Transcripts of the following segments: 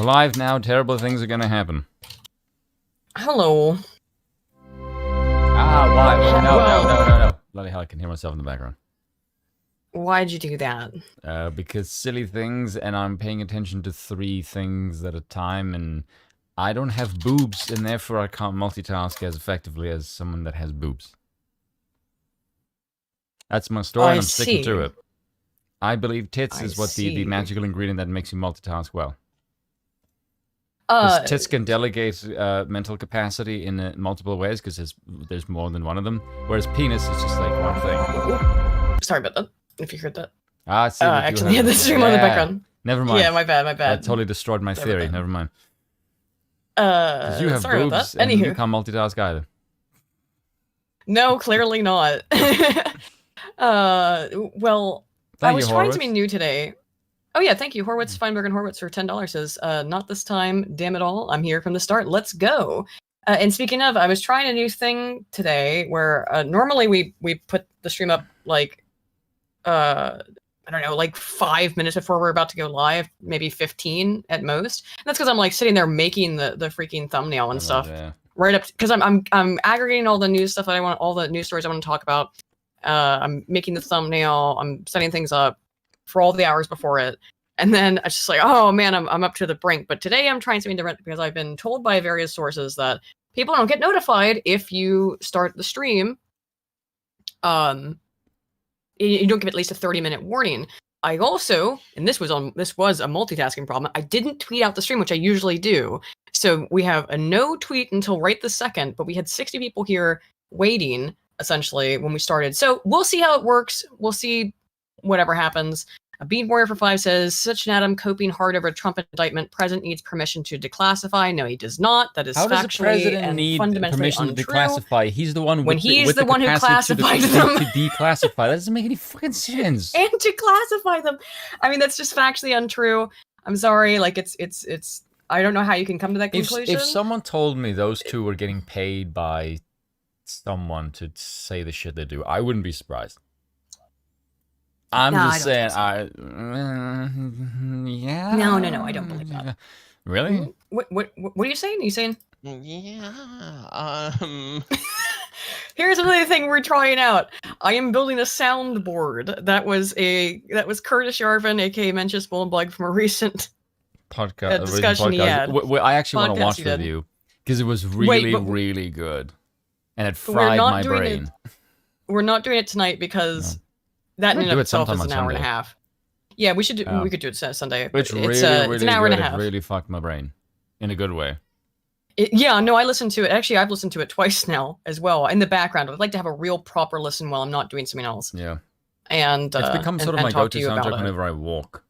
We're live now. Terrible things are gonna happen. Hello. Ah, why? No. Bloody hell, I can hear myself in the background. Why'd you do that? Because silly things, and I'm paying attention to 3 things at a time, and I don't have boobs, and therefore I can't multitask as effectively as someone that has boobs. That's my story, and I'm sticking to it. I believe tits is what the magical ingredient that makes you multitask well. Because tits can delegate mental capacity in multiple ways, because there's more than one of them. Whereas penis is just like one thing. Sorry about that, if you heard that. Ah, see, actually, yeah, the stream on the background. Never mind. Yeah, my bad. That totally destroyed my theory. Never mind. Because you have boobs, and you can't multitask either. No, clearly not. Well, I was trying to be new today. Oh yeah, thank you, Horwitz, Feinberg, and Horwitz for $10 says, not this time, damn it all, I'm here from the start, let's go. And speaking of, I was trying a new thing today where normally we put the stream up like, I don't know, like 5 minutes before we're about to go live, maybe 15 at most. And that's because I'm like sitting there making the freaking thumbnail and stuff. Right up, because I'm aggregating all the news stuff that I want, all the news stories I want to talk about. I'm making the thumbnail, I'm setting things up for all the hours before it, and then I just like, oh man, I'm up to the brink. But today I'm trying something different because I've been told by various sources that people don't get notified if you start the stream. You don't give at least a 30-minute warning. I also, and this was a multitasking problem, I didn't tweet out the stream, which I usually do. So we have a no tweet until right this second, but we had 60 people here waiting essentially when we started. So we'll see how it works. We'll see whatever happens. A Bean Warrior for 5 says, such an Adam coping hard over a Trump indictment. President needs permission to declassify. No, he does not. That is factually does the president and need fundamentally permission untrue. To declassify? He's the one when he's the one who classified them. To declassify. That doesn't make any fucking sense. And to classify them. I mean, that's just factually untrue. I'm sorry. Like, it's. I don't know how you can come to that conclusion. If someone told me those two were getting paid by someone to say the shit they do, I wouldn't be surprised. I'm just saying, yeah. No, I don't believe that. Really? What are you saying? Are you saying? Yeah. Here's another thing we're trying out. I am building a soundboard. That was Curtis Yarvin, aka Mencius Bullenbug, from a recent podcast discussion he had. I actually want to watch with you because it was really good, and it fried my brain. We're not doing it tonight because. That in and of itself is an hour and a half. Yeah, we should do. We could do it Sunday. It's really an hour and a half. It really fucked my brain, in a good way. Yeah, no, I listened to it. Actually, I've listened to it twice now as well in the background. I'd like to have a real proper listen while I'm not doing something else. Yeah, and it's become sort of my go-to soundtrack whenever I walk.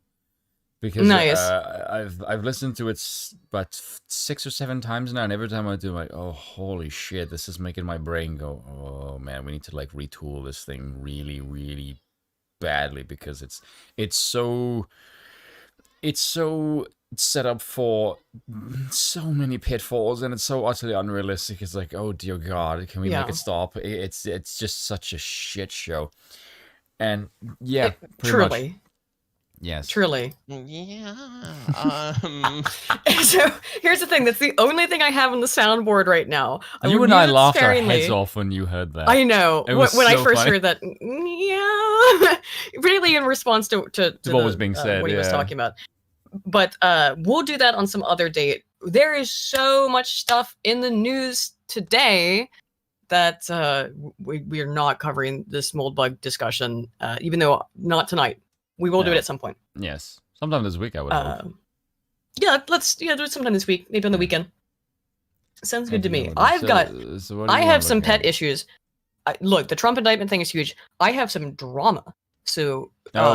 Because I've listened to it about 6 or 7 times now, and every time I do, I'm like, oh holy shit, this is making my brain go, oh man, we need to like retool this thing really badly, because it's so set up for so many pitfalls, and it's so utterly unrealistic. It's like, oh dear God, can we make it stop? It's just such a shit show. And yeah, truly. Much. Yes. Truly. Yeah. So here's the thing. That's the only thing I have on the soundboard right now. You and I laughed our heads off when you heard that. I know. When I first heard that, yeah. Really in response to what was being said. What he was talking about. But we'll do that on some other date. There is so much stuff in the news today that we are not covering this mold bug discussion, even though not tonight. We will do it at some point. Yes. Sometime this week, I would hope. Yeah, let's do it sometime this week. Maybe on the weekend. Sounds good to me. I have some pet issues. Look, the Trump indictment thing is huge. I have some drama. So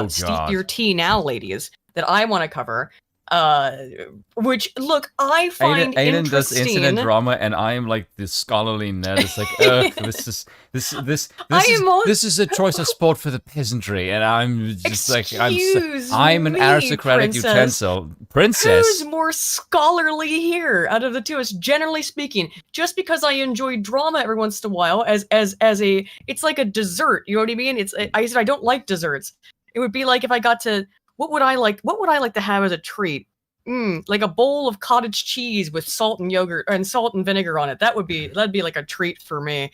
steep your tea now, ladies, that I want to cover. Which, look, I find Aiden interesting. does incident drama, and I am like this scholarly nerd. It's like, this is a choice of sport for the peasantry, and I'm just I'm an aristocratic utensil. Princess. Who's more scholarly here out of the two of us, generally speaking? Just because I enjoy drama every once in a while, as a, it's like a dessert. You know what I mean? I said I don't like desserts. It would be like if I got to. What would I like to have as a treat? like a bowl of cottage cheese with salt and yogurt and salt and vinegar on it. That'd be like a treat for me.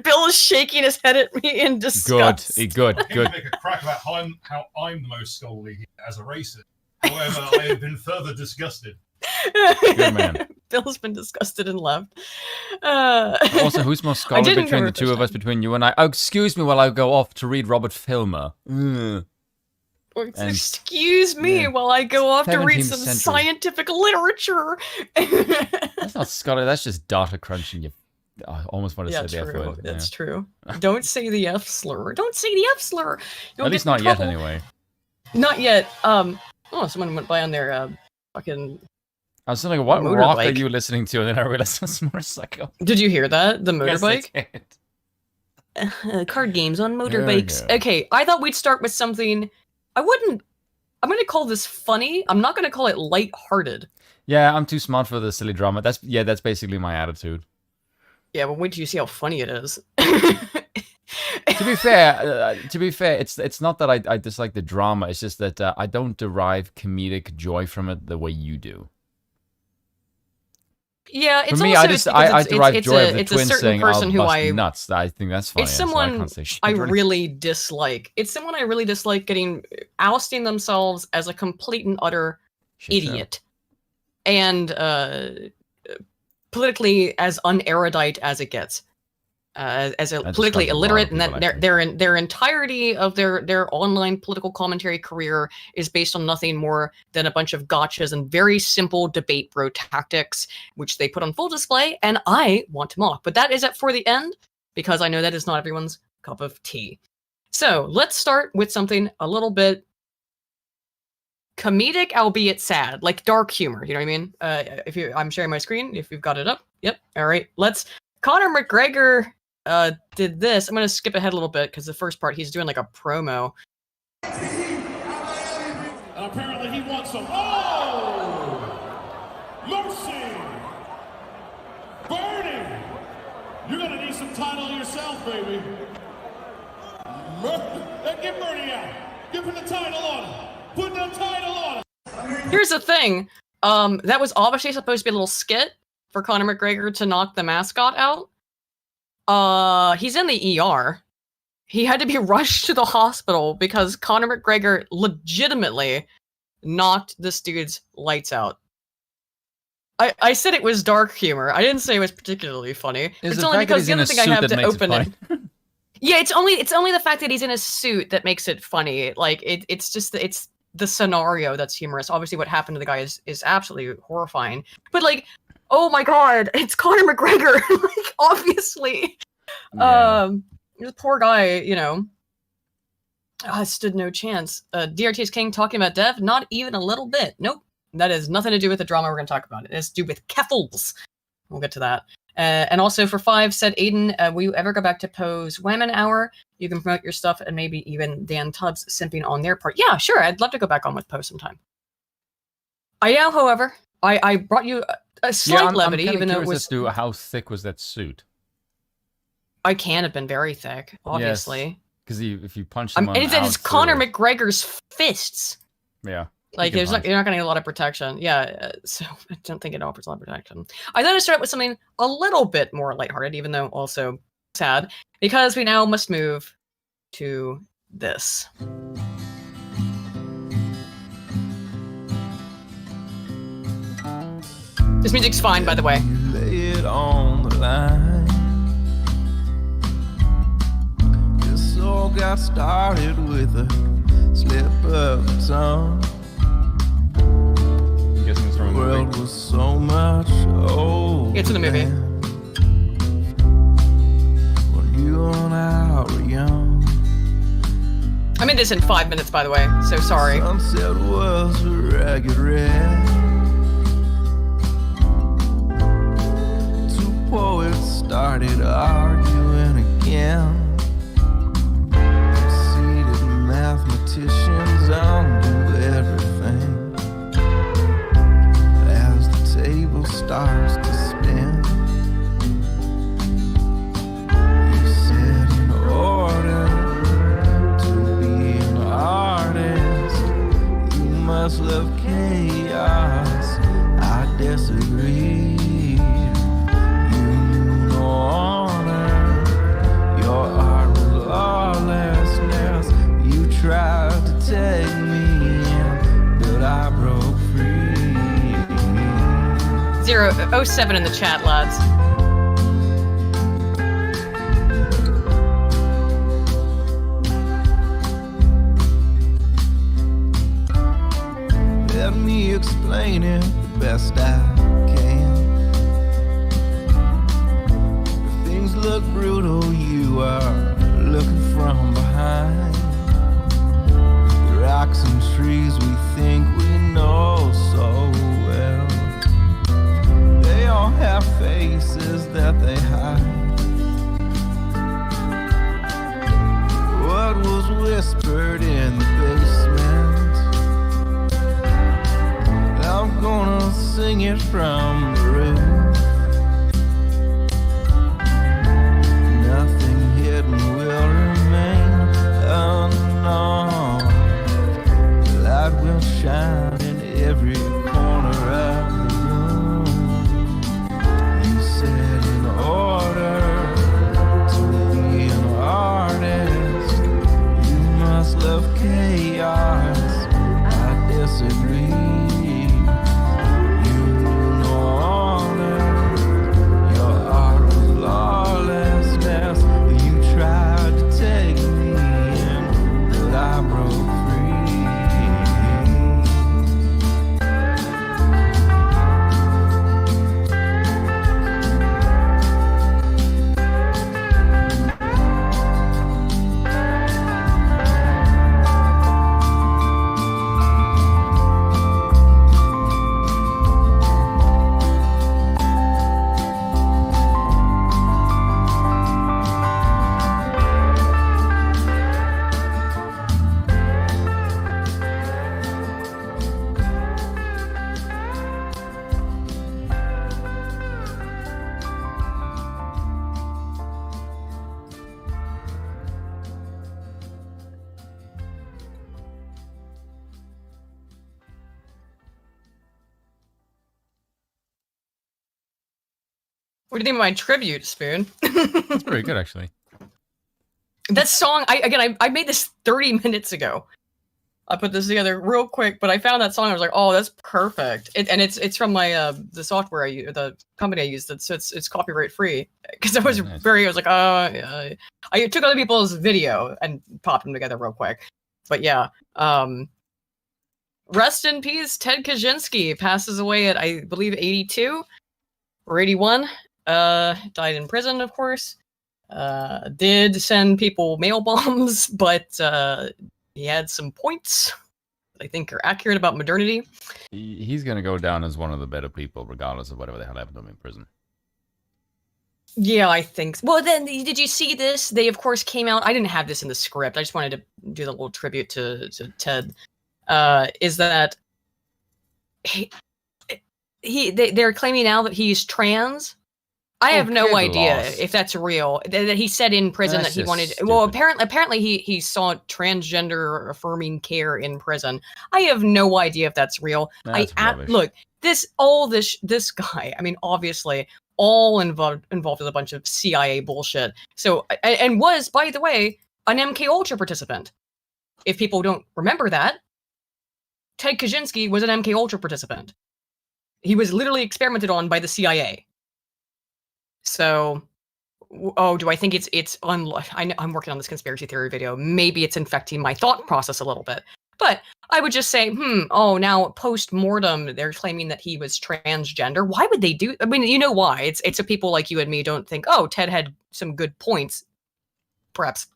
Bill is shaking his head at me in disgust. Good. I can make a crack about how I'm the most scholarly here as a racist. However, I have been further disgusted. Good man. Bill's been disgusted and left. Also, who's more scholarly between the two of us, between you and I? Oh, excuse me while I go off to read Robert Filmer. Excuse me while I go off to read some 17th century. Scientific literature. That's not scholarly, that's just data crunching. I almost want to say the F word. That's true. Don't say the F slur. Don't say the F slur. At least not yet, anyway. Not yet. Oh, someone went by on their fucking. I was thinking, what rock are you listening to? And then I realized it was a motorcycle. Did you hear that? The motorbike? Yes, I did. Card games on motorbikes. Okay, I thought we'd start with something. I'm going to call this funny. I'm not going to call it lighthearted. Yeah, I'm too smart for the silly drama. That's basically my attitude. Yeah, but wait till you see how funny it is. To be fair, it's not that I dislike the drama. It's just that I don't derive comedic joy from it the way you do. Yeah, it's for me, also, I derive joy of the twins saying, person who nuts. I think that's funny. It's someone I really dislike. It's someone I really dislike ousting themselves as a complete and utter idiot. And politically as unerudite as it gets. As a politically illiterate, and that their entirety of their online political commentary career is based on nothing more than a bunch of gotchas and very simple debate bro tactics, which they put on full display, and I want to mock. But that is it for the end, because I know that is not everyone's cup of tea. So let's start with something a little bit comedic, albeit sad, like dark humor. You know what I mean? I'm sharing my screen. If you've got it up, yep. All right, Conor McGregor did this. I'm gonna skip ahead a little bit because the first part he's doing like a promo. Apparently he wants some. Oh, mercy, Bernie, you're gonna need some title yourself, baby. Get Bernie out. Give him the title on him. Put the title on him. Here's the thing. That was obviously supposed to be a little skit for Conor McGregor to knock the mascot out. He's in the ER. He had to be rushed to the hospital because Conor McGregor legitimately knocked this dude's lights out. I said it was dark humor. I didn't say it was particularly funny. It's only because the other thing I have to open it. Yeah, it's only the fact that he's in a suit that makes it funny. Like it's the scenario that's humorous. Obviously, what happened to the guy is absolutely horrifying. But like, oh my god, it's Conor McGregor. Like, obviously. Yeah. The poor guy, stood no chance. DRT's King talking about Dev? Not even a little bit. Nope. That has nothing to do with the drama we're going to talk about. It has to do with Keffels. We'll get to that. And also for 5, said Aiden, will you ever go back to Poe's Whammon Hour? You can promote your stuff and maybe even Dan Tubbs simping on their part. Yeah, sure. I'd love to go back on with Poe sometime. I am, however, I brought you a slight levity, even though it was. As to how thick was that suit? I can have been very thick, obviously. Because if you punch someone, and it's Conor McGregor's fists. Yeah. Like you're not going to get a lot of protection. Yeah, so I don't think it offers a lot of protection. I thought I'd start with something a little bit more lighthearted, even though also sad, because we now must move to this. This music's fine, by the way. Lay it on the line. This all got started with a slip of the tongue. The world was so much older. Get to the movie. When you and I were young. I made this in 5 minutes, by the way, so sorry. Sunset was a ragged red. Two poets started arguing again. Conceited mathematicians undo everything. Table starts to spin. You said in order to be an artist, you must love chaos. 07 in the chat, lads. Let me explain it the best I can. If things look brutal, you are looking from behind. The rocks and trees we think we know so well, they all have faces that they hide. What was whispered in the basement, I'm gonna sing it from the roof. Nothing hidden will remain unknown. The light will shine in every corner of the room. You said in order to be an artist, you must love chaos. I disagree. What do you think of my tribute, Spoon? That's pretty good, actually. That song, I made this 30 minutes ago. I put this together real quick, but I found that song. I was like, oh, that's perfect. It's from my the software I use, the company I use. So it's copyright free. Because I was nice. I was like, I took other people's video and popped them together real quick. But yeah, rest in peace. Ted Kaczynski passes away at, I believe, 82 or 81. Died in prison, of course. Did send people mail bombs, but he had some points that I think are accurate about modernity. He's gonna go down as one of the better people, regardless of whatever the hell happened to him in prison. Yeah, I think so. Well, then, did you see this? They, of course, came out. I didn't have this in the script. I just wanted to do the little tribute to Ted. Is that they're claiming now that he's trans? I have no idea if that's real. That he said in prison that he wanted. Stupid. Well, apparently he sought transgender affirming care in prison. I have no idea if that's real. Look, this guy. I mean, obviously, all involved with a bunch of CIA bullshit. So, and was, by the way, an MK Ultra participant. If people don't remember that, Ted Kaczynski was an MK Ultra participant. He was literally experimented on by the CIA. So, do I think it's I'm working on this conspiracy theory video. Maybe it's infecting my thought process a little bit. But I would just say, now post-mortem, they're claiming that he was transgender. Why would they do? I mean, you know why. It's so people like you and me don't think, oh, Ted had some good points. Perhaps.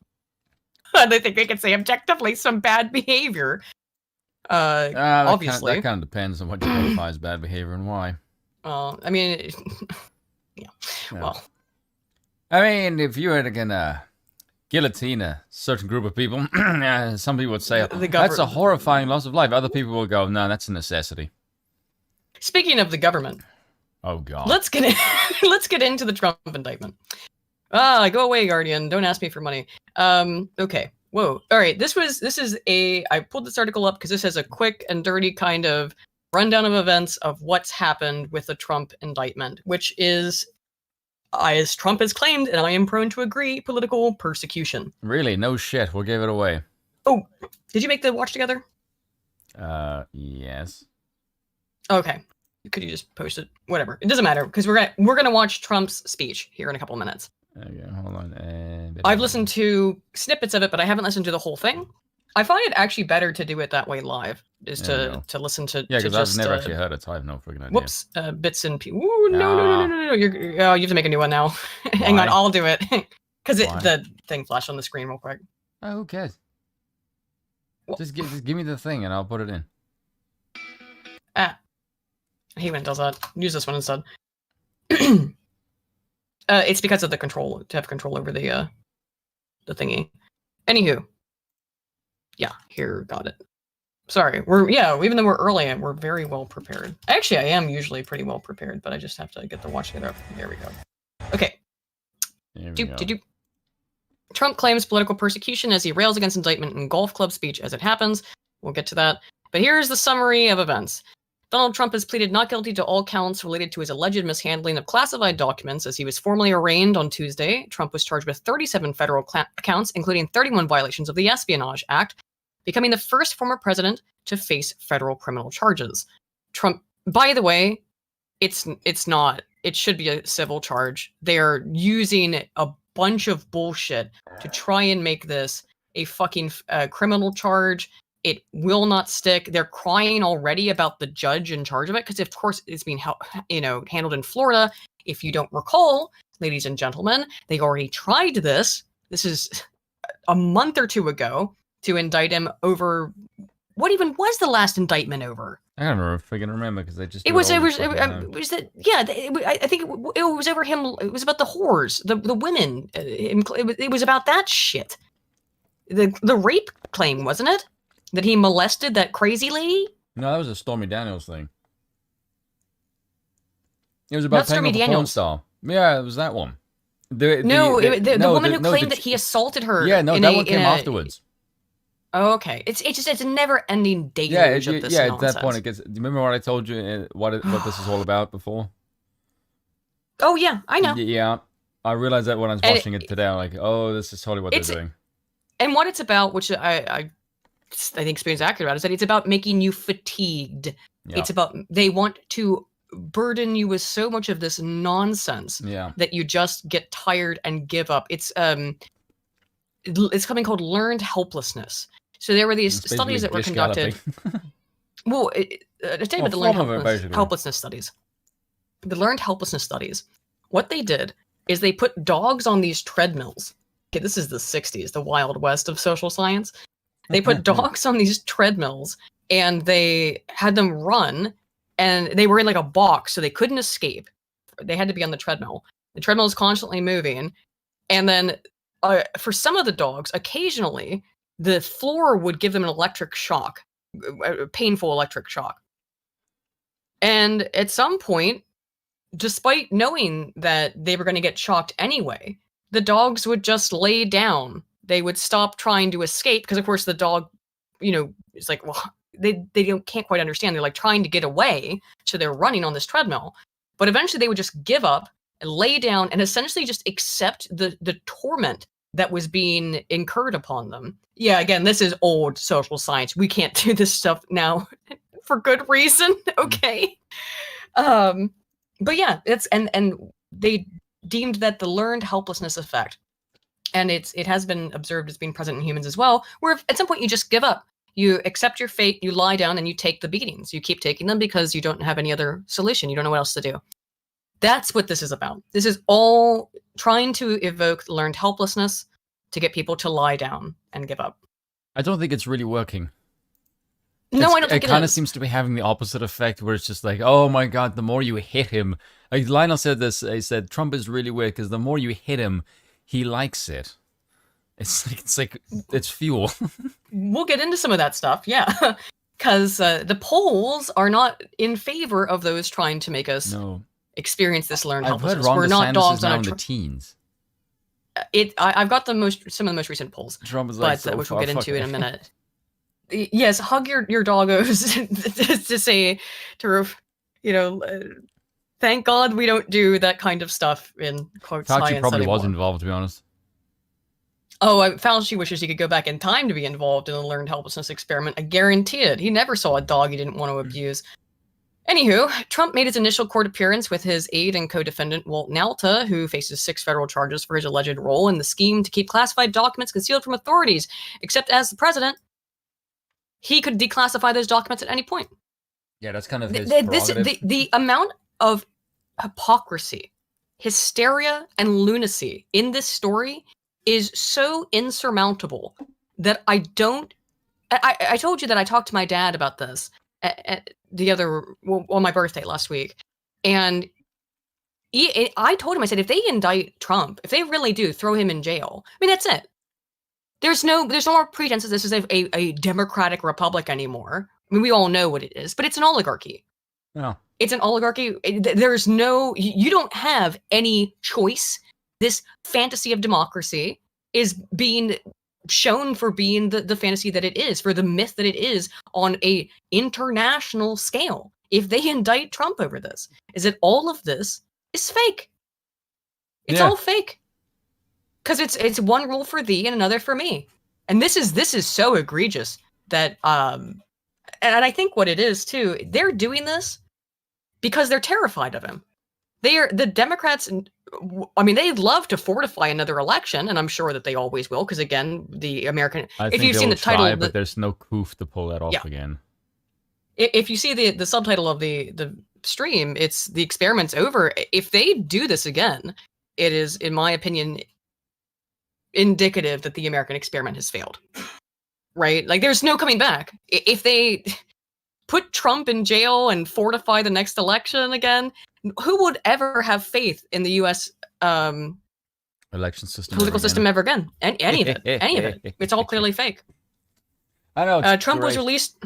They think they can say objectively some bad behavior. Obviously. That kind of depends on what you qualify as bad behavior and why. I mean... Yeah. Well, I mean, if you were gonna guillotine a certain group of people, some people would say that's a horrifying loss of life. Other people will go, no, that's a necessity. Speaking of the government, oh god, let's get into the Trump indictment. Go away, Guardian. Don't ask me for money. Okay. Whoa. All right. I pulled this article up because this has a quick and dirty kind of rundown of events of what's happened with the Trump indictment, which is, as Trump has claimed, and I am prone to agree, political persecution. Really? No shit. We'll give it away. Oh, did you make the watch together? Yes. Okay. Could you just post it? Whatever. It doesn't matter because we're gonna watch Trump's speech here in a couple of minutes. Okay, hold on. I've listened to snippets of it, but I haven't listened to the whole thing. I find it actually better to do it that way live, is to listen to. Yeah, because I've never actually heard it, so I have no freaking idea. Whoops, bits and pieces. Ooh, no. You have to make a new one now. Hang on, I'll do it because the thing flashed on the screen real quick. Oh, who cares? Just give me the thing and I'll put it in. I hate when it does that. Use this one instead. It's because of the control, to have control over the thingy. Anywho. Yeah, here, got it. Sorry, even though we're early, we're very well prepared. Actually, I am usually pretty well prepared, but I just have to get the watch together. There we go. Okay. Trump claims political persecution as he rails against indictment in golf club speech as it happens. We'll get to that. But here's the summary of events. Donald Trump has pleaded not guilty to all counts related to his alleged mishandling of classified documents as he was formally arraigned on Tuesday. Trump was charged with 37 federal counts, including 31 violations of the Espionage Act, becoming the first former president to face federal criminal charges. Trump, by the way, it's not. It should be a civil charge. They are using a bunch of bullshit to try and make this a fucking criminal charge. It will not stick. They're crying already about the judge in charge of it because, of course, it's being handled in Florida. If you don't recall, ladies and gentlemen, they already tried this. This is a month or two ago to indict him over. What even was the last indictment over? I don't know if I can remember because they just. I think it was over him. It was about the whores, the women. It was about that shit. The rape claim, wasn't it? That he molested that crazy lady? No, that was a Stormy Daniels thing. It was about paying off a porn star. Yeah, it was that one. The woman who claimed that he assaulted her. Yeah, no, that one came afterwards. Oh, okay. It's a never-ending deluge of this nonsense. At that point it gets. Do you remember what I told you? What this is all about before? Oh yeah, I know. Yeah, I realized that when I was watching it today. I'm like, oh, this is totally what they're doing. And what it's about, which I think Spoon's accurate about, is that it's about making you fatigued. Yeah. It's about they want to burden you with so much of this nonsense that you just get tired and give up. It's something called learned helplessness. So there were these studies that were conducted. Well, I tell you about the learned helplessness studies. The learned helplessness studies. What they did is they put dogs on these treadmills. Okay, this is the 60s, the Wild West of social science. They put dogs on these treadmills and they had them run, and they were in like a box, so they couldn't escape. They had to be on the treadmill. The treadmill is constantly moving. And then for some of the dogs, occasionally the floor would give them an electric shock, a painful electric shock. And at some point, despite knowing that they were going to get shocked anyway, the dogs would just lay down. They would stop trying to escape because, of course, the dog, is like, well, they can't quite understand. They're like trying to get away, so they're running on this treadmill. But eventually, they would just give up and lay down and essentially just accept the torment that was being incurred upon them. Yeah, again, this is old social science. We can't do this stuff now for good reason. Okay, but yeah, it's and they deemed that the learned helplessness effect. And it has been observed as being present in humans as well, where at some point you just give up. You accept your fate, you lie down, and you take the beatings. You keep taking them because you don't have any other solution. You don't know what else to do. That's what this is about. This is all trying to evoke learned helplessness to get people to lie down and give up. I don't think it's really working. No, I don't think it kind of seems to be having the opposite effect, where it's just like, oh my god, the more you hit him. Like Lionel said this, he said, Trump is really weird because the more you hit him, he likes it. It's fuel. We'll get into some of that stuff, yeah. Because the polls are not in favor of those trying to make us experience this learned helplessness. We're not dogs on the teens. I've got some of the most recent polls, which we'll get into in a minute. Yes, hug your doggos thank God we don't do that kind of stuff in quote science anymore. Probably was involved, to be honest. Oh, Fauci wishes he could go back in time to be involved in a learned helplessness experiment. I guarantee it. He never saw a dog he didn't want to abuse. Anywho, Trump made his initial court appearance with his aide and co-defendant Walt Nauta, who faces 6 federal charges for his alleged role in the scheme to keep classified documents concealed from authorities. Except as the president, he could declassify those documents at any point. Yeah, that's kind of his prerogative. The amount of hypocrisy, hysteria, and lunacy in this story is so insurmountable that I told you that I talked to my dad about this on my birthday last week, and I told him, I said, if they indict Trump, if they really do throw him in jail, I mean, that's it. There's no more pretense that this is a democratic republic anymore. I mean, we all know what it is, but it's an oligarchy. Yeah. It's an oligarchy. There's you don't have any choice. This fantasy of democracy is being shown for being the fantasy that it is, for the myth that it is on a international scale. If they indict Trump over this, is that all of this is fake. It's all fake. Because it's one rule for thee and another for me. And this is so egregious that and I think what it is too, they're doing this because they're terrified of him. The Democrats, I mean, they'd love to fortify another election, and I'm sure that they always will, because again, the American. If you've seen the title, but there's no coof to pull that off again. If you see the subtitle of the stream, it's "The Experiment's Over." If they do this again, it is, in my opinion, indicative that the American experiment has failed. Right? Like, there's no coming back. If they put Trump in jail and fortify the next election again, who would ever have faith in the U.S. Election system, political system ever again? Any of it. It's all clearly fake. I know. Trump was released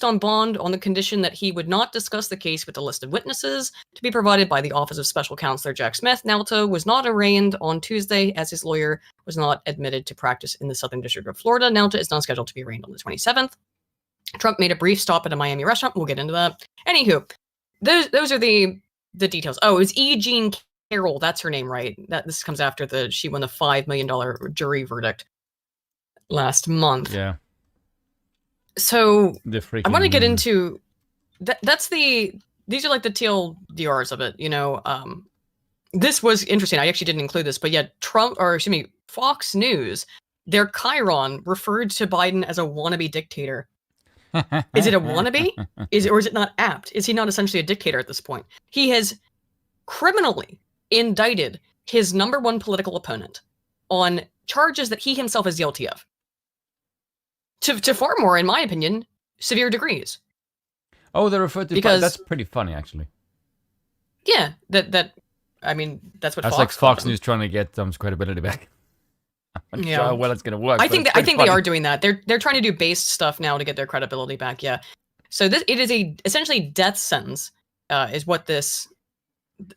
on bond on the condition that he would not discuss the case with a list of witnesses to be provided by the Office of Special Counselor Jack Smith. Nauta was not arraigned on Tuesday, as his lawyer was not admitted to practice in the Southern District of Florida. Nauta is not scheduled to be arraigned on the 27th. Trump made a brief stop at a Miami restaurant. We'll get into that. Anywho, those are the details. Oh, it was E. Jean Carroll. That's her name, right? This comes after she won the $5 million jury verdict last month. Yeah. So I want to get into these are like the TLDRs of it, you know. This was interesting. I actually didn't include this, but yeah, Fox News, their Chiron referred to Biden as a wannabe dictator. Is it a wannabe? Or is it not apt? Is he not essentially a dictator at this point? He has criminally indicted his number one political opponent on charges that he himself is guilty of. To far more, in my opinion, severe degrees. Oh, they referred to because that's pretty funny, actually. Yeah, I mean, that's what. That's like Fox News trying to get Trump's credibility back. I'm not sure how well it's going to work. I think they are doing that. They're trying to do based stuff now to get their credibility back. Yeah. So it is essentially death sentence. Is what this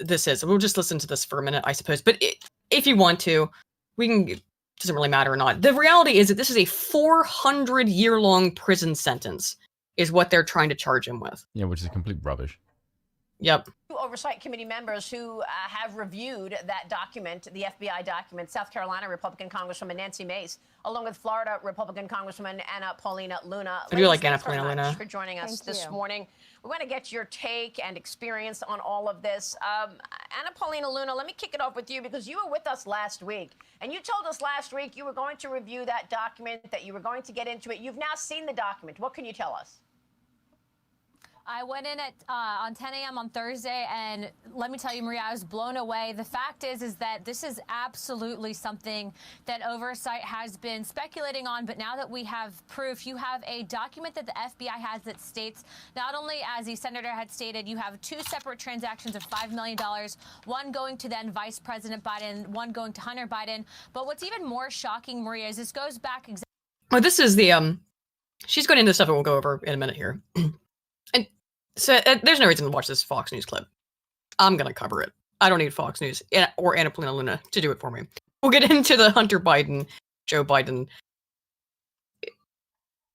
is. We'll just listen to this for a minute, I suppose. But if you want to, we can. It doesn't really matter or not. The reality is that this is a 400-year-long prison sentence. Is what they're trying to charge him with. Yeah, which is complete rubbish. Yep. Oversight committee members who have reviewed that document, the FBI document, South Carolina Republican Congresswoman Nancy Mace, along with Florida Republican Congresswoman Anna Paulina Luna. I do like Anna Paulina Luna. Thanks for joining us this morning. We want to get your take and experience on all of this. Anna Paulina Luna, let me kick it off with you because you were with us last week. And you told us last week you were going to review that document, that you were going to get into it. You've now seen the document. What can you tell us? I went in at on 10 a.m. on Thursday, and let me tell you, Maria, I was blown away. The fact is that this is absolutely something that oversight has been speculating on, but now that we have proof, you have a document that the FBI has that states, not only, as the senator had stated, you have 2 separate transactions of $5 million, one going to then Vice President Biden, one going to Hunter Biden. But what's even more shocking, Maria, is this goes back exactly. Well, this is the she's going into stuff that we'll go over in a minute here. And so there's no reason to watch this Fox News clip. I'm going to cover it. I don't need Fox News or Anna Paulina Luna to do it for me. We'll get into the Hunter Biden, Joe Biden.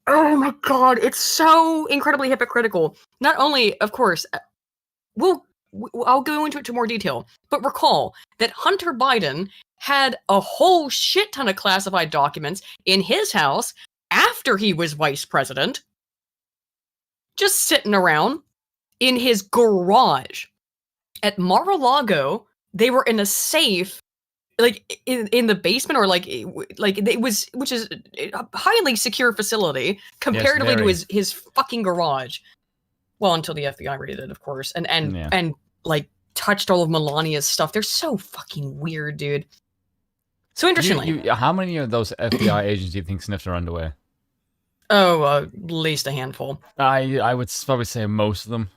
Oh my God, it's so incredibly hypocritical. Not only, of course, I'll go into it to more detail, but recall that Hunter Biden had a whole shit ton of classified documents in his house after he was vice president. just sitting around in his garage. At Mar-a-Lago, they were in a safe, like in the basement, or like it was, which is a highly secure facility comparatively to his fucking garage. Well, until the FBI raided it, of course, and like touched all of Melania's stuff. They're so fucking weird, dude. So interestingly, how many of those FBI agents do you think sniffed her underwear? Oh, at least a handful. I would probably say most of them.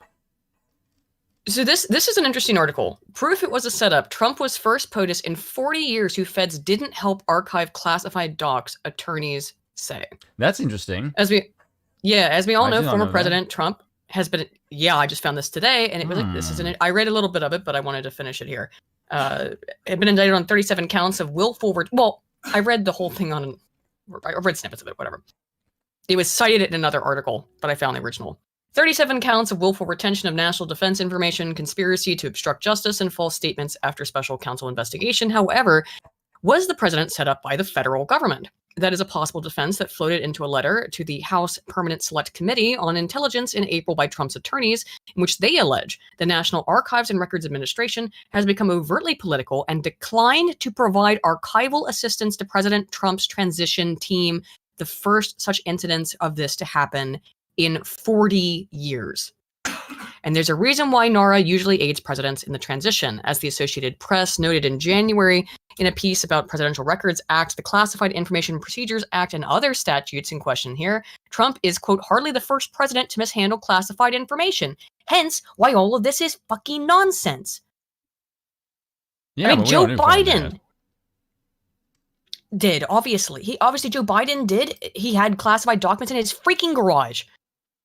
So this is an interesting article. Proof it was a setup. Trump was first POTUS in 40 years who feds didn't help archive classified docs, attorneys say. That's interesting. As we all know, former President Trump has been, I just found this today, and it was like, this is I read a little bit of it, but I wanted to finish it here. Had been indicted on 37 counts of willful, I read the whole thing I read snippets of it, whatever. It was cited in another article, but I found the original. 37 counts of willful retention of national defense information, conspiracy to obstruct justice, and false statements after special counsel investigation, however, was the president set up by the federal government. That is a possible defense that floated into a letter to the House Permanent Select Committee on Intelligence in April by Trump's attorneys, in which they allege the National Archives and Records Administration has become overtly political and declined to provide archival assistance to President Trump's transition team, the first such incidents of this to happen in 40 years. And there's a reason why NARA usually aids presidents in the transition. As the Associated Press noted in January in a piece about Presidential Records Act, the Classified Information Procedures Act, and other statutes in question here, Trump is, quote, hardly the first president to mishandle classified information. Hence, why all of this is fucking nonsense. Yeah, I mean, Joe Biden did, obviously. Joe Biden did. He had classified documents in his freaking garage.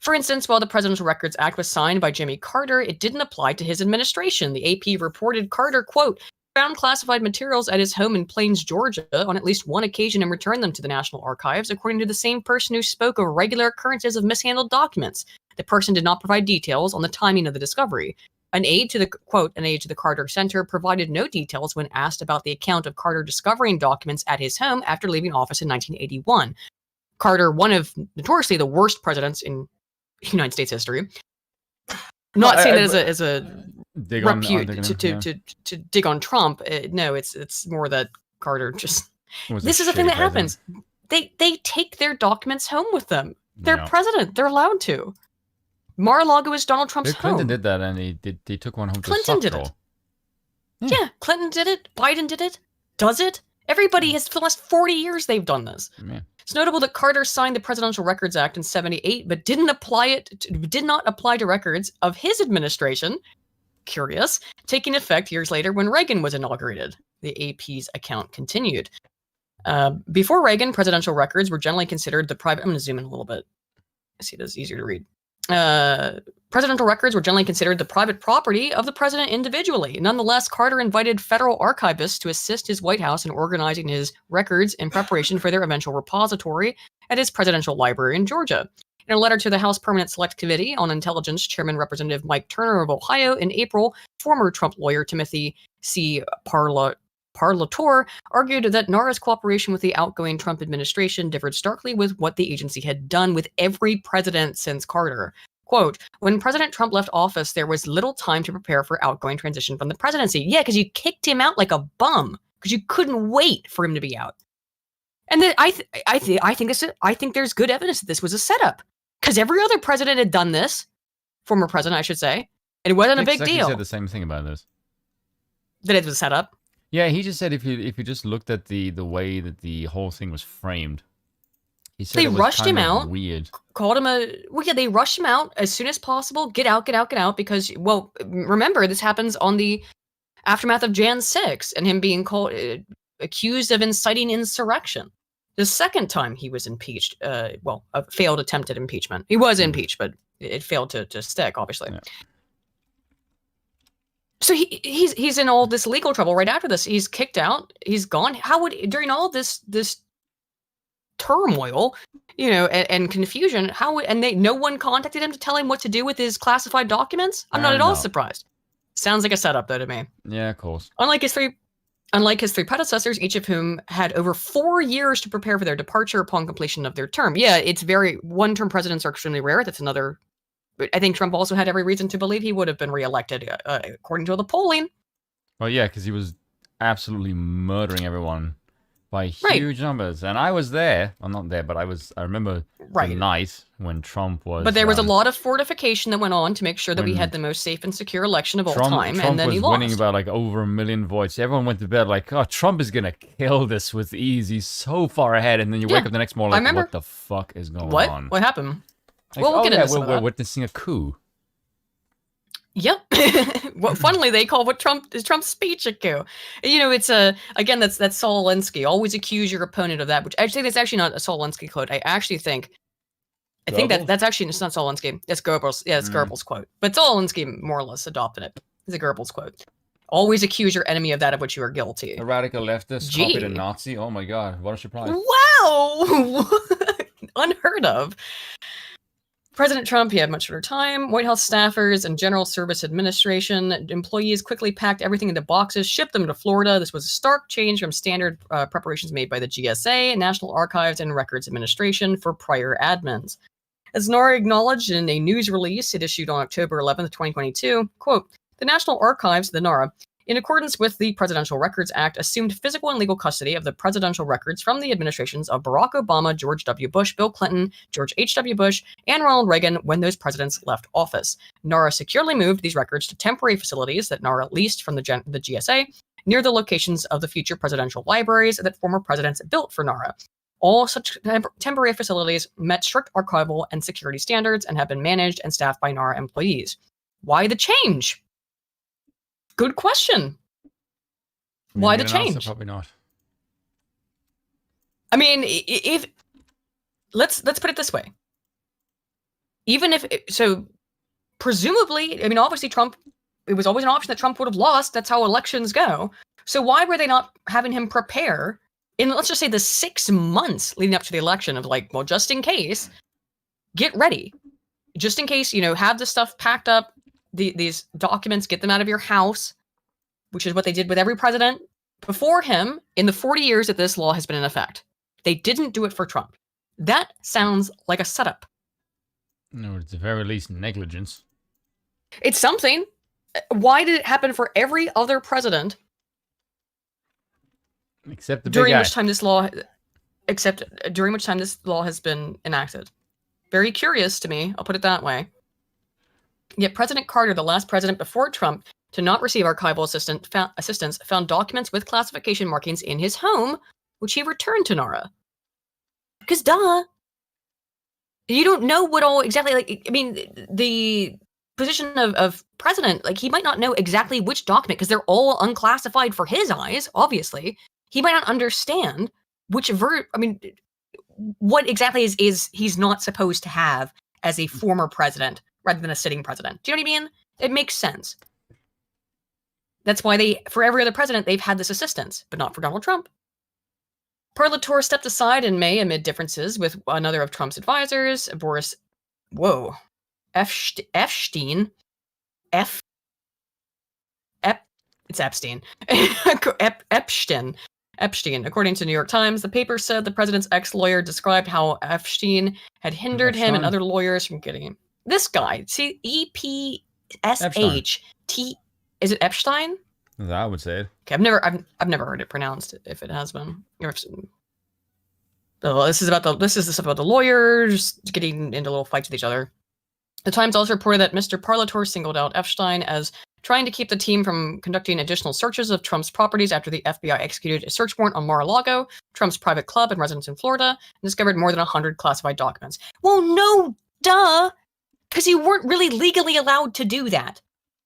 For instance, while the Presidential Records Act was signed by Jimmy Carter, it didn't apply to his administration. The AP reported Carter, quote, found classified materials at his home in Plains, Georgia on at least one occasion and returned them to the National Archives, according to the same person who spoke of regular occurrences of mishandled documents. The person did not provide details on the timing of the discovery. An aide to the Carter Center provided no details when asked about the account of Carter discovering documents at his home after leaving office in 1981. Carter, one of notoriously the worst presidents in United States history. I'm not saying that as a repute to dig on Trump. No, it's more that Carter just. This is the thing that happens. They take their documents home with them. They're president. They're allowed to. Mar-a-Lago is Donald Trump's home. Clinton did that, and he took one home. Clinton did it. Yeah, Clinton did it. Biden did it. Does it? Everybody has, for the last 40 years, they've done this. Yeah. It's notable that Carter signed the Presidential Records Act in '78, but did not apply to records of his administration. Curious. Taking effect years later when Reagan was inaugurated. The AP's account continued. Before Reagan, presidential records were generally considered the private. I'm going to zoom in a little bit. See, this is easier to read. Presidential records were generally considered the private property of the president individually. Nonetheless, Carter invited federal archivists to assist his White House in organizing his records in preparation for their eventual repository at his presidential library in Georgia. In a letter to the House Permanent Select Committee on Intelligence, Chairman Representative Mike Turner of Ohio in April, former Trump lawyer Timothy C. Parlatore argued that NARA's cooperation with the outgoing Trump administration differed starkly with what the agency had done with every president since Carter. Quote, when President Trump left office, there was little time to prepare for outgoing transition from the presidency. Yeah, because you kicked him out like a bum, because you couldn't wait for him to be out. And then I think there's good evidence that this was a setup, because every other president had done this, former president, I should say, and it wasn't a big deal. He said the same thing about this. That it was set up. Yeah, he just said if you just looked at the way that the whole thing was framed, he said they rushed him out. Weird. Called him they rushed him out as soon as possible. Get out, because, well, remember, this happens on the aftermath of Jan 6 and him being accused of inciting insurrection. The second time he was impeached, a failed attempted impeachment. He was impeached, but it failed to stick, obviously. Yeah. So he's in all this legal trouble right after this. He's kicked out. He's gone. How would, during all this turmoil, and confusion, no one contacted him to tell him what to do with his classified documents? I'm not at all surprised. Sounds like a setup, though, to me. Yeah, of course. Unlike his three predecessors, each of whom had over 4 years to prepare for their departure upon completion of their term. Yeah, it's one-term presidents are extremely rare. That's another But I think Trump also had every reason to believe he would have been reelected, according to the polling. Well, yeah, because he was absolutely murdering everyone by huge numbers. And I was there. I'm not there, but I remember the night when Trump was... But there was a lot of fortification that went on to make sure that we had the most safe and secure election of all time, and then he lost. Trump was winning by like over 1 million votes. Everyone went to bed like, oh, Trump is going to kill this with ease. He's so far ahead. And then you wake up the next morning like, what the fuck is going on? What happened? Like, well, we'll get into we're witnessing a coup. Yep. Well, funnily, they call Trump's speech a coup. You know, it's again, that's Saul Alinsky. Always accuse your opponent of that, which I think that's actually not a Saul Alinsky quote. I think that's actually, it's not Saul Alinsky. It's Goebbels. Yeah, it's Goebbels' quote. But Saul Alinsky more or less adopted it. It's a Goebbels quote. Always accuse your enemy of that of which you are guilty. A radical leftist copied a Nazi. Oh my God, what a surprise! Wow, unheard of. President Trump, he had much better time. White House staffers and General Service Administration employees quickly packed everything into boxes, shipped them to Florida. This was a stark change from standard preparations made by the GSA, National Archives, and Records Administration for prior admins. As NARA acknowledged in a news release it issued on October 11th, 2022, quote, the National Archives, the NARA, in accordance with the Presidential Records Act, assumed physical and legal custody of the presidential records from the administrations of Barack Obama, George W. Bush, Bill Clinton, George H.W. Bush, and Ronald Reagan when those presidents left office. NARA securely moved these records to temporary facilities that NARA leased from the GSA near the locations of the future presidential libraries that former presidents built for NARA. All such temporary facilities met strict archival and security standards and have been managed and staffed by NARA employees. Why the change? Good question. Why the change? Probably not. I mean, if let's put it this way. Even if so, presumably, I mean, obviously Trump. It was always an option that Trump would have lost. That's how elections go. So why were they not having him prepare in, let's just say, the 6 months leading up to the election of like, well, just in case, get ready, just in case, have the stuff packed up. These documents, get them out of your house, which is what they did with every president before him in the 40 years that this law has been in effect. They didn't do it for Trump. That sounds like a setup. No, it's at the very least negligence. It's something. Why did it happen for every other president? Except the during which time this law has been enacted. Very curious to me. I'll put it that way. Yet President Carter, the last president before Trump to not receive archival assistance, found documents with classification markings in his home, which he returned to NARA. Because duh. You don't know what all exactly, the position of president, he might not know exactly which document, because they're all unclassified for his eyes, obviously. He might not understand which what exactly is he's not supposed to have as a former president rather than a sitting president. Do you know what I mean? It makes sense. That's why for every other president, they've had this assistance, but not for Donald Trump. Parlator stepped aside in May amid differences with another of Trump's advisors, Boris, Epstein. It's Epstein. Epstein. According to New York Times, the paper said the president's ex-lawyer described how Epstein had hindered him and other lawyers from getting him. This guy, see, E-P-S-H-T, is it Epstein? I would say it. Okay, I've never heard it pronounced. If it has been, this is the stuff about the lawyers getting into little fights with each other. The Times also reported that Mr. Parlator singled out Epstein as trying to keep the team from conducting additional searches of Trump's properties after the FBI executed a search warrant on Mar-a-Lago, Trump's private club and residence in Florida, and discovered more than 100 classified documents. Well, no, duh. Because you weren't really legally allowed to do that.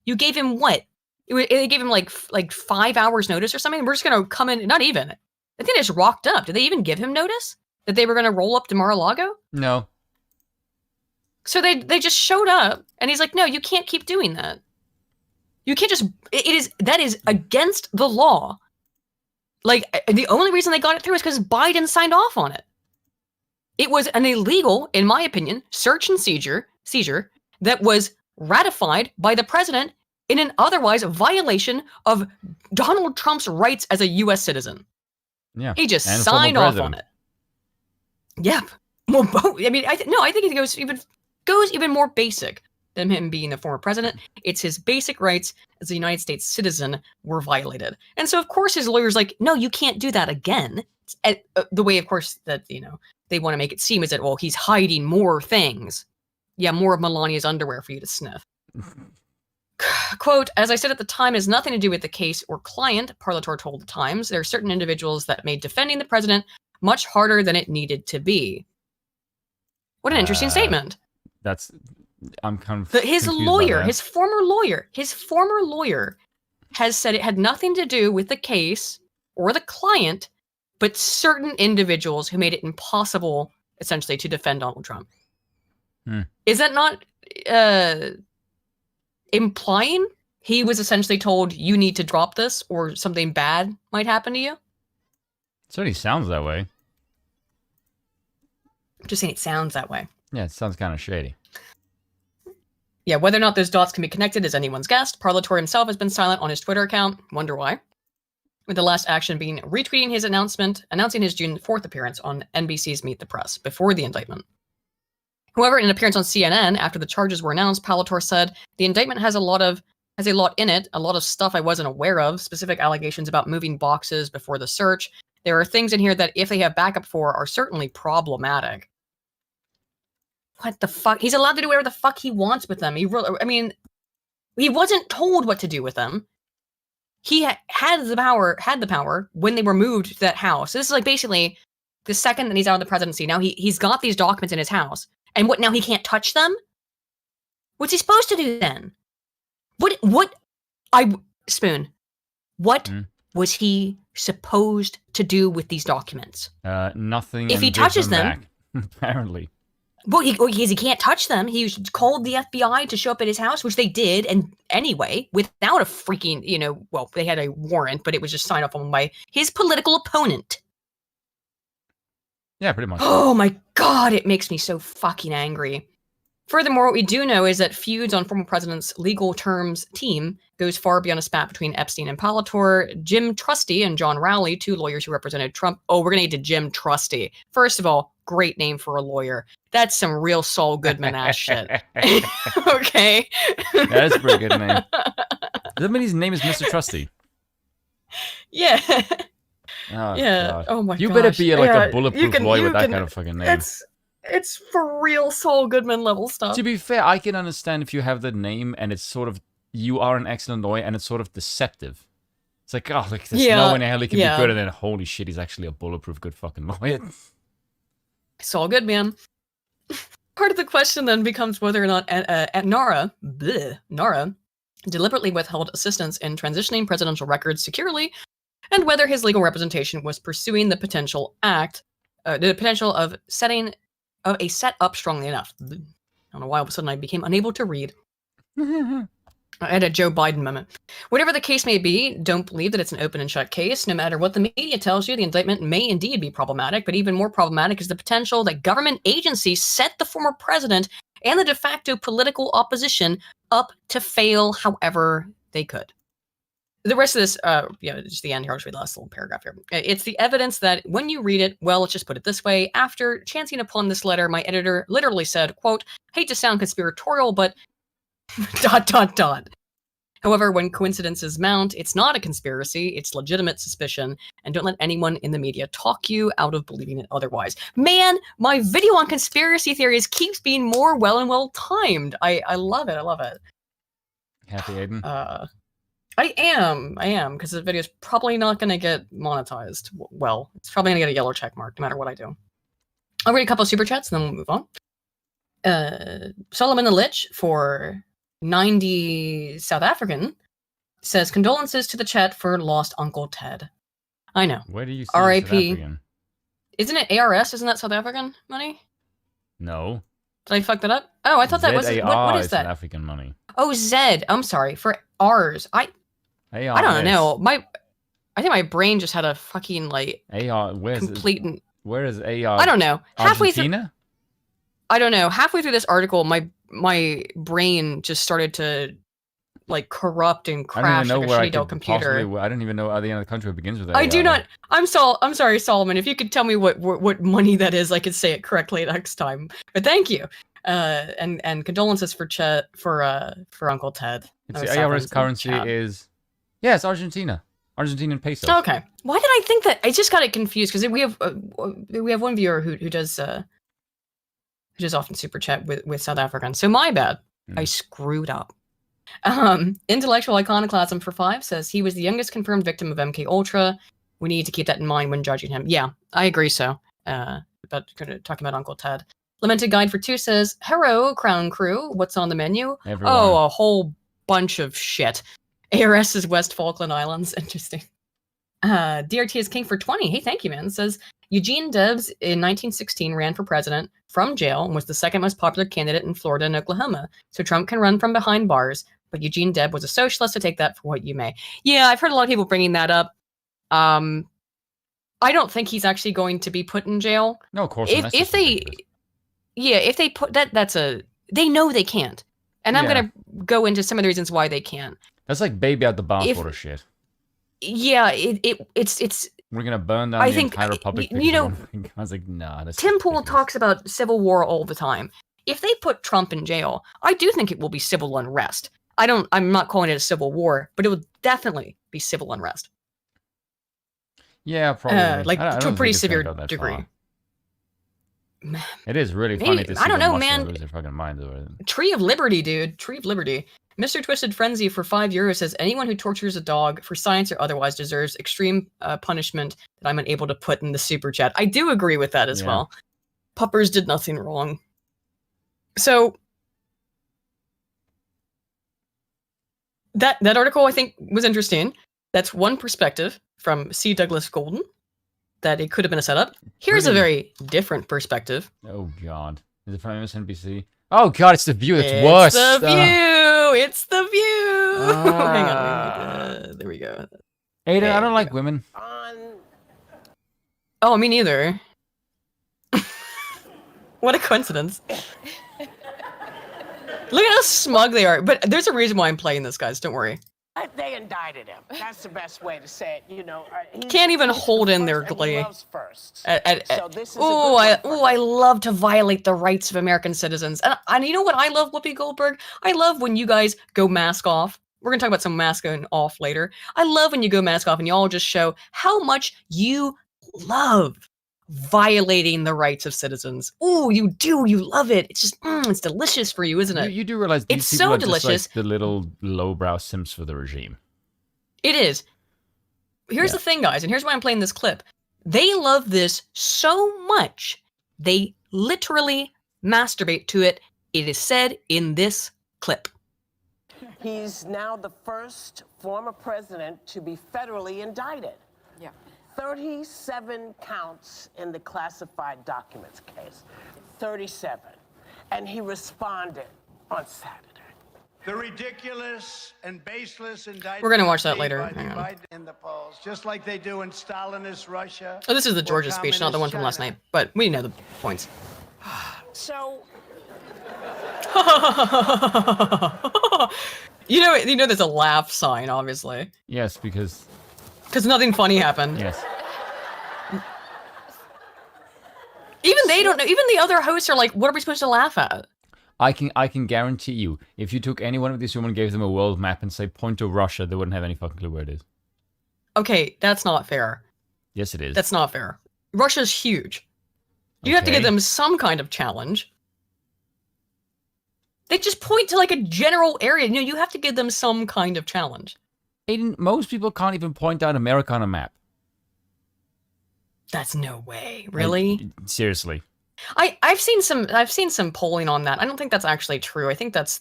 You gave him what? They gave him like 5 hours notice or something. We're just going to come in. Not even. I think they just rocked up. Did they even give him notice that they were going to roll up to Mar-a-Lago? No. So they just showed up, and he's like, no, you can't keep doing that. You can't just. That is against the law. The only reason they got it through is because Biden signed off on it. It was an illegal, in my opinion, search and seizure that was ratified by the president in an otherwise violation of Donald Trump's rights as a U.S. citizen. Yeah, he just signed off on it. Yep. Well, I mean, I think it goes even more basic. than him being a former president. It's his basic rights as a United States citizen were violated. And so, of course, his lawyer's like, no, you can't do that again. The way, of course, that, they want to make it seem is that, well, he's hiding more things. Yeah, more of Melania's underwear for you to sniff. Quote, as I said at the time, it has nothing to do with the case or client, Parlator told the Times. There are certain individuals that made defending the president much harder than it needed to be. What an interesting statement. I'm kind of his lawyer, his former lawyer has said it had nothing to do with the case or the client, but certain individuals who made it impossible, essentially, to defend Donald Trump. Is that not implying he was essentially told, you need to drop this or something bad might happen to you? It certainly sounds that way. I'm just saying it sounds that way. Yeah, it sounds kind of shady. Yeah, whether or not those dots can be connected is anyone's guess. Parlator himself has been silent on his Twitter account. Wonder why. With the last action being retweeting his announcing his June 4th appearance on NBC's Meet the Press before the indictment. However, in an appearance on CNN after the charges were announced, Parlator said the indictment has a lot in it, a lot of stuff I wasn't aware of, specific allegations about moving boxes before the search. There are things in here that, if they have backup for, are certainly problematic. What the fuck? He's allowed to do whatever the fuck he wants with them. He wasn't told what to do with them. He had the power when they were moved to that house. So this is like basically the second that he's out of the presidency. Now he's got these documents in his house. And what, now he can't touch them? What's he supposed to do then? What was he supposed to do with these documents? Nothing. If he touches them, back, apparently. Well, he can't touch them. He called the FBI to show up at his house, which they did, and anyway, without a freaking, they had a warrant, but it was just signed off on by his political opponent. Yeah, pretty much. Oh my god, it makes me so fucking angry. Furthermore, what we do know is that feuds on former president's legal terms team goes far beyond a spat between Epstein and Parlator. Jim Trusty and John Rowley, two lawyers who represented Trump. Oh, we're gonna get to Jim Trusty. First of all, great name for a lawyer. That's some real Saul Goodman ass shit. Okay. That's a pretty good name. Does that mean his name is Mr. Trusty? Yeah. Oh, yeah. God. Oh my god. You better be like a bulletproof lawyer with that kind of fucking name. It's for real Saul Goodman level stuff. To be fair, I can understand if you have that name and it's sort of, you are an excellent lawyer and it's sort of deceptive. It's like, oh, like, there's no way in hell he can be good, and then holy shit, he's actually a bulletproof good fucking lawyer. Saul Goodman. Part of the question then becomes whether or not Nara deliberately withheld assistance in transitioning presidential records securely, and whether his legal representation was pursuing the potential of setting a set up strongly enough. I don't know why all of a sudden I became unable to read. I had a Joe Biden moment. Whatever the case may be, don't believe that it's an open and shut case. No matter what the media tells you, the indictment may indeed be problematic, but even more problematic is the potential that government agencies set the former president and the de facto political opposition up to fail however they could. The rest of this, just the end here. I'll just read the last little paragraph here. It's the evidence that when you read it, well, let's just put it this way. After chancing upon this letter, my editor literally said, quote, hate to sound conspiratorial, but ... However, when coincidences mount, it's not a conspiracy, it's legitimate suspicion, and don't let anyone in the media talk you out of believing it otherwise. Man, my video on conspiracy theories keeps being more well timed. I love it, I love it. Happy, Aiden? I am, because the video is probably not going to get monetized. Well, it's probably going to get a yellow check mark, no matter what I do. I'll read a couple of super chats, and then we'll move on. Solomon the Lich for 90 South African says, condolences to the chat for lost Uncle Ted. I know. Where do you see R.I.P. South African? Isn't it ARS? Isn't that South African money? No. Did I fuck that up? Oh, I thought that was... What is that? South African money. Oh, Zed. I'm sorry. For R's. I don't know. I think my brain just had a fucking, like... AR... Where is AR? I don't know. Argentina? I don't know. Halfway through this article, my brain just started to like corrupt and crash like a shitty Dell computer. I don't even know the end of the country begins with that. I do not. I'm sorry, Solomon. If you could tell me what money that is, I could say it correctly next time. But thank you. And condolences for Uncle Ted. The IRS currency is it's Argentina. Argentinian pesos. Okay. Why did I think that? I just got it confused because we have one viewer who does often super chat with South African. So my bad. I screwed up. Intellectual iconoclasm for 5 says he was the youngest confirmed victim of MK Ultra. We need to keep that in mind when judging him. Yeah, I agree. So, but talking about Uncle Ted. Lamented Guide for 2 says, "Hello, Crown Crew. What's on the menu? Everyone. Oh, a whole bunch of shit. ARS is West Falkland Islands. Interesting. DRT is King for 20. Hey, thank you, man. Says Eugene Debs in 1916 ran for president from jail and was the second most popular candidate in Florida and Oklahoma. So Trump can run from behind bars, but Eugene Debs was a socialist, so take that for what you may." Yeah, I've heard a lot of people bringing that up. I don't think he's actually going to be put in jail. No, of course not. If they put they know they can't. And I'm going to go into some of the reasons why they can't. That's like baby out the bathwater shit. Yeah, it's. We're gonna burn down the entire republic. You know, I was like, nah. Tim Pool talks about civil war all the time. If they put Trump in jail, I do think it will be civil unrest. I'm not calling it a civil war, but it will definitely be civil unrest. Yeah, probably. To a pretty severe degree. It is really funny to see. I don't know, them man. lose their fucking minds over it. Tree of Liberty, dude. Tree of Liberty. Mr. Twisted Frenzy for €5 says, "Anyone who tortures a dog for science or otherwise deserves extreme punishment that I'm unable to put in the super chat." I do agree with that as well. Puppers did nothing wrong. So that article I think was interesting. That's one perspective from C. Douglas Golden, that it could have been a setup. Here's a very different perspective. Oh god. Is it from MSNBC? Oh god, it's The View. It's worse. The View. It's The View. Hang on. There we go. Ada, I don't like women. Oh, me neither. What a coincidence. Look at how smug they are. But there's a reason why I'm playing this, guys. Don't worry. They indicted him. That's the best way to say it. You know, can't even hold in their glee. I love to violate the rights of American citizens. And you know what I love, Whoopi Goldberg? I love when you guys go mask off. We're going to talk about some masking off later. I love when you go mask off and you all just show how much you love violating the rights of citizens. Ooh, you do. You love it. It's just, it's delicious for you, isn't it? You do realize these it's people so are delicious. Just like the little lowbrow simps for the regime. It is. Here's the thing, guys, and here's why I'm playing this clip. They love this so much, they literally masturbate to it. It is said in this clip. He's now the first former president to be federally indicted. Yeah. 37 counts in the classified documents case. 37. And he responded on Saturday. The ridiculous and baseless indictment. We're going to watch that later. In the polls, just like they do in Stalinist Russia. Oh, this is the Georgia speech, not the one from last night. But we know the points. So. You know, there's a laugh sign, obviously. Yes, because nothing funny happened. Yes. Even they don't know. Even the other hosts are like, "What are we supposed to laugh at?" I can guarantee you, if you took any one of these women, gave them a world map and say point to Russia, they wouldn't have any fucking clue where it is. Okay, that's not fair. Yes, it is. That's not fair. Russia's huge. You have to give them some kind of challenge. They just point to like a general area. You know, you have to give them some kind of challenge. Aiden, most people can't even point out America on a map. That's no way. Really? Seriously. I've seen some polling on that. I don't think that's actually true. I think that's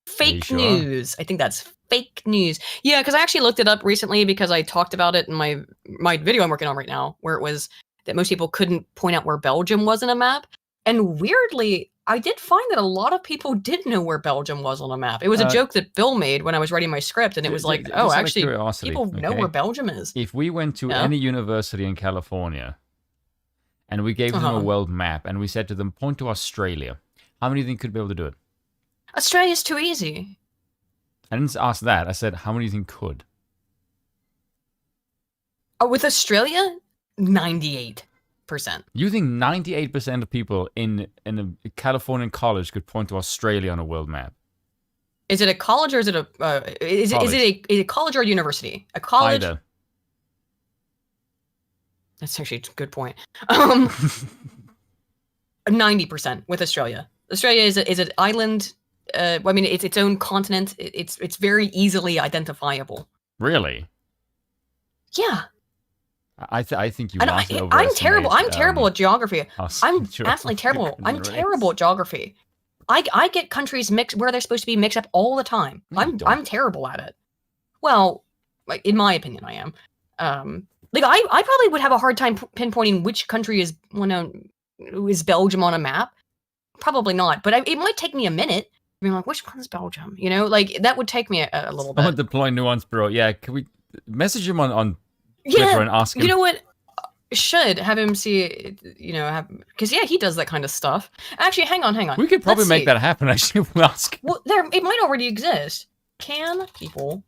fake news. I think that's fake news. Yeah, because I actually looked it up recently because I talked about it in my video I'm working on right now, where it was that most people couldn't point out where Belgium was in a map. And weirdly, I did find that a lot of people did know where Belgium was on a map. It was a joke that Bill made when I was writing my script, and it was like, oh, actually, people know where Belgium is. If we went to any university in California, and we gave them a world map, and we said to them, point to Australia, how many do you think could be able to do it? Australia's too easy. I didn't ask that. I said, how many do you think could? With Australia, 98. You think 98% of people in a Californian college could point to Australia on a world map? Is it a college or is it a is it a college or a university? A college. Either. That's actually a good point. 90% with Australia. Australia is an island. I mean, it's its own continent. It's very easily identifiable. Really? Yeah. I think you. I'm terrible. I'm terrible at geography. I'm absolutely terrible. I'm terrible at geography. I get countries mixed where they're supposed to be mixed up all the time. I'm terrible at it. Well, like in my opinion, I am. Like I probably would have a hard time pinpointing which country is is Belgium on a map. Probably not, but it might take me a minute. I mean, like, which one's Belgium? You know, like that would take me a little bit. I'm gonna deploy Nuance, bro. Yeah, can we message him on Twitter and ask him? You know what? Should have him see, because he does that kind of stuff. Actually, hang on. We could probably make that happen. Actually, we'll ask. Well, it might already exist. Can people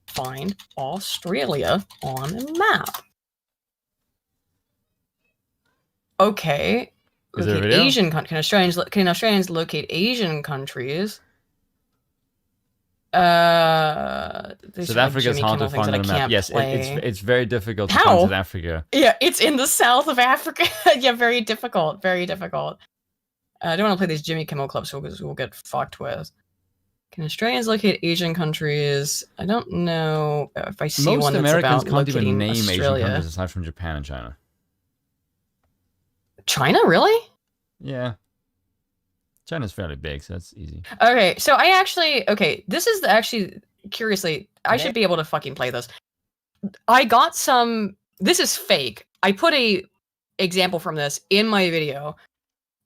find Australia on a map? Okay. Is there a video? Asian can Australians locate Asian countries? South Africa's hard to find on the map. Yes, it's very difficult to find South Africa. Yeah, it's in the south of Africa. Yeah, very difficult. Very difficult. I don't want to play these Jimmy Kimmel clips because we'll get fucked with. Can Australians locate Asian countries? I don't know if I see one that's Americans about can't even name Australia. Asian countries aside from Japan and China. China, really? Yeah. China's fairly big, so that's easy. Okay, so this is actually, curiously, I should be able to fucking play this. I got this is fake. I put a example from this in my video.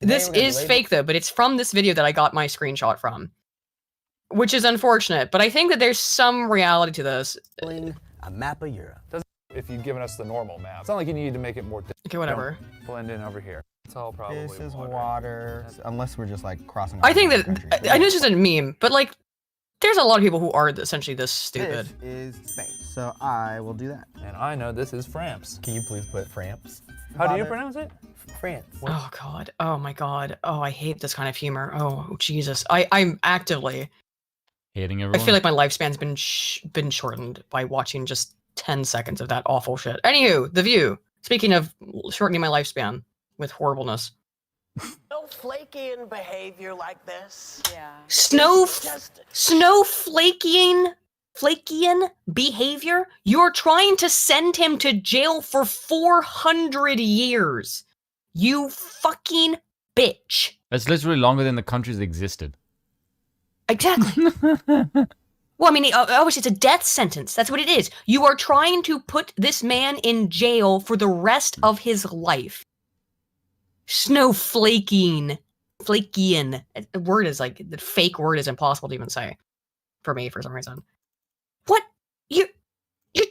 This is fake though, but it's from this video that I got my screenshot from. Which is unfortunate, but I think that there's some reality to this. A map of Europe. If you've given us the normal map. It's not like you need to make it more difficult. Okay, whatever. Blend in over here. It's all probably This is water. Unless we're just like crossing. I think that I know it's just a meme, but like, there's a lot of people who are essentially this stupid. This is Spain, so I will do that. And I know this is France. Can you please put France? How do you pronounce it? France. Oh god. Oh my god. Oh, I hate this kind of humor. Oh Jesus. I'm actively hating everyone. I feel like my lifespan's been shortened by watching just 10 seconds of that awful shit. Anywho, The View. Speaking of shortening my lifespan with horribleness. Snowflakian behavior like this. Yeah. Snowflakian behavior? You're trying to send him to jail for 400 years. You fucking bitch. That's literally longer than the countries existed. Exactly. Well, I mean, obviously it's a death sentence. That's what it is. You are trying to put this man in jail for the rest of his life. Snowflakian. The word is like, the fake word is impossible to even say. For me, for some reason. What? You're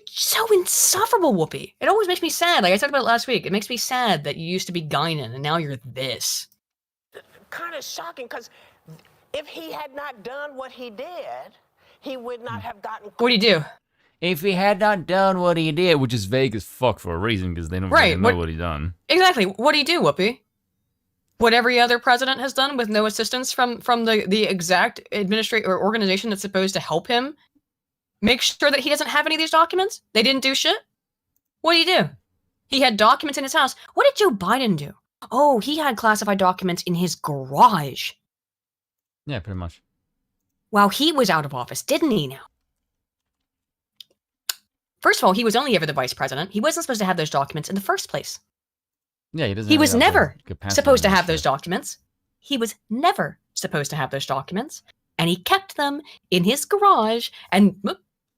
so insufferable, Whoopi. It always makes me sad. Like I talked about it last week. It makes me sad that you used to be Guinan and now you're this. Kind of shocking, because if he had not done what he did, he would not have gotten... What'd he do? If he had not done what he did, which is vague as fuck for a reason, because they don't really know what he done. Exactly. What'd he do, Whoopi? What every other president has done with no assistance from the exact administrator or organization that's supposed to help him make sure that he doesn't have any of these documents? They didn't do shit? What did he do? He had documents in his house. What did Joe Biden do? Oh, he had classified documents in his garage. Yeah, pretty much. While he was out of office, didn't he now? First of all, he was only ever the vice president. He wasn't supposed to have those documents in the first place. Yeah, he doesn't. He was never supposed to have those documents. He was never supposed to have those documents. And he kept them in his garage. And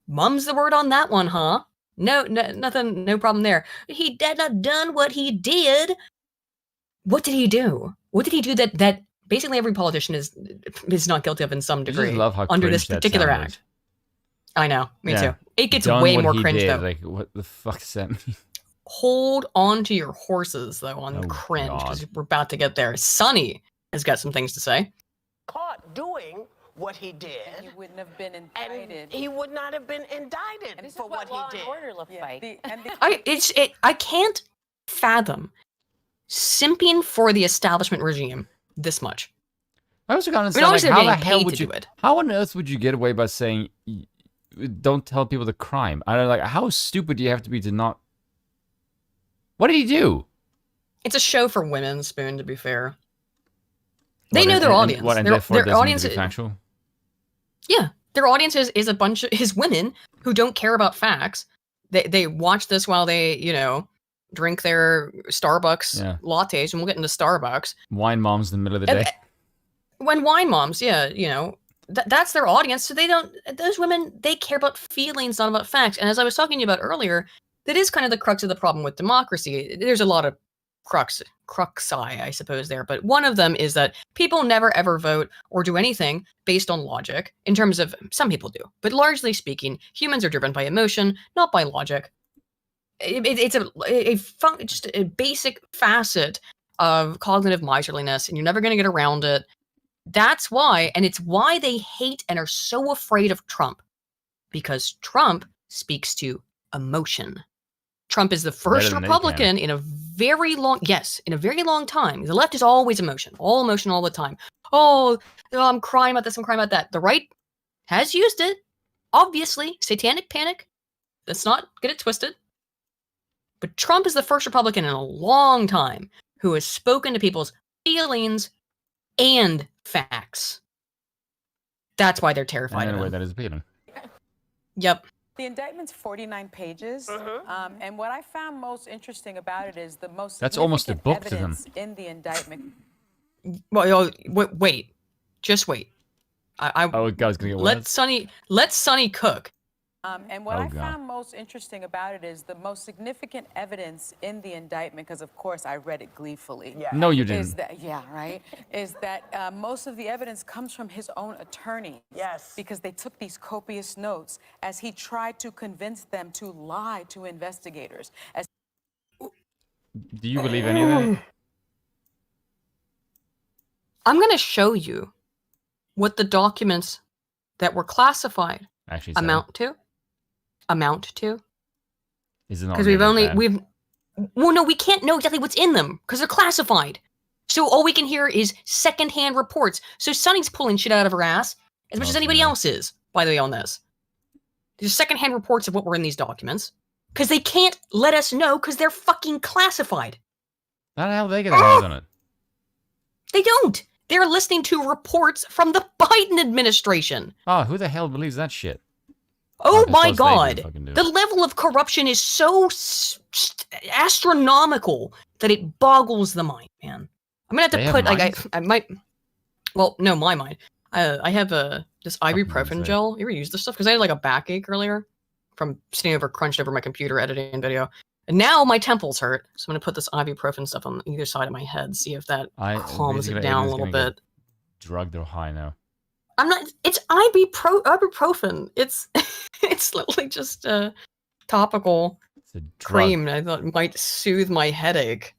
mum's the word on that one, huh? No, nothing, no problem there. He had not done what he did. What did he do? What did he do that basically every politician is not guilty of in some degree under this particular act? I know, me too. It gets way more cringe though. Like, what the fuck does that mean? Hold on to your horses though on cringe, because we're about to get there. Sonny has got some things to say. Caught doing what he did. And he wouldn't have been indicted. And he would not have been indicted for what he did. Law and order look like. I can't fathom simping for the establishment regime this much. I also can't understand, like, how the hell would you, how on earth would you get away by saying, don't tell people the crime? I don't like, how stupid do you have to be to not... What did he do? It's a show for women, Spoon, to be fair. They know their audience. And their audience is factual? Yeah, their audience is a bunch of women who don't care about facts. They watch this while they, you know, drink their Starbucks lattes, and we'll get into Starbucks. Wine moms in the middle of the day. When wine moms, yeah, you know, that's their audience. So they don't, those women, they care about feelings, not about facts. And as I was talking to you about earlier, that is kind of the crux of the problem with democracy. There's a lot of cruxi, I suppose, there. But one of them is that people never ever vote or do anything based on logic, in terms of, some people do. But largely speaking, humans are driven by emotion, not by logic. It's just a basic facet of cognitive miserliness, and you're never going to get around it. That's why, and it's why they hate and are so afraid of Trump, because Trump speaks to emotion. Trump is the first Republican in a very long, in a very long time. The left is always emotion, all the time. Oh, I'm crying about this, I'm crying about that. The right has used it, obviously, satanic panic. Let's not get it twisted. But Trump is the first Republican in a long time who has spoken to people's feelings and facts. That's why they're terrified of him. In a way that is appealing. Yep. The indictment's 49 pages, and what I found most interesting about it is the most That's almost a book to them. In the indictment. Well, wait. Just wait. Oh, God's gonna get worse. Let Sonny cook. And what I found most interesting about it is the most significant evidence in the indictment, because of course I read it gleefully. Yeah. No, you didn't. Is that most of the evidence comes from his own attorney. Yes. Because they took these copious notes as he tried to convince them to lie to investigators. Do you believe any of that? I'm going to show you what the documents that were classified amount to. Is it not? Because we can't know exactly what's in them because they're classified. So all we can hear is secondhand reports. So Sonny's pulling shit out of her ass as much as anybody else is, by the way, on this. There's secondhand reports of what were in these documents because they can't let us know because they're fucking classified. How the hell do they get their hands on it? They don't. They're listening to reports from the Biden administration. Oh, who the hell believes that shit? Oh my God. The level of corruption is so astronomical that it boggles the mind, man. I'm going to have to put, like, I might, well, no, my mind. I have this ibuprofen gel. You ever use this stuff? Because I had like a backache earlier from sitting over, crunched over my computer editing video. And now my temples hurt. So I'm going to put this ibuprofen stuff on either side of my head, see if that calms it down a little bit. Drugged or high now. I'm not, it's ibuprofen. It's literally just a topical cream I thought might soothe my headache.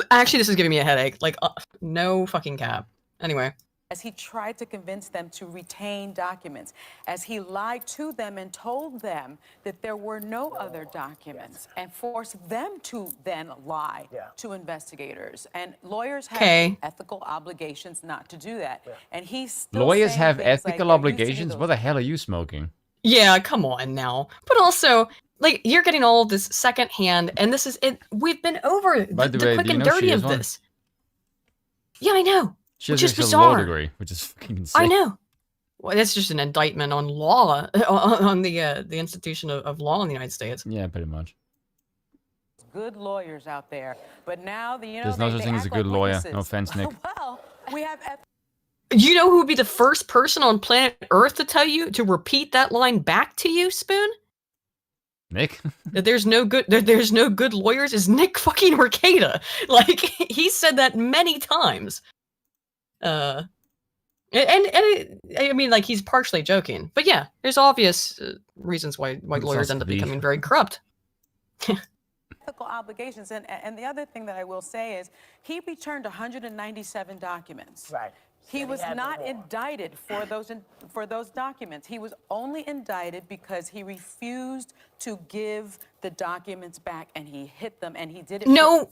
Actually, this is giving me a headache. Like, no fucking cap. Anyway. As he tried to convince them to retain documents, as he lied to them and told them that there were no other documents, and forced them to then lie to investigators. And lawyers have ethical obligations not to do that. And he's still lawyers have ethical obligations? What the hell are you smoking? Yeah, come on now. But also, like, you're getting all of this secondhand, and this is it. We've been over the quick and dirty of this. Yeah, I know. Which is bizarre. Law degree, which is fucking insane. I know. Well, that's just an indictment on law, on the institution of law in the United States. Yeah, pretty much. Good lawyers out there, but now there's no such thing as a good lawyer. No offense, Nick. Well, we have. You know who would be the first person on planet Earth to tell you to repeat that line back to you, Spoon? Nick? There's no good lawyers is Nick fucking Rekieta. Like, he said that many times. And I mean, like, he's partially joking, but yeah, there's obvious reasons why lawyers end up becoming very corrupt. Ethical obligations, and the other thing that I will say is he returned 197 documents. Right. He was not indicted for those documents. He was only indicted because he refused to give the documents back, and he hid them, and he did it. No.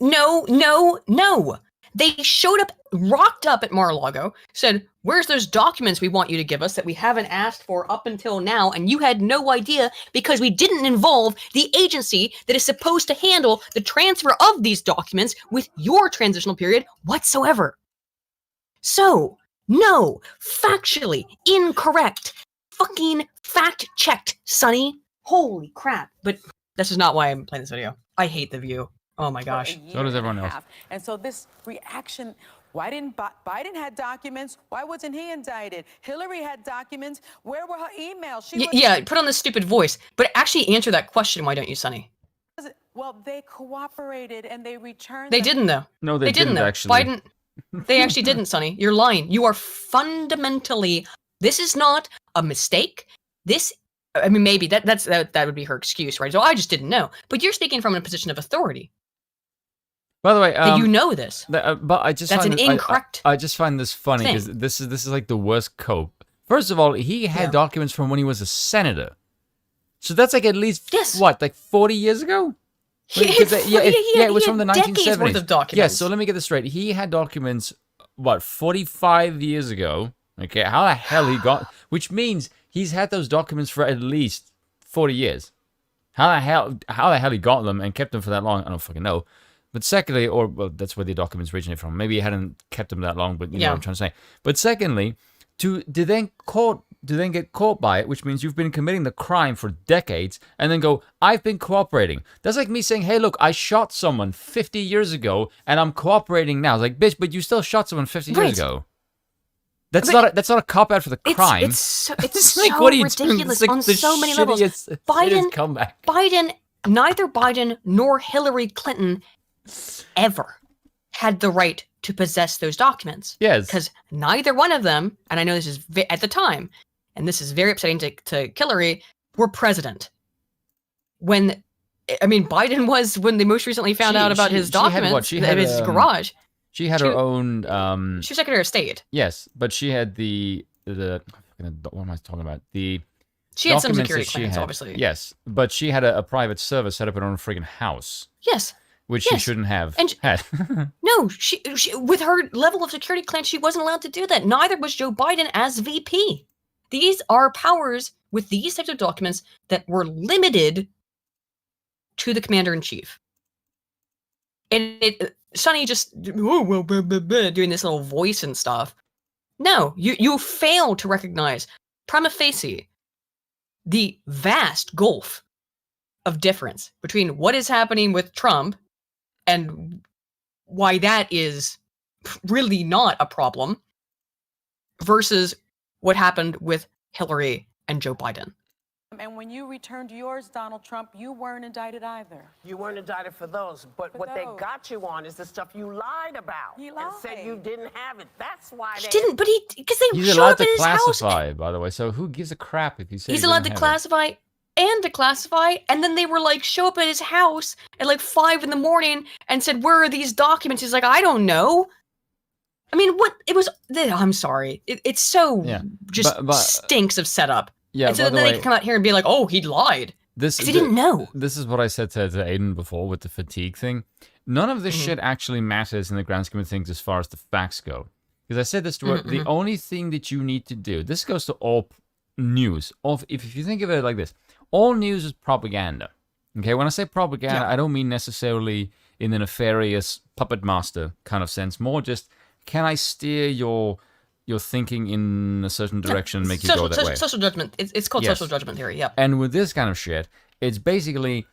They showed up, rocked up at Mar-a-Lago, said, "Where's those documents we want you to give us that we haven't asked for up until now?" And you had no idea because we didn't involve the agency that is supposed to handle the transfer of these documents with your transitional period whatsoever. So, no, factually incorrect. Fucking fact-checked, Sonny. Holy crap. But this is not why I'm playing this video. I hate The View. Oh my gosh. So does everyone else. And so this reaction, why didn't Biden had documents? Why wasn't he indicted? Hillary had documents. Where were her emails? Yeah, put on this stupid voice. But actually answer that question, why don't you, Sonny? Well, they cooperated and they returned. They didn't, though. No, they didn't actually. Biden, they actually didn't, Sonny. You're lying. You are fundamentally. This is not a mistake. I mean, maybe that would be her excuse, right? So I just didn't know. But you're speaking from a position of authority. By the way, that you know this. But I just that's find an incorrect. I just find this funny because this is like the worst cope. First of all, he had documents from when he was a senator, so that's like at least what, like 40 years ago. It was from the 1970s. Worth of documents. Yes, so let me get this straight. He had documents, what, 45 years ago? Okay, how the hell he got? Which means he's had those documents for at least 40 years. How the hell he got them and kept them for that long? I don't fucking know. But secondly, well, that's where the documents originate from. Maybe he hadn't kept them that long, but you know what I'm trying to say. But secondly, to then get caught by it, which means you've been committing the crime for decades, and then go, "I've been cooperating." That's like me saying, "Hey, look, I shot someone 50 years ago, and I'm cooperating now." It's like, bitch, but you still shot someone 50 years ago. That's not a cop out for the crime. It's like, so what are you ridiculous doing? on so many levels. Neither Biden nor Hillary Clinton ever had the right to possess those documents. Yes. Because neither one of them, and I know this is at the time, and this is very upsetting to Hillary, were president. Biden was when they most recently found out about his documents in his garage. She had her own. She was Secretary of State. Yes, but she had the what am I talking about? She had some security clearance, obviously. Yes, but she had a private server set up in her own friggin' house. Yes. Which she shouldn't have had. No, she with her level of security clearance, she wasn't allowed to do that. Neither was Joe Biden as VP. These are powers with these types of documents that were limited to the commander-in-chief. And Sonny just doing this little voice and stuff. No, you fail to recognize prima facie the vast gulf of difference between what is happening with Trump and why that is really not a problem versus what happened with Hillary and Joe Biden. And when you returned yours, Donald Trump, you weren't indicted either. You weren't indicted for those. But what they got you on is the stuff you lied about. He lied. And said you didn't have it. That's why he didn't. But because they he's showed allowed up at to his classify, house. by the way. So who gives a crap if he says he's allowed to classify and declassify, and then they were like, show up at his house at like 5 a.m. and said, "Where are these documents?" He's like, "I don't know." I mean, what it was? I'm sorry. It's so stinks of setup. Yeah, and so then they can come out here and be like, "Oh, he lied." He didn't know. This is what I said to Aiden before with the fatigue thing. None of this shit actually matters in the grand scheme of things as far as the facts go. Because I said this to her, the only thing that you need to do, this goes to all news. If you think of it like this, all news is propaganda. Okay, when I say propaganda, I don't mean necessarily in the nefarious puppet master kind of sense. More just, can I steer your thinking in a certain direction and make you go that way? Social judgment. It's called social judgment theory, yeah. And with this kind of shit, it's basically,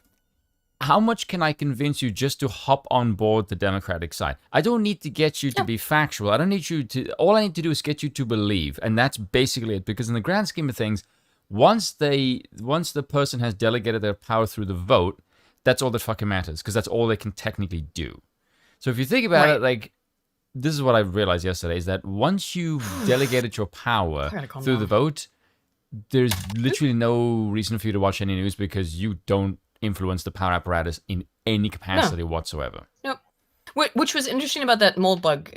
how much can I convince you just to hop on board the Democratic side? I don't need to get you to be factual. I don't need you to, all I need to do is get you to believe. And that's basically it. Because in the grand scheme of things, once the person has delegated their power through the vote, that's all that fucking matters. Because that's all they can technically do. So if you think about it, like, this is what I realized yesterday, is that once you've delegated your power through the vote, there's literally no reason for you to watch any news because you don't influence the power apparatus in any capacity whatsoever. Nope. Which was interesting about that mold bug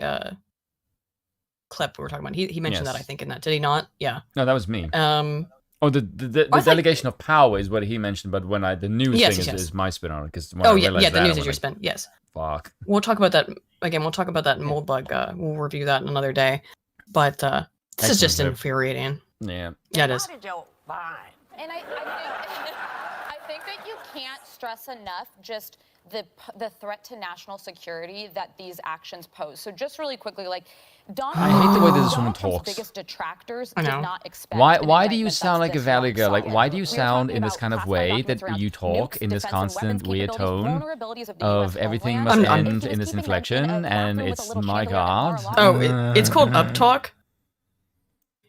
clip we were talking about. He mentioned that, I think, in that. Did he not? Yeah. No, that was me. Oh, the delegation of power is what he mentioned, but when the news thing is my spin on it. Because the news is your spin. Yes. Fuck. We'll talk about that again. We'll talk about that in Moldbug. We'll review that another day. But this is just infuriating. Yeah. Yeah, it is. And I think that you can't stress enough just the threat to national security that these actions pose. So just really quickly, like I hate the way this woman talks. Biggest detractors did not expect. Why do you sound like a valley girl? Like, why do you sound in this kind of way that you talk in this constant weird tone of everything must end in this inflection? And it's my god. Oh, it's called up talk.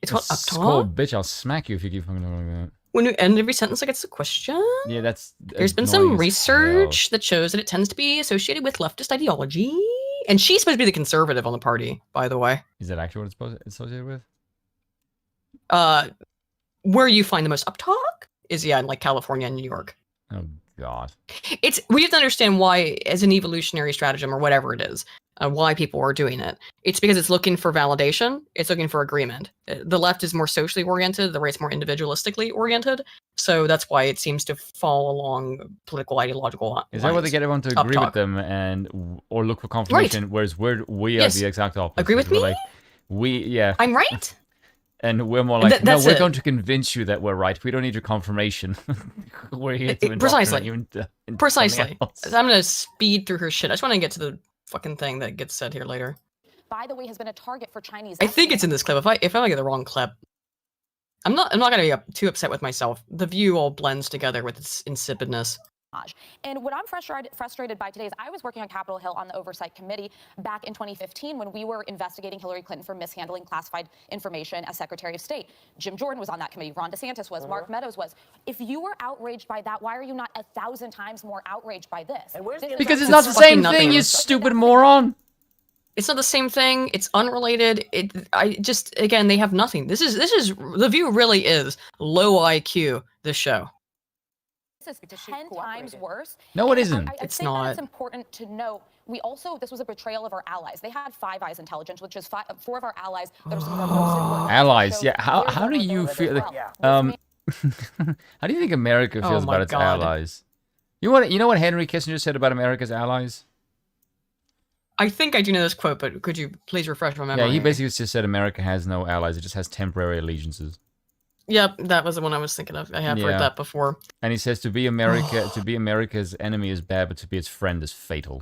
It's called up talk. Cool, bitch! I'll smack you if you keep fucking talking like that. When you end every sentence like it's a question? Yeah, There's been some research that shows that it tends to be associated with leftist ideology. And she's supposed to be the conservative on the party, by the way. Is that actually what it's associated with? Where you find the most uptalk is, in like California and New York. Oh, God. We have to understand why, as an evolutionary stratagem or whatever it is, why people are doing it. It's because it's looking for validation. It's looking for agreement. The left is more socially oriented. The right's more individualistically oriented. So that's why it seems to fall along political ideological lines. Is that why they get everyone to agree with them or look for confirmation? Right. Whereas we are the exact opposite. Agree with me? Like, I'm right? And we're more like, no, we're going to convince you that we're right. We don't need your confirmation. We're here to Precisely. Precisely. I'm going to speed through her shit. I just want to get to the fucking thing that gets said here later. By the way, has been a target for Chinese. I think it's in this clip. If I get the wrong clip, I'm not going to be too upset with myself. The view all blends together with its insipidness. And what I'm frustrated by today is I was working on Capitol Hill on the Oversight Committee back in 2015 when we were investigating Hillary Clinton for mishandling classified information as Secretary of State. Jim Jordan was on that committee. Ron DeSantis was. Mark Meadows was. If you were outraged by that, why are you not 1,000 times more outraged by this? Because it's not the same thing, you stupid moron. It's not the same thing. It's unrelated. Again, they have nothing. This is the view really is low IQ, this show. This is 10 times worse. No, it isn't. It's not. It's important to note. This was a betrayal of our allies. They had Five Eyes intelligence, which is 4 of our allies that are some of our most important. Allies, yeah. How do you feel? How do you think America feels about its allies? You know what Henry Kissinger said about America's allies? I think I do know this quote, but could you please refresh my memory? Yeah, he basically just said America has no allies; it just has temporary allegiances. Yep, that was the one I was thinking of. I have heard that before. And he says to be America's enemy is bad, but to be its friend is fatal.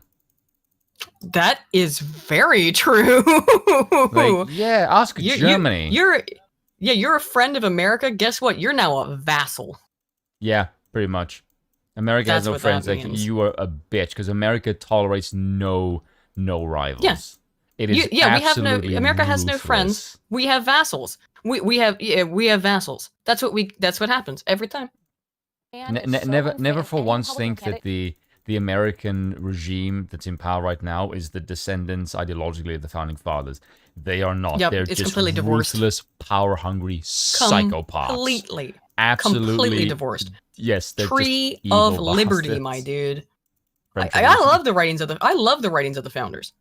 That is very true. Ask Germany. You're a friend of America. Guess what? You're now a vassal. Yeah, pretty much. America has no friends. Like, you are a bitch because America tolerates no rivals. Yes. It is absolutely America has no friends. We have vassals. We have vassals. That's what happens every time. Never for once think that the American regime that's in power right now is the descendants ideologically of the founding fathers. They are not. Yep, They're just ruthless, power-hungry psychopaths. Completely divorced. Yes, they're Tree just of evil Liberty, bastards. my dude. I love the writings of the founders.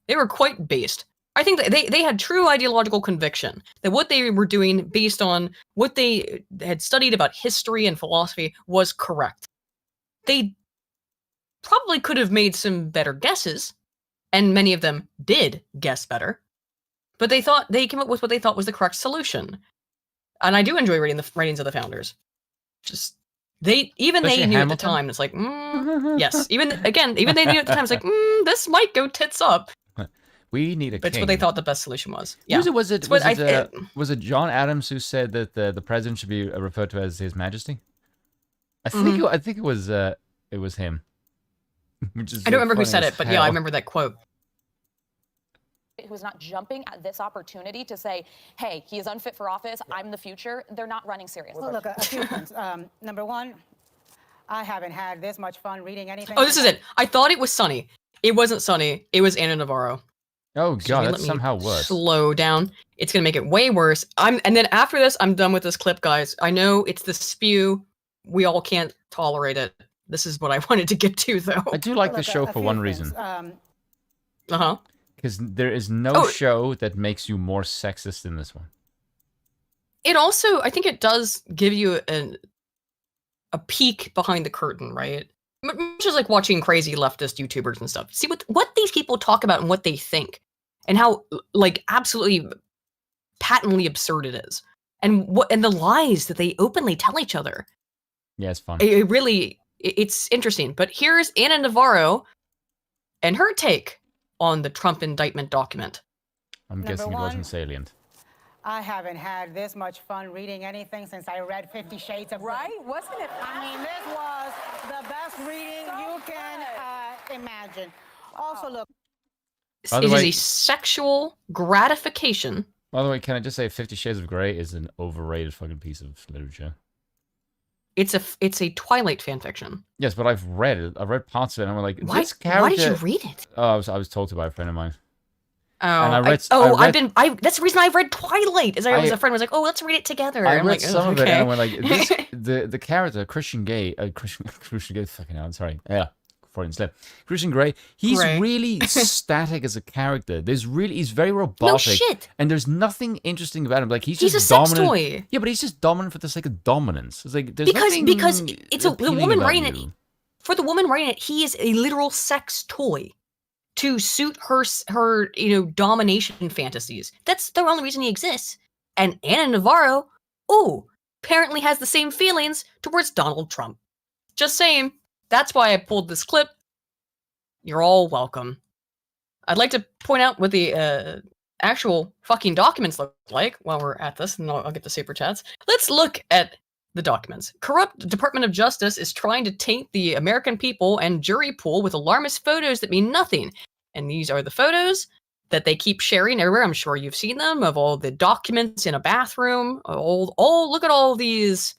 They were quite based. I think that they had true ideological conviction that what they were doing based on what they had studied about history and philosophy was correct. They probably could have made some better guesses, and many of them did guess better, but they came up with what they thought was the correct solution. And I do enjoy reading the writings of the founders. They knew at the time. It's like, yes. Even they knew at the time. It's like, this might go tits up. We need a king. That's what they thought the best solution was. Yeah. Was it John Adams who said that the president should be referred to as His Majesty? I think it was him. Which is I don't remember who said it, but yeah, I remember that quote. Who's not jumping at this opportunity to say, hey, he is unfit for office, I'm the future. They're not running seriously. Well, look, a few things. Number one, I haven't had this much fun reading anything. Oh, this is it. I thought it was Sunny. It wasn't Sunny. It was Anna Navarro. Oh god, that's somehow worse. Slow down. It's gonna make it way worse. And then after this, I'm done with this clip, guys. I know it's the spew. We all can't tolerate it. This is what I wanted to get to, though. I do like this show for one reason. Because there is no show that makes you more sexist than this one. It also, I think it does give you a peek behind the curtain, right? Much as like watching crazy leftist YouTubers and stuff. See what these people talk about and what they think, and how like absolutely patently absurd it is, and the lies that they openly tell each other. Yeah, it's fun. It's interesting. But here's Ana Navarro and her take on the Trump indictment document. I'm guessing it wasn't salient. I haven't had this much fun reading anything since I read 50 Shades of Grey. Right? Wasn't it? I mean, this was the best reading you can imagine. Also, look. It is a sexual gratification. By the way, can I just say 50 Shades of Grey is an overrated fucking piece of literature. It's a Twilight fanfiction. Yes, but I've read it. I've read parts of it, and I'm like, why did you read it? Oh, I was told to by a friend of mine. Oh, and that's the reason I read Twilight. Is a friend was like, "Oh, let's read it together." I read some of it, and I went like, the character Christian Grey, fucking hell, sorry, yeah, Freudian slip. Christian Grey, he's really static as a character. He's very robotic. No shit. And there's nothing interesting about him. Like he's a dominant. Sex toy. Yeah, but he's just dominant for the sake of dominance. It's like there's because it's the woman writing it. You. For the woman writing it, he is a literal sex toy to suit her domination fantasies. That's the only reason he exists. And Ana Navarro, apparently has the same feelings towards Donald Trump. Just saying. That's why I pulled this clip. You're all welcome. I'd like to point out what the actual fucking documents look like while we're at this, and I'll get the super chats. Let's look at the documents. Corrupt Department of Justice is trying to taint the American people and jury pool with alarmist photos that mean nothing. And these are the photos that they keep sharing everywhere. I'm sure you've seen them, of all the documents in a bathroom. Look at all these,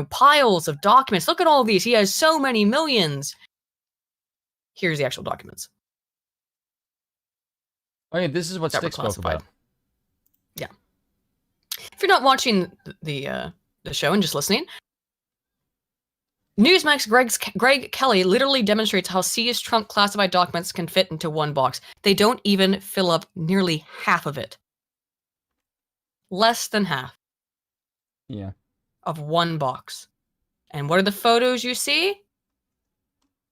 piles of documents. Look at all these. He has so many millions. Here's the actual documents. Oh yeah, this is what Stick spoke about. Yeah. If you're not watching the show and just listening, Newsmax Greg Kelly literally demonstrates how seized Trump classified documents can fit into one box. They don't even fill up nearly half of it. Less than half. Yeah. Of one box. And what are the photos you see?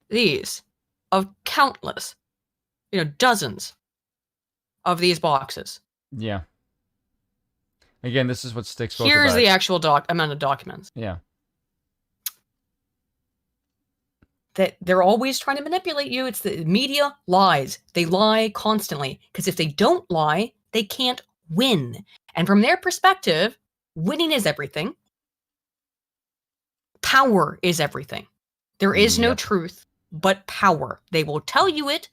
These. Of countless, dozens of these boxes. Yeah. Again, this is what Stick spoke about. Here's the actual amount of documents. Yeah. That they're always trying to manipulate you. It's the media lies. They lie constantly. Because if they don't lie, they can't win. And from their perspective, winning is everything. Power is everything. There is no truth but power. They will tell you it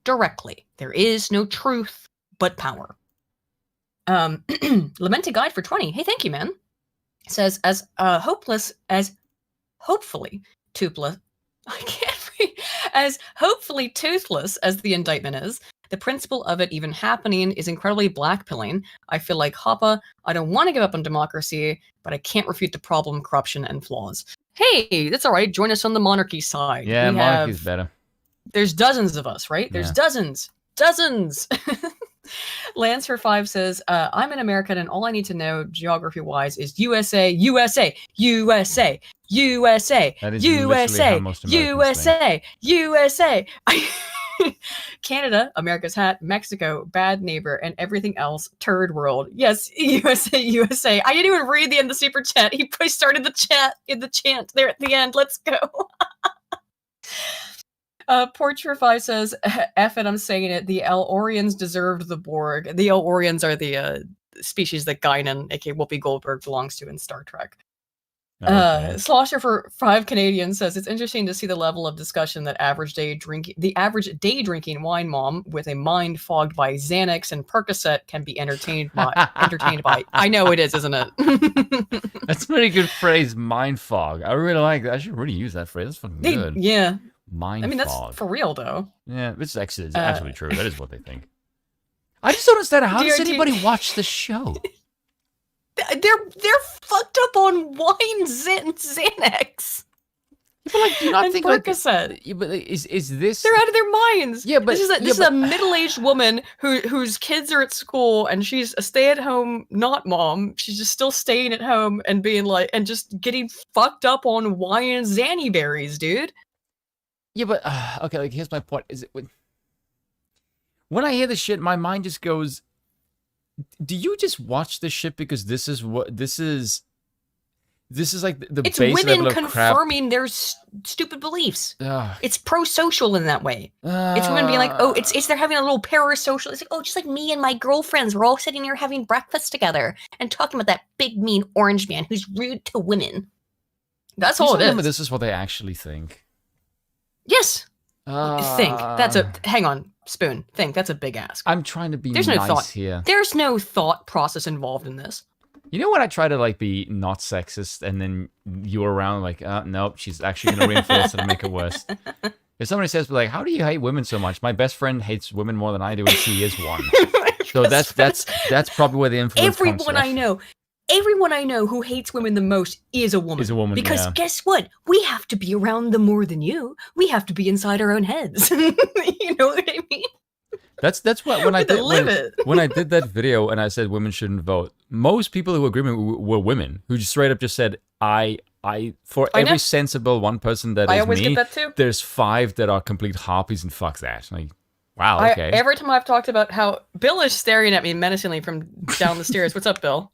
directly. There is no truth but power. Lamented Guide for 20. Hey, thank you, man. Says, as hopefully toothless as the indictment is, the principle of it even happening is incredibly blackpilling. I feel like Hoppe, I don't want to give up on democracy, but I can't refute the problem, corruption, and flaws. Hey, that's all right. Join us on the monarchy side. Yeah, monarchy's better. There's dozens of us, right? There's dozens. Lance for 5 says, I'm an American and all I need to know geography-wise is USA, USA, USA, USA, that is USA, most USA, USA. Canada, America's hat, Mexico, bad neighbor, and everything else, turd world. Yes, USA, USA. I didn't even read the end of the super chat. He started the chat in the chant there at the end. Let's go. Porch for 5 says, F it, I'm saying it. The El-Orians deserved the Borg. The El-Orians are the species that Guinan, aka Whoopi Goldberg, belongs to in Star Trek. Okay. Slosher for 5 Canadians says, it's interesting to see the level of discussion that the average day drinking wine mom with a mind fogged by Xanax and Percocet can be entertained by. I know it is, isn't it? That's a pretty good phrase, mind fog. I really like that. I should really use that phrase. That's fucking good. Yeah. Mind fog. That's for real, though. Yeah, it's actually true. That is what they think. I just don't understand. How does anybody watch the show? They're fucked up on wine and Xanax. But like, do you not think like said, but is this? They're out of their minds. Yeah, but this is a middle-aged woman whose kids are at school, and she's a stay-at-home not mom. She's just still staying at home and being like, and just getting fucked up on wine and Zanny berries, dude. Yeah, but okay, like here's my point: is it when I hear this shit, my mind just goes, "Do you just watch this shit because this is what this is?" This is like the it's base women level of confirming their stupid beliefs. Ugh. It's pro-social in that way. It's women being like, oh, it's they're having a little parasocial. It's like, oh, just like me and my girlfriends, we're all sitting here having breakfast together and talking about that big mean orange man who's rude to women. That's all it is. This is what they actually think. Yes. Think. That's a hang on, Spoon. Think. That's a big ask. I'm trying to be There's no nice thought here. There's no thought process involved in this. You know when I try to like be not sexist and then you're around like, nope, she's actually going to reinforce it and make it worse. If somebody says like, how do you hate women so much? My best friend hates women more than I do and she is one. So that's probably where the influence comes from. Everyone I know who hates women the most is a woman. Is a woman, because guess what? We have to be around them more than you. We have to be inside our own heads. You know what I mean? That's what when I did that video and I said women shouldn't vote. Most people who agreed with me were women who just straight up just said for every sensible one person that is me, there's 5 that are complete harpies and fuck that. Like, wow, okay. Every time I've talked about how Bill is staring at me menacingly from down the stairs. What's up, Bill?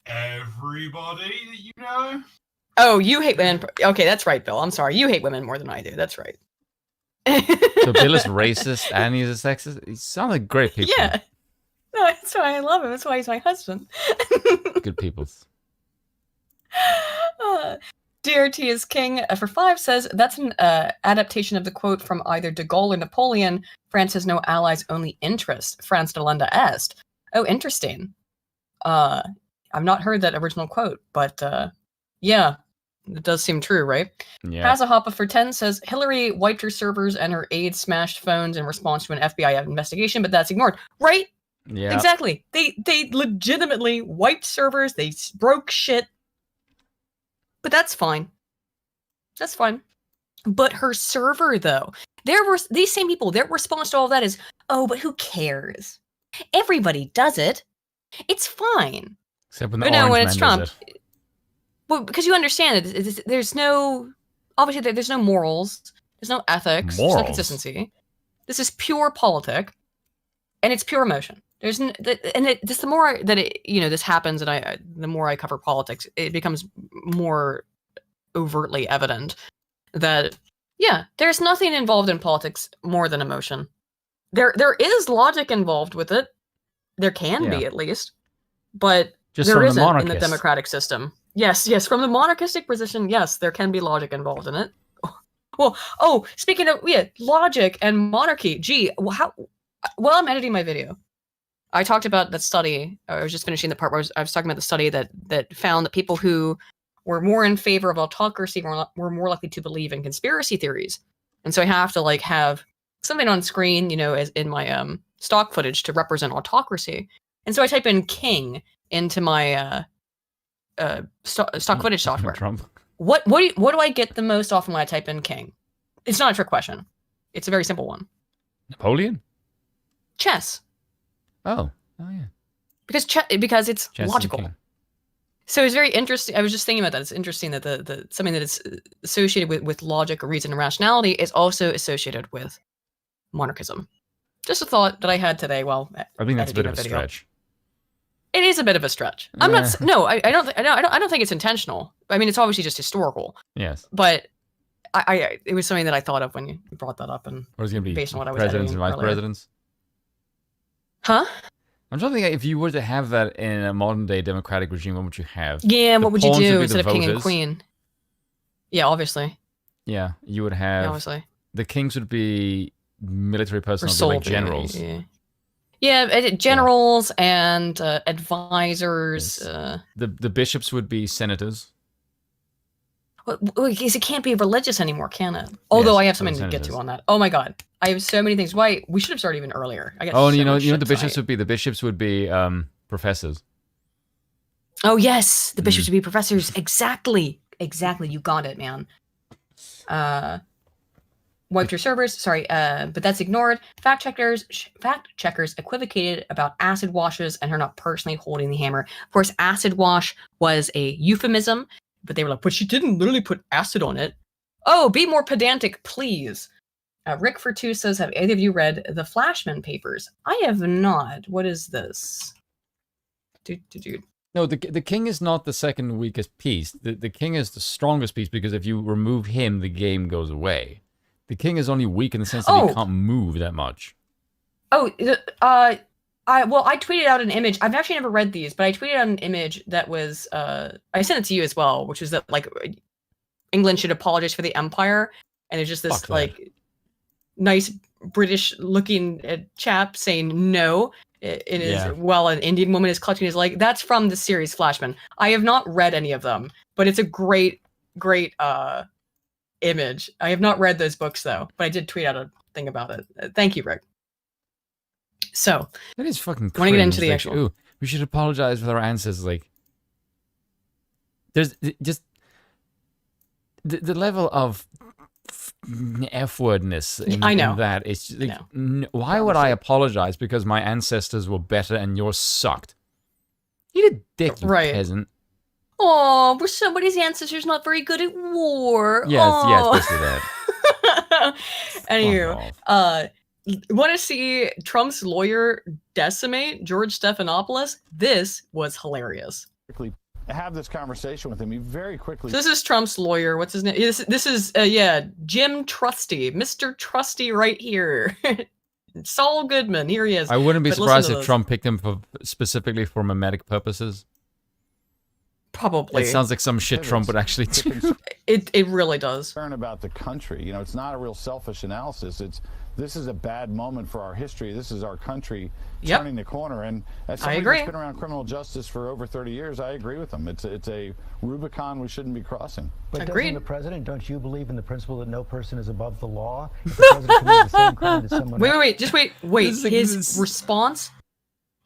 Everybody that you know. Oh, you hate women. Okay, that's right, Bill. I'm sorry. You hate women more than I do. That's right. So Bill is racist and he's a sexist. He sound like great people. Yeah. No, that's why I love him. That's why he's my husband. Good people. DRT is king for 5 says that's an adaptation of the quote from either de Gaulle or Napoleon. France has no allies, only interest. France delenda est. Oh, interesting. I've not heard that original quote, but yeah. It does seem true, right? Yeah. Hazahoppa for 10 says Hillary wiped her servers and her aides smashed phones in response to an FBI investigation, but that's ignored. Right? Yeah. Exactly. They legitimately wiped servers. They broke shit. But that's fine. That's fine. But her server, though, these same people, their response to all that is, oh, but who cares? Everybody does it. It's fine. Except when when it's Trump. Well, because you understand it, there's no there's no morals, there's no ethics, there's no consistency. This is pure politic, and it's pure emotion. There's the more that this happens, and the more I cover politics, it becomes more overtly evident that there's nothing involved in politics more than emotion. There is logic involved with it. There can be at least, but there isn't in the democratic system. Yes, from the monarchistic position, yes, there can be logic involved in it. Well, speaking of logic and monarchy, gee, while I'm editing my video, I talked about that study. I was just finishing the part where I was talking about the study that found that people who were more in favor of autocracy were more likely to believe in conspiracy theories. And so I have to have something on screen, as in my stock footage to represent autocracy. And so I type in king into my stock footage software. Trump. What do I get the most often when I type in king? It's not a trick question. It's a very simple one. Napoleon? Chess. Oh yeah. Because it's Chess logical. So it's very interesting. I was just thinking about that. It's interesting that the something that is associated with logic, reason, and rationality is also associated with monarchism. Just a thought that I had today while I think that's a bit of a stretch. It is a bit of a stretch. I'm not. No, I don't think it's intentional. I mean, it's obviously just historical. Yes. But it was something that I thought of when you brought that up, and what is going to be based on what I was presidents and vice presidents? Huh? I'm trying to think if you were to have that in a modern day democratic regime, what would you have? Yeah, what would you do instead of king and queen? Yeah, obviously. Yeah, you would have. Yeah, obviously. The kings would be military personnel, like generals. Yeah, generals and advisors. Yes. The bishops would be senators. Well, it can't be religious anymore, can it? Although I have something to get to on that. Oh my god, I have so many things. Why we should have started even earlier. I got and you know the bishops would be professors. Oh yes, the bishops would be professors. Exactly. You got it, man. Wiped your servers, sorry, but that's ignored. Fact checkers equivocated about acid washes and her not personally holding the hammer. Of course, acid wash was a euphemism, but they were like, but she didn't literally put acid on it. Oh, be more pedantic, please. Rick for 2 says, have either of you read the Flashman Papers? I have not. What is this? No, the king is not the second weakest piece. The king is the strongest piece because if you remove him, the game goes away. The king is only weak in the sense that he can't move that much. Oh, I tweeted out an image. I've actually never read these, but I tweeted out an image that was I sent it to you as well, which was that like England should apologize for the empire, and it's just this like nice British looking chap saying no. While an Indian woman is clutching his leg. That's from the series Flashman. I have not read any of them, but it's a great image. I have not read those books though, but I did tweet out a thing about it. Thank you, Rick. So that is fucking cringe. Want to get into the actual? Ooh, we should apologize with our ancestors. Like, there's just the level of F-wordness in that. It's like, why would I apologize because my ancestors were better and yours sucked? Eat a dick, you peasant. Oh, but somebody's ancestors not very good at war. Yes, especially that. Anywho, want to see Trump's lawyer decimate George Stephanopoulos? This was hilarious. Have this conversation with him. He very quickly. So this is Trump's lawyer. What's his name? This is Jim Trusty, Mr. Trusty, right here. Saul Goodman. Here he is. I wouldn't be surprised if Trump picked him specifically for mimetic purposes. Probably. It sounds like some shit Trump would actually do. It really does. Concern about the country. You know, it's not a real selfish analysis. This is a bad moment for our history. This is our country turning the corner. And as somebody that's been around criminal justice for over 30 years, I agree with them. It's a Rubicon we shouldn't be crossing. But doesn't the president, don't you believe in the principle that no person is above the law? If the president commits the same crime as someone else. Wait, just wait. His response,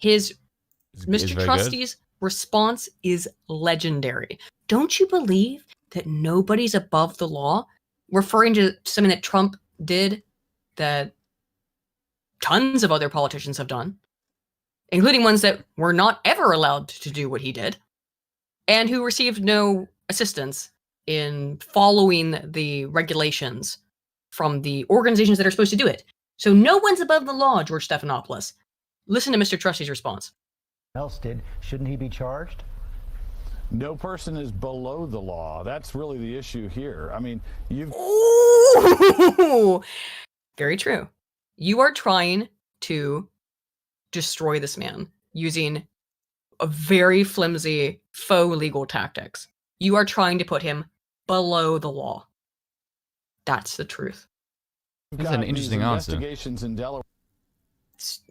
Mr. Trusty's response is legendary. Don't you believe that nobody's above the law? Referring to something that Trump did that tons of other politicians have done, including ones that were not ever allowed to do what he did, and who received no assistance in following the regulations from the organizations that are supposed to do it. So no one's above the law, George Stephanopoulos. Listen to Mr. Trusty's response. Else did, shouldn't he be charged? No person is below the law. That's really the issue here. I mean, very true. You are trying to destroy this man using a very flimsy faux legal tactics. You are trying to put him below the law. That's the truth. That's an interesting answer. Investigations in Delaware.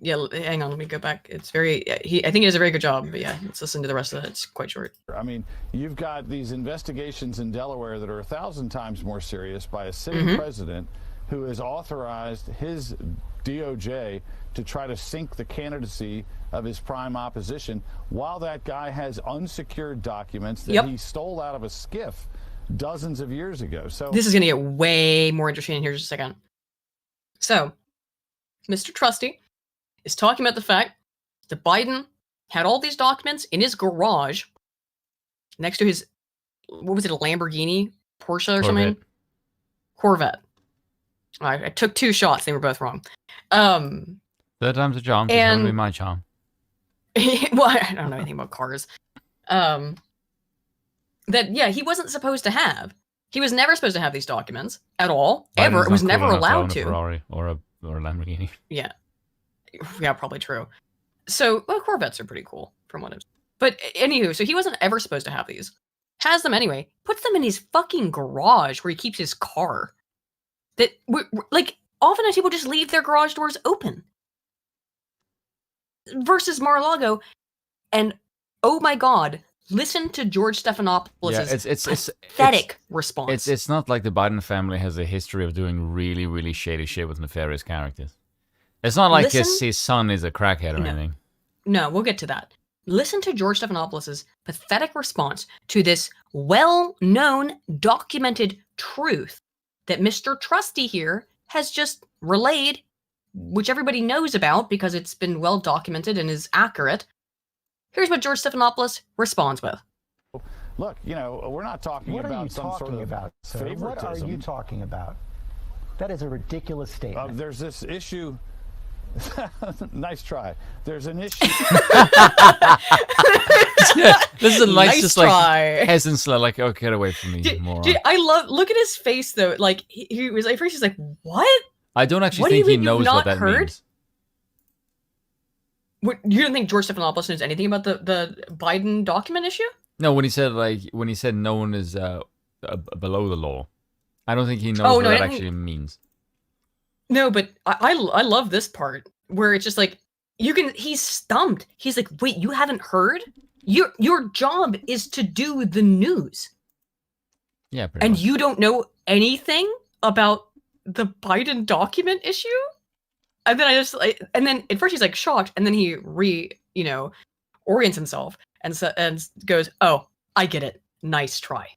Yeah, hang on, let me go back. It's very, I think he does a very good job, but yeah, let's listen to the rest of it. It's quite short. I mean, you've got these investigations in Delaware that are 1,000 times more serious by a sitting president who has authorized his DOJ to try to sink the candidacy of his prime opposition while that guy has unsecured documents that he stole out of a skiff dozens of years ago. So this is going to get way more interesting in here in just a second. So, Mr. Trusty is talking about the fact that Biden had all these documents in his garage next to his, what was it, a Lamborghini, Porsche or something? Corvette. I took 2 shots. They were both wrong. Third time's a charm. It's going to be my charm. Well, I don't know anything about cars. That, yeah, he wasn't supposed to have. He was never supposed to have these documents at all, ever. It was never allowed to. A Ferrari or a Lamborghini. Yeah. Yeah, probably true. So, well, Corvettes are pretty cool from what I've. But anywho, so he wasn't ever supposed to have these. Has them anyway. Puts them in his fucking garage where he keeps his car. That, like, oftentimes people just leave their garage doors open. Versus Mar-a-Lago. And, oh my God, listen to George Stephanopoulos' pathetic response. It's not like the Biden family has a history of doing really, really shady shit with nefarious characters. It's not like his son is a crackhead or anything. No, we'll get to that. Listen to George Stephanopoulos' pathetic response to this well-known, documented truth that Mr. Trusty here has just relayed, which everybody knows about because it's been well documented and is accurate. Here's what George Stephanopoulos responds with. Look, you know, we're not talking about some sort of favoritism. What are you talking about? That is a ridiculous statement. There's this issue. Nice try. There's an issue. This is a nice just try. Like peasants like, oh, get away from me, more. Look at his face though. Like he was like, first he's like, what? I don't actually think he knows what that means. What, you don't think George Stephanopoulos knows anything about the Biden document issue? No, when he said no one is below the law, I don't think he knows what that actually means. No, but I love this part where it's just like he's stumped. He's like, wait, you haven't heard? Your job is to do the news. Yeah, and much. You don't know anything about the Biden document issue? And then and then at first he's like shocked, and then he orients himself and goes, "Oh, I get it. Nice try."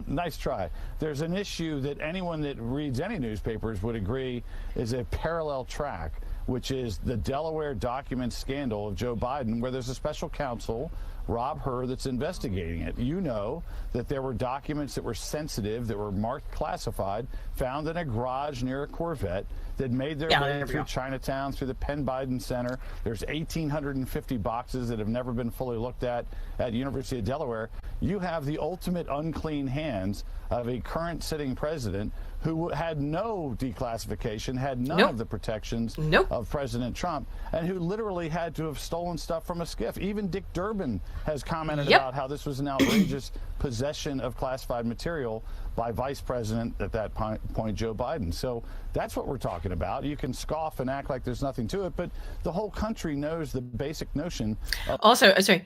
Nice try. There's an issue that anyone that reads any newspapers would agree is a parallel track, which is the Delaware document scandal of Joe Biden, where there's a special counsel, Rob Hur, that's investigating it. You know that there were documents that were sensitive, that were marked classified, found in a garage near a Corvette that made their way through Chinatown, through the Penn Biden Center. There's 1,850 boxes that have never been fully looked at University of Delaware. You have the ultimate unclean hands of a current sitting president who had no declassification, had none of the protections of President Trump, and who literally had to have stolen stuff from a SCIF. Even Dick Durbin has commented about how this was an outrageous possession of classified material by Vice President at that point, Joe Biden. So that's what we're talking about. You can scoff and act like there's nothing to it, but the whole country knows the basic notion. Also, sorry,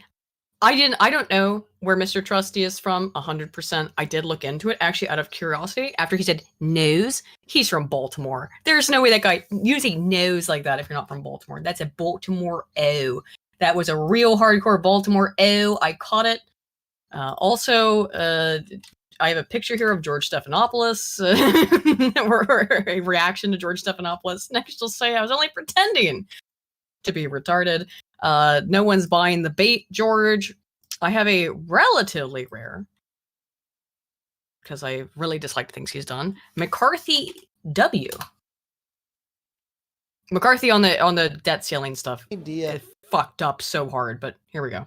I don't know where Mr. Trusty is from 100%. I did look into it actually out of curiosity. After he said knows, he's from Baltimore. There's no way that guy usually knows like that if you're not from Baltimore. That's a Baltimore O. That was a real hardcore Baltimore O. I caught it. Also, I have a picture here of George Stephanopoulos. Or a reaction to George Stephanopoulos. Next, he'll say I was only pretending to be retarded. No one's buying the bait, George. I have a relatively rare, because I really dislike things he's done, McCarthy W. McCarthy on the debt ceiling stuff. It fucked up so hard, but here we go.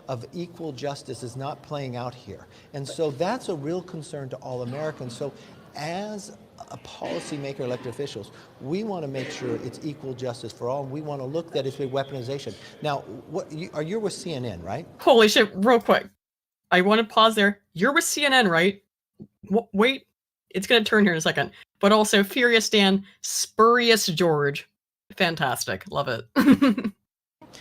Of equal justice is not playing out here. And so that's a real concern to all Americans. So as a policymaker, elected officials, we want to make sure it's equal justice for all. We want to look at it as weaponization. Now, you're with CNN, right? Holy shit, real quick. I want to pause there. You're with CNN, right? Wait, it's going to turn here in a second. But also, Furious Dan, Spurious George. Fantastic. Love it.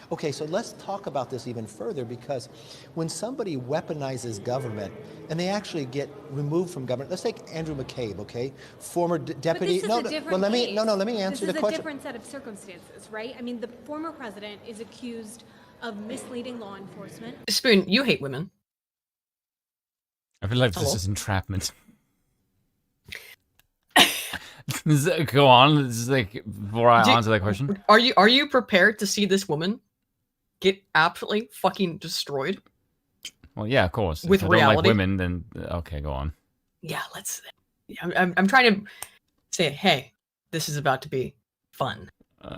Okay, so let's talk about this even further, because when somebody weaponizes government and they actually get removed from government, let's take Andrew McCabe, okay, former deputy. But this is a different case. Let me answer the question. This is a different set of circumstances, right? I mean, the former president is accused of misleading law enforcement. Spoon, you hate women. I feel like this is entrapment. Go on. This is like before I answer that question. Are you prepared to see this woman get absolutely fucking destroyed? Well, yeah, of course. With if reality, I don't like women, then okay, go on. Yeah, let's. I'm trying to say, hey, this is about to be fun.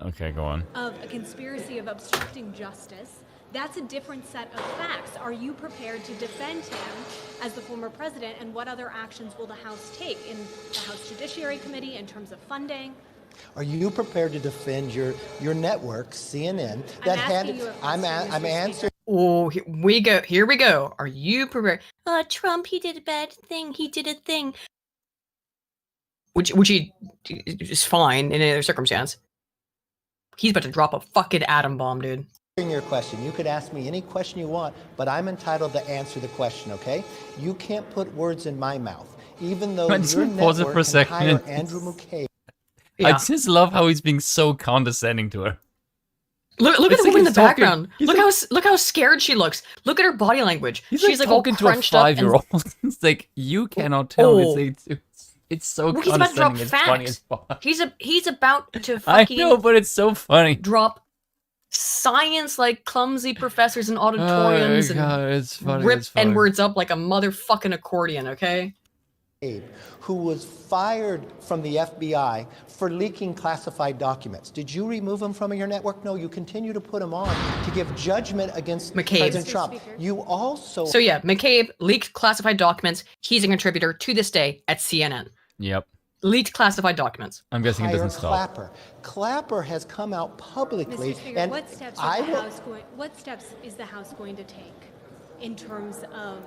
Okay, go on. Of a conspiracy of obstructing justice. That's a different set of facts. Are you prepared to defend him as the former president, and what other actions will the House take in the House Judiciary Committee in terms of funding? Are you prepared to defend your network, CNN, I'm answering. Oh, here we go. Are you prepared? Trump, he did a bad thing. He did a thing. Which he is fine in any other circumstance. He's about to drop a fucking atom bomb, dude. Your question. You could ask me any question you want, but I'm entitled to answer the question, okay? You can't put words in my mouth, even though your network can hire Andrew McCabe. Yeah. I just love how he's being so condescending to her. Look at the woman in the background. Look how scared she looks. Look at her body language. She's like talking to a 5-year-old. It's like you cannot tell me. It's so condescending. It's funny as fuck. He's about to fucking. I know, but it's so funny. Drop science like clumsy professors in auditoriums it's funny, rip N-words up like a motherfucking accordion. Okay. Who was fired from the FBI for leaking classified documents. Did you remove him from your network? No, you continue to put him on to give judgment against President Trump. You also... So yeah, McCabe leaked classified documents. He's a contributor to this day at CNN. Yep. Leaked classified documents. I'm guessing it doesn't stop. Clapper has come out publicly, Mr. Speaker, and what steps is the House going to take in terms of?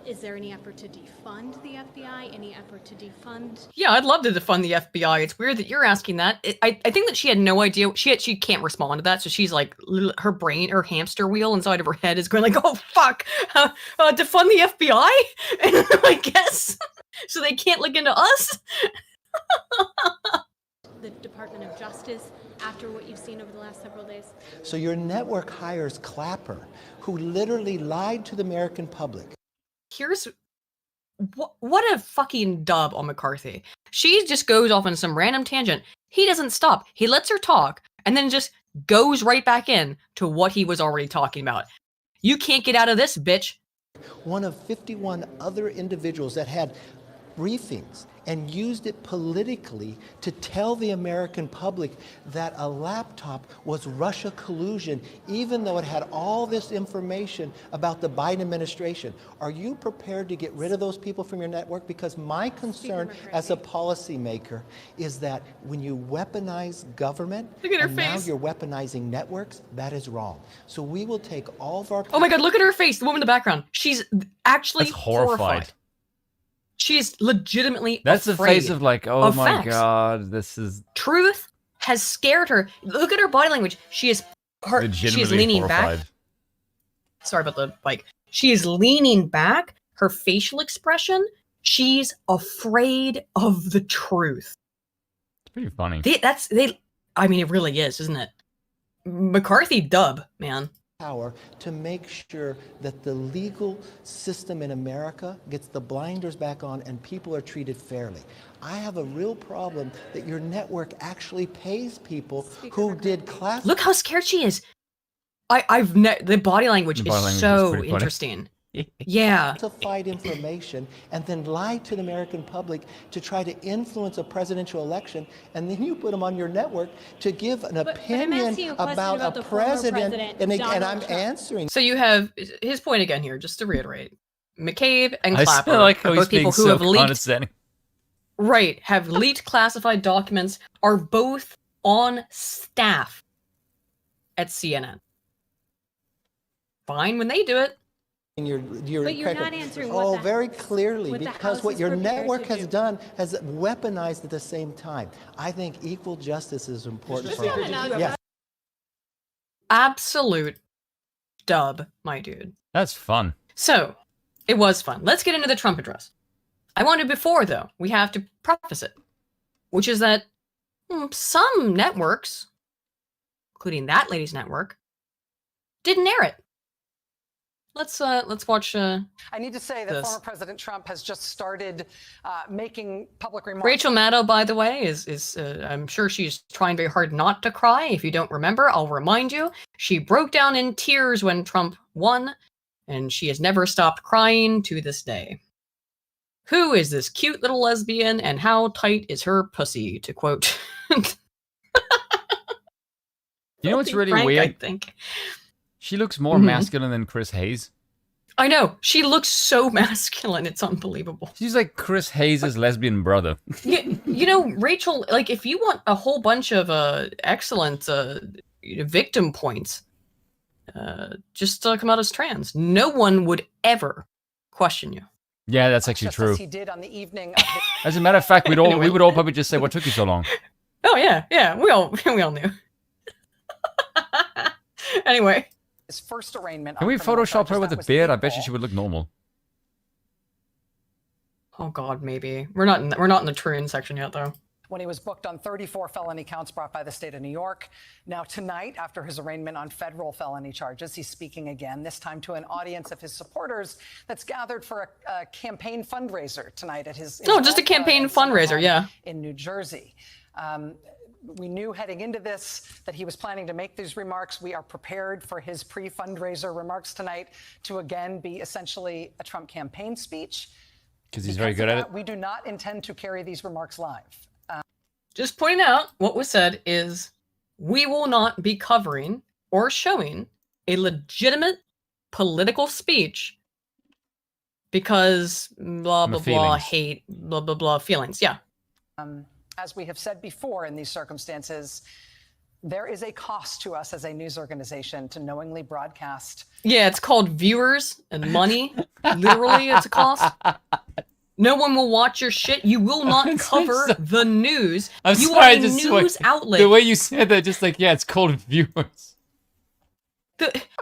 Is there any effort to defund the FBI? Any effort to defund? Yeah, I'd love to defund the FBI. It's weird that you're asking that. I think that she had no idea. She can't respond to that. So she's like, her brain, her hamster wheel inside of her head is going like, oh, fuck, defund the FBI? And I guess, so they can't look into us? The Department of Justice, after what you've seen over the last several days? So your network hires Clapper, who literally lied to the American public. Here's what a fucking dub on McCarthy. She just goes off on some random tangent. He doesn't stop. He lets her talk and then just goes right back in to what he was already talking about. You can't get out of this, bitch. One of 51 other individuals that had briefings and used it politically to tell the American public that a laptop was Russia collusion, even though it had all this information about the Biden administration. Are you prepared to get rid of those people from your network? Because my concern as a policymaker is that when you weaponize government, and now you're weaponizing networks, that is wrong. So we will take all of our... Oh my God, look at her face, the woman in the background. She's actually horrified. She's legitimately That's the face of like, oh my facts. God, this is... Truth has scared her. Look at her body language. She is leaning horrified. back. Sorry about the like. She is leaning back. Her facial expression. She's afraid of the truth. It's pretty funny. I mean, it really is, isn't it? McCarthy dub, man. Power to make sure that the legal system in America gets the blinders back on and people are treated fairly. I have a real problem that your network actually pays people who did class. Look how scared she is. The body language is so interesting. Yeah. Falsified information and then lie to the American public to try to influence a presidential election, and then you put them on your network to give an opinion about a president, and I'm answering. So you have his point again here, just to reiterate. McCabe and Clapper I like how are he's both people being who so have leaked. condescending. Right, have leaked classified documents, are both on staff at CNN. Fine when they do it. But you're not answering very clearly, because what your network has done has weaponized at the same time. I think equal justice is important for us. Yes. Absolute dub, my dude. That's fun. So, it was fun. Let's get into the Trump address. I wanted before, though, we have to preface it, which is that some networks, including that lady's network, didn't air it. Let's watch. I need to say that former President Trump has just started making public remarks. Rachel Maddow, by the way, is I'm sure she's trying very hard not to cry. If you don't remember, I'll remind you. She broke down in tears when Trump won, and she has never stopped crying to this day. Who is this cute little lesbian, and how tight is her pussy? To quote. You know what's really Frank, weird? I think. She looks more masculine than Chris Hayes. I know. She looks so masculine. It's unbelievable. She's like Chris Hayes' lesbian brother. You know, Rachel, like, if you want a whole bunch of excellent victim points, just come out as trans. No one would ever question you. Yeah, that's actually true. As he did on the evening of As a matter of fact, we would all probably just say, "What took you so long?" Oh yeah, we all knew. Anyway. His first arraignment. Can we Photoshop her with a beard? I bet you she would look normal. Oh God, maybe we're not in the Troon section yet, though. when he was booked on 34 felony counts brought by the state of New York. Now, tonight, after his arraignment on federal felony charges, he's speaking again, this time to an audience of his supporters that's gathered for a campaign fundraiser tonight at his... Oh, just a campaign fundraiser, yeah. In New Jersey. We knew heading into this that he was planning to make these remarks. We are prepared for his pre-fundraiser remarks tonight to again be essentially a Trump campaign speech. Because he's very good at it. We do not intend to carry these remarks live. Just pointing out what was said is we will not be covering or showing a legitimate political speech because blah, blah, blah, hate, blah, blah, blah, feelings. Yeah. As we have said before in these circumstances, there is a cost to us as a news organization to knowingly broadcast. Yeah, it's called viewers and money. Literally, it's a cost. No one will watch your shit. You will not cover the news. You are a news outlet. The way you said that, just like, yeah, it's called viewers.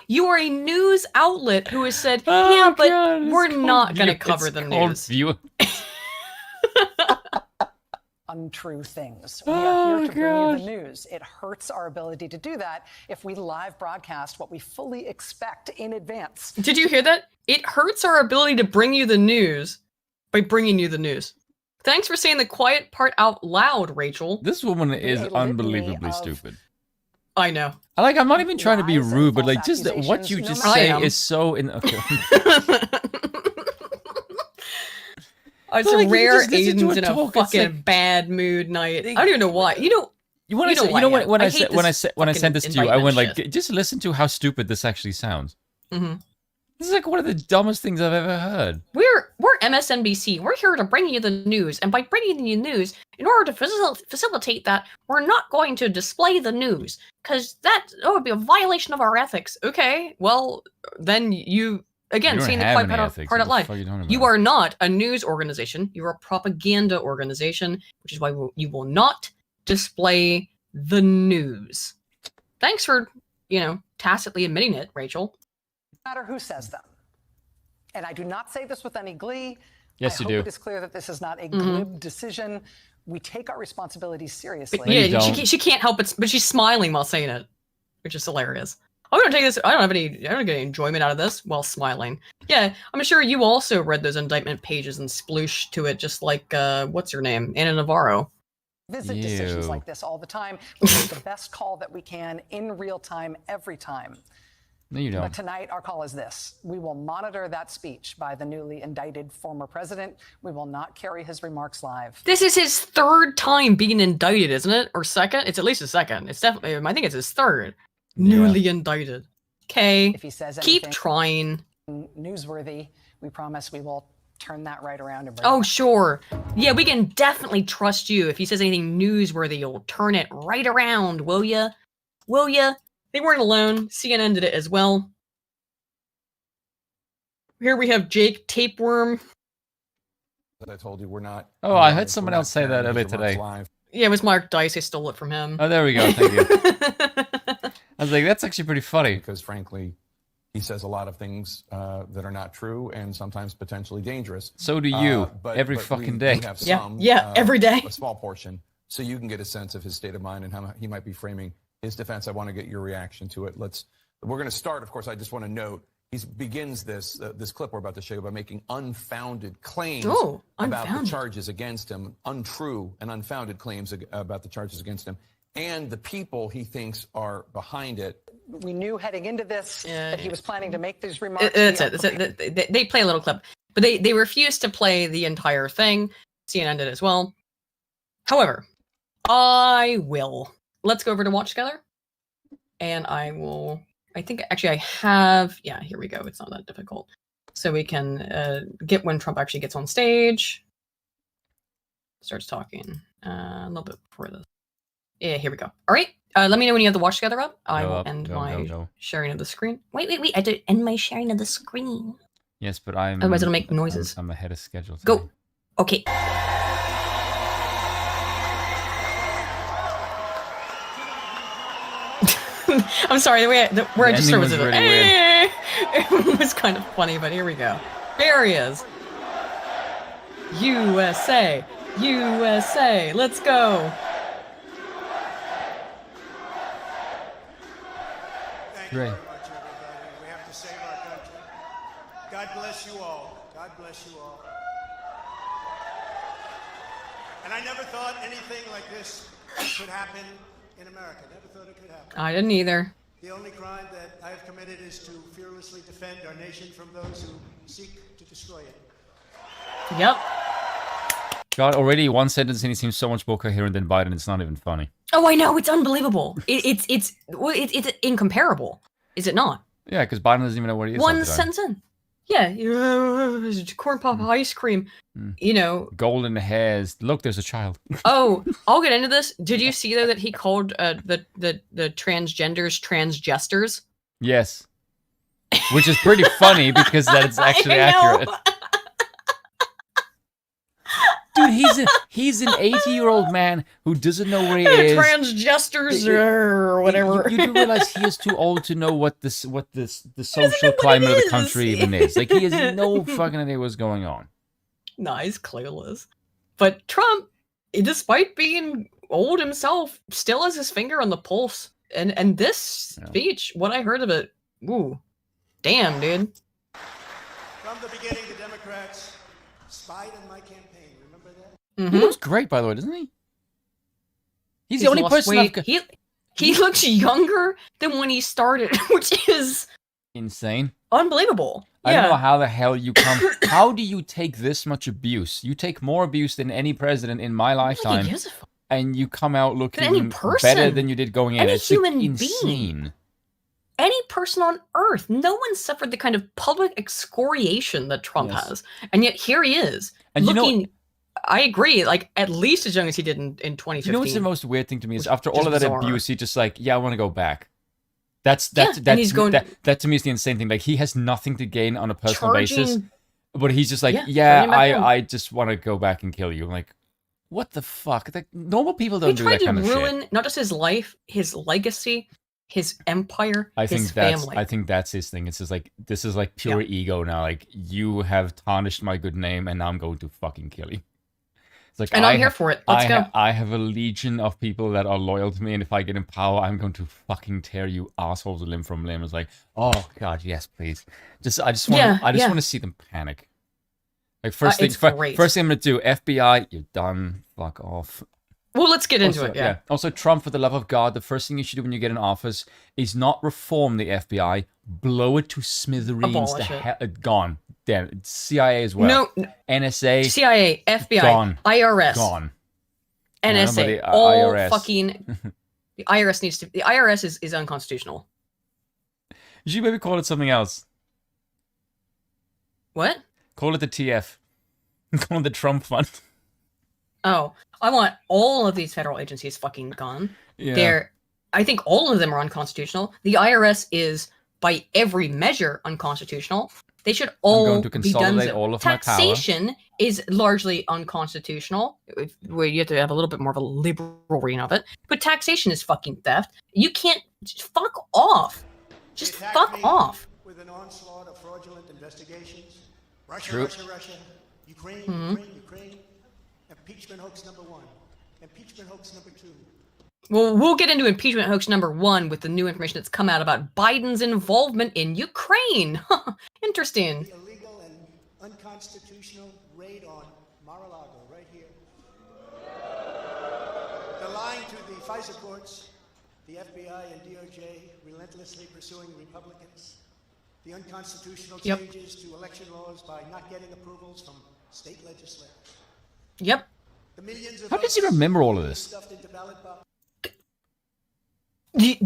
You are a news outlet who has said, yeah, but we're not going to cover the news. Viewers. Untrue things. We are here to bring you the news. It hurts our ability to do that if we live broadcast what we fully expect in advance. Did you hear that? It hurts our ability to bring you the news by bringing you the news. Thanks for saying the quiet part out loud, Rachel. This woman is unbelievably stupid. I know. I'm not even trying to be rude, but like, just what you just say is so in. Okay. It's a rare Aiden's in a fucking bad mood night. I don't even know why. When I sent this to you, I went like, just listen to how stupid this actually sounds. Mm-hmm. This is like one of the dumbest things I've ever heard. We're MSNBC. We're here to bring you the news, and by bringing you news, in order to facilitate that, we're not going to display the news because that would be a violation of our ethics. Okay, well then you. Again, saying the quiet part out loud. You are not a news organization. You're a propaganda organization, which is why you will not display the news. Thanks for, tacitly admitting it, Rachel. No matter who says them. And I do not say this with any glee. Yes, you do. I hope it is clear that this is not a glib decision. We take our responsibilities seriously. But, yeah, she can't help it, but she's smiling while saying it, which is hilarious. I'm gonna take this. I don't get any enjoyment out of this while smiling. Yeah, I'm sure you also read those indictment pages and splooshed to it, just like what's her name, Anna Navarro. Visit decisions like this all the time. We make the best call that we can in real time, every time. No, you don't. But tonight, our call is this: we will monitor that speech by the newly indicted former president. We will not carry his remarks live. This is his third time being indicted, isn't it? Or second? It's at least his second. It's definitely. I think it's his third. Newly indicted. Okay. If he says keep trying. Newsworthy, we promise we will turn that right around. And oh, sure. Yeah, we can definitely trust you. If he says anything newsworthy, you'll turn it right around, will ya? Will ya? They weren't alone. CNN did it as well. Here we have Jake Tapeworm. I told you we're not. Oh, I heard someone else say that earlier today. Yeah, it was Mark Dice. I stole it from him. Oh, there we go. Thank you. I was like, that's actually pretty funny. Because frankly, he says a lot of things that are not true and sometimes potentially dangerous. So do you, every fucking day. We have some, every day. A small portion, so you can get a sense of his state of mind and how he might be framing his defense. I want to get your reaction to it. We're going to start, of course, I just want to note, he begins this clip we're about to show you by making unfounded claims about the charges against him, untrue and unfounded claims about the charges against him, and the people he thinks are behind it. We knew heading into this that he was planning to make these remarks. That's it. They play a little clip, but they refused to play the entire thing. CNN did as well. However, I will. Let's go over to watch together, and I will. I think actually I have. Yeah, here we go. It's not that difficult, so we can get when Trump actually gets on stage, starts talking a little bit before this. Yeah, here we go. All right. Let me know when you have the watch together up. I will end my sharing of the screen. Wait. I have to end my sharing of the screen. Yes, but I'm... Otherwise it'll make noises. I'm ahead of schedule today. Go. Okay. I'm sorry. The where I just started was really weird. It was kind of funny, but here we go. There he is. USA. USA, let's go. Great. Thank you very much, everybody. We have to save our country. God bless you all. God bless you all. And I never thought anything like this could happen in America. Never thought it could happen. I didn't either. The only crime that I have committed is to fearlessly defend our nation from those who seek to destroy it. Yep. God, already one sentence and he seems so much more coherent than Biden. It's not even funny. Oh, I know, it's unbelievable. It's incomparable, is it not? Yeah, because Biden doesn't even know what he is. One sentence in. Yeah, corn pop ice cream. You know, golden hairs. Look, there's a child. Oh, I'll get into this. Did you see though that he called the transgenders transgesters? Yes, which is pretty funny because that's actually accurate. Dude, he's an 80-year-old man who doesn't know where he is. Transgesters or whatever. You do realize he is too old to know what the social climate of the country even is. Like, he has no fucking idea what's going on. No, he's clueless. But Trump, despite being old himself, still has his finger on the pulse. And this speech, what I heard of it, ooh, damn, dude. From the beginning, the Democrats spied on my campaign. Remember that? Mm-hmm. He looks great, by the way, doesn't he? He's the only person He looks younger than when he started, which is insane. Unbelievable. I don't know how the hell you come. How do you take this much abuse? You take more abuse than any president in my lifetime, and you come out looking better than you did going in. Any it's human insane. being. Any person on earth. No one suffered the kind of public excoriation that Trump has. And yet here he is. And looking, I agree, like at least as young as he did in 2015. You know what's the most weird thing to me is after all of that abuse, he just like, I want to go back. That to me is the insane thing. Like, he has nothing to gain on a personal basis, but he's just like, I just want to go back and kill you. I'm like, what the fuck? Like, normal people don't do that kind of shit. He tried to ruin not just his life, his legacy, his empire, his family. I think that's his thing. It's just like, this is like pure ego now. Like, you have tarnished my good name, and now I'm going to fucking kill you. It's like, and I'm here for it. Let's go. I have a legion of people that are loyal to me, and if I get in power, I'm going to fucking tear you assholes limb from limb. It's like, oh god, yes, please. I just want to see them panic. Like, first thing I'm gonna do, FBI, you're done. Fuck off. Well, let's get into it. Yeah. Also, Trump, for the love of God, the first thing you should do when you get in office is not reform the FBI, blow it to smithereens. Gone. Damn. CIA as well. No. NSA. CIA, FBI, gone. IRS. Gone. NSA. All IRS. Fucking. The IRS needs to. The IRS is unconstitutional. You should maybe call it something else. What? Call it the TF. Call it the Trump Fund. Oh, I want all of these federal agencies fucking gone. Yeah. I think all of them are unconstitutional. The IRS is, by every measure, unconstitutional. They should all be done. All of taxation is largely unconstitutional, where you have to have a little bit more of a liberal reign of it. But taxation is fucking theft. You can't fuck off. Just fuck off. With an onslaught of fraudulent investigations. Russia, True. Russia, Ukraine, Ukraine. Impeachment hoax number 1. Impeachment hoax number 2. Well, we'll get into impeachment hoax number 1 with the new information that's come out about Biden's involvement in Ukraine. Interesting. The illegal and unconstitutional raid on Mar-a-Lago, right here. The lying to the FISA courts, the FBI and DOJ relentlessly pursuing Republicans. The unconstitutional changes to election laws by not getting approvals from state legislators. Yep. The millions of How does he remember all of this? He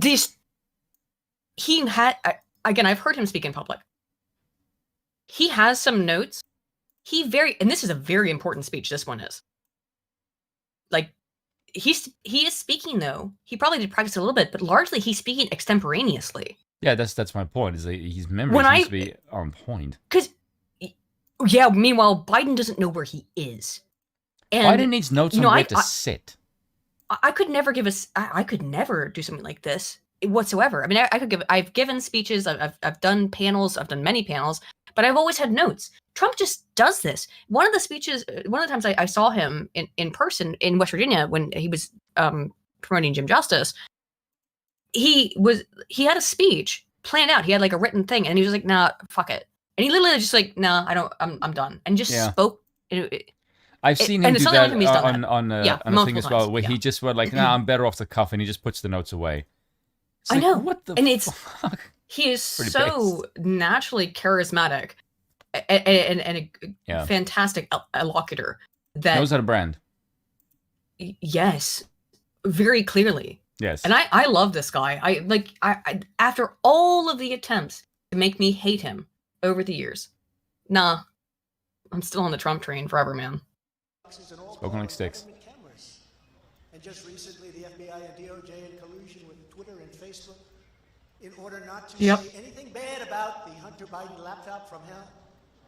had, again, I've heard him speak in public. He has some notes. And this is a very important speech, this one is. Like, he is speaking, though. He probably did practice a little bit, but largely he's speaking extemporaneously. Yeah, that's my point, is that his memory seems to be on point. Because, meanwhile, Biden doesn't know where he is. And, Biden needs notes on where to sit. I could never I could never do something like this whatsoever. I mean, I've given speeches, I've done panels, I've done many panels, but I've always had notes. Trump just does this. One of the times I saw him in person in West Virginia when he was promoting Jim Justice, he had a speech planned out. He had like a written thing, and he was like, "Nah, fuck it." And he literally just like, "Nah, I'm done," and just spoke. I've seen him do that on a thing as well, where yeah. he just went like, "Nah, I'm better off the cuff," and he just puts the notes away. It's I like, know, what the and fuck? He is so naturally charismatic and a fantastic allocutor that knows how to brand. Yes, very clearly. Yes, and I love this guy. I after all of the attempts to make me hate him over the years, nah, I'm still on the Trump train forever, man. Spoken like sticks. And just recently, the FBI and DOJ in collusion with Twitter and Facebook in order not to say anything bad about the Hunter Biden laptop from hell,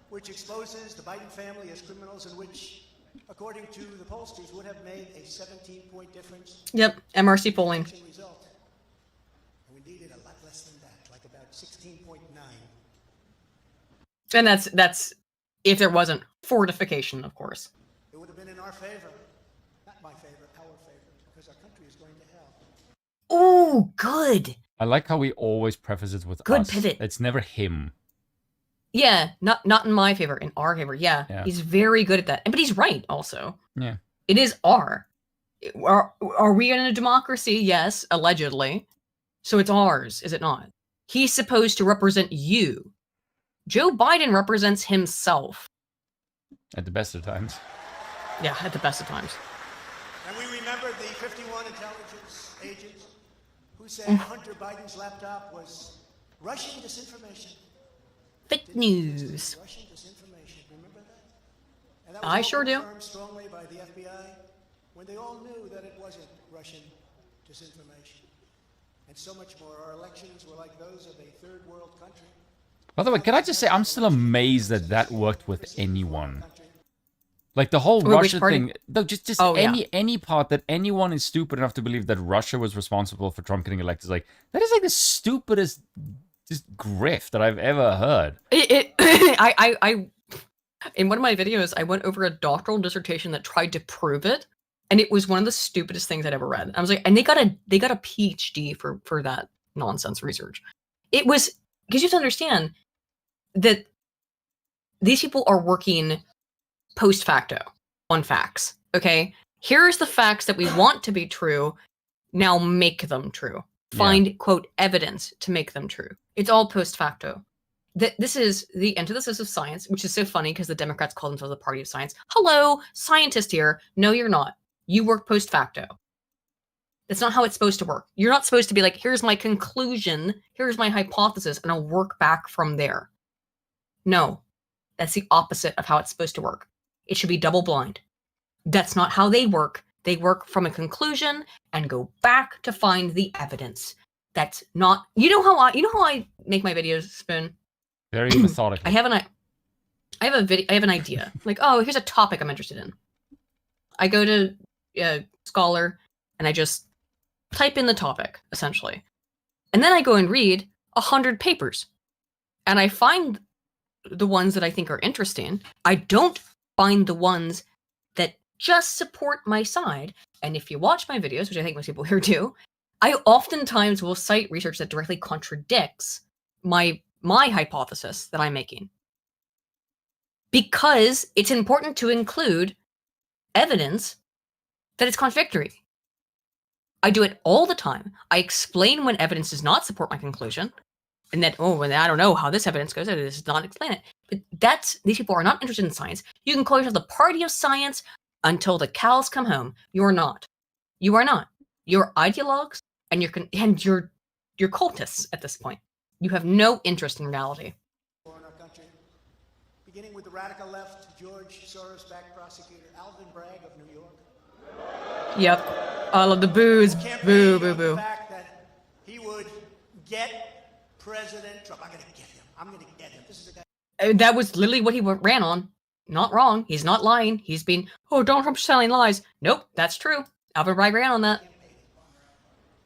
which exposes the Biden family as criminals and which, according to the pollsters, would have made a 17-point difference. Yep, MRC polling. Result. And we needed a lot less than that, like about 16.9. And that's if there wasn't fortification, of course. It would have been in our favor. Not my favor, our favor, because our country is going to hell. Oh, good. I like how he always prefaces with good us. Pivot. It's never him. Yeah, not in my favor, in our favor. Yeah, he's very good at that. But he's right also. Yeah. It is our. Are we in a democracy? Yes, allegedly. So it's ours, is it not? He's supposed to represent you. Joe Biden represents himself. At the best of times. Yeah, at the best of times. And we remember the 51 intelligence agents who said Hunter Biden's laptop was Russian disinformation. Fake news. Russian disinformation. Remember that? And that was I sure do. Confirmed strongly by the FBI when they all knew that it wasn't Russian disinformation. And so much more. Our elections were like those of a third world country. By the way, can I just say, I'm still amazed that that worked with anyone. Like the whole Russia thing, no, just any part that anyone is stupid enough to believe that Russia was responsible for Trump getting elected, like that is like the stupidest just grift that I've ever heard. I in one of my videos, I went over a doctoral dissertation that tried to prove it, and it was one of the stupidest things I'd ever read. I was like, and they got a PhD for that nonsense research. It was because you have to understand that these people are working post facto on facts. Okay, here's the facts that we want to be true. Now make them true. Find quote evidence to make them true. It's all post facto. This is the antithesis of science, which is so funny because the Democrats call themselves the party of science. Hello, scientist here. No, you're not. You work post facto. That's not how it's supposed to work. You're not supposed to be like, here's my conclusion, here's my hypothesis, and I'll work back from there. No, that's the opposite of how it's supposed to work. It should be double blind. That's not how they work. They work from a conclusion and go back to find the evidence. That's not. You know how I make my videos, Spoon? Very methodical. I have an idea. Like, oh, here's a topic I'm interested in. I go to Scholar and I just type in the topic, essentially. And then I go and read 100 papers. And I find the ones that I think are interesting. I don't find the ones that just support my side. And if you watch my videos, which I think most people here do, I oftentimes will cite research that directly contradicts my hypothesis that I'm making. Because it's important to include evidence that it's contradictory. I do it all the time. I explain when evidence does not support my conclusion. And then, when I don't know how this evidence goes, it does not explain it. But these people are not interested in science. You can call yourself the party of science until the cows come home. You're not. You are not. You're ideologues and you're cultists at this point. You have no interest in reality. In our country, beginning with the radical left, George Soros-backed prosecutor Alvin Bragg of New York. Yep. All of the boos. Boo, boo, boo. The fact that he would get President Trump. I'm going to get him. I'm going to get him. This is a guy. That was literally what he ran on. Not wrong. He's not lying. He's been, Donald Trump's telling lies. Nope, that's true. Alvin Bragg ran on that.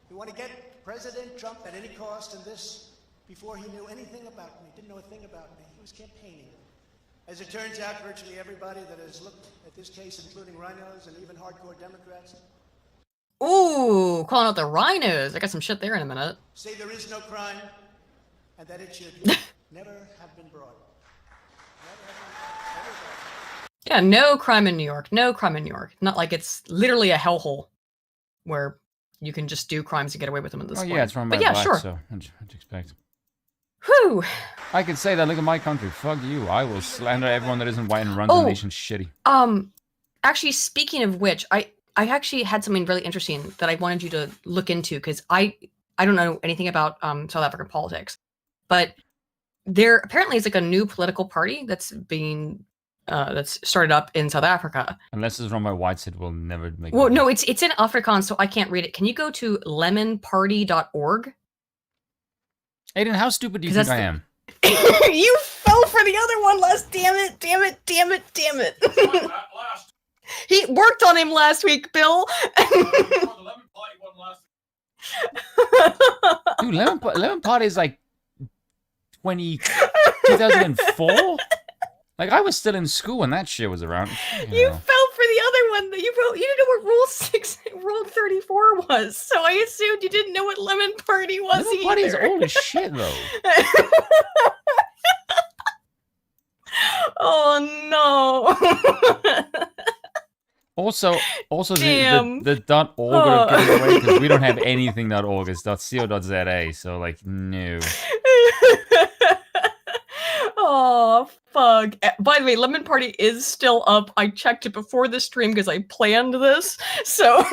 We want to get President Trump at any cost, and this before he knew anything about me, didn't know a thing about me. was campaigning. As it turns out, virtually everybody that has looked at this case, including rhinos and even hardcore Democrats, Ooh, calling out the rhinos. I got some shit there in a minute. say there is no crime and that it should never have been brought. Yeah, no crime in New York. No crime in New York. Not like it's literally a hellhole where you can just do crimes and get away with them at this point. Yeah, it's run by but yeah, blacks, sure. so what'd you expect? Whew. I could say that, look at my country. Fuck you. I will slander everyone that isn't white and runs the nation shitty. Actually, speaking of which, I actually had something really interesting that I wanted you to look into, because I don't know anything about South African politics, but there apparently is like a new political party that's being that's started up in South Africa. Unless it's run by whites, it will never make. Well, no, it's in Afrikaans, so I can't read it. Can you go to lemonparty.org? Aiden, how stupid do you think I am? You fell for the other one last. Damn it. He worked on him last week, Bill. Dude, Lemon Party is like 2004? Like, I was still in school when that shit was around. You fell for the other one that you wrote. You didn't know what Rule 34 was, so I assumed you didn't know what Lemon Party was. Lemon Party is old as shit, though. Oh no. Also, the .org would have given it away, because we don't have anything .org. It's .co.za, so like, no. Oh, fuck. By the way, Lemon Party is still up. I checked it before the stream because I planned this, so...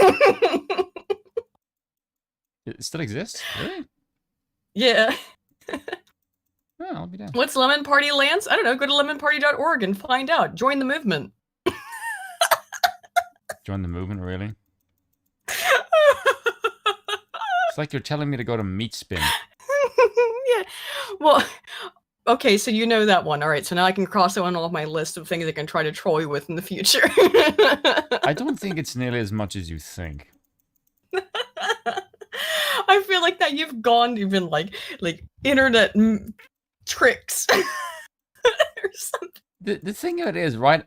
It still exists? Really? Yeah. Oh, I'll be down. What's Lemon Party, Lance? I don't know. Go to lemonparty.org and find out. Join the movement. Join the movement, really? It's like you're telling me to go to Meat Spin. Yeah. Well, okay, so you know that one. All right, so now I can cross it on all of my list of things I can try to troll you with in the future. I don't think it's nearly as much as you think. I feel like that you've gone even like internet tricks or something. The thing of it is, right?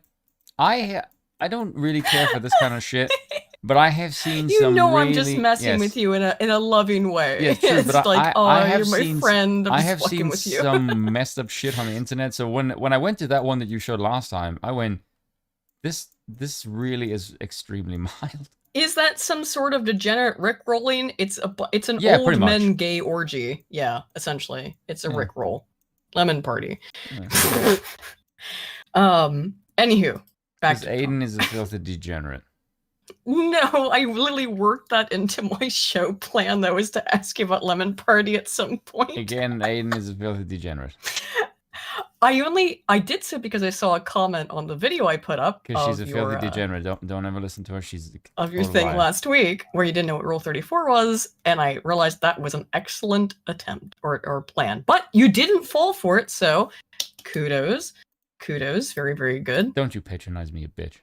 I don't really care for this kind of shit, but I have seen some. I'm just messing with you in a loving way. Yeah, true, it's but like, I have you're my seen, friend. I'm I just have fucking seen with you. some messed up shit on the internet. So when I went to that one that you showed last time, I went, this really is extremely mild. Is that some sort of degenerate Rickrolling? It's an Yeah, old pretty much. men gay orgy. Yeah, essentially, it's a Rickroll. Lemon Party. Yeah. Anywho, back Because Aiden is a filthy degenerate. No, I literally worked that into my show plan. That was to ask you about Lemon Party at some point. Again, Aiden is a filthy degenerate. I did so because I saw a comment on the video I put up. Because she's a filthy degenerate. Don't ever listen to her. She's of your thing last week where you didn't know what Rule 34 was, and I realized that was an excellent attempt or plan. But you didn't fall for it, so kudos. Kudos. Very, very good. Don't you patronize me, you bitch.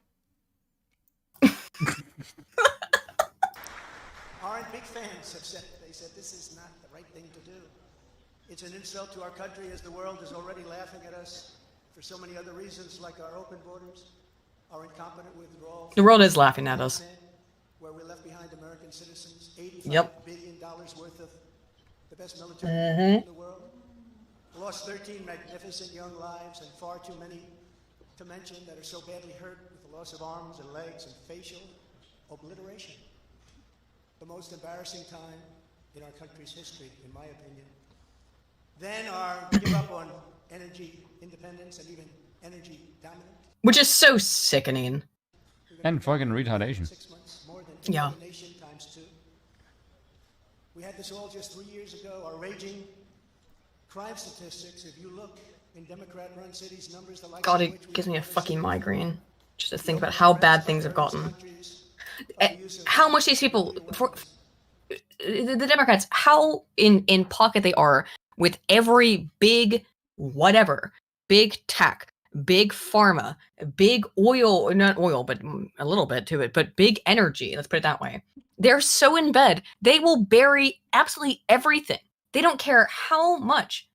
Aren't big fans have said, they said this is not the right thing to do. It's an insult to our country, as the world is already laughing at us for so many other reasons, like our open borders, our incompetent withdrawal. The world is laughing at us. Where we left behind American citizens, $85 billion worth of the best military in the world. Lost 13 magnificent young lives, and far too many to mention that are so badly hurt with the loss of arms and legs and facial obliteration. The most embarrassing time in our country's history, in my opinion. Then our give up on energy independence and even energy dominance. Which is so sickening. And fucking retardation. 6 months, more than Yeah. the nation times 2. We had this all just 3 years ago. Our raging crime statistics, if you look in Democrat-run cities, numbers the like. God, it gives me a fucking migraine just to think about how bad things have gotten. How much these people, the Democrats, how in pocket they are with every big whatever, big tech, big pharma, big oil, not oil, but a little bit to it, but big energy, let's put it that way. They're so in bed, they will bury absolutely everything. They don't care how much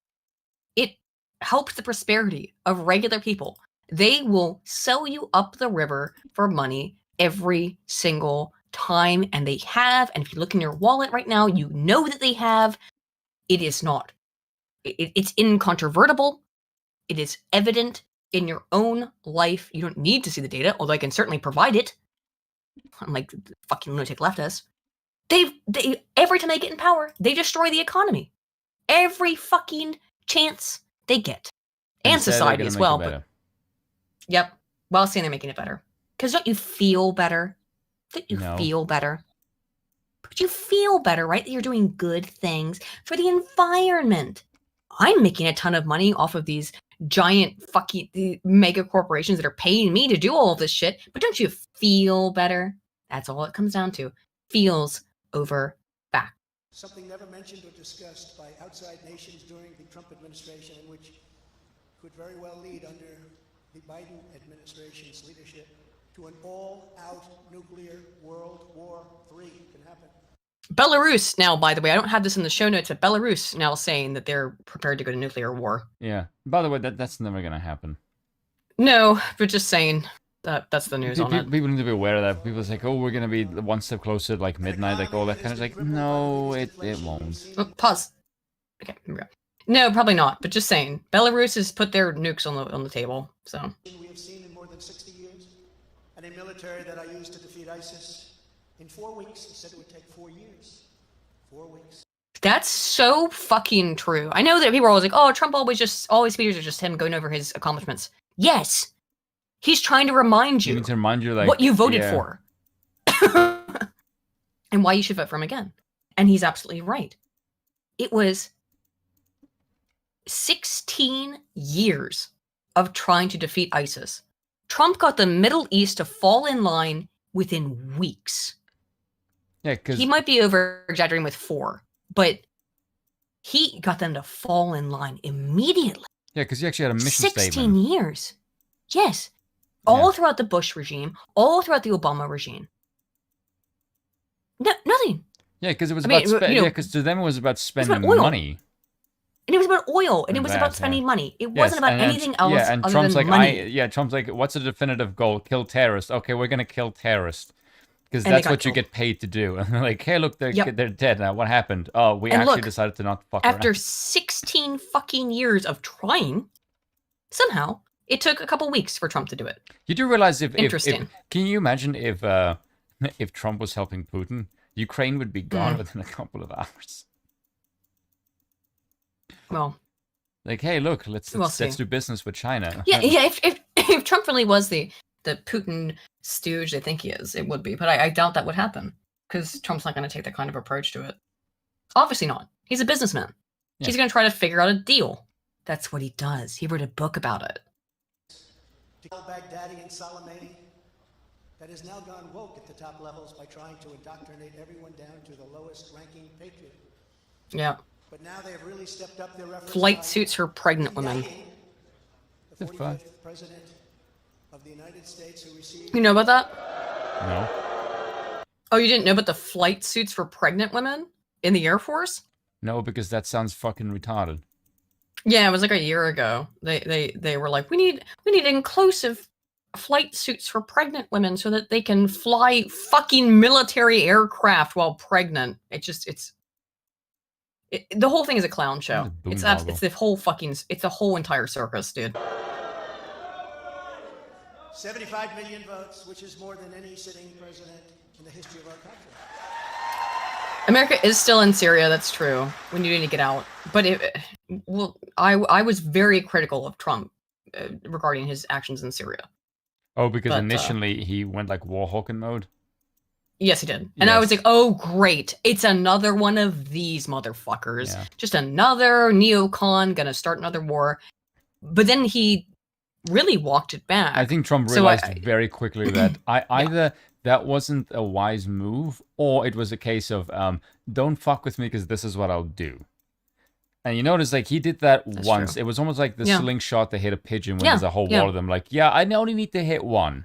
it helps the prosperity of regular people. They will sell you up the river for money every single time, and they have. And if you look in your wallet right now, you know that they have. It is not. It's incontrovertible. It is evident in your own life. You don't need to see the data, although I can certainly provide it. Unlike the fucking lunatic leftists. They every time they get in power, they destroy the economy. Every fucking chance they get. And society as well. But, yep. While saying they're making it better. Because don't you feel better? Don't you feel better? But you feel better, right? That you're doing good things for the environment. I'm making a ton of money off of these giant fucking mega corporations that are paying me to do all of this shit. But don't you feel better? That's all it comes down to. Feels over fact. Something never mentioned or discussed by outside nations during the Trump administration, and which could very well lead under the Biden administration's leadership to an all-out nuclear World War III can happen. Belarus now, by the way, I don't have this in the show notes, but Belarus now saying that they're prepared to go to nuclear war. Yeah. By the way, that's never gonna happen. No, but just saying that's the news on it. People need to be aware of that. People say, "Oh, we're gonna be one step closer, like midnight, like all that kind of like." No, it won't. Oh, pause. Okay, here we go. No, probably not. But just saying, Belarus has put their nukes on the table. So We have seen in more than 60 years, and a military that I used to defeat ISIS in 4 weeks. He said it would take 4 years. 4 weeks. that's so fucking true. I know that people are always like, "Oh, Trump all his speeches are just him going over his accomplishments." Yes, he's trying to remind you. He needs to remind you, like, what you voted for, and why you should vote for him again. And he's absolutely right. It was 16 years of trying to defeat ISIS. Trump got the Middle East to fall in line within weeks. Yeah, because he might be over-exaggerating with 4, but he got them to fall in line immediately. Yeah, because he actually had a mission 16 statement. years. Yes. All throughout the Bush regime, all throughout the Obama regime. No, nothing. Yeah, because it was because to them it was about spending money. And it was about oil, and it was about spending money. It wasn't about anything else and other Trump's than like, money. Trump's like, what's the definitive goal? Kill terrorists. Okay, we're going to kill terrorists. Because that's what you get paid to do. And they're like, hey, look, they're dead now. What happened? Oh, we actually decided to not fuck around. After 16 fucking years of trying, somehow, it took a couple weeks for Trump to do it. You do realize if Interesting. Can you imagine if Trump was helping Putin, Ukraine would be gone within a couple of hours. Well, like, hey, look, let's do business with China. Yeah. If Trump really was the Putin stooge I think he is, it would be. But I doubt that would happen because Trump's not going to take that kind of approach to it. Obviously not. He's a businessman. Yeah. He's going to try to figure out a deal. That's what he does. He wrote a book about it. To kill Baghdadi and Soleimani, that has now gone woke at the top levels by trying to indoctrinate everyone down to the lowest ranking patriot. Yeah. But now they have really stepped up their efforts. Flight suits for pregnant women. The 45th president of the United States who received... You know about that? No. Oh, you didn't know about the flight suits for pregnant women in the Air Force? No, because that sounds fucking retarded. Yeah, it was like a year ago. They were like, we need inclusive flight suits for pregnant women so that they can fly fucking military aircraft while pregnant. The whole thing is a clown show. It's the whole entire circus, dude. 75 million votes, which is more than any sitting president in the history of our country. America is still in Syria. That's true. We need to get out. But I was very critical of Trump regarding his actions in Syria. Oh, because initially he went like Warhawking mode. Yes, he did. And I was like, oh, great. It's another one of these motherfuckers. Yeah. Just another neocon gonna start another war. But then he really walked it back. I think Trump realized very quickly that either that wasn't a wise move or it was a case of don't fuck with me because this is what I'll do. And you notice, like, he did that once. True. It was almost like the slingshot that hit a pigeon when there's a whole wall of them. Like, I only need to hit one.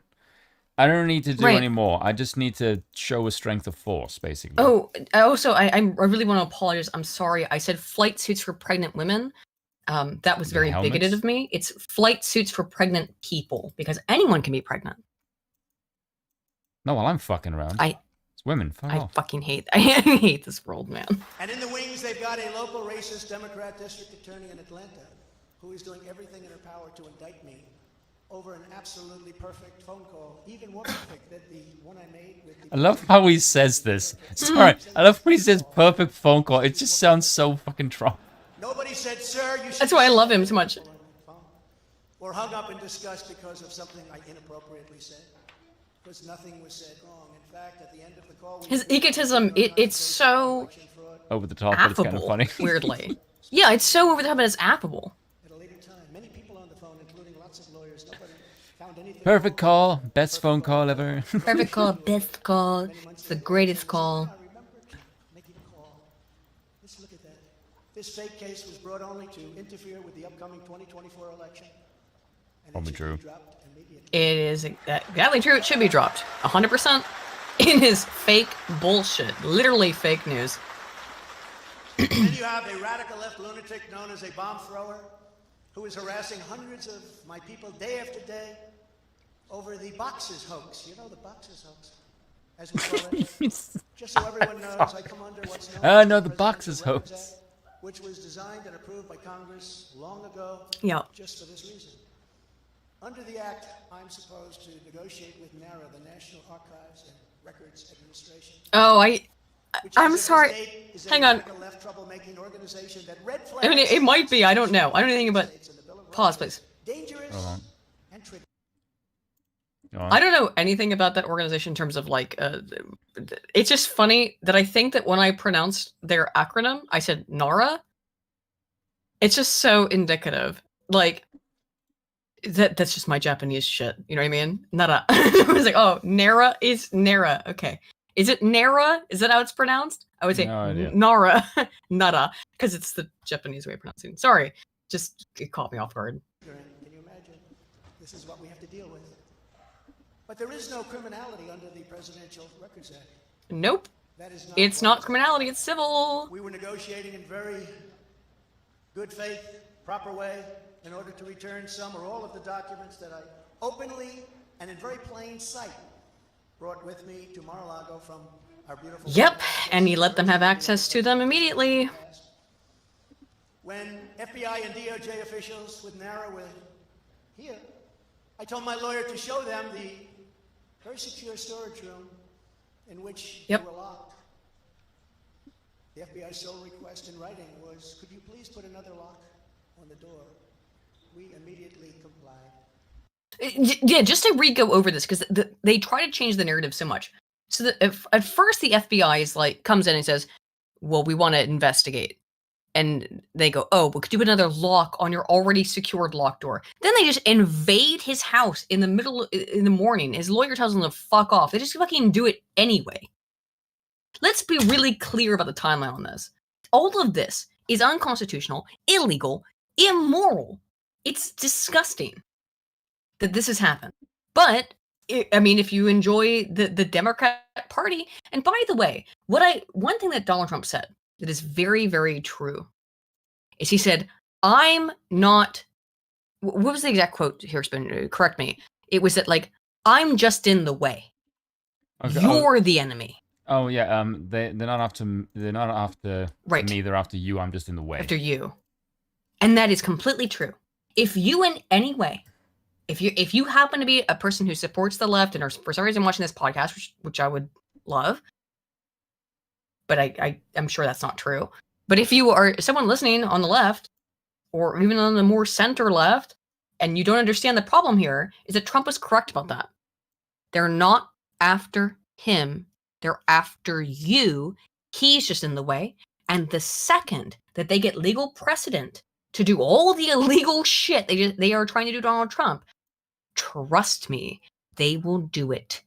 I don't need to do any more. I just need to show a strength of force, basically. Oh, I really want to apologize. I'm sorry. I said flight suits for pregnant women. That was very bigoted of me. It's flight suits for pregnant people because anyone can be pregnant. No, well, I'm fucking around. It's women. Fuck off. I hate this world, man. And in the wings, they've got a local racist Democrat district attorney in Atlanta who is doing everything in her power to indict me over an absolutely perfect phone call, even more perfect than the one I made with the... I love how he says this. Sorry, I love when he says perfect phone call. It just sounds so fucking Trump. Nobody said, sir, you should... That's why I love him so much. Or hung up in disgust because of something I inappropriately said. Because nothing was said wrong. In fact, at the end of the call... His egotism, it's so... Over the top, but it's kind of funny. Weirdly. Yeah, it's so over the top, but it's affable. Perfect call. Best phone call ever. Perfect call. Best call. It's the greatest call. Let's look at that. This fake case was brought only to interfere with the upcoming 2024 election. Probably true. It is exactly true. It should be dropped. 100%. It is fake bullshit. Literally fake news. Then you have a radical left lunatic known as a bomb thrower who is harassing hundreds of my people day after day over the boxes hoax. You know the boxes hoax, as we call it. Just so everyone knows, I come under what's known as no, the boxes hoax. Act, which was designed and approved by Congress long ago, just for this reason. Under the Act, I'm supposed to negotiate with NARA, the National Archives and Records Administration. Oh, I'm sorry. Hang on. I mean, it might be. I don't know. I don't know anything about... Pause, please. I don't know anything about that organization in terms of, like... it's just funny that I think that when I pronounced their acronym, I said NARA. It's just so indicative. Like, that's just my Japanese shit. You know what I mean? Nara. I was like, oh, NARA is NARA. Okay. Is it Nara? Is that how it's pronounced? I would say Nara, Nara, because it's the Japanese way of pronouncing. Sorry, just it caught me off guard. Can you imagine? This is what we have to deal with. But there is no criminality under the Presidential Records Act. Nope. It's not criminality, it's civil. We were negotiating in very good faith, proper way, in order to return some or all of the documents that I openly and in very plain sight brought with me to Mar-a-Lago from our beautiful... Yep, and he let them have access to them immediately. When FBI and DOJ officials with NARA were here, I told my lawyer to show them the very secure storage room in which they were locked. The FBI's sole request in writing was, could you please put another lock on the door? We immediately complied. Yeah, just to go over this, because they try to change the narrative so much. So that at first the FBI is like, comes in and says, well, we want to investigate. And they go, oh, well, could you put another lock on your already secured locked door? Then they just invade his house in the morning. His lawyer tells them to fuck off. They just fucking do it anyway. Let's be really clear about the timeline on this. All of this is unconstitutional, illegal, immoral. It's disgusting that this has happened. But, I mean, if you enjoy the Democrat Party, and by the way, one thing that Donald Trump said that is very, very true is he said, I'm not, what was the exact quote here, Spin? Correct me. It was that, like, I'm just in the way. Okay, You're the enemy. Oh yeah, they're not after me, they're after you, I'm just in the way. After you. And that is completely true. If you in any way, if you happen to be a person who supports the left and are for some reason watching this podcast, which I would love, but I'm sure that's not true. But if you are someone listening on the left, or even on the more center left, and you don't understand the problem here, is that Trump was correct about that. They're not after him. They're after you. He's just in the way. And the second that they get legal precedent to do all the illegal shit they are trying to do to Donald Trump, trust me, they will do it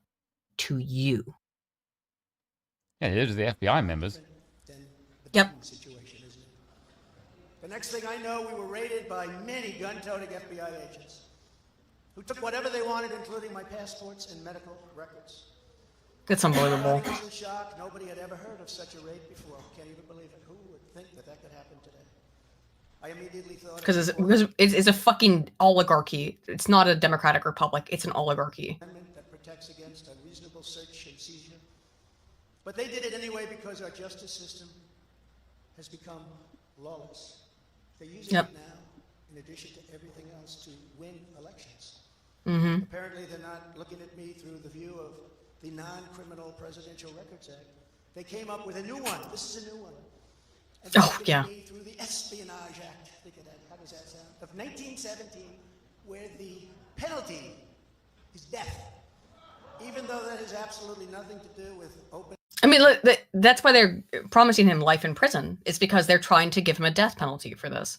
to you. Yeah, they're just the FBI members. Yep. The next thing I know, we were raided by many gun-toting FBI agents who took whatever they wanted, including my passports and medical records. That's unbelievable. Everybody was in shock. Nobody had ever heard of such a raid before. Can't even believe it. Who would think that could happen today? I immediately thought... Because it's a fucking oligarchy. It's not a democratic republic. It's an oligarchy. ...that protects against unreasonable search and seizure. But they did it anyway because our justice system has become lawless. They're using it now, in addition to everything else, to win elections. Apparently, they're not looking at me through the view of the Non-Criminal Presidential Records Act. They came up with a new one. This is a new one. And looking at me through the Espionage Act. Think of that. How does that sound? Of 1917, where the penalty is death. Even though that has absolutely nothing to do with open... I mean, look, that's why they're promising him life in prison. It's because they're trying to give him a death penalty for this.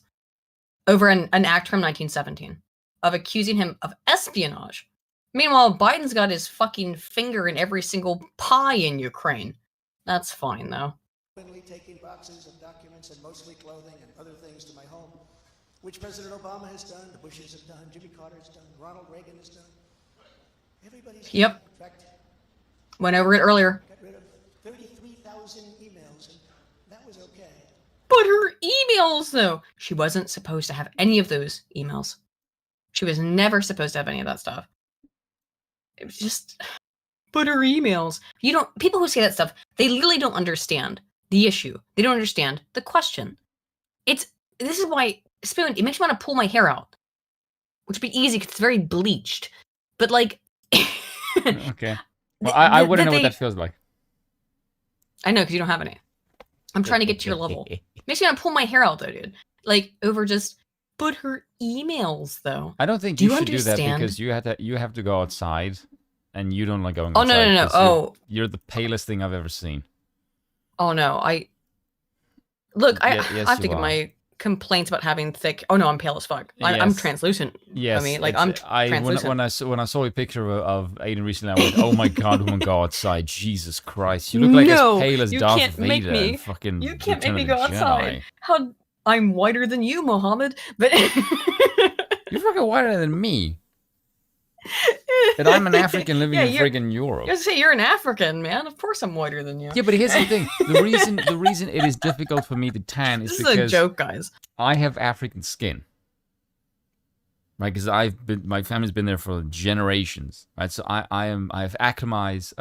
Over an act from 1917 of accusing him of espionage. Meanwhile, Biden's got his fucking finger in every single pie in Ukraine. That's fine, though. ...openly taking boxes of documents and mostly clothing and other things to my home, which President Obama has done, the Bushes have done, Jimmy Carter has done, Ronald Reagan has done. Everybody's... Yep. In fact, went over it earlier. Got rid of 33,000 emails, and that was okay. But her emails, though, she wasn't supposed to have any of those emails. She was never supposed to have any of that stuff. It was just... But her emails. People who say that stuff, they literally don't understand the issue. They don't understand the question. This is why, Spoon, it makes me want to pull my hair out. Which would be easy because it's very bleached. But like... Okay. Well, I wouldn't know what that feels like. I know, because you don't have any. I'm trying to get to your level. Makes me want to pull my hair out, though, dude. Like, over just... But her emails, though. I don't think you should do that because you have to go outside. And you don't like going outside. No. Oh. You're the palest thing I've ever seen. Oh, no. I have to get my complaints about having thick... Oh, no, I'm pale as fuck. I'm translucent. Yes. I mean, like, I'm translucent. When I saw a picture of Aiden recently, I went, oh my god, woman, go outside. Jesus Christ. You look like as pale as Darth Vader. You can't make me go outside. I'm whiter than you, Mohammed. But you're fucking whiter than me. And I'm an African living in friggin' Europe. I was gonna say, you're an African, man. Of course I'm whiter than you. Yeah, but here's the thing. The reason it is difficult for me to tan is because... This is a joke, guys. I have African skin. Right, because my family's been there for generations. Right, so I've acclimatized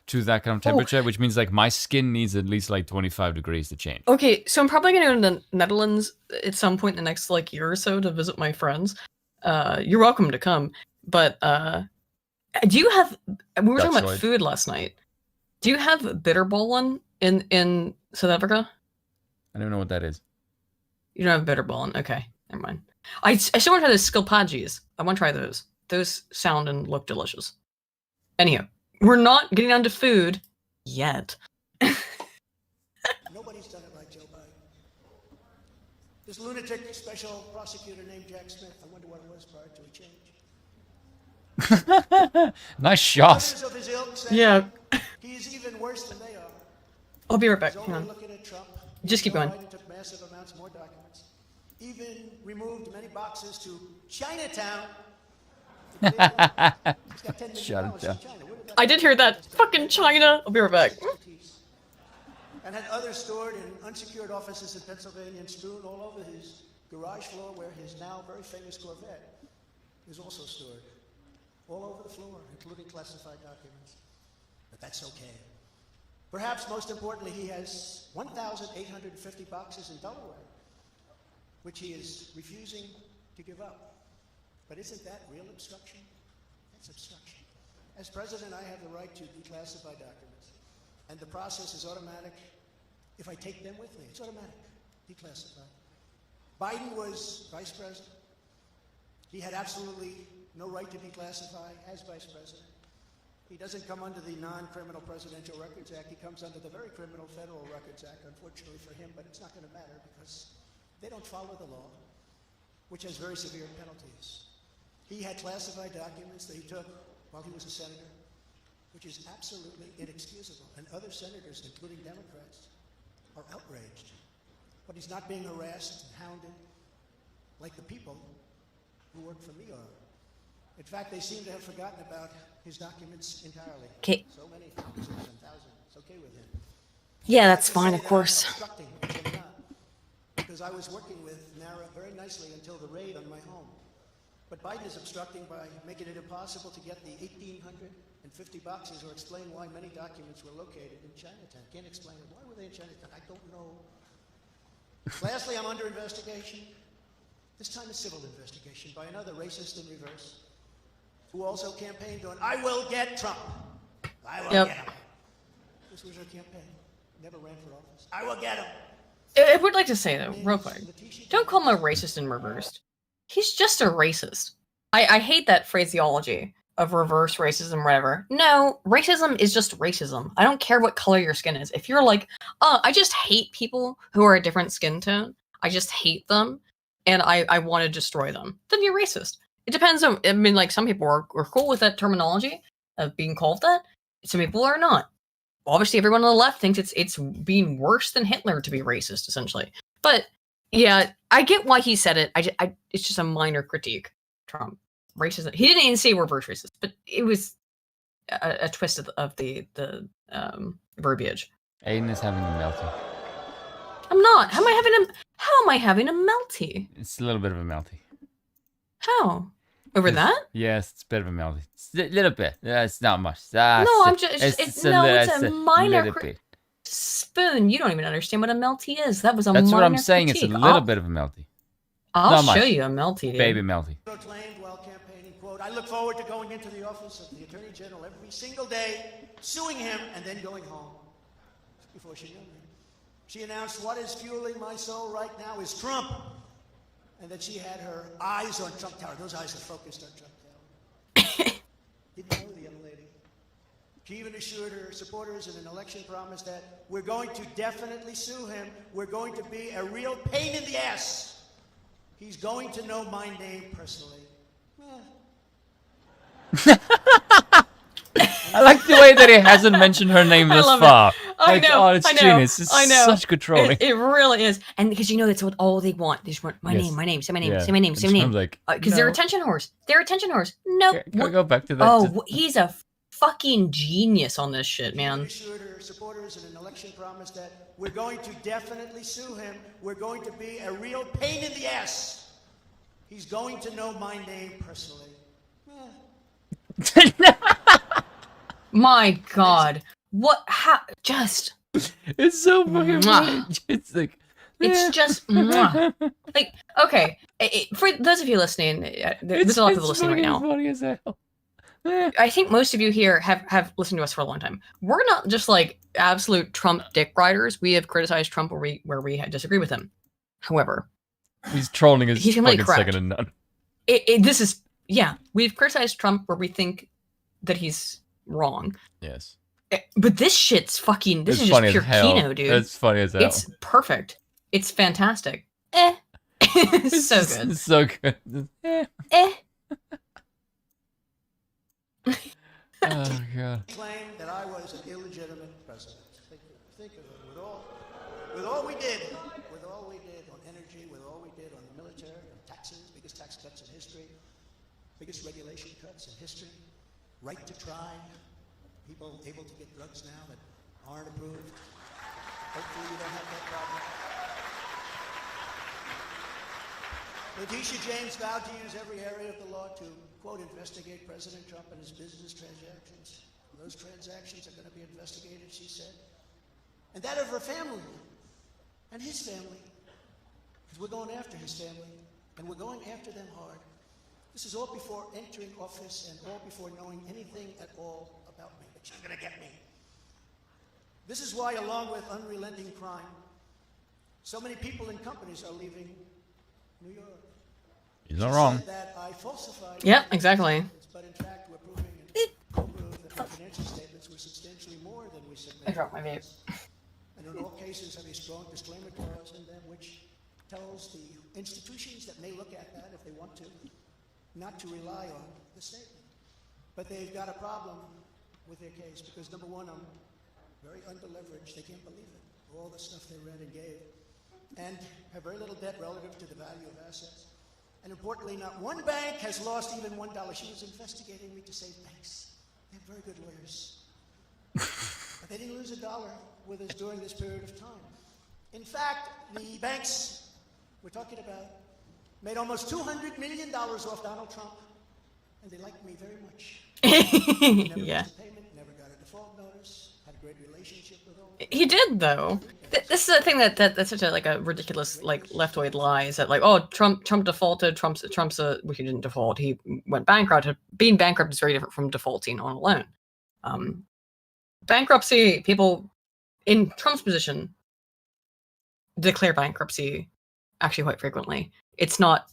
to that kind of temperature, which means like my skin needs at least like 25 degrees to change. Okay, so I'm probably gonna go to the Netherlands at some point in the next like year or so to visit my friends. You're welcome to come, but do you have? We were talking about food last night. Do you have bitterballen in South Africa? I don't know what that is. You don't have bitterballen. Okay, never mind. I still want to try the skilpadjies. I want to try those. Those sound and look delicious. Anyhow, we're not getting onto food yet. Nobody's done it like Joe Biden. This lunatic special prosecutor named Jack Smith, I wonder what it was prior to a change. Nice shots. Yeah. He's even worse than they are. I'll be right back. Hang on. Just keep going. Biden took massive amounts more documents. Even removed many boxes to Chinatown. Chinatown. I did hear that. Fucking China. I'll be right back. And had others stored in unsecured offices in Pennsylvania and strewn all over his garage floor where his now very famous Corvette is also stored. All over the floor, including classified documents. But that's okay. Perhaps most importantly, he has 1,850 boxes in Delaware, which he is refusing to give up. But isn't that real obstruction? That's obstruction. As president, I have the right to declassify documents. And the process is automatic. If I take them with me, it's automatic. Declassified. Biden was vice president. He had absolutely no right to declassify as vice president. He doesn't come under the Non-Criminal Presidential Records Act. He comes under the very criminal Federal Records Act, unfortunately for him, but it's not going to matter because they don't follow the law, which has very severe penalties. He had classified documents that he took while he was a senator, which is absolutely inexcusable. And other senators, including Democrats, are outraged. But he's not being harassed and hounded like the people who work for me are. In fact, they seem to have forgotten about his documents entirely. Okay. So many thousands and thousands. It's okay with him. Yeah, that's fine, of course. Because I was working with NARA very nicely until the raid on my home. But Biden is obstructing by making it impossible to get the 1,850 boxes or explain why many documents were located in Chinatown. Can't explain it. Why were they in Chinatown? I don't know. Lastly, I'm under investigation. This time a civil investigation by another racist in reverse, who also campaigned on, I will get Trump. I will get him. This was her campaign. Never ran for office. I will get him. I would like to say, though, real quick, don't call him a racist in reverse. He's just a racist. I hate that phraseology of reverse racism, whatever. No, racism is just racism. I don't care what color your skin is. If you're like, oh, I just hate people who are a different skin tone, I just hate them, and I want to destroy them, then you're racist. It depends on, I mean, like, some people are cool with that terminology of being called that. Some people are not. Obviously, everyone on the left thinks it's being worse than Hitler to be racist, essentially. But yeah, I get why he said it. It's just a minor critique. Trump racism. He didn't even say reverse racist, but it was a twist of the verbiage. Aiden is having a melty. I'm not. How am I having a melty? It's a little bit of a melty. How? Over that? Yes, it's a bit of a melty. It's a little bit. It's not much. No, I'm just. It's a minor Spoon. You don't even understand what a melty is. That was a That's minor what I'm saying. critique. It's a little bit of a melty. I'll Not show much. you a melty, dude. Baby melty. Proclaimed while campaigning, quote, I look forward to going into the office of the Attorney General every single day, suing him, and then going home. Before she knew me. She announced, what is fueling my soul right now is Trump. And that she had her eyes on Trump Tower. Those eyes are focused on Trump Tower. Didn't know the young lady. She even assured her supporters in an election promise that we're going to definitely sue him. We're going to be a real pain in the ass. He's going to know my name personally. I like the way that he hasn't mentioned her name this far. I know. Oh, it's genius. It's I know. such good trolling. It really is. And because you know that's what all they want. They just want my name, my name, say my name, say my name, say my name. Because they're attention whores. They're attention whores. Nope. Can we go back to that? Oh, he's a fucking genius on this shit, man. Assured her supporters in an election promise that we're going to definitely sue him. We're going to be a real pain in the ass. He's going to know my name personally. My God. What? How? Just. It's so fucking funny. It's like. It's just. Like, okay. For those of you listening, there's a lot of people listening right now. Funny as hell. I think most of you here have listened to us for a long time. We're not just like absolute Trump dick riders. We have criticized Trump where we disagree with him. However, he's trolling his he's fucking correct. second to none. This is, yeah, we've criticized Trump where we think that he's wrong. Yes. But this shit's fucking, this It's is just funny pure as hell. Kino, dude. It's funny as hell. It's perfect. It's fantastic. It's so good. It's so good. Oh, God. Claim that I was an illegitimate president. Think of it. With all we did on energy, with all we did on the military, on taxes, biggest tax cuts in history, biggest regulation cuts in history, right to try, people able to get drugs now that aren't approved. Hopefully you don't have that problem. Letitia James vowed to use every area of the law to, quote, investigate President Trump and his business transactions. Those transactions are going to be investigated, she said. And that of her family and his family. Because we're going after his family, and we're going after them hard. This is all before entering office and all before knowing anything at all about me. But she's going to get me. This is why, along with unrelenting crime, so many people and companies are leaving New York. He's not wrong. That I falsified Yep, exactly. but in fact, we're proving and co-prove that my financial statements were substantially more than we submitted. I dropped my vape. And in all cases, have a strong disclaimer clause in them which tells the institutions that may look at that if they want to, not to rely on the statement. But they've got a problem with their case because, number one, I'm very underleveraged. They can't believe it. All the stuff they read and gave. And have very little debt relative to the value of assets. And importantly, not one bank has lost even $1. She was investigating me to save banks. They have very good lawyers. But they didn't lose $1 with us during this period of time. In fact, the banks We're talking about made almost $200 million off Donald Trump, and they liked me very much. Never Yeah. missed a payment, never got a default notice, had a great relationship with all. He did though. This is the thing that's such a ridiculous leftoid lie is that Trump defaulted. Trump's well, he didn't default. He went bankrupt. Being bankrupt is very different from defaulting on a loan. Bankruptcy, people in Trump's position declare bankruptcy actually quite frequently. It's not.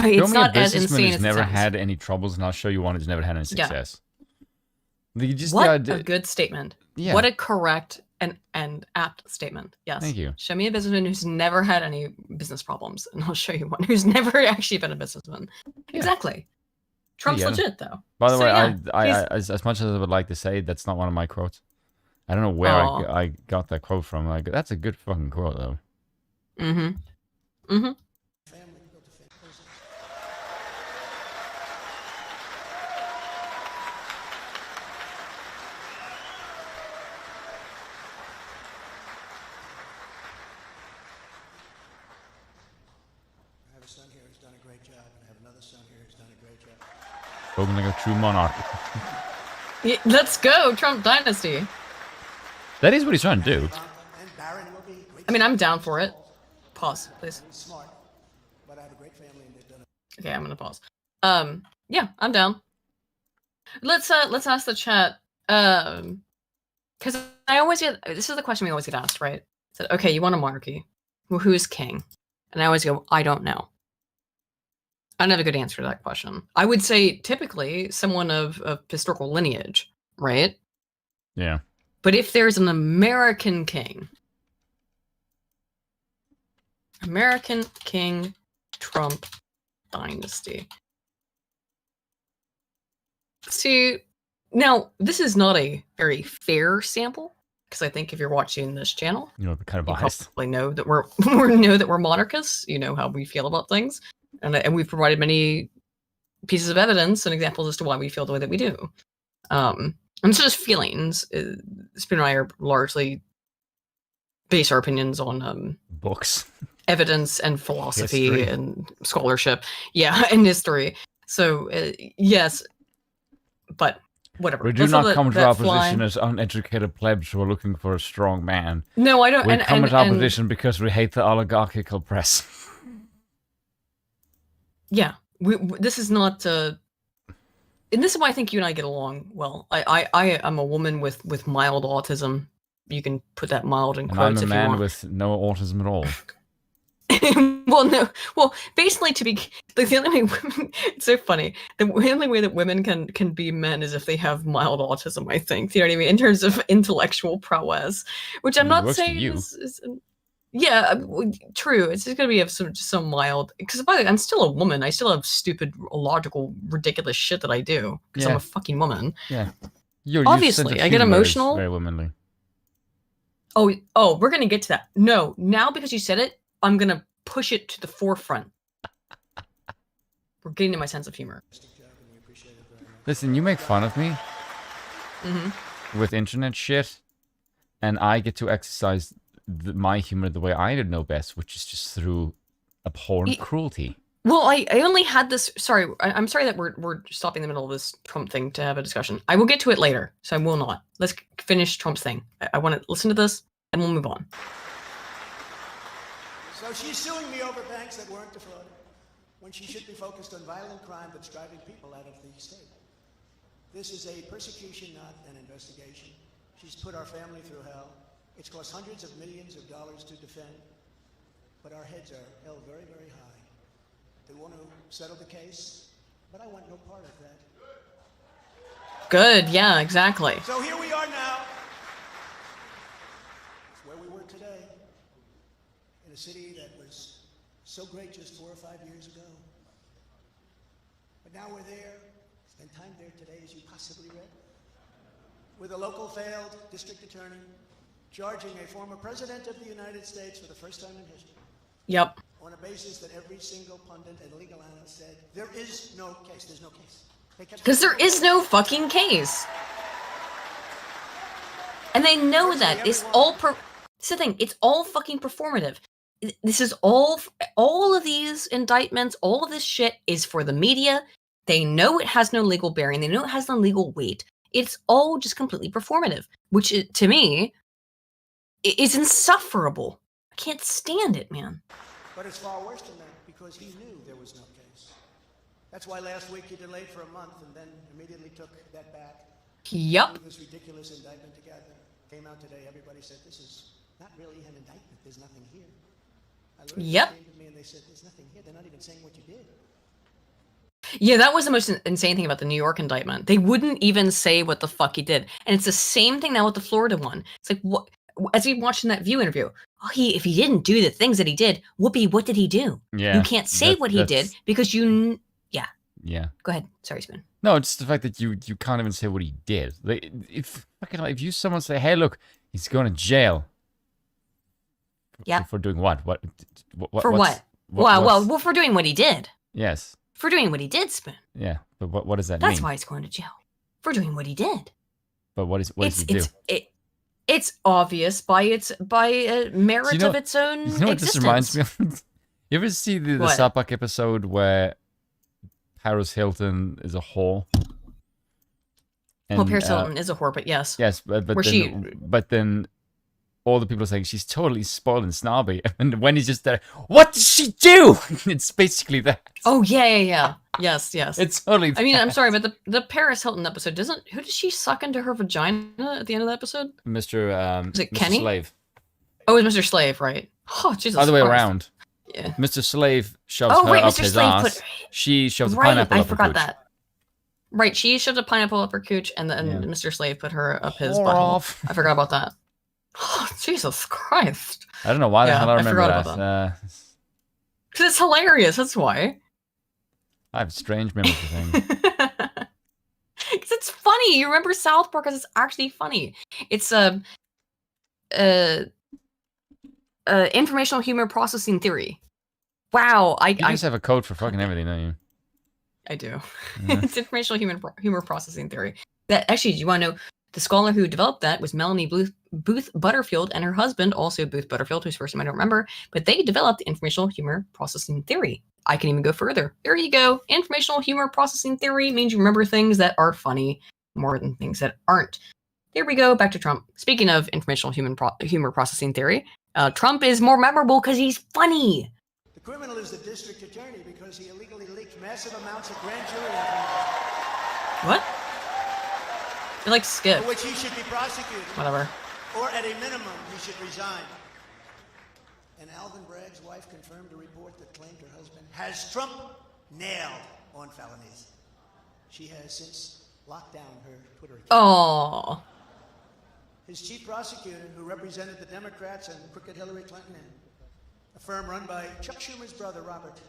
It's not as insane as who's it never sounds. had any troubles, and I'll show you one who's never had any Yeah. success. What a good statement. Yeah. What a correct and apt statement. Yes. Thank you. Show me a businessman who's never had any business problems, and I'll show you one who's never actually been a businessman. Exactly. Trump's Yeah. legit, though. By the So, way, yeah, as much as I would like to say, that's not one of my quotes. I don't know where I got that quote from. Like, that's a good fucking quote, though. Mm-hmm. Mm-hmm. I have a son here who's done a great job, and I have another son here who's done a great job. Spoken like a true monarch. Yeah, let's go, Trump dynasty. That is what he's trying to do. I mean, I'm down for it. Pause, please. Smart, but I have a great family, and they've done it. Okay, I'm gonna pause. Yeah, I'm down. Let's ask the chat. Because I always get this is the question we always get asked, right? So, okay, you want a monarchy? Well, who's king? And I always go, I don't know. I don't have a good answer to that question. I would say typically someone of historical lineage, right? Yeah. But if there's an American king, Trump dynasty. See, now this is not a very fair sample because I think if you're watching this channel, You know, kind of you biased. probably know that we're monarchists. You know how we feel about things, and we've provided many pieces of evidence and examples as to why we feel the way that we do. And it's just feelings. Spoon and I are largely base our opinions on books, evidence, and philosophy History. and scholarship. Yeah, and history. So yes, but whatever. We do Let's let not come to that our fly. position as uneducated plebs who are looking for a strong man. No, I don't. We and, come and, at our and- position because we hate the oligarchical press. Yeah, this is not. And this is why I think you and I get along well. I am a woman with mild autism. You can put that mild in And I'm quotes a if you man want. with no autism at all. Well, no. Well, basically, the only way women. It's so funny. The only way that women can be men is if they have mild autism. I think. You know what I mean? In terms of intellectual prowess, which I'm It not works for saying you. is yeah, true. It's just gonna be of some mild. Because by the way, I'm still a woman. I still have stupid, illogical, ridiculous shit that I do because I'm Yeah. a fucking woman. Yeah. Your Obviously, sense of I get humor is emotional. Very womanly. Oh, we're gonna get to that. No, now because you said it, I'm gonna push it to the forefront. We're getting to my sense of humor. Listen, you make fun of me Mm-hmm. with internet shit, and I get to exercise my humor the way I know best, which is just through abhorrent cruelty. Well, I only had this. Sorry, I'm sorry that we're stopping in the middle of this Trump thing to have a discussion. I will get to it later, so I will not. Let's finish Trump's thing. I want to listen to this, and we'll move on. So she's suing me over banks that weren't defrauded, when she should be focused on violent crime that's driving people out of the state. This is a persecution, not an investigation. She's put our family through hell. It's cost hundreds of millions of dollars to defend, but our heads are held very, very high. They want to settle the case, but I want no part of that. Good. Yeah. Exactly. So here we are now. It's where we were today, in a city that was so great just 4 or 5 years ago. But now we're there, spend time there today, as you possibly read, with a local failed district attorney charging a former president of the United States for the first time in history. Yep. On a basis that every single pundit and legal analyst said, there is no case, there's no case. Because there is no fucking case. And they know that. It's all. It's the thing. It's all fucking performative. this is all of these indictments, all of this shit is for the media. They know it has no legal bearing. They know it has no legal weight. It's all just completely performative, which to me is insufferable. I can't stand it, man. But it's far worse than that because he knew there was no case. That's why last week he delayed for a month and then immediately took that back. Yep. This ridiculous indictment together came out today. Everybody said this is not really an indictment. There's nothing here. Yep. Came to me and they said there's nothing here. They're not even saying what you did. Yeah, that was the most insane thing about the New York indictment. They wouldn't even say what the fuck he did. And it's the same thing now with the Florida one. It's like, what? As we watched in that View interview, if he didn't do the things that he did, whoopee, what did he do? Yeah, you can't say what he did because you. Yeah. Go ahead. Sorry, Spoon. No, it's the fact that you can't even say what he did. Like, if someone say, "Hey, look, he's going to jail." Yeah. For doing what? For what? Well, for doing what he did. Yes. For doing what he did, Spoon. Yeah, but what does that mean? That's why he's going to jail. For doing what he did. But what does he do? It's obvious by merit of its own You know what existence. this reminds me of? You ever see the South Park episode where Paris Hilton is a whore? Well, Paris Hilton is a whore, but yes. Yes, but then all the people are saying she's totally spoiled and snobby, and when he's just there, what did she do? It's basically that. Oh yeah. Yes. It's totally. I mean, I'm sorry, but the Paris Hilton episode who does she suck into her vagina at the end of the episode? Mr. Is it Kenny? Slave. Oh, it's Mr. Slave, right? Oh, Jesus. Other way Christ. around. Yeah. Mr. Slave shoves her up his ass. She shoves a pineapple up her forgot cooch. that. Right, she shoved a pineapple up her cooch, and then Mr. Slave put her up his butthole. I forgot about that. Oh, Jesus Christ. I don't know why the hell I remember forgot that. about because it's hilarious, that's why. I have strange memories of things. Because it's funny. You remember South Park because it's actually funny. It's informational humor processing theory. Wow, You just have a code for fucking everything, don't you? I do. Yeah. It's informational humor processing theory. That actually, do you want to know? The scholar who developed that was Melanie Booth Butterfield and her husband, also Booth Butterfield, whose first name I don't remember, but they developed the informational humor processing theory. I can even go further. There you go. Informational humor processing theory means you remember things that are funny more than things that aren't. There we go. Back to Trump. Speaking of informational humor processing theory, Trump is more memorable because he's funny. The criminal is the district attorney because he illegally leaked massive amounts of grand jury information. What? You're like Skip. For which he should be prosecuted. Whatever. Or at a minimum, he should resign. And Alvin Bragg's wife confirmed a report that claimed her husband has Trump nailed on felonies. She has since locked down her Twitter account. Oh. His chief prosecutor, who represented the Democrats and crooked Hillary Clinton in a firm run by Chuck Schumer's brother, Robert.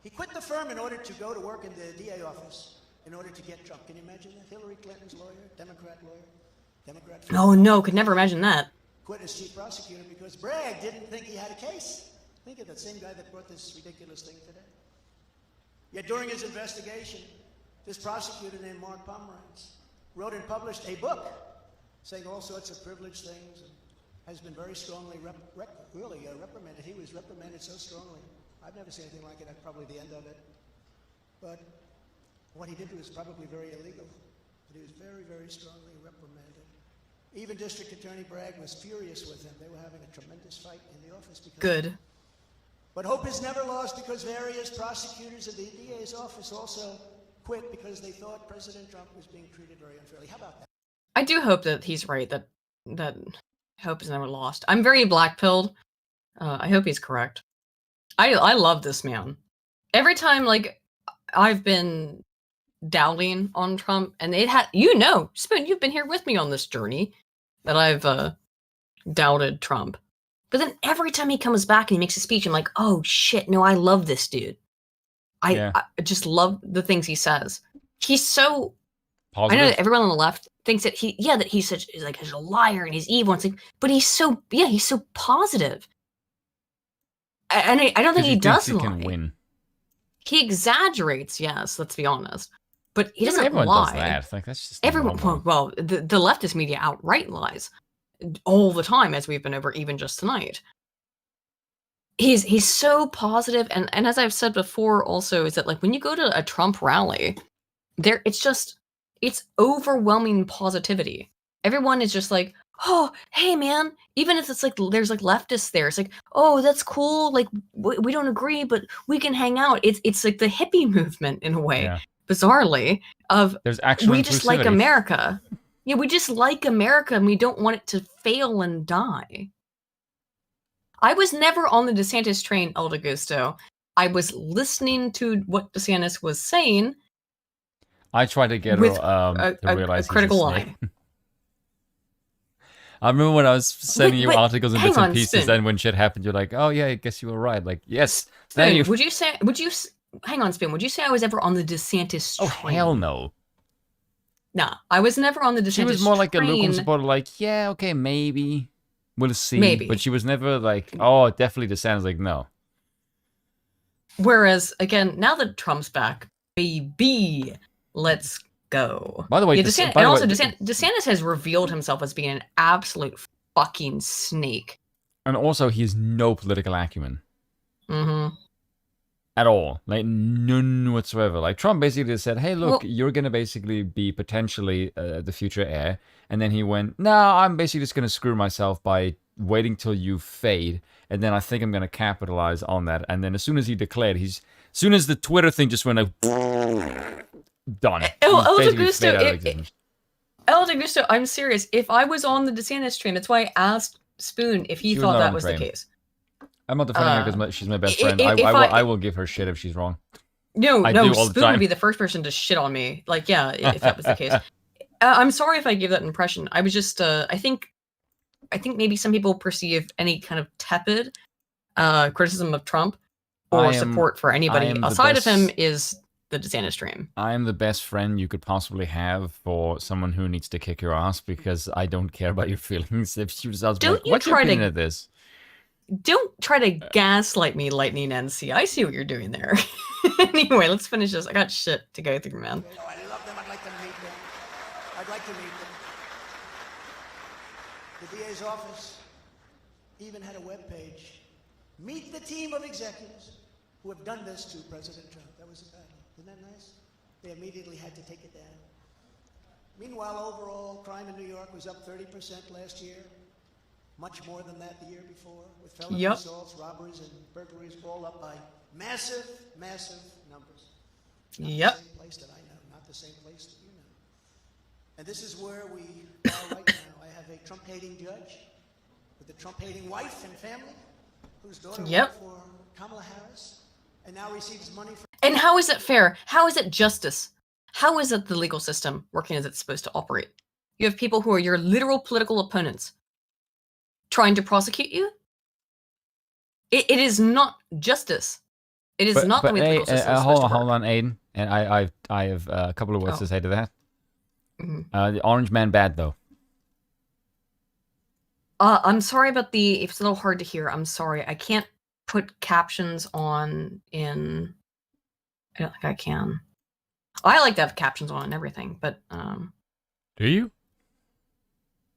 He quit the firm in order to go to work in the DA office in order to get Trump. Can you imagine that? Hillary Clinton's lawyer, Democrat lawyer, Democrat. Oh no, could never imagine that. Quit as chief prosecutor because Bragg didn't think he had a case. Think of that same guy that brought this ridiculous thing today. Yet during his investigation, this prosecutor named Mark Pomerantz wrote and published a book saying all sorts of privileged things and has been very strongly reprimanded. He was reprimanded so strongly. I've never seen anything like it. That's probably the end of it. But what he did was probably very illegal. But he was very, very strongly reprimanded. Even District Attorney Bragg was furious with him. They were having a tremendous fight in the office. Good. But hope is never lost because various prosecutors of the DA's office also quit because they thought President Trump was being treated very unfairly. How about that? I do hope that he's right, that hope is never lost. I'm very black-pilled. I hope he's correct. I love this man. Every time, like, I've been doubting on Trump, and it had, Spoon, you've been here with me on this journey that I've doubted Trump. But then every time he comes back and he makes a speech, I'm like, oh shit, no, I love this dude. I just love the things he says. He's so positive. I know that everyone on the left thinks that he's such a liar and he's evil. And it's like, but he's so positive. And I don't think he does lie. Can win. He exaggerates, yes, let's be honest. But he doesn't everyone lie. Does that. Like, that's just everyone. Well, the leftist media outright lies all the time, as we've been over even just tonight. he's so positive, and as I've said before also, is that like when you go to a Trump rally, it's overwhelming positivity. Everyone is just like, oh, hey man, even if it's like there's like leftists there, it's like, oh, that's cool, like we don't agree, but we can hang out. It's like the hippie movement in a way, bizarrely, of there's actual we just like America. Yeah, we just like America and we don't want it to fail and die. I was never on the DeSantis train, El Gusto. I was listening to what DeSantis was saying. I tried to get with her to realize a critical he's a snake. eye. I remember when I was sending you Wait, articles and hang bits and on, pieces, Spin. and when shit happened, you're like, "Oh yeah, I guess you were right." Like, yes, Spin, then you. hang on, Spin? Would you say I was ever on the DeSantis train? Oh hell no. Nah, I was never on the DeSantis train. She was more like a lukewarm supporter, like, yeah, okay, maybe we'll see. Maybe. But she was never like, oh, definitely DeSantis. Like, no. Whereas again, now that Trump's back, baby, let's go. By the way, DeSantis has revealed himself as being an absolute fucking snake. And also, he has no political acumen. Mm-hmm. At all. Like, none whatsoever. Like, Trump basically just said, hey, look, you're going to basically be potentially the future heir. And then he went, no, I'm basically just going to screw myself by waiting till you fade. And then I think I'm going to capitalize on that. And then as soon as he declared, as soon as the Twitter thing just went like, done. El Gusto, I'm serious. If I was on the DeSantis train, that's why I asked Spoon if he thought that was the case. I'm not defending her because she's my best friend. I will give her shit if she's wrong. No, Spoon would be the first person to shit on me. Like, yeah, if that was the case. I'm sorry if I gave that impression. I was just, I think maybe some people perceive any kind of tepid criticism of Trump or support for anybody outside of him is the DeSantis train. I am the best friend you could possibly have for someone who needs to kick your ass because I don't care about your feelings. If she was like, what's your opinion of this? Don't try to gaslight me, Lightning NC. I see what you're doing there. Anyway, let's finish this. I got shit to go through, man. Oh, I love them. I'd like to meet them. I'd like to meet them. The DA's office even had a webpage. Meet the team of executives who have done this to President Trump. That was a battle. Isn't that nice? They immediately had to take it down. Meanwhile, overall, crime in New York was up 30% last year. Much more than that the year before, with felony assaults, robberies, and burglaries all up by massive, massive numbers. Not the same place that I know, not the same place that you know. And this is where we are right now. I have a Trump-hating judge with a Trump-hating wife and family whose daughter worked for Kamala Harris and now receives money from... And how is it fair? How is it justice? How is it the legal system working as it's supposed to operate? You have people who are your literal political opponents trying to prosecute you? It is not justice. It is not the way the legal system is supposed to work. Hold on, Aiden. And I have a couple of words to say to that. The Orange Man bad, though. I'm sorry about it's a little hard to hear. I'm sorry. I can't put captions on in... I don't think I can. I like to have captions on and everything, but... Do you?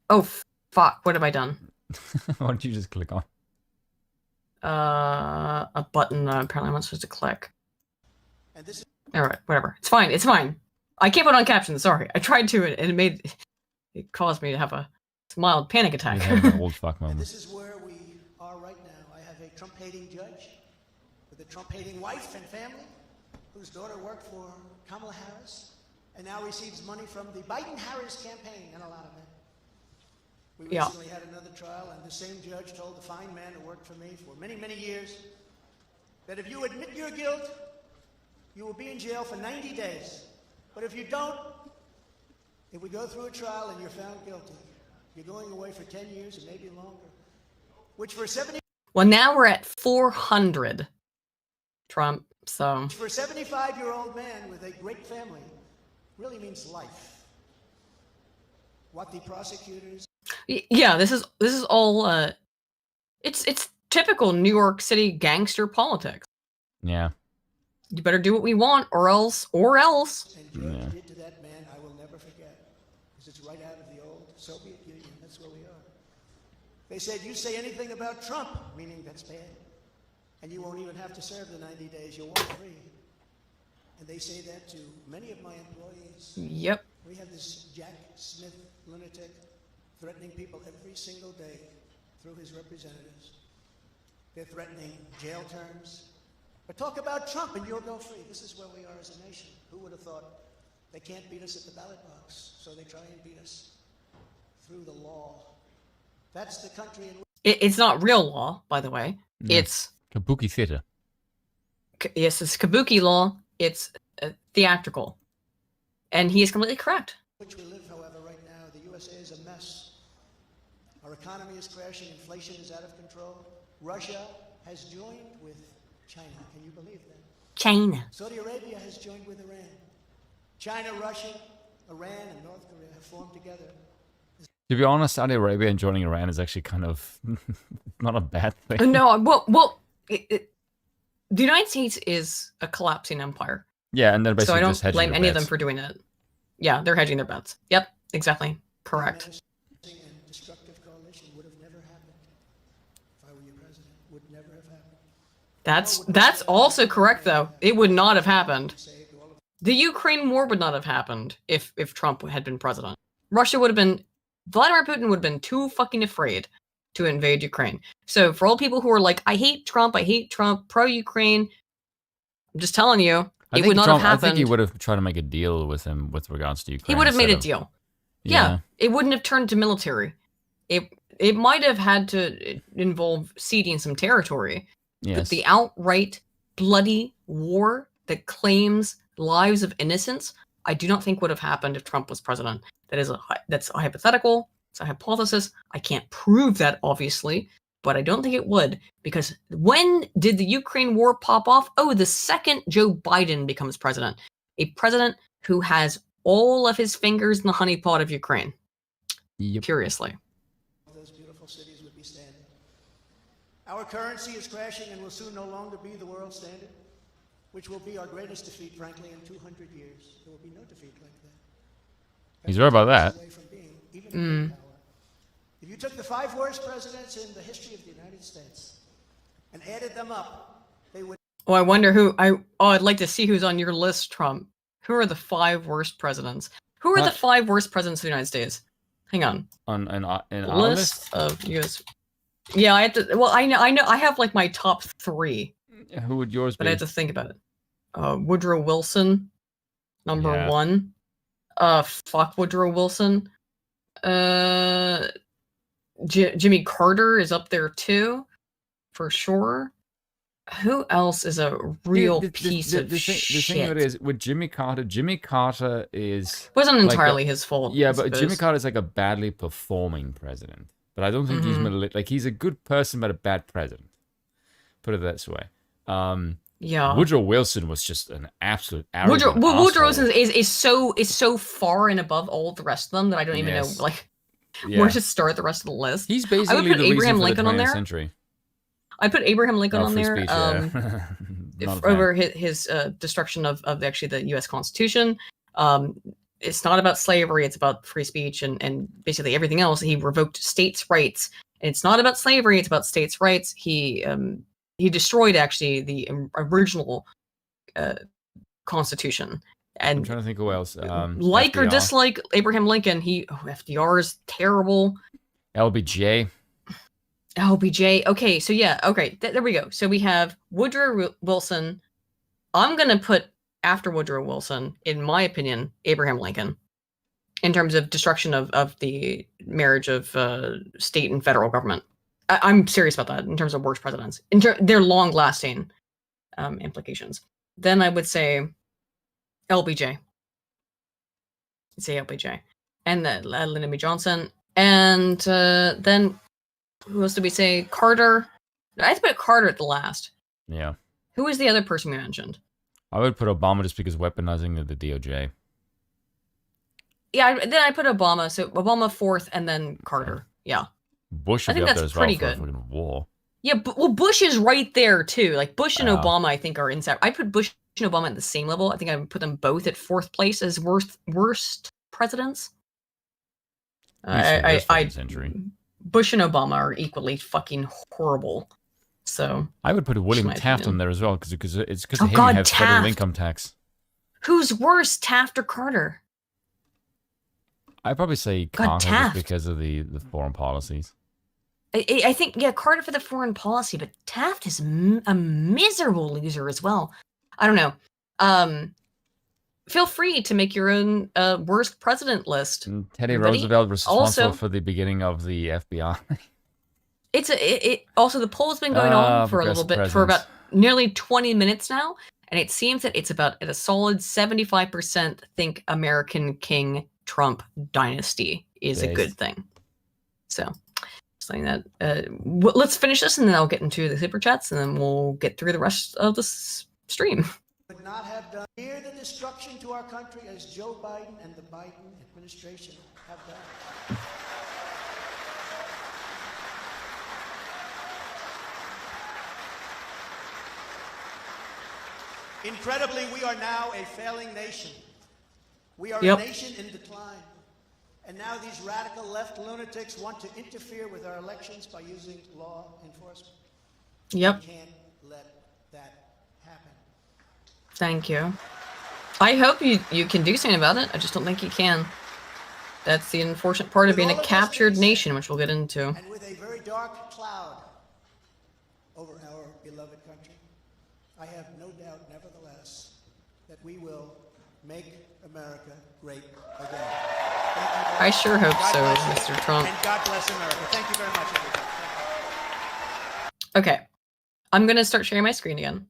Oh, fuck. What have I done? Why don't you just click on? A button that apparently I'm not supposed to click. Alright, whatever. It's fine. It's fine. I can't put on captions. Sorry. I tried to, and it caused me to have a mild panic attack. An old fuck moment. This is where we are right now. I have a Trump-hating judge with a Trump-hating wife and family whose daughter worked for Kamala Harris and now receives money from the Biden-Harris campaign and a lot of it. We recently had another trial, and the same judge told the fine man who worked for me for many, many years that if you admit your guilt, you will be in jail for 90 days. But if you don't, if we go through a trial and you're found guilty, you're going away for 10 years and maybe longer. Which for 70... Well, now we're at 400, Trump, so... For a 75-year-old man with a great family, really means life. What the prosecutors... Yeah, this is all it's typical New York City gangster politics. Yeah. You better do what we want or else. And George did to that man, I will never forget. Because it's right out of the old Soviet Union. That's where we are. They said, you say anything about Trump, meaning that's bad. and you won't even have to serve the 90 days. You'll walk free. And they say that to many of my employees. Yep. We have this Jack Smith lunatic threatening people every single day through his representatives. They're threatening jail terms. But talk about Trump and you'll go free. This is where we are as a nation. Who would have thought? They can't beat us at the ballot box, so they try and beat us through the law. That's the country in which... It's not real law, by the way. No. It's... Kabuki theater. Yes, it's kabuki law. It's theatrical. And he is completely correct. Which we live, however, right now, the USA is a mess. Our economy is crashing, inflation is out of control. Russia has joined with China. Can you believe that? China. Saudi Arabia has joined with Iran. China, Russia, Iran, and North Korea have formed together. To be honest, Saudi Arabia and joining Iran is actually kind of not a bad thing. No, well, the United States is a collapsing empire. Yeah, and they're basically so I don't just hedging blame their any of bets. them for doing it. Yeah, they're hedging their bets. Yep, exactly. Correct. Destructive coalition would have never happened. If I were your president, would never have happened. That's also correct, though. It would not have happened. The Ukraine war would not have happened if Trump had been president. Russia would have been... Vladimir Putin would have been too fucking afraid to invade Ukraine. So for all people who are like, I hate Trump, pro-Ukraine, I'm just telling you, it would not have happened. I think he would have tried to make a deal with him with regards to Ukraine. He would have made a deal. Yeah, it wouldn't have turned to military. It might have had to involve ceding some territory. Yes. But the outright bloody war that claims lives of innocents, I do not think would have happened if Trump was president. That's a hypothetical. It's a hypothesis. I can't prove that, obviously, but I don't think it would, because when did the Ukraine war pop off? Oh, the second Joe Biden becomes president. A president who has all of his fingers in the honeypot of Ukraine. Yep. Curiously. Those beautiful cities would be standing. Our currency is crashing and will soon no longer be the world standard, which will be our greatest defeat, frankly, in 200 years. There will be no defeat like that. He's right about that. If you took the 5 worst presidents in the history of the United States and added them up, they would... Oh, I wonder who... I'd like to see who's on your list, Trump. Who are the 5 worst presidents? Who are the 5 worst presidents of the United States? Hang on. On our list of U.S. Yeah, I have to... Well, I know. I have, like, my top 3. Who would yours be? But I have to think about it. Woodrow Wilson, number 1. Fuck Woodrow Wilson. Jimmy Carter is up there too, for sure. Who else is a real piece of shit? The thing of it is, with Jimmy Carter is... Wasn't like entirely his fault. Yeah, but Jimmy Carter is like a badly performing president. But I don't think he's a good person, but a bad president. Put it this way. Yeah. Woodrow Wilson was just an absolute Woodrow Wilson is so far and above all the rest of them that I don't even know where to start the rest of the list. He's basically I would put the Abraham reason Lincoln for on the 20th there. century. I put Abraham Lincoln on free there speech, over his destruction of the U.S. Constitution. It's not about slavery; it's about free speech and basically everything else. He revoked states' rights, and it's not about slavery; it's about states' rights. He destroyed actually the original Constitution. And I'm trying to think who else. Like FDR. or dislike Abraham Lincoln, FDR is terrible. LBJ. Okay, so yeah, okay, there we go. So we have Woodrow Wilson. I'm gonna put after Woodrow Wilson, in my opinion, Abraham Lincoln, in terms of destruction of the marriage of state and federal government. I'm serious about that in terms of worst presidents. They're long-lasting implications. Then I would say LBJ. I'd say LBJ. And then Lyndon B. Johnson. And then who else did we say? Carter. I put Carter at the last. Yeah. Who was the other person we mentioned? I would put Obama just because weaponizing the DOJ. Yeah, then I put Obama. So Obama 4th and then Carter. Yeah. Bush I would think be up that's there as pretty well for good. a fucking war. Yeah, well, Bush is right there too. Like Bush and Yeah. Obama, I think are inside. I put Bush and Obama at the same level. I think I would put them both at 4th place as worst presidents. At least for this fucking century. Bush and Obama are equally fucking horrible. So I would put William Taft on there as well because it's because of him you have federal income tax. Who's worse, Taft or Carter? I'd probably say Carter just because of the foreign policies. I think, yeah, Carter for the foreign policy, but Taft is a miserable loser as well. I don't know. Feel free to make your own worst president list. And Teddy Roosevelt was responsible for the beginning of the FBI. Also, the poll's been going on for a little bit, for about nearly 20 minutes now, and it seems that it's about at a solid 75% think American King Trump dynasty is a good thing. So, saying that, let's finish this, and then I'll get into the super chats, and then we'll get through the rest of the stream. Would not have done near the destruction to our country as Joe Biden and the Biden administration have done. Incredibly, we are now a failing nation. We are a nation in decline. And now these radical left lunatics want to interfere with our elections by using law enforcement. Yep. We can't let that happen. Thank you. I hope you can do something about it. I just don't think you can. That's the unfortunate part of being a captured nation, which we'll get into. And with a very dark cloud over our beloved country, I have no doubt, nevertheless, that we will make America great again. I sure hope so, Mr. Trump. And God bless America. Thank you very much, everybody. Okay. I'm going to start sharing my screen again.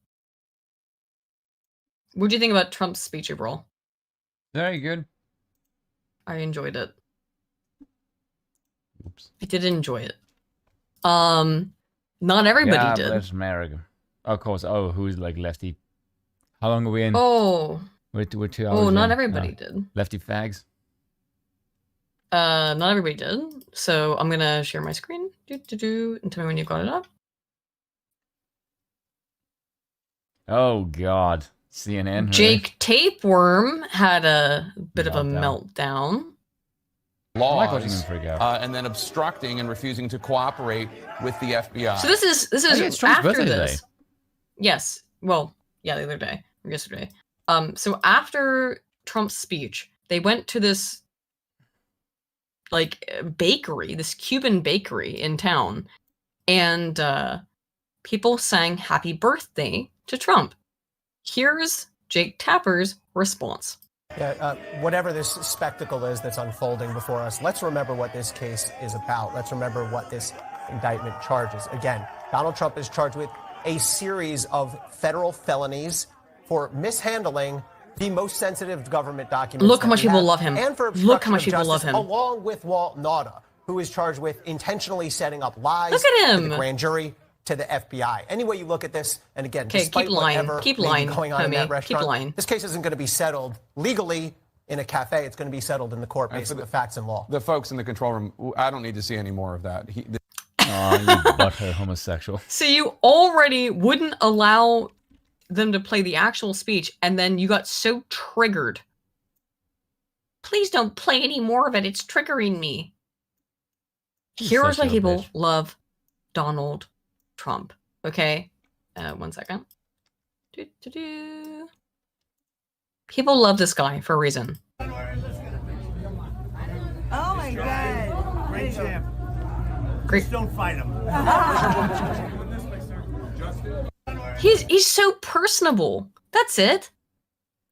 What do you think about Trump's speech overall? Very good. I enjoyed it. Oops. I did enjoy it. Not everybody did. Bless America. Of course. Oh, who's like lefty? How long are we in? Oh. We're 2 hours. Oh, not everybody did. Lefty fags. Not everybody did. So I'm gonna share my screen. And tell me when you've got it up. Oh God. CNN. Jake Tapeworm had a bit of a meltdown. Laws, and then obstructing and refusing to cooperate with the FBI. So this is after this. Yes. Well, yeah, the other day or yesterday. So after Trump's speech, they went to this like bakery, this Cuban bakery in town, and people sang "Happy Birthday" to Trump. Here's Jake Tapper's response. Yeah, whatever this spectacle is that's unfolding before us, let's remember what this case is about. Let's remember what this indictment charges. Again, Donald Trump is charged with a series of federal felonies for mishandling the most sensitive government documents. Look how much people love him. And for Look how much obstruction people of love justice, him. along with Walt Nauta, who is charged with intentionally setting up lies Look at to him. the grand jury, to the FBI. Any way you look at this, and again, Okay, despite keep lying. whatever Keep may be lying, going on in homie. that Keep restaurant, lying. this case isn't going to be settled legally in a cafe. It's going to be settled in the court based on the facts and law. The folks in the control room, I don't need to see any more of that. Oh, you butthurt homosexual. So you already wouldn't allow them to play the actual speech, and then you got so triggered. Please don't play any more of it. It's triggering me. Here's why people love Donald Trump. Okay? 1 second. People love this guy for a reason. Oh my God. Great champ. Great. Just don't fight him. He's so personable. That's it.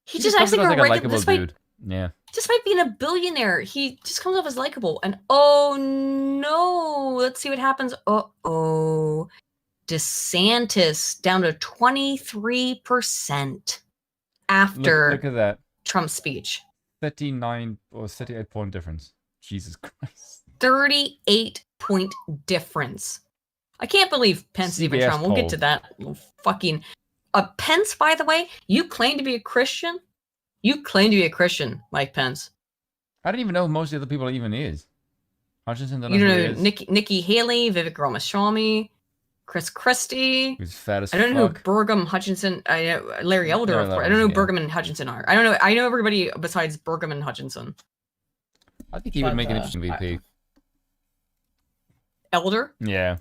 He just acts like a likable dude. Yeah. Despite being a billionaire, he just comes off as likable. And oh no, let's see what happens. Uh-oh. DeSantis down to 23% after Look at that. Trump's speech. 39 or 38 point difference. Jesus Christ. 38-point difference. I can't believe Pence is even trying. We'll get to that. Fucking Pence, by the way, you claim to be a Christian? You claim to be a Christian, Mike Pence. I don't even know who most of the other people even is. Hutchinson, You don't know Nikki Haley, Vivek Ramaswamy, Chris Christie. Who's fat as I don't know who fuck. Burgum Hutchinson. I know Larry Elder. Of course. I don't know who Burgum and Hutchinson are. I don't know. I know everybody besides Burgum and Hutchinson. I think he would make an interesting VP. Elder? Yeah.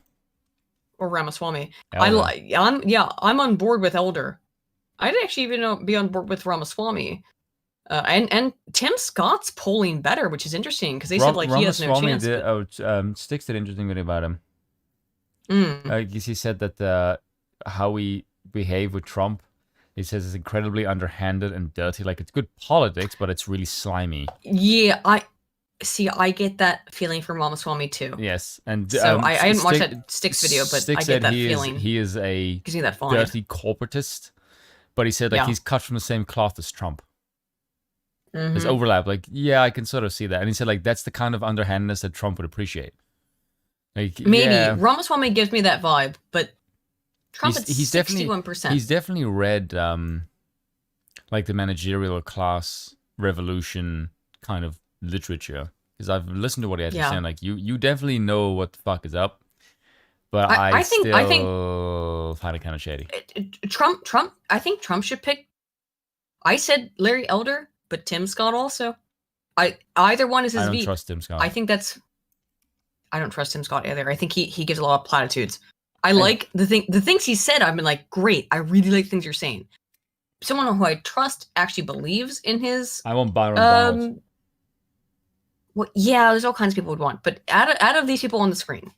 or Ramaswamy. Elder. I'm on board with Elder. I'd actually even be on board with Ramaswamy. And Tim Scott's polling better, which is interesting because they said like he has no chance. Sticks did interesting video about him. He said that how we behave with Trump, he says it's incredibly underhanded and dirty. Like it's good politics, but it's really slimy. Yeah, I get that feeling from Ramaswamy too. Yes, and so I didn't watch that Sticks video, but I get that feeling. He is a gives me that vibe. Dirty corporatist, but he said like he's cut from the same cloth as Trump. There's overlap. Like, yeah, I can sort of see that. And he said like that's the kind of underhandedness that Trump would appreciate. Like maybe Ramaswamy gives me that vibe, but Trump at 61%. He's definitely read like the managerial class revolution kind of literature. Because I've listened to what he had to say, and like you definitely know what the fuck is up. But I think find it kind of shady. Trump. I think Trump should pick. I said Larry Elder, but Tim Scott also. Either one is his. I don't trust Tim Scott. I think that's. I don't trust Tim Scott either. I think he gives a lot of platitudes. I like the things he said. I've been like, great. I really like things you're saying. Someone who I trust actually believes in his. I want Byron Donalds. Well, yeah, there's all kinds of people would want, but out of these people on the screen,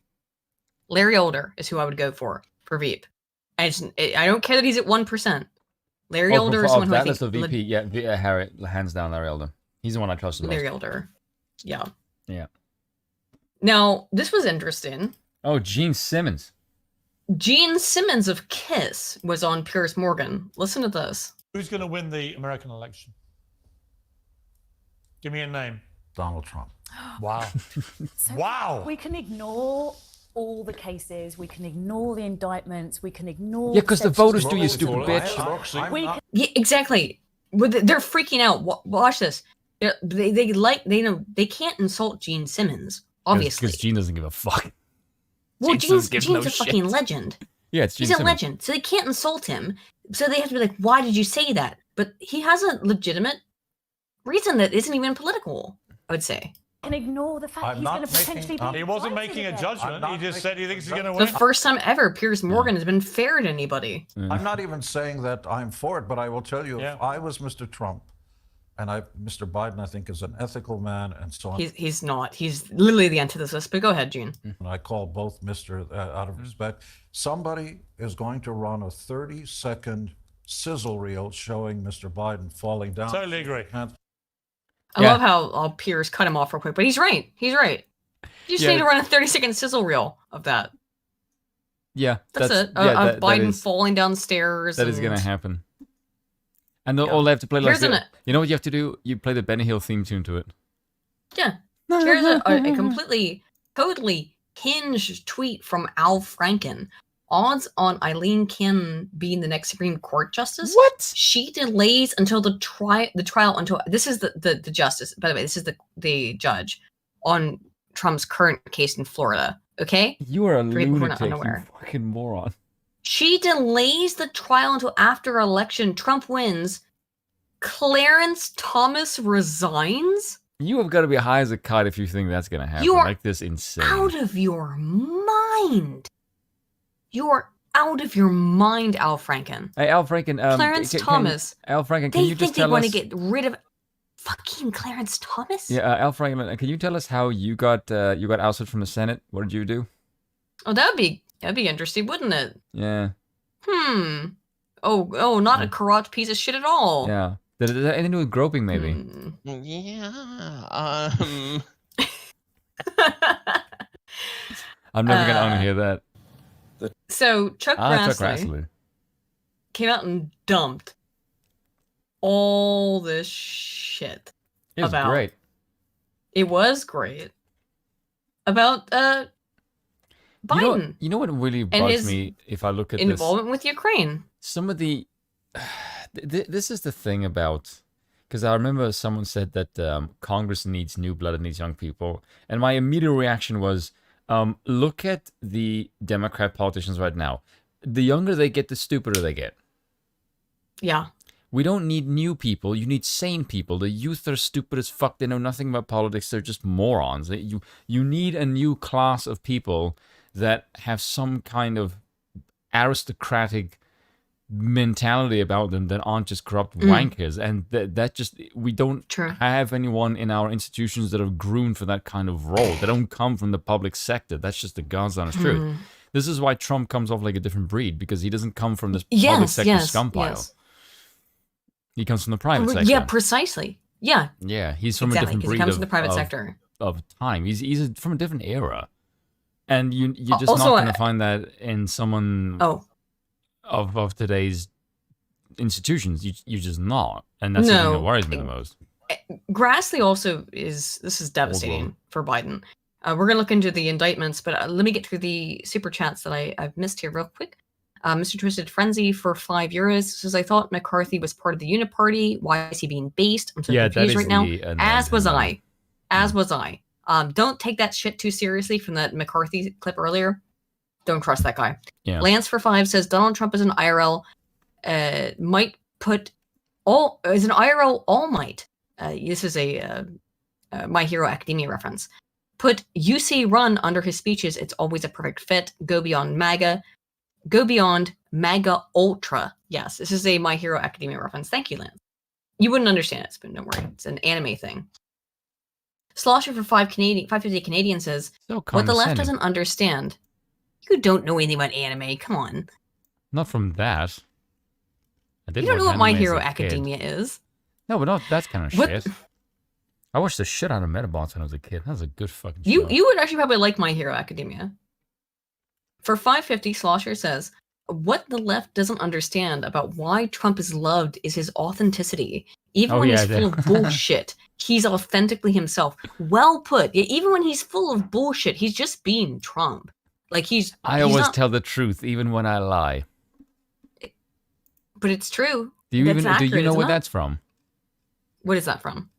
Larry Elder is who I would go for Veep. I don't care that he's at 1%. Larry Elder is someone who I think the VP. Yeah, Harry, hands down, Larry Elder. He's the one I trust the most. Larry Elder, yeah. Now, this was interesting. Oh, Gene Simmons. Gene Simmons of KISS was on Piers Morgan. Listen to this. Who's going to win the American election? Give me a name. Donald Trump. Wow. Wow. We can ignore all the cases. We can ignore the indictments. We can ignore... Yeah, because the voters do, you stupid bitch. Yeah, exactly. They're freaking out. Watch this. They can't insult Gene Simmons, obviously. Because Gene doesn't give a fuck. Well, Gene's a fucking legend. Yeah, it's Gene He's Simmons. a legend, so they can't insult him. So they have to be like, why did you say that? But he has a legitimate reason that isn't even political, I would say. Can ignore the fact he's going to potentially be... He wasn't making a judgment. He just said he thinks he's going to win. The first time ever Piers Morgan has been fair to anybody. I'm not even saying that I'm for it, but I will tell you, if I was Mr. Trump, and Mr. Biden, I think, is an ethical man, and so on. He's not. He's literally the antithesis. But go ahead, Gene. And I call both Mr. Out of respect. Somebody is going to run a 30-second sizzle reel showing Mr. Biden falling down. Totally agree. I love how Piers cut him off real quick, but he's right. He's right. You just need to run a 30-second sizzle reel of that. Yeah, that's it. Of Biden falling downstairs. That is going to happen. And all they have to play like you know what you have to do? You play the Benny Hill theme tune to it. Yeah. Here's a completely, totally hinged tweet from Al Franken. Odds on Eileen Cannon being the next Supreme Court justice? What? She delays until the trial until this is the justice. By the way, this is the judge on Trump's current case in Florida. Okay? You are a lunatic, you fucking moron. She delays the trial until after election. Trump wins. Clarence Thomas resigns. You have got to be high as a kite if you think that's going to happen. You are like this insane. Out of your mind. You are out of your mind, Al Franken. Hey, Al Franken. Clarence Thomas. Al Franken, can you just tell us... They want to get rid of fucking Clarence Thomas? Yeah, Al Franken, can you tell us how you got ousted from the Senate? What did you do? Oh, that'd be interesting, wouldn't it? Yeah. Oh, not a corrupt piece of shit at all. Yeah. Did it have anything to do with groping, maybe? Yeah. I'm never going to want to hear that. So Chuck Grassley came out and dumped all this shit. It was great. It was great. About Biden. You know what really bugs me if I look at involvement with Ukraine. Some of the... this is the thing about... Because I remember someone said that Congress needs new blood, it needs young people. And my immediate reaction was, look at the Democrat politicians right now. The younger they get, the stupider they get. Yeah. We don't need new people. You need sane people. The youth are stupid as fuck. They know nothing about politics. They're just morons. You need a new class of people that have some kind of aristocratic mentality about them that aren't just corrupt wankers, and that just we don't have anyone in our institutions that have groomed for that kind of role. They don't come from the public sector. That's just the God's honest truth. This is why Trump comes off like a different breed, because he doesn't come from this public sector scum pile. He comes from the private sector. Yeah, precisely. Yeah. Yeah, he's from a different breed. He comes from the private sector of time. He's from a different era, and you're just also, not going to find that in someone of today's institutions. You're just not, and that's the thing that worries me the most. Grassley also is. This is devastating for Biden. We're going to look into the indictments, but let me get through the super chats that I've missed here real quick. Mr. Twisted Frenzy for €5 says, I thought McCarthy was part of the Uniparty. Why is he being based? I'm so confused right now. As was I. Don't take that shit too seriously from that McCarthy clip earlier. Don't trust that guy. Yeah. Lance for 5 says, Donald Trump is an IRL. Might put all is an IRL all might. This is a My Hero Academia reference. Put UC Run under his speeches. It's always a perfect fit. Go beyond MAGA. Go beyond MAGA Ultra. Yes, this is a My Hero Academia reference. Thank you, Lance. You wouldn't understand it, but don't worry. It's an anime thing. Slosher for 550 Canadian says, what the left doesn't understand. You don't know anything about anime. Come on. Not from that. You don't know what My Hero Academia is. No, but not that kind of shit. I watched the shit out of Metabots when I was a kid. That was a good fucking show. You would actually probably like My Hero Academia. For 550, Slosher says, what the left doesn't understand about why Trump is loved is his authenticity. Even when he's full of bullshit, he's authentically himself. Well put. Yeah, even when he's full of bullshit, he's just being Trump. Like I always tell the truth, even when I lie. But it's true. Do you know where that's from? What is that from?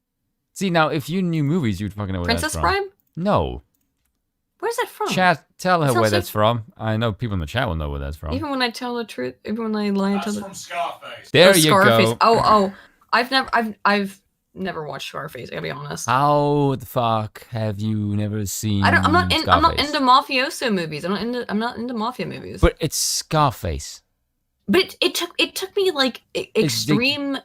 See, now, if you knew movies, you'd fucking know where that's from. Princess Bride? No. Where's that from? Chat, tell her where that's from. I know people in the chat will know where that's from. Even when I tell the truth, even when I lie, I tell the from Scarface. There you go. Oh, I've never watched Scarface. I gotta be honest. How the fuck have you never seen? I'm not into mafioso movies. I'm not into mafia movies. But it's Scarface. But it took me like extreme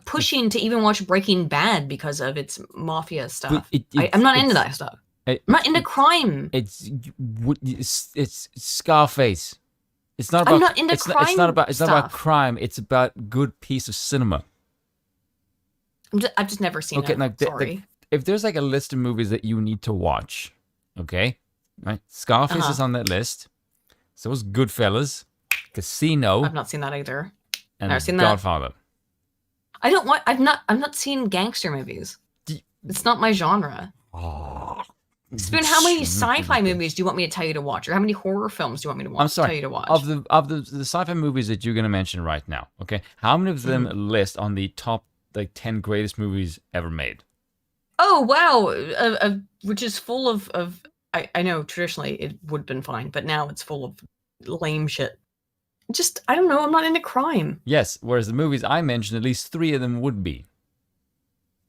pushing to even watch Breaking Bad because of its mafia stuff. I'm not into that stuff. I'm not into crime. It's Scarface. It's not about. I'm not into crime. It's not about crime. It's about good piece of cinema. I've just never seen it. Like sorry. If there's like a list of movies that you need to watch, okay, right? Scarface is on that list. So is Goodfellas, Casino. I've not seen that either. And Never seen Godfather. That. I'm not seeing gangster movies. It's not my genre. Spoon, how many sci-fi movies do you want me to tell you to watch, or how many horror films do you want me to watch? Tell you to watch? Of the sci-fi movies that you're gonna mention right now, okay, how many of them list on the top 10 greatest movies ever made? Oh wow, which is full of I know traditionally it would have been fine, but now it's full of lame shit. Just I don't know. I'm not into crime. Yes, whereas the movies I mentioned, at least 3 of them would be.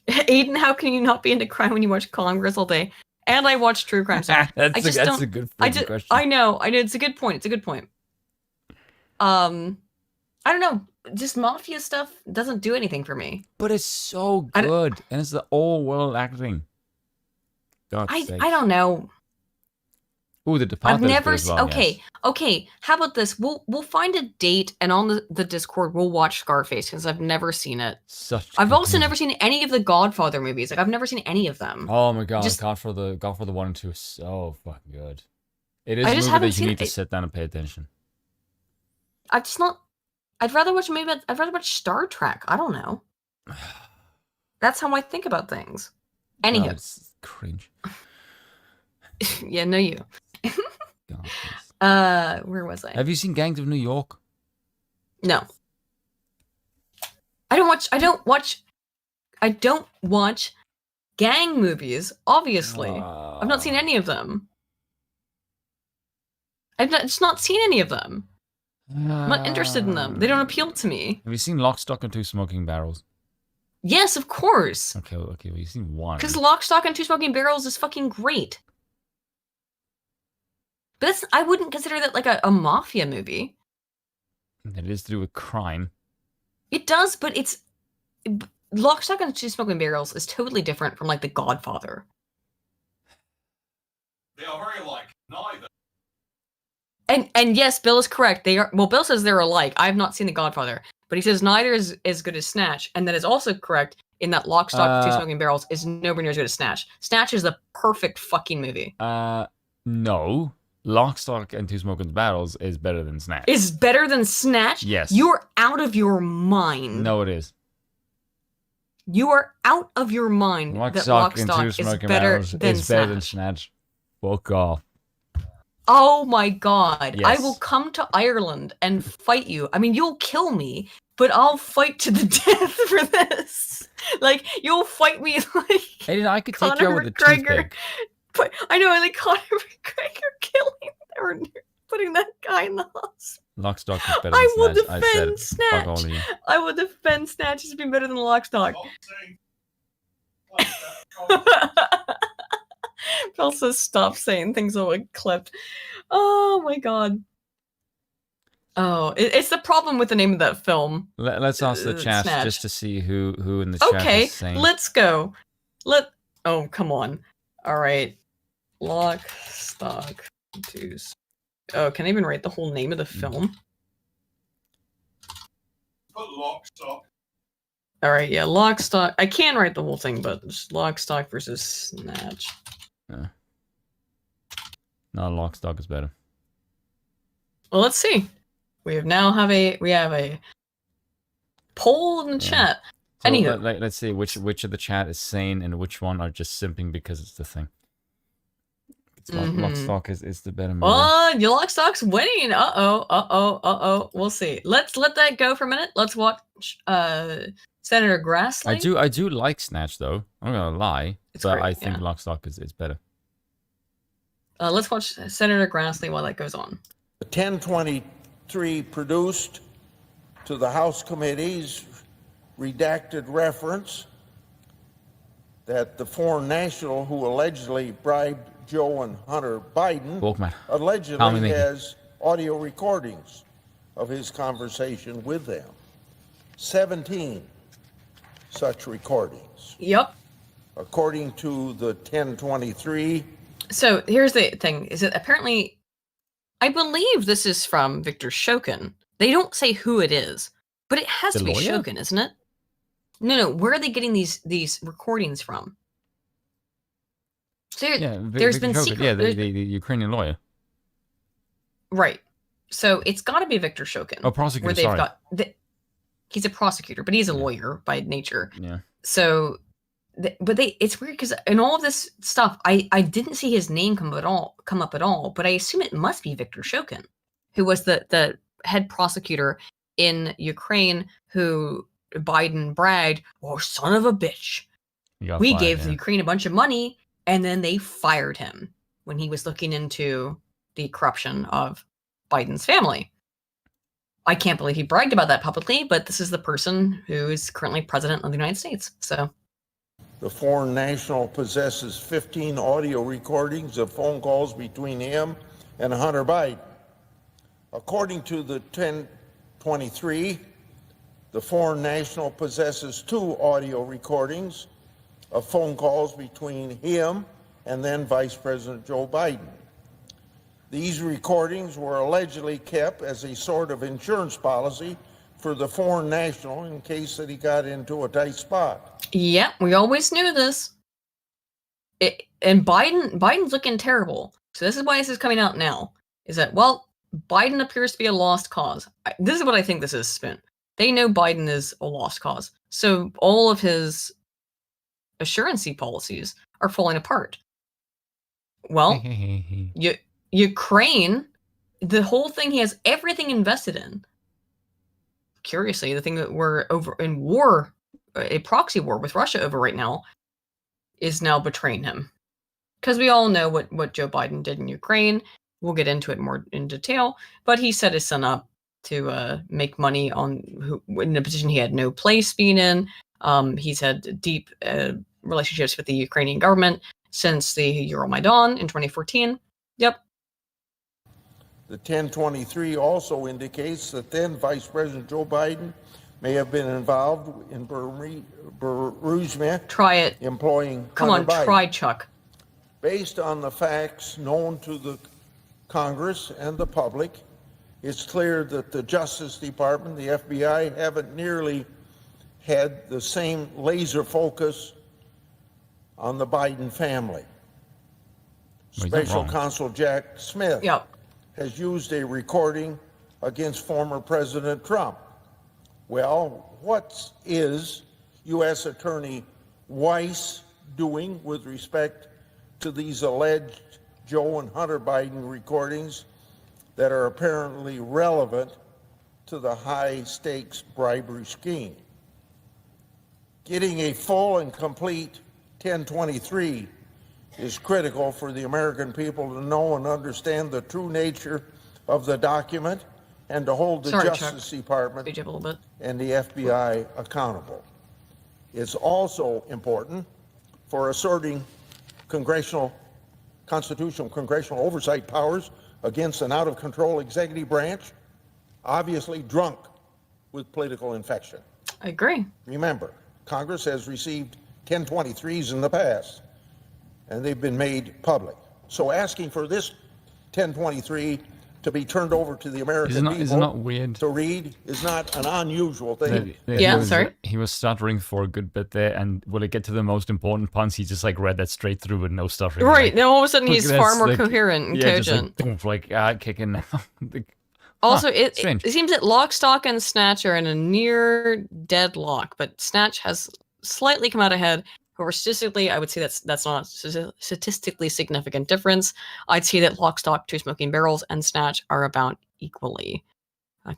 Aiden, how can you not be into crime when you watch Congress all day? And I watch true crime stuff. That's a good question. I know. It's a good point. I don't know. Just mafia stuff doesn't do anything for me. But it's so good, and it's the old world acting. I don't know. Ooh, The Departed. I've never seen. Okay. How about this? We'll find a date, and on the Discord we'll watch Scarface because I've never seen it. I've also never seen any of the Godfather movies. Like I've never seen any of them. Oh my god, Godfather 1 and 2 is so fucking good. It is a movie that you need to sit down and pay attention. I'd rather watch Star Trek. I don't know. That's how I think about things. Anywho, it's cringe. Yeah, no you. Where was I? Have you seen Gangs of New York? No. I don't watch gang movies, obviously. I've not seen any of them. I've just not seen any of them. I'm not interested in them. They don't appeal to me. Have you seen Lock, Stock, and Two Smoking Barrels? Yes, of course. Okay, well, you've seen one. Because Lock, Stock, and Two Smoking Barrels is fucking great. But I wouldn't consider that like a mafia movie. It is to do with crime. It does, but it's Lock, Stock, and Two Smoking Barrels is totally different from like The Godfather. They are very alike. Neither. And yes, Bill is correct. They are. Well, Bill says they're alike. I have not seen The Godfather, but he says neither is as good as Snatch, and that is also correct in that Lock, Stock, Two Smoking Barrels is nowhere near as good as Snatch. Snatch is the perfect fucking movie. No. Lock, Stock, and Two Smoking Barrels is better than Snatch. Is better than Snatch? Yes. You're out of your mind. No, it is. You are out of your mind Lock, that Stock, Lock, and Stock Two is Smoking better Barrels than is better than Snatch. Snatch. Fuck off. Oh my god. Yes. I will come to Ireland and fight you. I mean, you'll kill me, but I'll fight to the death for this. Like, you'll fight me like Hey, I could take Conor you out with a McGregor. toothpick. But I know, like Conor McGregor killing or putting that guy in the hospital. Lock, Stock is better than I will Snatch. I said defend it. Fuck all Snatch. of you. I will defend Snatch as being better than Lock, Stock. Phil says stop saying things that were clipped. Oh my god. Oh, it's the problem with the name of that film. Let's ask the chat Snatch. just to see who in the chat Okay, is saying. let's go. Oh, come on. All right. Lock, Stock, Two. Oh, can I even write the whole name of the film? Put Lock, Stock. All right, yeah, Lock, Stock. I can write the whole thing, but just Lock, Stock versus Snatch. Yeah. No, Lock, Stock is better. Well, let's see. We have a poll in the chat. So Anywho, let's see which of the chat is sane and which one are just simping because it's the thing. Lock, Stock is the better movie. oh, your Lock, Stock's winning. We'll see. Let's let that go for a minute. Let's watch Senator Grassley. I do like Snatch though. I'm not gonna lie, but great, I think yeah. Lock, Stock is better. Let's watch Senator Grassley while that goes on. 1023 produced to the House committees redacted reference that the foreign national who allegedly bribed Joe and Hunter Biden allegedly has audio recordings of his conversation with them. 17 such recordings. Yep. According to the 1023. So here's the thing: is that apparently, I believe this is from Victor Shokin. They don't say who it is, but it has to be Shokin, isn't it? No. Where are they getting these recordings from? So there's been Shokin, secret. yeah, the Ukrainian lawyer. Right. So it's got to be Victor Shokin. Oh, prosecutor. Where they've sorry. got he's a prosecutor, but he's a lawyer by nature. Yeah. So, it's weird because in all of this stuff, I didn't see his name come up at all. But I assume it must be Victor Shokin, who was the head prosecutor in Ukraine, who Biden bragged, "Oh, son of a bitch, we gave the Ukraine a bunch of money." And then they fired him when he was looking into the corruption of Biden's family. I can't believe he bragged about that publicly, but this is the person who is currently president of the United States. So the foreign national possesses 15 audio recordings of phone calls between him and Hunter Biden. According to the 1023, the foreign national possesses 2 audio recordings of phone calls between him and then Vice President Joe Biden. These recordings were allegedly kept as a sort of insurance policy for the foreign national in case that he got into a tight spot. Yeah, we always knew this. And Biden's looking terrible. So this is why this is coming out now. Is that, well, Biden appears to be a lost cause. This is what I think this is spin. They know Biden is a lost cause. So all of his assurancy policies are falling apart. Well, Ukraine, the whole thing, he has everything invested in. Curiously, the thing that we're over in war, a proxy war with Russia over right now, is now betraying him. Because we all know what Joe Biden did in Ukraine. We'll get into it more in detail. But he set his son up to make money in a position he had no place being in. He's had deep relationships with the Ukrainian government since the Euromaidan in 2014. Yep. The 1023 also indicates that then Vice President Joe Biden may have been involved in bereavement. Employing Come on, Hunter Biden. try, Chuck. Based on the facts known to the Congress and the public, it's clear that the Justice Department, the FBI, haven't nearly had the same laser focus on the Biden family. Special Counsel Jack Smith has used a recording against former President Trump. Well, what is U.S. Attorney Weiss doing with respect to these alleged Joe and Hunter Biden recordings that are apparently relevant to the high-stakes bribery scheme? Getting a full and complete 1023 is critical for the American people to know and understand the true nature of the document and to hold the Justice Department and the FBI accountable. It's also important for asserting constitutional congressional oversight powers against an out-of-control executive branch, obviously drunk with political infection. I agree. Remember, Congress has received 1023s in the past, and they've been made public. So asking for this 1023 to be turned over to the American people to read is not an unusual thing. He was stuttering for a good bit there, and when it get to the most important puns, he just like read that straight through with no stuttering. Right, now all of a sudden he's far more coherent and cogent. Just kicking now. Also, it seems that Lock, Stock, and Snatch are in a near deadlock, but Snatch has slightly come out ahead. However, statistically, I would say that's not a statistically significant difference. I'd say that Lock, Stock, Two Smoking Barrels, and Snatch are about equally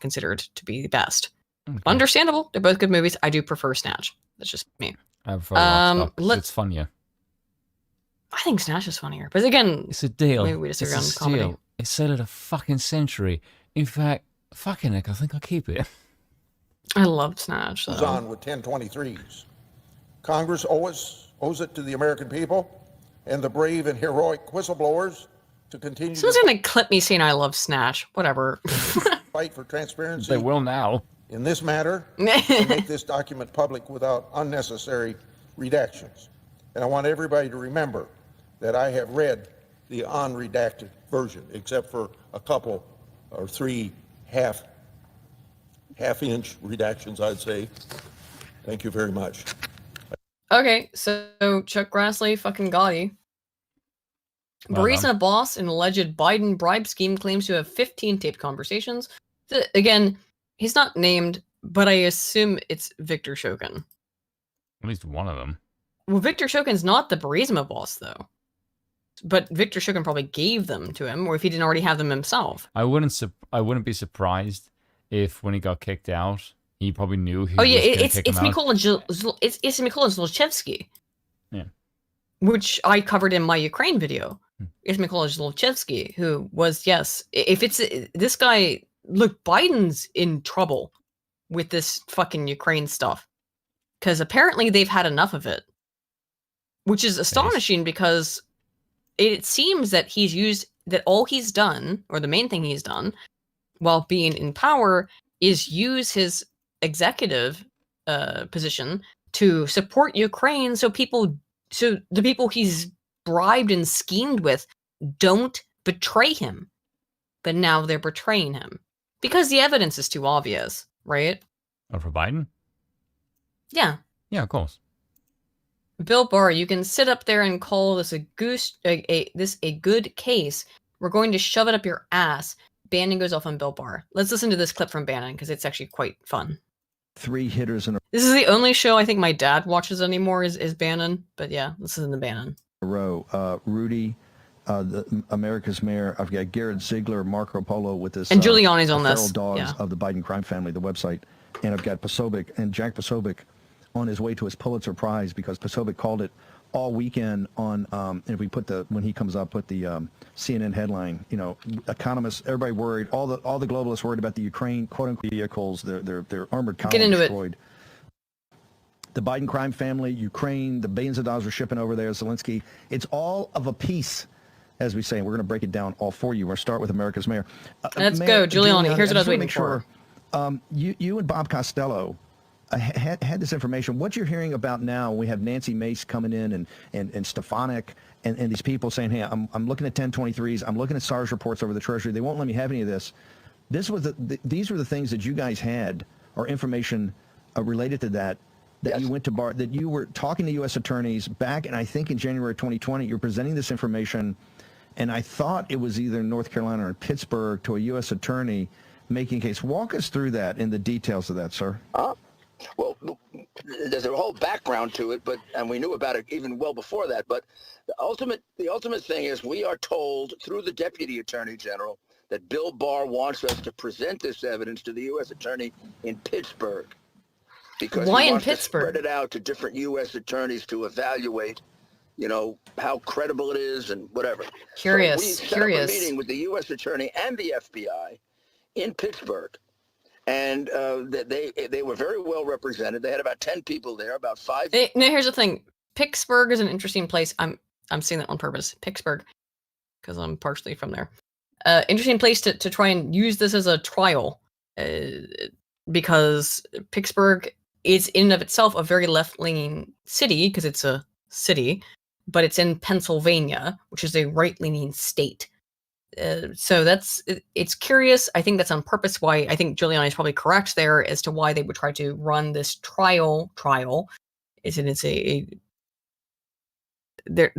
considered to be the best. Okay. Understandable. They're both good movies. I do prefer Snatch. That's just me. I prefer Lock, Stock. It's funnier. I think Snatch is funnier. But again, it's a deal. Maybe we disagree on comedy. It's set at a fucking century. In fact, fucking heck, I think I'll keep it. I love Snatch. Goes on with 1023s. Congress owes it to the American people and the brave and heroic whistleblowers to continue. Someone's going to clip me saying I love Snatch. Whatever. Fight for transparency. They will now. In this matter, and make this document public without unnecessary redactions. And I want everybody to remember that I have read the unredacted version, except for a couple or three half-inch redactions, I'd say. Thank you very much. Okay, so Chuck Grassley, fucking Gotti. Burisma boss in alleged Biden bribe scheme claims to have 15 taped conversations. Again, he's not named, but I assume it's Victor Shokin. At least one of them. Well, Victor Shokin's not the Burisma boss, though. But Victor Shokin probably gave them to him, or if he didn't already have them himself. I wouldn't be surprised if when he got kicked out, he probably knew he was going to kick him out. It's Mykola Zlochevsky. Yeah. Which I covered in my Ukraine video. It's Mykola Zlochevsky, who was, if it's this guy, look, Biden's in trouble with this fucking Ukraine stuff. Because apparently they've had enough of it. Which is astonishing because it seems that all he's done, or the main thing he's done, while being in power, is use his executive position to support Ukraine so the people he's bribed and schemed with don't betray him. But now they're betraying him. Because the evidence is too obvious, right? Oh, for Biden? Yeah. Yeah, of course. Bill Barr, you can sit up there and call this a good case. We're going to shove it up your ass. Bannon goes off on Bill Barr. Let's listen to this clip from Bannon because it's actually quite fun. 3 hitters in a This is the only show I think my dad watches anymore is Bannon. But yeah, listen to Bannon. row. Rudy, America's mayor. I've got Garrett Ziegler, Marco Polo with this. And Giuliani's on this. Feral dogs Yeah. of the Biden crime family, the website. And I've got Posobiec and Jack Posobiec on his way to his Pulitzer Prize because Posobiec called it all weekend on, and if we put when he comes up, put the CNN headline, economists, everybody worried, all the globalists worried about the Ukraine quote-unquote vehicles, their armored column destroyed. The Biden crime family, Ukraine, the billions of dollars we're shipping over there, Zelensky, it's all of a piece as we say. We're going to break it down all for you. We're going to start with America's mayor. Let's go, Giuliani. Here's what I was waiting for. You and Bob Costello had this information. What you're hearing about now, we have Nancy Mace coming in and Stefanik and these people saying, hey, I'm looking at 1023s. I'm looking at SARS reports over the Treasury. They won't let me have any of this. These were the things that you guys had, or information related to that you went to that you were talking to U.S. attorneys back, and I think in January 2020, you're presenting this information, and I thought it was either North Carolina or Pittsburgh to a U.S. attorney making a case. Walk us through that and the details of that, sir. Well, there's a whole background to it, and we knew about it even well before that. But the ultimate thing is, we are told through the Deputy Attorney General that Bill Barr wants us to present this evidence to the U.S. Attorney in Pittsburgh, because why he in wants Pittsburgh? to spread it out to different U.S. attorneys to evaluate, how credible it is and whatever. Curious. So we set up a meeting with the U.S. Attorney and the FBI in Pittsburgh. And they were very well represented. They had about 10 people there, about 5. No, here's the thing. Pittsburgh is an interesting place. I'm saying that on purpose. Pittsburgh, because I'm partially from there. Interesting place to try and use this as a trial, because Pittsburgh is in and of itself a very left-leaning city, because it's a city, but it's in Pennsylvania, which is a right-leaning state. So it's curious. I think that's on purpose. Why I think Giuliani is probably correct there as to why they would try to run this trial. They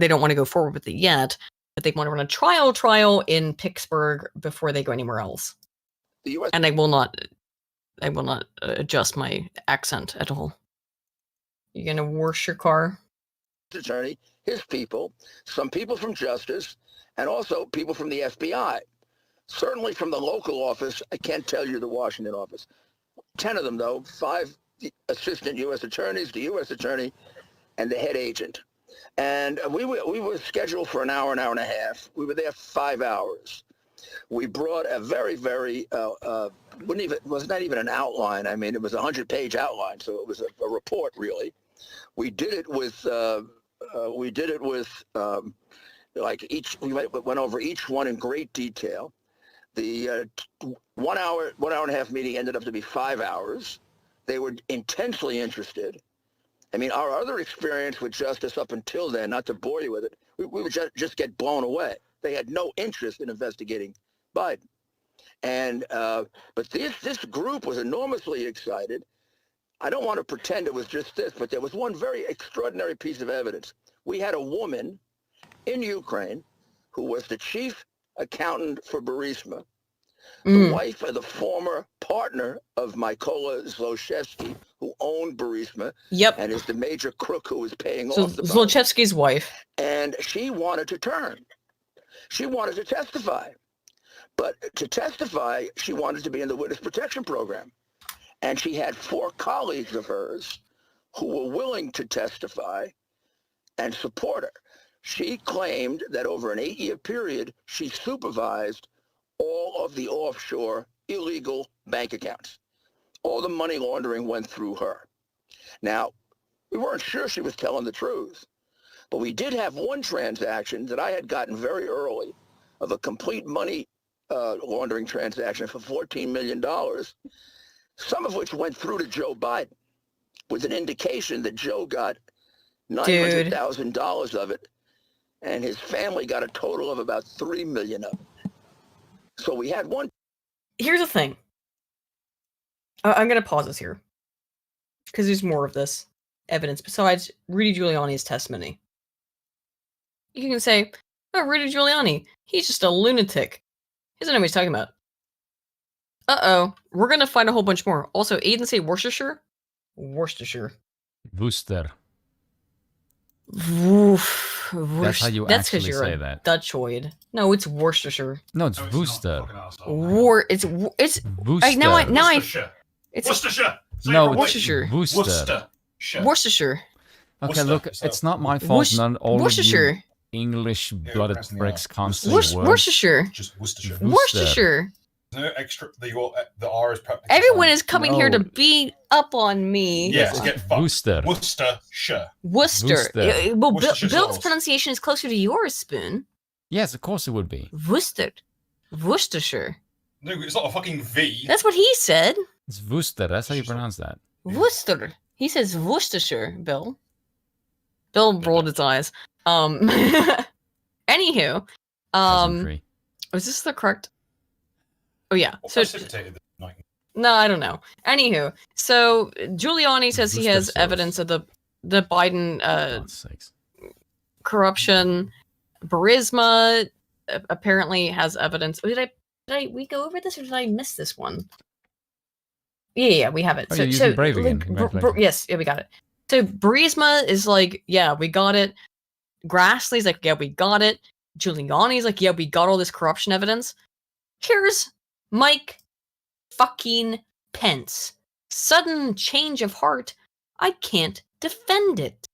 don't want to go forward with it yet, but they want to run a trial in Pittsburgh before they go anywhere else. The U.S. And I will not adjust my accent at all. You gonna wash your car? Attorney, his people, some people from Justice, and also people from the FBI. Certainly from the local office, I can't tell you the Washington office. 10 of them, though, 5 assistant U.S. attorneys, the U.S. attorney, and the head agent. And we were scheduled for an hour and a half. We were there 5 hours. We brought a very, very, it was not even an outline. I mean, it was a 100-page outline, so it was a report, really. We did it with, we went over each one in great detail. The 1 hour and a half meeting ended up to be 5 hours. They were intensely interested. I mean, our other experience with Justice up until then, not to bore you with it, we would just get blown away. They had no interest in investigating Biden. And but this group was enormously excited. I don't want to pretend it was just this, but there was one very extraordinary piece of evidence. We had a woman in Ukraine who was the chief accountant for Burisma, the wife of the former partner of Mykola Zlochevsky, who owned Burisma, and is the major crook who was paying off the bond. Zlochevsky's wife. And she wanted to turn. She wanted to testify. But to testify, she wanted to be in the witness protection program. And she had 4 colleagues of hers who were willing to testify and support her. She claimed that over an 8-year period, she supervised all of the offshore illegal bank accounts. All the money laundering went through her. Now, we weren't sure she was telling the truth, but we did have one transaction that I had gotten very early of a complete money laundering transaction for $14 million, some of which went through to Joe Biden, with an indication that Joe got $900,000 of it, and his family got a total of about $3 million of it. So we had one. Here's the thing. I'm going to pause this here, because there's more of this evidence besides Rudy Giuliani's testimony. You can say, oh, Rudy Giuliani, he's just a lunatic. He doesn't know what he's talking about. Uh-oh, we're going to find a whole bunch more. Also, Aiden say Worcestershire? Worcestershire. Worcester. That's how you That's actually you're say a that. Dutchoid. No, it's Worcestershire. No, it's Worcester. It's Worcester. Now I It's Worcestershire. No, it's Worcestershire. Worcester. Worcestershire. Okay, look, it's not my fault. None all of you Worcestershire. English-blooded bricks can't say words. Worcestershire. Just Worcestershire. Worcestershire. No extra. The R is practically. Everyone is coming here to beat up on me. Yes, get fucked. Worcester. Worcestershire. Worcester. Well, Worcestershire Bill's sauce. pronunciation is closer to yours, Spoon. Yes, of course it would be. Worcestershire. No, it's not a fucking V. That's what he said. It's Worcester. That's how you pronounce that. Worcester. He says Worcestershire, Bill. Bill rolled his eyes. Anywho, was this the correct? Oh yeah. So no, I don't know. Anywho, so Giuliani says he has evidence of the Biden corruption. Burisma apparently has evidence. Oh, did we go over this, or did I miss this one? Yeah, we have it. Oh, so Brave again. Yes, yeah, we got it. So Burisma is like, yeah, we got it. Grassley's like, yeah, we got it. Giuliani's like, yeah, we got all this corruption evidence. Here's Mike fucking Pence. Sudden change of heart. I can't defend it.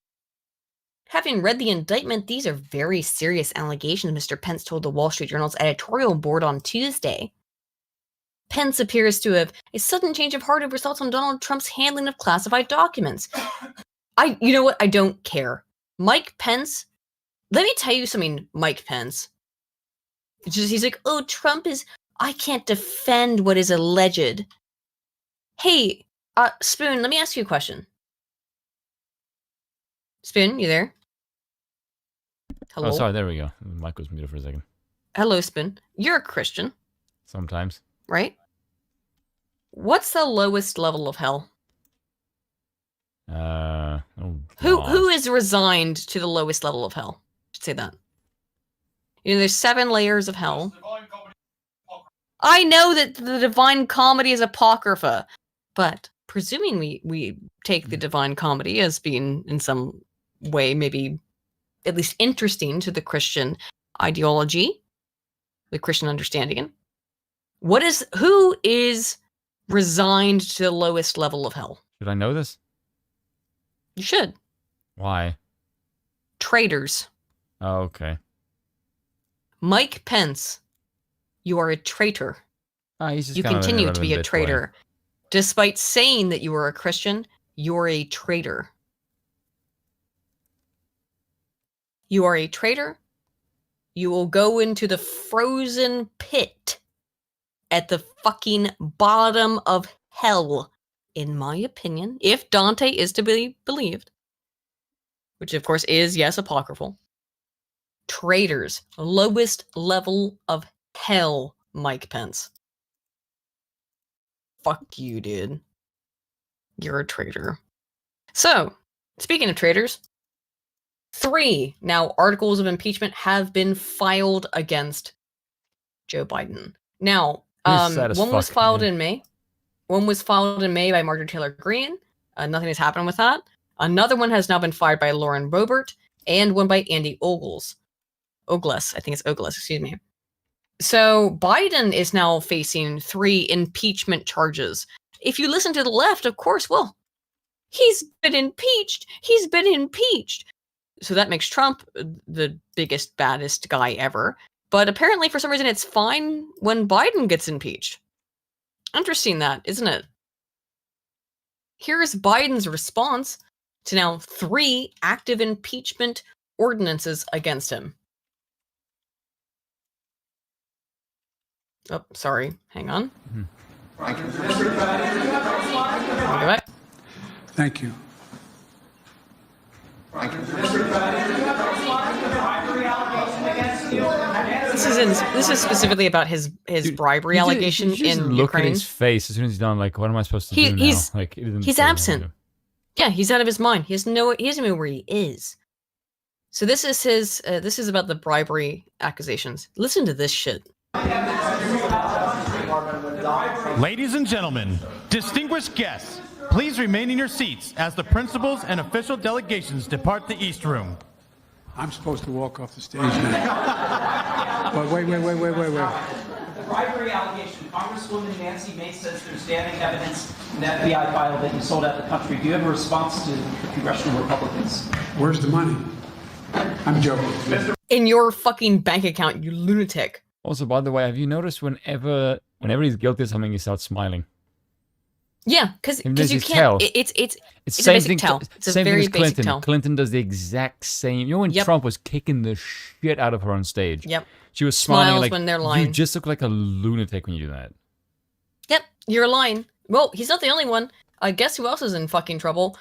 Having read the indictment, these are very serious allegations, Mr. Pence told the Wall Street Journal's editorial board on Tuesday. Pence appears to have a sudden change of heart over results on Donald Trump's handling of classified documents. You know what? I don't care. Mike Pence, let me tell you something, Mike Pence. He's like, oh, Trump is, I can't defend what is alleged. Hey, Spoon, let me ask you a question. Spoon, you there? Hello? Oh, sorry, there we go. The mic was muted for a second. Hello, Spoon. You're a Christian. Sometimes. Right? What's the lowest level of hell? Who is resigned to the lowest level of hell? I should say that. You know, there's 7 layers of hell. I know that the Divine Comedy is Apocrypha, but presuming we take the Divine Comedy as being in some way maybe at least interesting to the Christian ideology, the Christian understanding, who is resigned to the lowest level of hell? Should I know this? You should. Why? Traitors. Oh, okay. Mike Pence, you are a traitor. You continue to be a traitor. Despite saying that you are a Christian, you're a traitor. You are a traitor. You will go into the frozen pit at the fucking bottom of hell, in my opinion, if Dante is to be believed, which of course is, yes, apocryphal. Traitors, lowest level of hell, Mike Pence. Fuck you, dude. You're a traitor. So, speaking of traitors, 3 now articles of impeachment have been filed against Joe Biden. Now, one was filed in May. One was filed in May by Marjorie Taylor Greene. Nothing has happened with that. Another one has now been filed by Lauren Boebert, and one by Andy Ogles. I think it's Ogles, excuse me. So Biden is now facing 3 impeachment charges. If you listen to the left, of course, well, he's been impeached. He's been impeached. So that makes Trump the biggest, baddest guy ever. But apparently, for some reason, it's fine when Biden gets impeached. Interesting that, isn't it? Here's Biden's response to now 3 active impeachment ordinances against him. Oh, sorry. Hang on. Thank you. Thank you. This is specifically about his bribery allegation in look Ukraine. At his face as soon as he's done. Like, what am I supposed to do now? Like, he's absent. Yeah, he's out of his mind. He doesn't even know where he is. So this is his. This is about the bribery accusations. Listen to this shit. Ladies and gentlemen, distinguished guests, please remain in your seats as the principals and official delegations depart the East Room. I'm supposed to walk off the stage now. But wait. The bribery allegation, Congresswoman Nancy Mace says there's damning evidence in the FBI file that you sold out the country. Do you have a response to the congressional Republicans? Where's the money? I'm joking. In your fucking bank account, you lunatic. Also, by the way, have you noticed whenever he's guilty of something, he starts smiling? Yeah, because you can't. Tell. It's a same basic thing. tell. It's a Same very thing as Clinton. basic tell. Clinton does the exact same. You know when Trump was kicking the shit out of her on stage. Yep. She was smiling like, when they're lying. You just look like a lunatic when you do that. Yep, you're lying. Well, he's not the only one. Guess who else is in fucking trouble?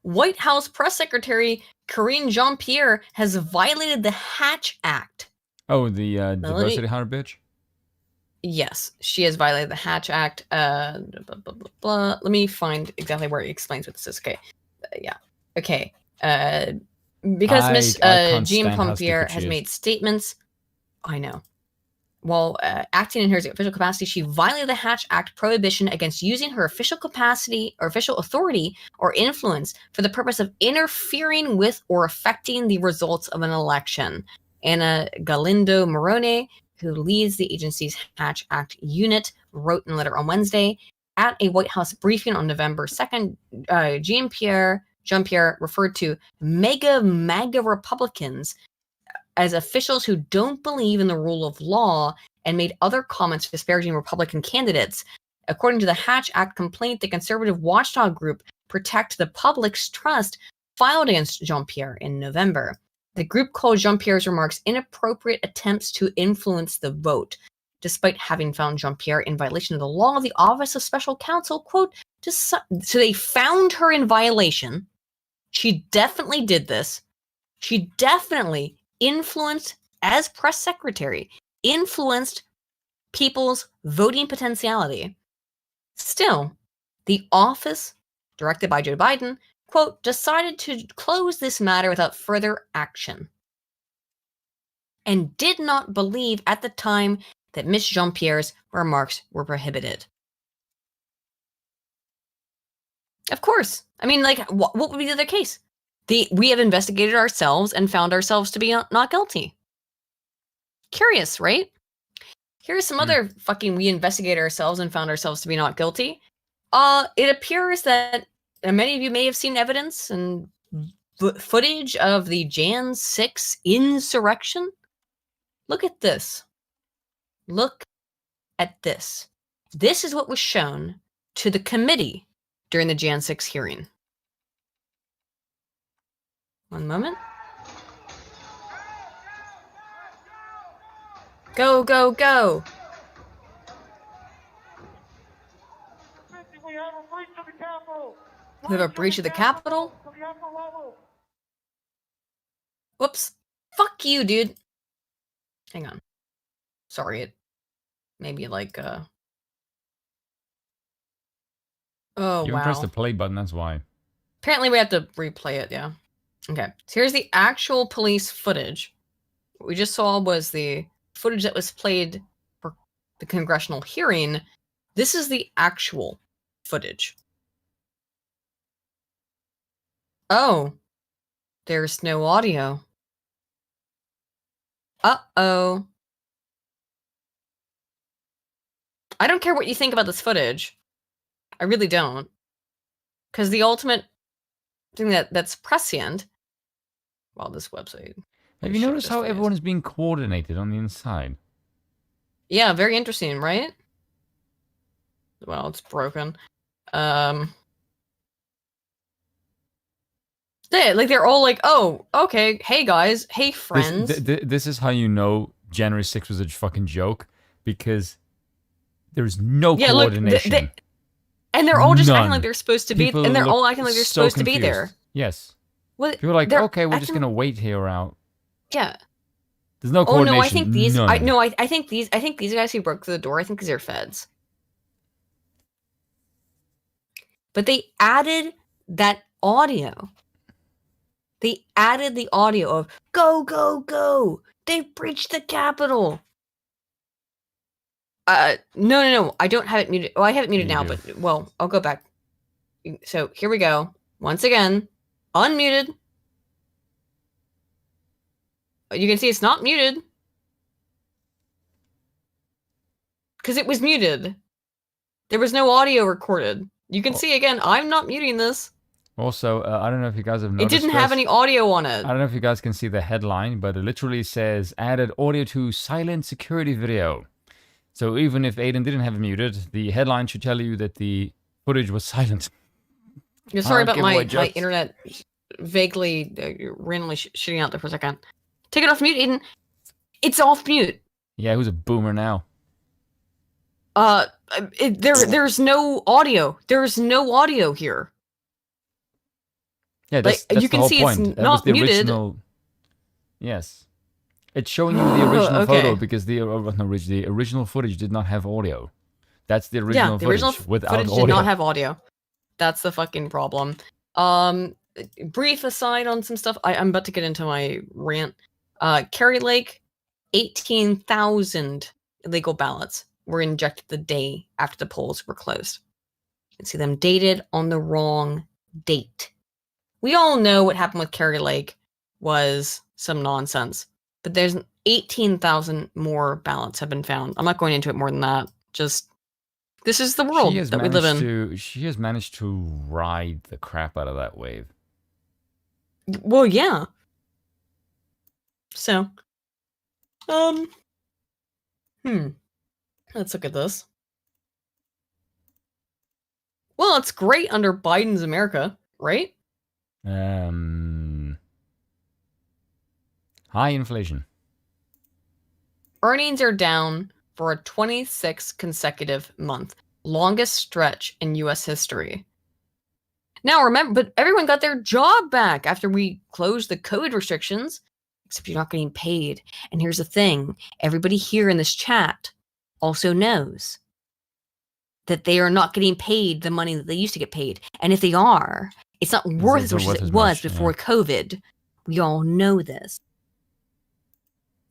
White House Press Secretary Karine Jean-Pierre has violated the Hatch Act. Oh, the diversity hunter bitch? Yes, she has violated the Hatch Act. Blah, blah, blah, blah. Let me find exactly where it explains what this is. Okay. Yeah. Okay. Because Miss Jean-Pierre has made statements. I know. While acting in her official capacity, she violated the Hatch Act prohibition against using her official capacity or official authority or influence for the purpose of interfering with or affecting the results of an election. Anna Galindo Morone, who leads the agency's Hatch Act unit, wrote in a letter on Wednesday at a White House briefing on November 2nd. Jean-Pierre referred to MAGA Republicans as officials who don't believe in the rule of law and made other comments disparaging Republican candidates. According to the Hatch Act complaint, the conservative watchdog group Protect the Public's Trust filed against Jean-Pierre in November. The group called Jean-Pierre's remarks inappropriate attempts to influence the vote. Despite having found Jean-Pierre in violation of the law, the Office of Special Counsel, quote, so they found her in violation. She definitely did this. She definitely influenced, as press secretary, influenced people's voting potentiality. Still, the office, directed by Joe Biden, quote, decided to close this matter without further action and did not believe at the time that Miss Jean-Pierre's remarks were prohibited. Of course. I mean, like, what would be the other case? We have investigated ourselves and found ourselves to be not guilty. Curious, right? Here's some other fucking we investigated ourselves and found ourselves to be not guilty. It appears that many of you may have seen evidence and footage of the Jan 6 insurrection. Look at this. Look at this. This is what was shown to the committee during the Jan 6 hearing. One moment. Go, go, go. We have a breach of the Capitol. Whoops. Fuck you, dude. Hang on. Sorry, it maybe like oh, you wow. pressed the play button, that's why. Apparently we have to replay it, yeah. Okay, so here's the actual police footage. What we just saw was the footage that was played for the congressional hearing. This is the actual footage. Oh, there's no audio. Uh-oh. I don't care what you think about this footage. I really don't. Because the ultimate thing that's prescient, well, this website. Have you noticed how everyone is being coordinated on the inside? Yeah, very interesting, right? Well, it's broken. They're all like, oh, okay, hey guys, hey friends. This is how you know January 6th was a fucking joke, because there's no coordination. Look, and they're all just acting like they're supposed to be, and they're all acting like they're supposed to be there. Yes. Well, people are like, okay, we're just gonna wait here out. Yeah. There's no coordination. Oh no, I think these. I think these guys who broke through the door. I think these are feds. But they added that audio. They added the audio of "Go, go, go! They've breached the Capitol." No. I don't have it muted. Oh, I have it muted now, but well, I'll go back. So here we go. Once again, unmuted. You can see it's not muted. Because it was muted. There was no audio recorded. You can see again, I'm not muting this. Also, I don't know if you guys have noticed. It didn't have any audio on it. I don't know if you guys can see the headline, but it literally says, added audio to silent security video. So even if Aiden didn't have it muted, the headline should tell you that the footage was silent. Yeah, sorry about my internet vaguely, randomly shitting out there for a second. Take it off mute, Aiden. It's off mute. Yeah, who's a boomer now? There's no audio. There's no audio here. Yeah, that's you the can whole see point. it's That not was the muted. original. Yes, it's showing you the original Okay. photo because the original footage did not have audio. That's the original the footage original without footage audio. did not have audio. That's the fucking problem. Brief aside on some stuff. I'm about to get into my rant. Kerry Lake, 18,000 illegal ballots were injected the day after the polls were closed. You can see them dated on the wrong date. We all know what happened with Kerry Lake was some nonsense, but there's 18,000 more ballots have been found. I'm not going into it more than that. Just, this is the world that we live in. She has managed to ride the crap out of that wave. Well, yeah. So, let's look at this. Well, it's great under Biden's America, right? High inflation. Earnings are down for a 26th consecutive month. Longest stretch in U.S. history. Now, remember, but everyone got their job back after we closed the COVID restrictions, except you're not getting paid. And here's the thing. Everybody here in this chat also knows that they are not getting paid the money that they used to get paid. And if they are, it's not worth as much as it was before COVID. We all know this.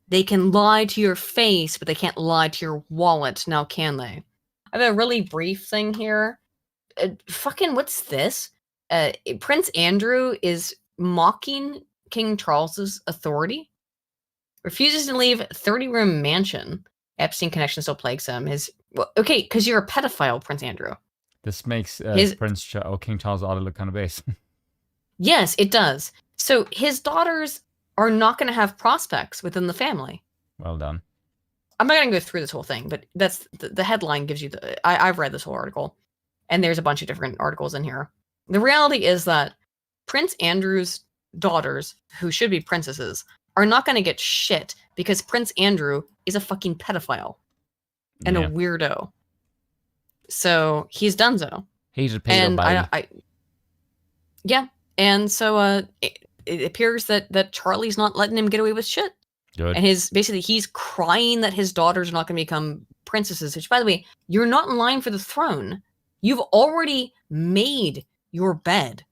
They can lie to your face, but they can't lie to your wallet, now can they? I have a really brief thing here. Fucking, what's this? Prince Andrew is mocking King Charles's authority. Refuses to leave 30-room mansion. Epstein connection still plagues him. Okay, because you're a pedophile, Prince Andrew. This makes King Charles ought to look kind of base. Yes, it does. So his daughters are not going to have prospects within the family. Well done. I'm not going to go through this whole thing, but that's the headline gives you I've read this whole article, and there's a bunch of different articles in here. The reality is that Prince Andrew's daughters, who should be princesses, are not going to get shit because Prince Andrew is a fucking pedophile and a weirdo. So he's done so. He's a pedophile. Yeah, and so it appears that Charlie's not letting him get away with shit. Good. And he's crying that his daughters are not going to become princesses, which, by the way, you're not in line for the throne. You've already made your bed.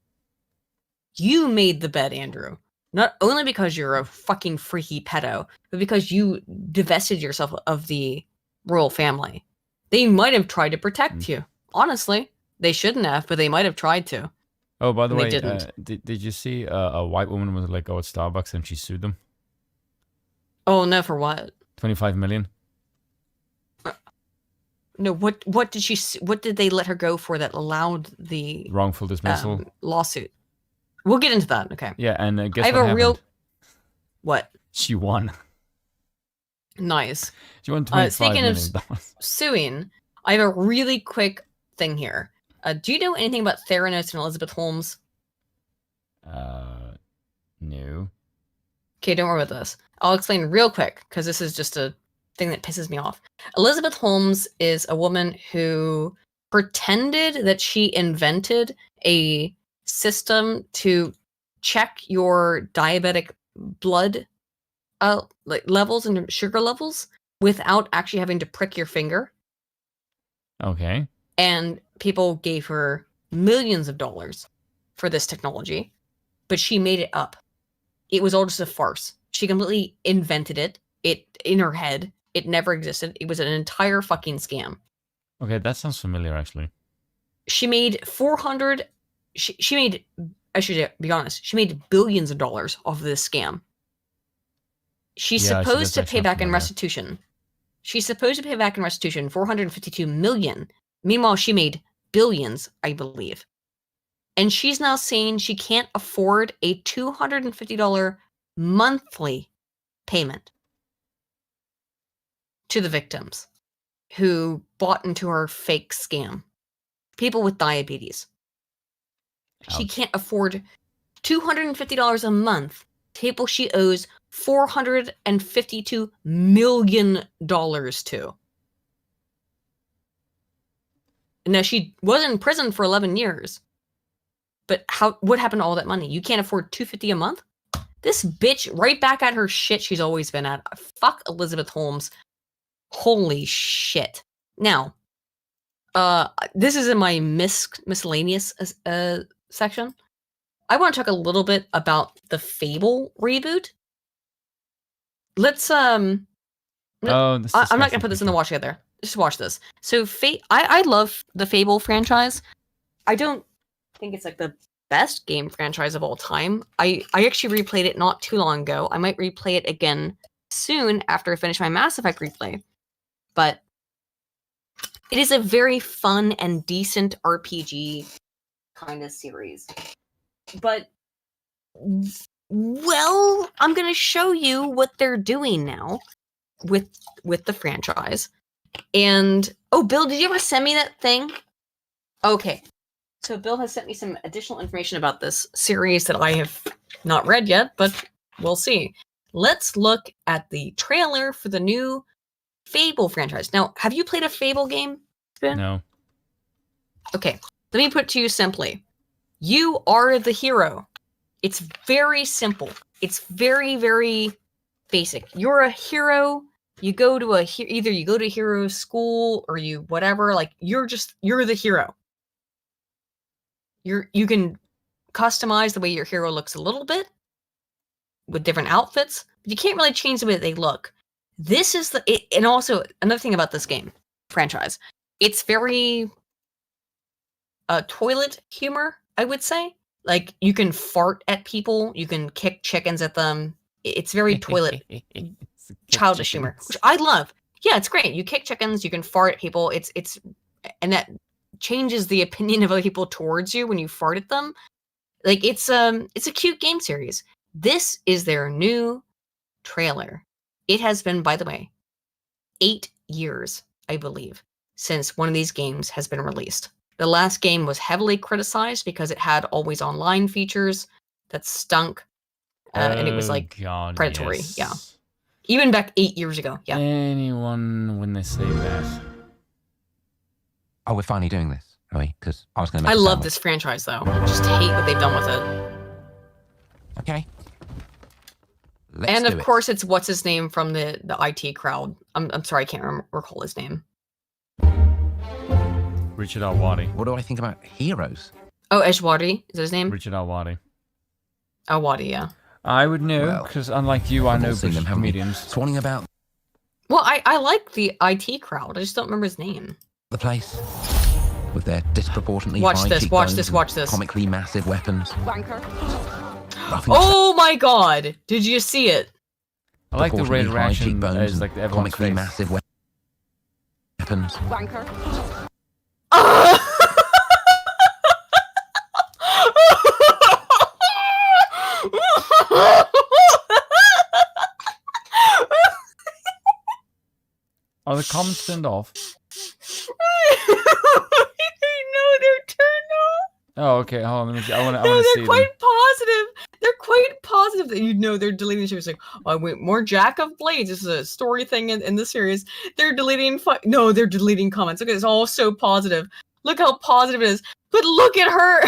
You made the bed, Andrew. Not only because you're a fucking freaky pedo, but because you divested yourself of the royal family. They might have tried to protect you. Honestly, they shouldn't have, but they might have tried to. Oh, by the way, didn't. Did you see a white woman was like, "Oh, at Starbucks," and she sued them? Oh no, for what? 25 million. No, what did they let her go for that allowed the wrongful dismissal lawsuit? We'll get into that. Okay. Yeah, and guess I have what a happened? real. What? She won. Nice. She won $25 speaking million. of suing, I have a really quick thing here. Do you know anything about Theranos and Elizabeth Holmes? No. Okay, don't worry about this. I'll explain real quick because this is just a thing that pisses me off. Elizabeth Holmes is a woman who pretended that she invented a system to check your diabetic blood levels and sugar levels without actually having to prick your finger. Okay. And people gave her millions of dollars for this technology, but she made it up. It was all just a farce. She completely invented it in her head. It never existed. It was an entire fucking scam. Okay, that sounds familiar, actually. She made she made, I should be honest, she made billions of dollars off of this scam. She's supposed to pay back in restitution. She's supposed to pay back in restitution $452 million. Meanwhile, she made billions, I believe. And she's now saying she can't afford a $250 monthly payment to the victims who bought into her fake scam. People with diabetes. Ouch. She can't afford $250 a month. People she owes $452 million to. Now, she was in prison for 11 years. But what happened to all that money? You can't afford $250 a month? This bitch, right back at her shit she's always been at. Fuck Elizabeth Holmes. Holy shit. Now, this is in my miscellaneous section. I want to talk a little bit about the Fable reboot. Let's I'm not gonna put this in the watch together. Just watch this. So I love the Fable franchise. I don't think it's like the best game franchise of all time. I actually replayed it not too long ago. I might replay it again soon after I finish my Mass Effect replay. But it is a very fun and decent RPG kind of series. But, well, I'm going to show you what they're doing now with the franchise. And, oh, Bill, did you ever send me that thing? Okay. So Bill has sent me some additional information about this series that I have not read yet, but we'll see. Let's look at the trailer for the new Fable franchise. Now, have you played a Fable game, Ben? No. Okay, let me put it to you simply. You are the hero. It's very simple. It's very, very basic. You're a hero. You go to either you go to hero school or you whatever. Like you're the hero. You can customize the way your hero looks a little bit with different outfits, but you can't really change the way they look. This is and also another thing about this game franchise, it's very toilet humor, I would say. Like you can fart at people, you can kick chickens at them. It's very toilet childish humor, which I love. Yeah, it's great. You kick chickens, you can fart at people. It's and that changes the opinion of other people towards you when you fart at them. Like it's a cute game series. This is their new trailer. It has been, by the way, 8 years, I believe, since one of these games has been released. The last game was heavily criticized because it had always online features that stunk, and it was like predatory. Yes. Yeah, even back 8 years ago. Yeah. Anyone when they say that? Oh, we're finally doing this, are we? Because I was going to make I love this franchise, though. I just hate what they've done with it. Okay. And of course, it's what's his name from the IT crowd. I'm sorry, I can't recall his name. Richard Alwadi. What do I think about heroes? Oh, Eshwadi is that his name? Richard Alwadi. Alwadi, yeah. I would know because unlike you, I know British comedians. Swanning about. Well, I like the IT crowd. I just don't remember his name. The place with their disproportionately watch high this. Comically massive weapons. Wanker. Oh my god! Did you see it? I like the red reaction as like everyone's comically face. massive weapons. Wanker. Are the comments turned off? No, they're turned off. Oh, okay. Hold on. Let me see. I want to see They're quite positive. They're quite positive that they're deleting the series. Like, oh, I went more Jack of Blades. This is a story thing in the series. They're deleting. No, they're deleting comments. Look, it's all so positive. Look how positive it is. But look at her.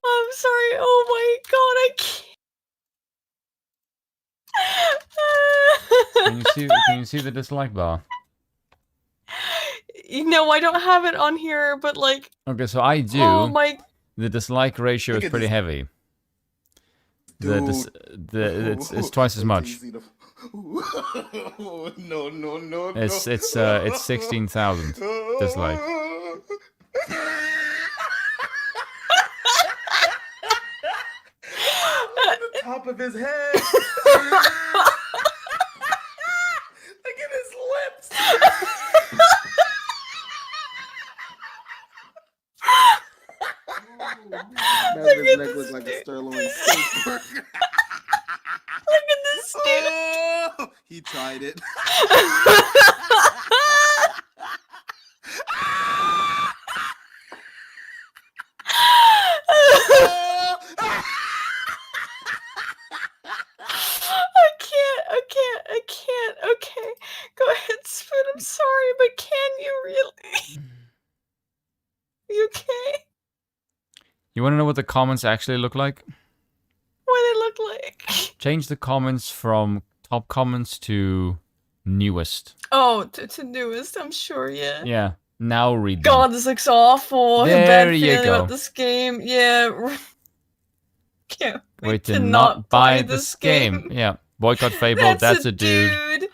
I'm sorry. Oh my god, I can't. Can you see the dislike bar? No, I don't have it on here, but like. Okay, so I do. Oh my. The dislike ratio is pretty heavy. It's twice as much. No. It's 16,000 dislike. The top of his head. Look at his lips. Have his neck look like a sirloin steak burger. Look at this dude. Oh, he tried it. I can't. Okay. Go ahead, Spoon. I'm sorry, but can you really? You okay? You want to know what the comments actually look like? What they look like? Change the comments from top comments to newest. Oh, to newest, I'm sure, yeah. Yeah. Now read them. God, this looks awful. There Bad you feeling go. about this game. Yeah. Can't wait to not buy this game. Yeah. Boycott Fable, that's a dude.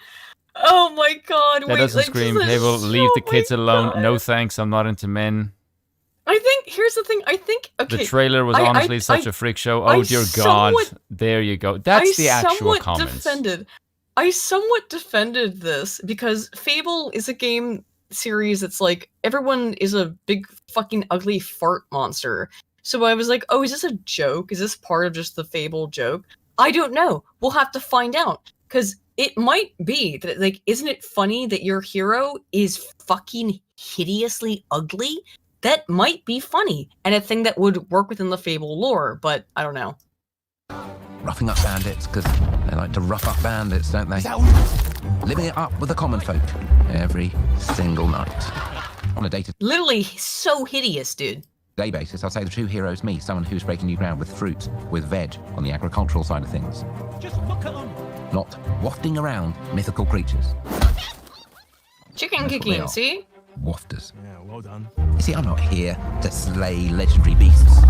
Oh my god, That wait. doesn't like, scream, just a Fable, leave the oh kids my alone. God. No thanks, I'm not into men. I think, here's the thing, I think, okay. The trailer was honestly such a freak show. Oh dear God. There you go. That's the actual comments. I somewhat defended this because Fable is a game series that's like, everyone is a big fucking ugly fart monster. So I was like, oh, is this a joke? Is this part of just the Fable joke? I don't know. We'll have to find out. Because it might be that, like, isn't it funny that your hero is fucking hideously ugly? That might be funny, and a thing that would work within the Fable lore, but I don't know. Roughing up bandits, because they like to rough up bandits, don't they? Living it up with the common folk every single night. On a day-to-day Literally so hideous, dude. basis, I'll say the true hero is me, someone who's breaking new ground with fruit, with veg, on the agricultural side of things. Just look at them. Not wafting around mythical creatures. Chicken That's what they kicking, are. see? Wafters. Yeah, well done. You see, I'm not here to slay legendary beasts.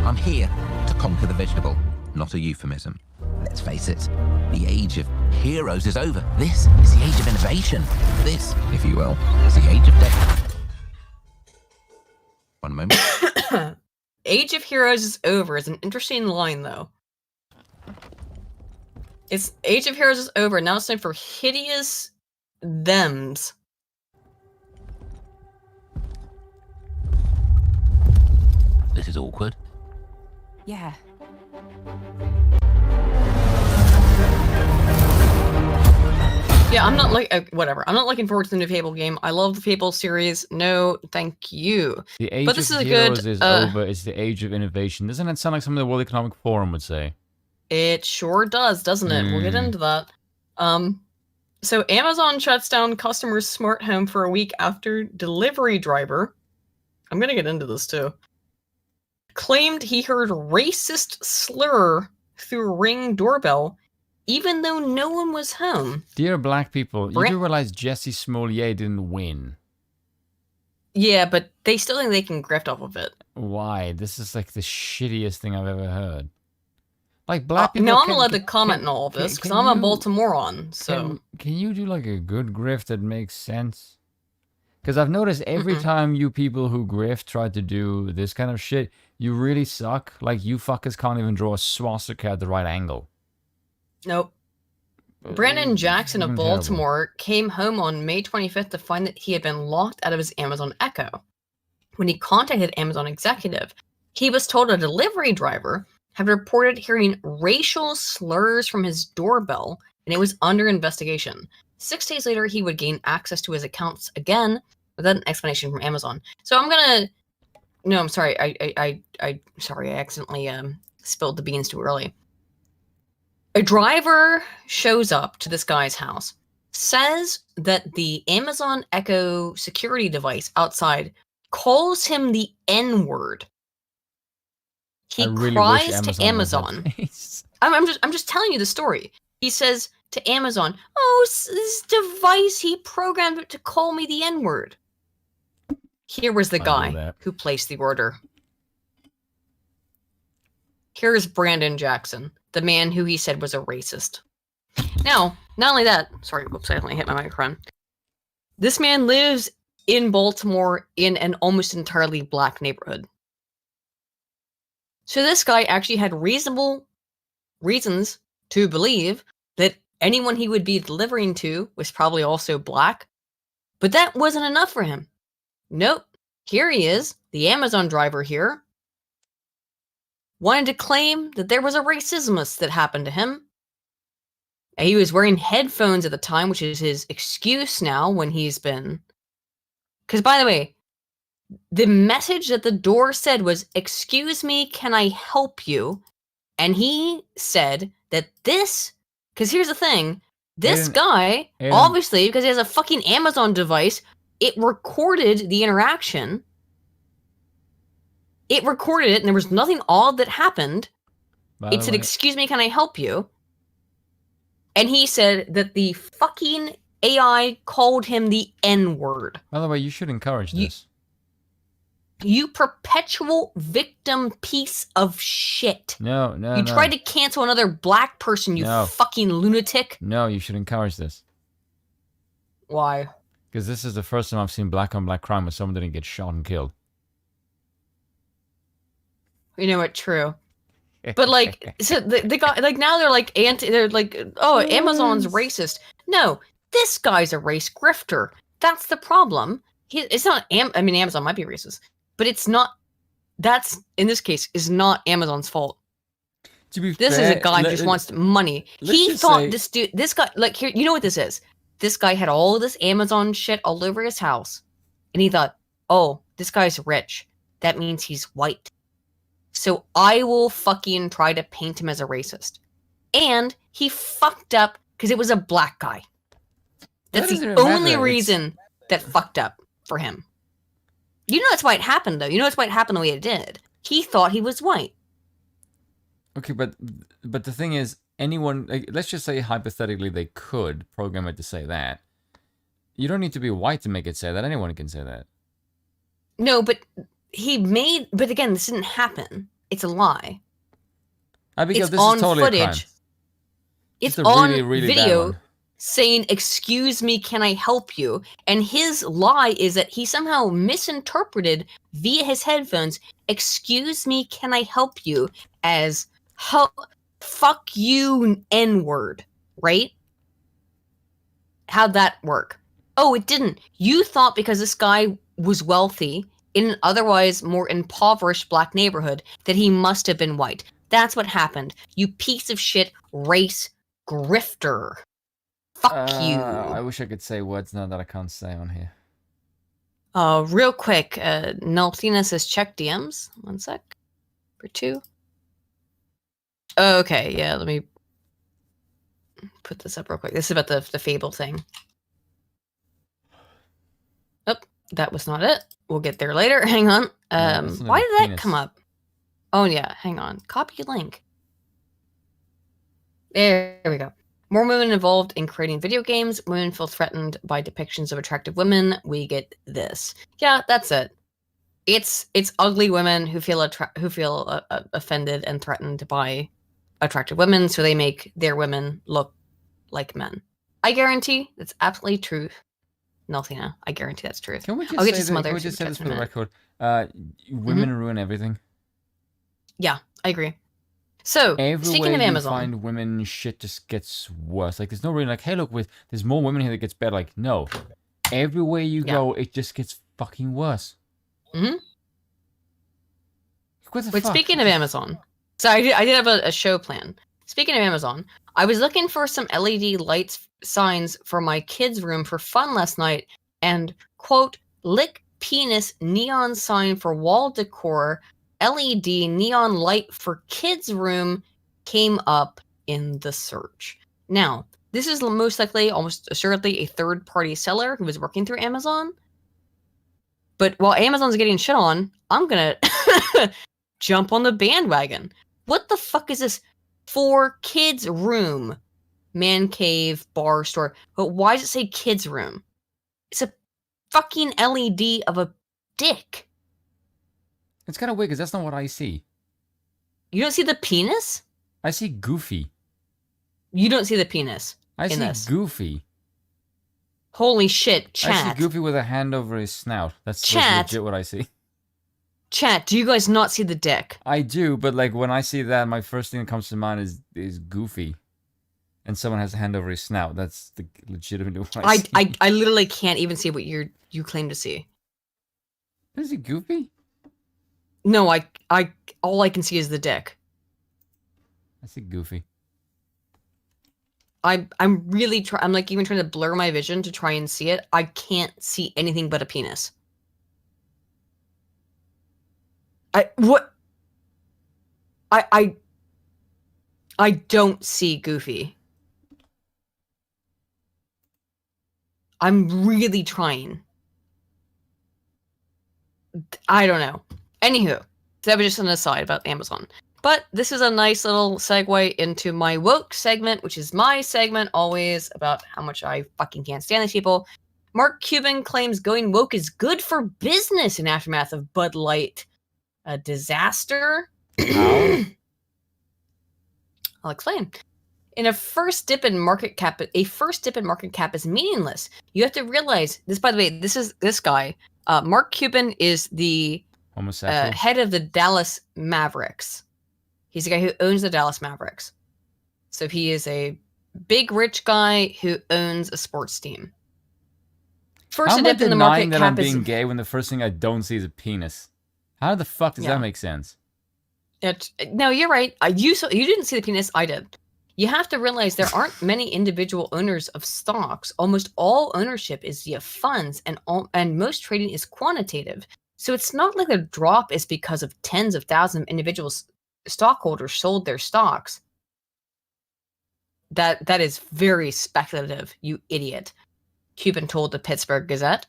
I'm here to conquer the vegetable, not a euphemism. Let's face it, the age of heroes is over. This is the age of innovation. This, if you will, is the age of death. One moment. Age of Heroes is over is an interesting line, though. It's Age of Heroes is over, now it's time for hideous thems. This is awkward. Yeah. Yeah, I'm not like whatever. I'm not looking forward to the new Fable game. I love the Fable series. No, thank you. The age but this of is a heroes good, is over. It's the age of innovation. Doesn't that sound like something the World Economic Forum would say? It sure does, doesn't it? We'll get into that. So Amazon shuts down customers' smart home for a week after delivery driver, I'm gonna get into this too, claimed he heard racist slur through Ring doorbell, even though no one was home. Dear black people, you do realize Jesse Smollett didn't win. Yeah, but they still think they can grift off of it. Why? This is like the shittiest thing I've ever heard. Like black people. No, I'm allowed to comment on all of this because I'm a Baltimorean. So can you do like a good grift that makes sense? Because I've noticed every time you people who grift try to do this kind of shit, you really suck. Like you fuckers can't even draw a swastika at the right angle. Nope. Brandon Jackson of Baltimore came home on May 25th to find that he had been locked out of his Amazon Echo. When he contacted Amazon executive, he was told a delivery driver had reported hearing racial slurs from his doorbell, and it was under investigation. 6 days later, he would gain access to his accounts again without an explanation from Amazon. So I'm gonna... No, I'm sorry. Sorry, I accidentally spilled the beans too early. A driver shows up to this guy's house, says that the Amazon Echo security device outside calls him the N-word. He cries to Amazon. I'm just telling you the story. He says to Amazon, "Oh, this device, he programmed it to call me the N-word." Here was the guy who placed the order. Here's Brandon Jackson, the man who he said was a racist. Now, not only that, sorry, whoops, I only hit my microphone. This man lives in Baltimore in an almost entirely black neighborhood. So this guy actually had reasonable reasons to believe that anyone he would be delivering to was probably also black, but that wasn't enough for him. Nope, here he is, the Amazon driver here, wanted to claim that there was a racismus that happened to him. He was wearing headphones at the time, which is his excuse now when he's been... Because, by the way, the message that the door said was, "Excuse me, can I help you?" And he said that this... Because here's the thing. This guy, obviously, because he has a fucking Amazon device, it recorded the interaction. It recorded it, and there was nothing odd that happened. It said, "Excuse me, can I help you?" And he said that the fucking AI called him the N-word. By the way, you should encourage this. You perpetual victim piece of shit. No. You tried to cancel another black person, you fucking lunatic. No, you should encourage this. Why? Because this is the first time I've seen black on black crime where someone didn't get shot and killed. You know what? True. But like, so they got like now they're like they're like, oh, Amazon's racist. No, this guy's a race grifter. That's the problem. It's not. I mean, Amazon might be racist, but it's not. That's in this case is not Amazon's fault. This is a guy who just wants money. He thought this guy, like here, you know what this is? This guy had all of this Amazon shit all over his house, and he thought, oh, this guy's rich. That means he's white. So I will fucking try to paint him as a racist. And he fucked up because it was a black guy. That's the only reason that fucked up for him. You know that's why it happened, though. You know that's why it happened the way it did. He thought he was white. Okay, but the thing is, anyone, like, let's just say hypothetically they could program it to say that. You don't need to be white to make it say that. Anyone can say that. No, but but again, this didn't happen. It's a lie. Abigail, it's this on is totally footage. a crime. It's on video saying, "Excuse me, can I help you?" And his lie is that he somehow misinterpreted via his headphones, "Excuse me, can I help you?" as fuck you N-word, right? How'd that work? Oh, it didn't. You thought because this guy was wealthy in an otherwise more impoverished black neighborhood that he must have been white. That's what happened. You piece of shit race grifter. Fuck you. I wish I could say words now that I can't say on here. Real quick, Naltina says check DMs. 1 sec. For 2. Okay, yeah, let me put this up real quick. This is about the Fable thing. Oh, that was not it. We'll get there later. Hang on. Why did that come up? Oh, yeah, hang on. Copy link. There we go. More women involved in creating video games. Women feel threatened by depictions of attractive women. We get this. Yeah, that's it. It's ugly women who feel offended and threatened by attractive women, so they make their women look like men. I guarantee that's absolutely true. Nothing. I guarantee that's true. Can we just say this for the record? Women ruin everything. Yeah, I agree. So, speaking of Amazon, find women, shit just gets worse. Like, there's no reason, like, hey, look, there's more women here that gets better. Like, no. Everywhere you go, it just gets fucking worse. Mm-hmm. But speaking of Amazon, so I did have a show plan. Speaking of Amazon, I was looking for some LED lights signs for my kids' room for fun last night, and, quote, lick penis neon sign for wall decor, LED neon light for kids' room came up in the search. Now, this is most likely, almost assuredly, a third-party seller who was working through Amazon. But while Amazon's getting shit on, I'm gonna jump on the bandwagon. What the fuck is this? For kids' room, man cave, bar, store. But why does it say kids' room? It's a fucking LED of a dick. It's kind of weird because that's not what I see. You don't see the penis? I see Goofy. You don't see the penis. I see Goofy. Holy shit, chat. I see Goofy with a hand over his snout. That's legit what I see. Chat, do you guys not see the dick? I do, but like when I see that, my first thing that comes to mind is Goofy. And someone has a hand over his snout. That's the legitimate what I see. I literally can't even see what you claim to see. Is he Goofy? No, all I can see is the dick. I see Goofy. I'm really I'm like even trying to blur my vision to try and see it. I can't see anything but a penis. I don't see Goofy. I'm really trying. I don't know. Anywho, that was just an aside about Amazon. But this is a nice little segue into my woke segment, which is my segment always about how much I fucking can't stand these people. Mark Cuban claims going woke is good for business in aftermath of Bud Light disaster. I'll explain. In a first dip in market cap, is meaningless. You have to realize this. By the way, this guy, Mark Cuban, is the head of the Dallas Mavericks. He's the guy who owns the Dallas Mavericks. So he is a big rich guy who owns a sports team. First dip in the market cap I'm being gay when the first thing I don't see is a penis. How the fuck does that make sense? No, you're right. You didn't see the penis. I did. You have to realize there aren't many individual owners of stocks. Almost all ownership is via funds, and most trading is quantitative. So it's not like the drop is because of tens of thousands of individual stockholders sold their stocks. That is very speculative, you idiot. Cuban told the Pittsburgh Gazette.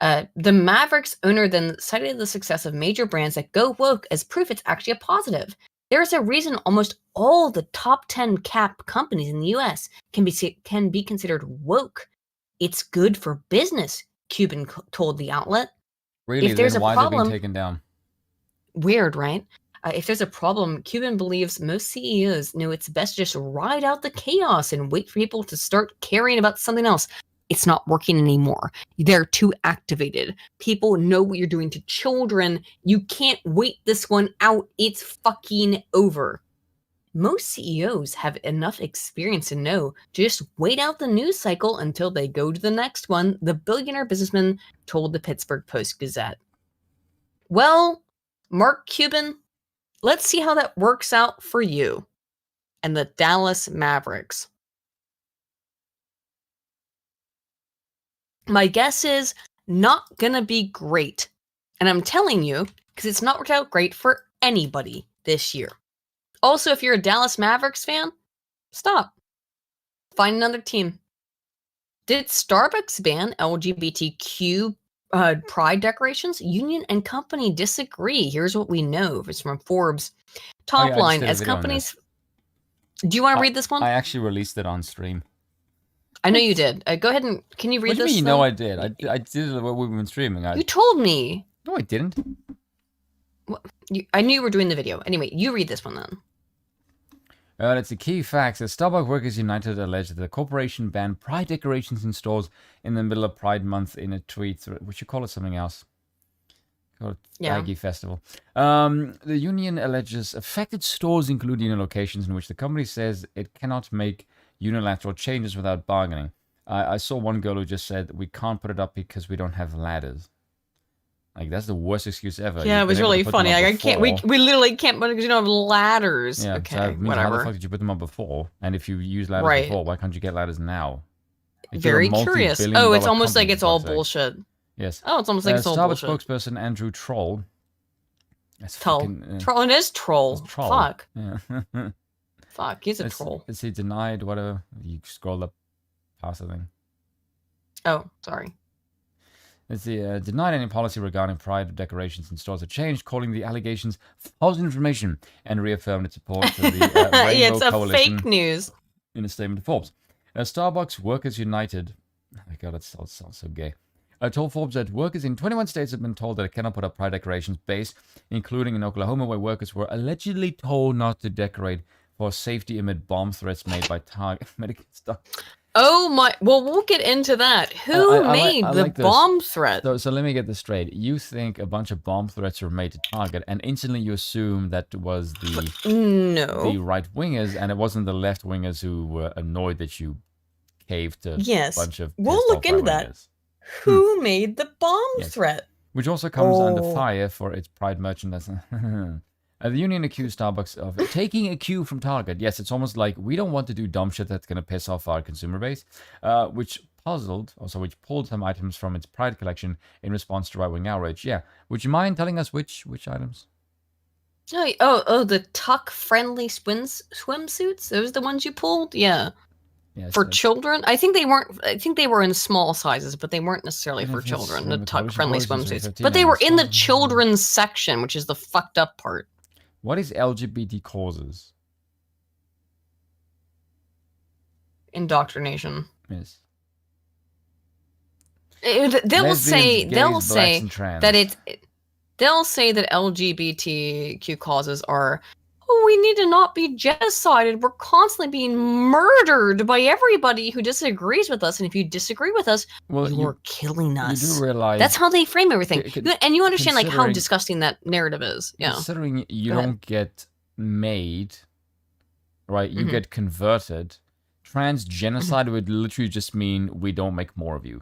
The Mavericks owner then cited the success of major brands that go woke as proof it's actually a positive. There's a reason almost all the top 10 cap companies in the U.S. can be considered woke. It's good for business, Cuban told the outlet. Really? If there's a problem, they're being taken down? Weird, right? If there's a problem, Cuban believes most CEOs know it's best to just ride out the chaos and wait for people to start caring about something else. It's not working anymore. They're too activated. People know what you're doing to children. You can't wait this one out. It's fucking over. Most CEOs have enough experience to know to just wait out the news cycle until they go to the next one, the billionaire businessman told the Pittsburgh Post-Gazette. Well, Mark Cuban, let's see how that works out for you and the Dallas Mavericks. My guess is not gonna be great. And I'm telling you, because it's not worked out great for anybody this year. Also, if you're a Dallas Mavericks fan, stop. Find another team. Did Starbucks ban LGBTQ pride decorations? Union and company disagree. Here's what we know. It's from Forbes. Top line, as companies... Do you want to read this one? I actually released it on stream. I know you did. Go ahead and can you read this? What do you mean? No, I did. I did it while we've been streaming. You told me. No, I didn't. I knew you were doing the video. Anyway, you read this one then. It's the key facts. The Starbucks Workers United alleged that the corporation banned pride decorations in stores in the middle of Pride Month in a tweet. We should call it something else. Call it Aggie Festival. The union alleges affected stores include union locations in which the company says it cannot make unilateral changes without bargaining. I saw one girl who just said, we can't put it up because we don't have ladders. Like, that's the worst excuse ever. Yeah, it was really funny. Like, I can't, we literally can't put it because you don't have ladders. Yeah, okay, so I mean, whatever. How the fuck did you put them up before? And if you use ladders before, why can't you get ladders now? Like, very curious. Oh, it's almost like it's all bullshit. Yes. Oh, it's almost like it's all bullshit. Starbucks spokesperson Andrew Troll. Troll. It is Troll. Fuck. Yeah. Fuck, he's a troll. Is he denied whatever? You scroll up past the thing. Oh, sorry. It's the denied any policy regarding pride decorations in stores. It changed, calling the allegations false information and reaffirmed its support for the Rainbow it's a Coalition fake news. In a statement to Forbes. Starbucks Workers United, oh my god, it sounds so gay. Told Forbes that workers in 21 states have been told that it cannot put up pride decorations base, including in Oklahoma, where workers were allegedly told not to decorate for safety amid bomb threats made by Target medical stuff. Oh my! Well, we'll get into that. Who made the bomb threat? So let me get this straight. You think a bunch of bomb threats were made to Target, and instantly you assume that was the right wingers, and it wasn't the left wingers who were annoyed that you caved to a bunch of. We'll look into that. Who made the bomb threat? which also comes under fire for its Pride merchandise. The union accused Starbucks of taking a cue from Target. Yes, it's almost like we don't want to do dumb shit that's going to piss off our consumer base, which pulled some items from its Pride collection in response to right-wing outrage. Yeah, would you mind telling us which items? The tuck-friendly swimsuits? Those the ones you pulled? Yeah. Yes, for children? I think they weren't. I think they were in small sizes, but they weren't necessarily for children. The tuck-friendly swimsuits, but they were in the children's section, which is the fucked up part. What is LGBT causes? Indoctrination. Yes. They'll say that it's. They'll say that LGBTQ causes are. Oh, we need to not be genocided. We're constantly being murdered by everybody who disagrees with us, and if you disagree with us, you're killing us. You do realize that's how they frame everything, and you understand like how disgusting that narrative is. Yeah. Considering you don't get made, right? You get converted. Trans genocide would literally just mean we don't make more of you.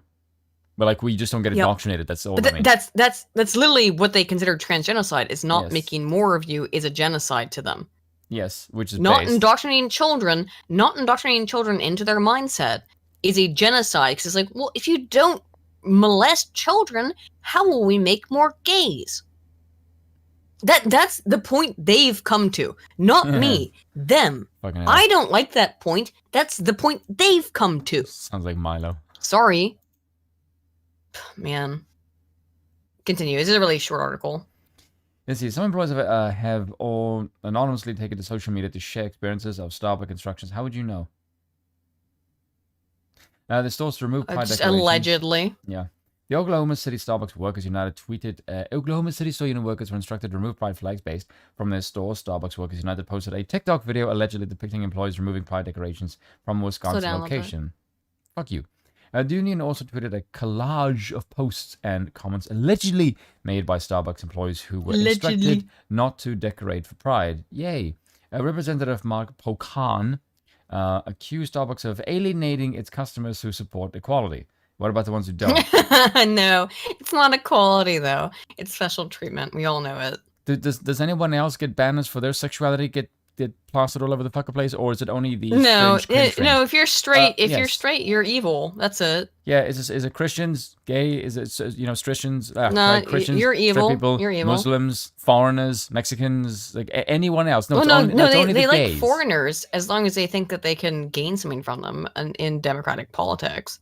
But like we just don't get indoctrinated. That's all. But that's literally what they consider trans genocide. Is not making more of you is a genocide to them. Yes, which is not indoctrinating children. Not indoctrinating children into their mindset is a genocide. Because it's like, well, if you don't molest children, how will we make more gays? That's the point they've come to. Not me. Them. I don't like that point. That's the point they've come to. Sounds like Milo. Sorry. Man. Continue. This is a really short article. Let's see. Some employees have all anonymously taken to social media to share experiences of Starbucks instructions. How would you know? The stores removed Pride just decorations. Allegedly. Yeah. The Oklahoma City Starbucks Workers United tweeted, Oklahoma City store unit workers were instructed to remove Pride flags based from their store. Starbucks Workers United posted a TikTok video allegedly depicting employees removing Pride decorations from a Wisconsin location. Fuck you. The union also tweeted a collage of posts and comments allegedly made by Starbucks employees who were instructed not to decorate for Pride. Yay. Representative Mark Pocan accused Starbucks of alienating its customers who support equality. What about the ones who don't? No, it's not equality, though. It's special treatment. We all know it. Does anyone else get banners for their sexuality get plastered all over the fucking place, or is it only the no? If you're straight, you're straight, you're evil. That's it. Yeah, is it Christians, gay? Is it Christians? No, Christians, you're evil. People, you're evil. Muslims, foreigners, Mexicans, like anyone else. No, they like foreigners as long as they think that they can gain something from them in democratic politics.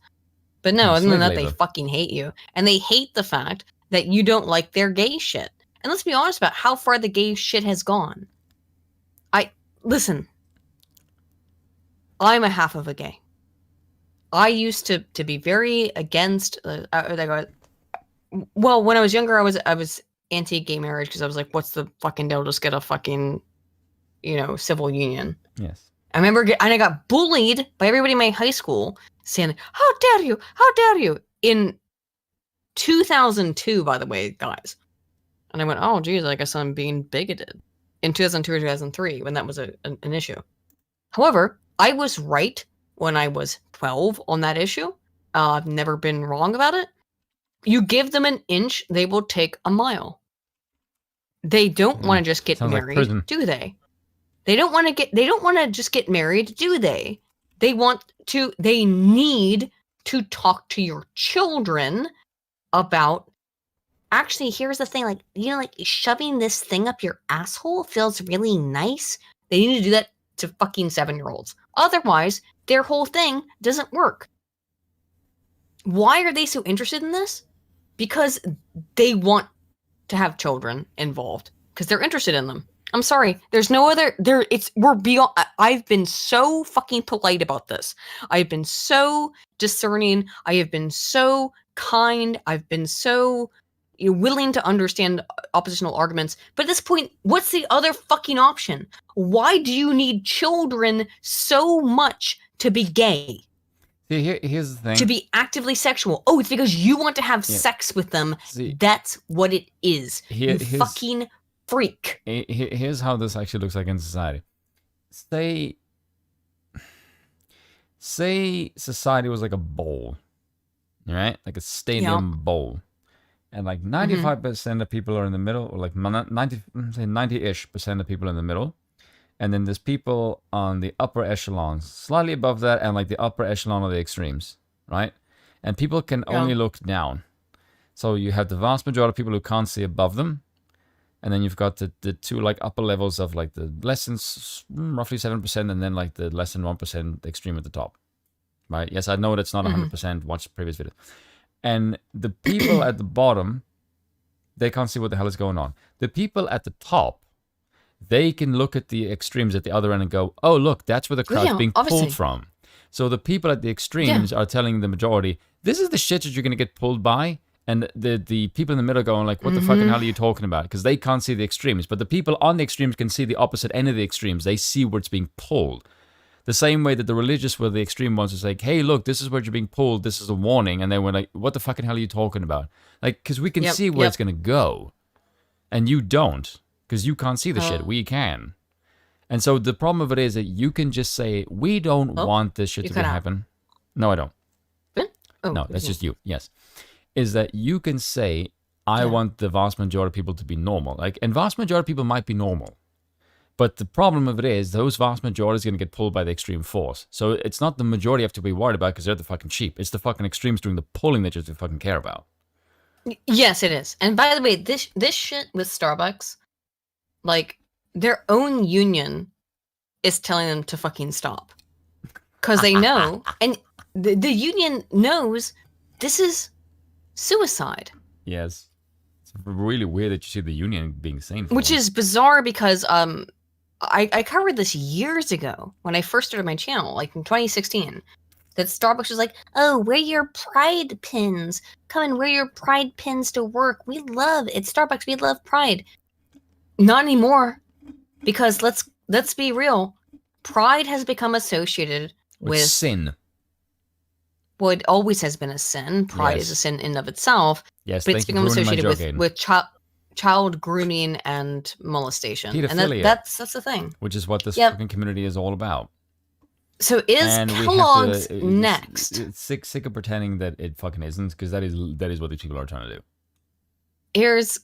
But no, other than that, they fucking hate you, and they hate the fact that you don't like their gay shit. And let's be honest about how far the gay shit has gone. Listen, I'm a half of a gay. I used to be very against. When I was younger, I was anti-gay marriage because I was like, "What's the fucking deal? Just get a fucking, civil union." Yes. I remember, I got bullied by everybody in my high school saying, "How dare you? How dare you?" In 2002, by the way, guys. And I went, "Oh, geez, I guess I'm being bigoted." In 2002 or 2003, when that was an issue. However, I was right when I was 12 on that issue. I've never been wrong about it. You give them an inch, they will take a mile. They don't want to just get married, do they? They don't want to just get married, do they? They need to talk to your children about. Actually, here's the thing, like shoving this thing up your asshole feels really nice. They need to do that to fucking 7-year-olds. Otherwise, their whole thing doesn't work. Why are they so interested in this? Because they want to have children involved. Because they're interested in them. I'm sorry. There's no other we're beyond. I've been so fucking polite about this. I've been so discerning. I have been so kind. I've been so willing to understand oppositional arguments. But at this point, what's the other fucking option? Why do you need children so much to be gay? Here's the thing. To be actively sexual. Oh, it's because you want to have sex with them. That's what it is. You fucking freak. Here's how this actually looks like in society. Say society was like a bowl. Right? Like a stadium bowl. And like 95% of people are in the middle, or like 90-ish% of people in the middle. And then there's people on the upper echelons, slightly above that, and like the upper echelon of the extremes, right? And people can only look down. So you have the vast majority of people who can't see above them. And then you've got the two like upper levels of like the less than roughly 7%, and then like the less than 1% extreme at the top, right? Yes, I know that's not 100%. Watch the previous video. And the people at the bottom, they can't see what the hell is going on. The people at the top, they can look at the extremes at the other end and go, oh, look, that's where the crowd's being pulled from. So the people at the extremes are telling the majority, this is the shit that you're going to get pulled by. And the people in the middle going like, what the fucking hell are you talking about? Because they can't see the extremes. But the people on the extremes can see the opposite end of the extremes. They see where it's being pulled. The same way that the religious were the extreme ones was like, hey, look, this is where you're being pulled. This is a warning. And they were like, what the fucking hell are you talking about? Like, because we can see where it's going to go. And you don't. Because you can't see the shit. We can. And so the problem of it is that you can just say, we don't want this shit to happen. No, I don't. No, that's just you. Yes. Is that you can say, I want the vast majority of people to be normal. Like, and vast majority of people might be normal. But the problem of it is, those vast majorities are going to get pulled by the extreme force. So it's not the majority you have to be worried about because they're the fucking sheep. It's the fucking extremes doing the pulling that you have to fucking care about. Yes, it is. And by the way, this shit with Starbucks, like, their own union is telling them to fucking stop. Because they know, and the union knows this is suicide. Yes. It's really weird that you see the union being sane for Which is bizarre because I covered this years ago when I first started my channel, like in 2016, that Starbucks was like, oh, wear your pride pins. Come and wear your pride pins to work. We love it. Starbucks, we love pride. Not anymore. Because let's be real. Pride has become associated with sin. Well, it always has been a sin. Pride is a sin in and of itself. Yes, but it's become associated with child grooming and molestation. Pedophilia. And that's the thing. Which is what this fucking community is all about. So is Kellogg's next? It's sick of pretending that it fucking isn't, because that is what these people are trying to do. Here's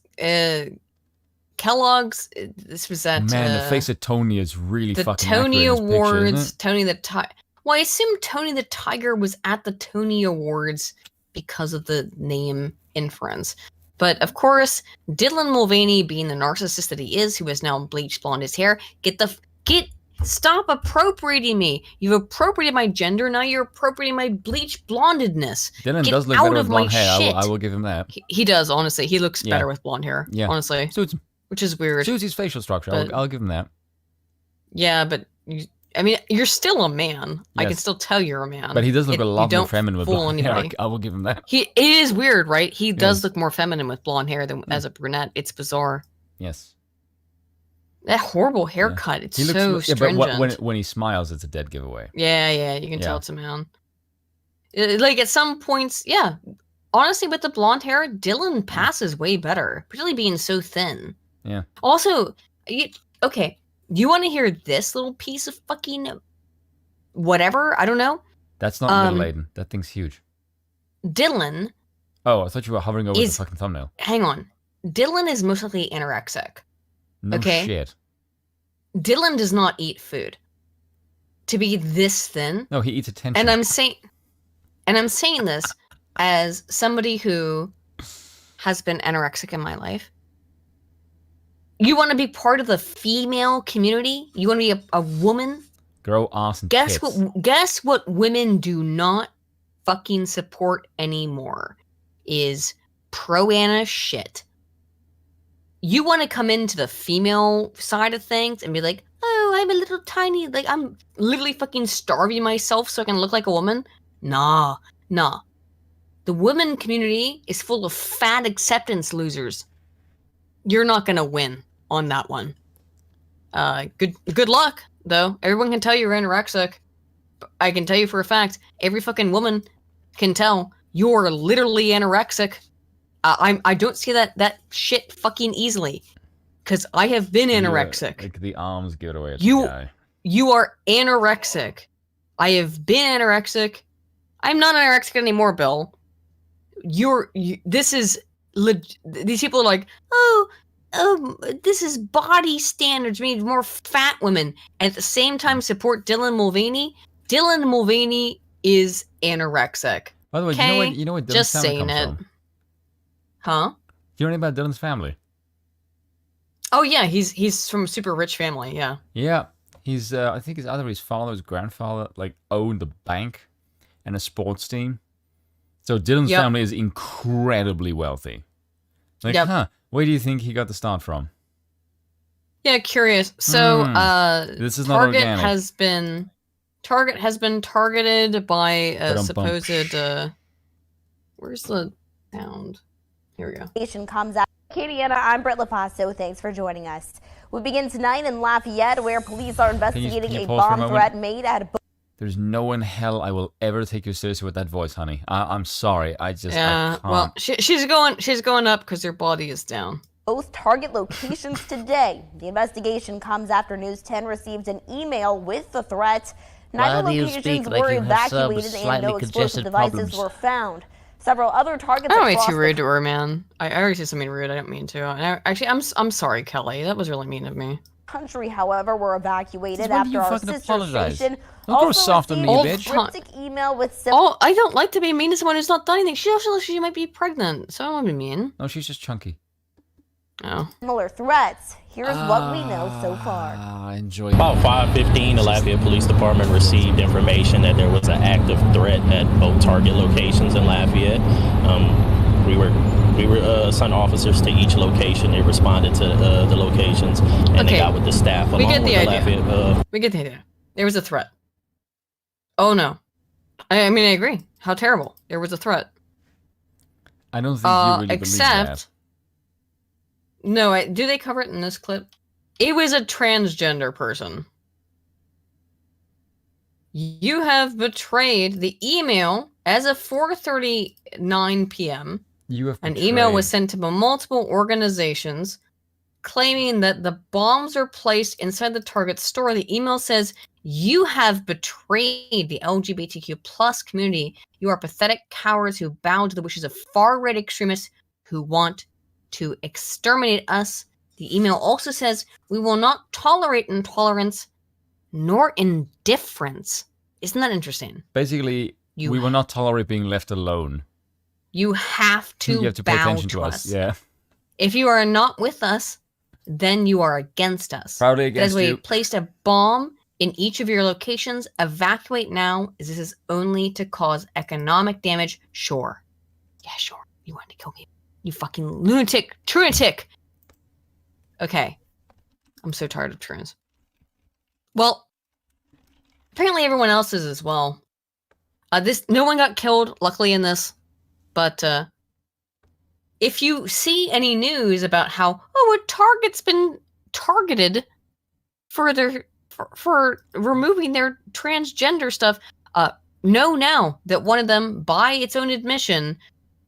Kellogg's. This was at the face of Tony is really fucking Tony accurate in this Awards. picture, isn't it? Tony the Tiger. Well, I assume Tony the Tiger was at the Tony Awards because of the name inference. But of course, Dylan Mulvaney, being the narcissist that he is, who has now bleached blonde his hair, stop appropriating me. You've appropriated my gender, now you're appropriating my bleached blondedness. Dylan does look better with blonde hair. I will give him that. He does, honestly. He looks better with blonde hair. Yeah. Honestly. Suits him. Which is weird. Suits his facial structure. I'll give him that. Yeah, but I mean, you're still a man. Yes. I can still tell you're a man. But he does look a lot more feminine with blonde hair. I will give him that. It is weird, right? He does look more feminine with blonde hair than as a brunette. It's bizarre. Yes. That horrible haircut. It's so stringent. But when he smiles, it's a dead giveaway. Yeah. You can tell it's a man. Like at some points, honestly, with the blonde hair, Dylan passes way better, particularly being so thin. Yeah. Also, okay. Do you want to hear this little piece of fucking whatever? I don't know. That's not Middle Aiden. That thing's huge. Dylan. Oh, I thought you were hovering over the fucking thumbnail. Hang on. Dylan is mostly anorexic. No shit. Dylan does not eat food. To be this thin. No, he eats attention. And I'm saying this as somebody who has been anorexic in my life. You want to be part of the female community? You want to be a woman? Grow ass and tits. Guess what women do not fucking support anymore is pro-Anna shit. You want to come into the female side of things and be like, oh, I'm a little tiny, like I'm literally fucking starving myself so I can look like a woman? Nah. The women community is full of fat acceptance losers. You're not gonna win on that one. Good luck, though. Everyone can tell you're anorexic. I can tell you for a fact, every fucking woman can tell you're literally anorexic. I don't see that shit fucking easily, because I have been anorexic. Like the arms give it away. You are anorexic. I have been anorexic. I'm not anorexic anymore, Bill. This is these people are like, this is body standards, means more fat women, and at the same time support Dylan Mulvaney. Dylan Mulvaney is anorexic. By the way, you know where Dylan's Just family saying comes it. from? Huh? Do you know anything about Dylan's family? Oh yeah, he's from a super rich family. Yeah. Yeah, he's I think it's either his father or his grandfather like owned a bank and a sports team. So Dylan's family is incredibly wealthy. Like, where do you think he got the start from? Yeah, curious. So, this is not organic. Target has been targeted by a supposed. Where's the sound? Here we go. Comes out. Katie Anna, I'm Britt Lapasso. Thanks for joining us. We begin tonight in Lafayette, where police are investigating a bomb threat made at a. There's no in hell I will ever take you seriously with that voice, honey. I'm sorry. I can't. Well, she's going up because her body is down. Both Target locations today. The investigation comes after News 10 received an email with the threat. Neither locations were evacuated and no explosive devices were found. Several other targets. I don't want to be too rude to her, man. I already said something rude. I didn't mean to. Actually, I'm sorry, Kelly. That was really mean of me. Country, however, were evacuated after our sister station also soft on me, bitch. Cryptic email with I don't like to be mean to someone who's not done anything. She also looks like she might be pregnant, so I don't want to be mean. No, she's just chunky. Oh. Similar threats. Here's what we know so far. Enjoy. About 5:15, the Lafayette Police Department received information that there was an active threat at both Target locations in Lafayette. We were assigned officers to each location. They responded to the locations, and they got with the staff. We get the idea. We get the idea. There was a threat. Oh no, I mean I agree. How terrible. There was a threat. I don't think you really believe that. No, do they cover it in this clip? It was a transgender person. You have betrayed the email as of 4:39 p.m. An email was sent to multiple organizations claiming that the bombs are placed inside the Target store. The email says, you have betrayed the LGBTQ plus community. You are pathetic cowards who bow to the wishes of far-right extremists who want to exterminate us. The email also says, we will not tolerate intolerance nor indifference. Isn't that interesting? Basically, we will not tolerate being left alone. You have to pay bow attention to us. Yeah. If you are not with us, then you are against us. Proudly against you. We placed a bomb in each of your locations. Evacuate now, as this is only to cause economic damage. Sure. Yeah, sure. You wanted to kill me. You fucking lunatic. Trunatic. Okay. I'm so tired of trans. Well, apparently everyone else is as well. No one got killed, luckily, in this. But if you see any news about how a Target's been targeted for removing their transgender stuff, know now that one of them, by its own admission,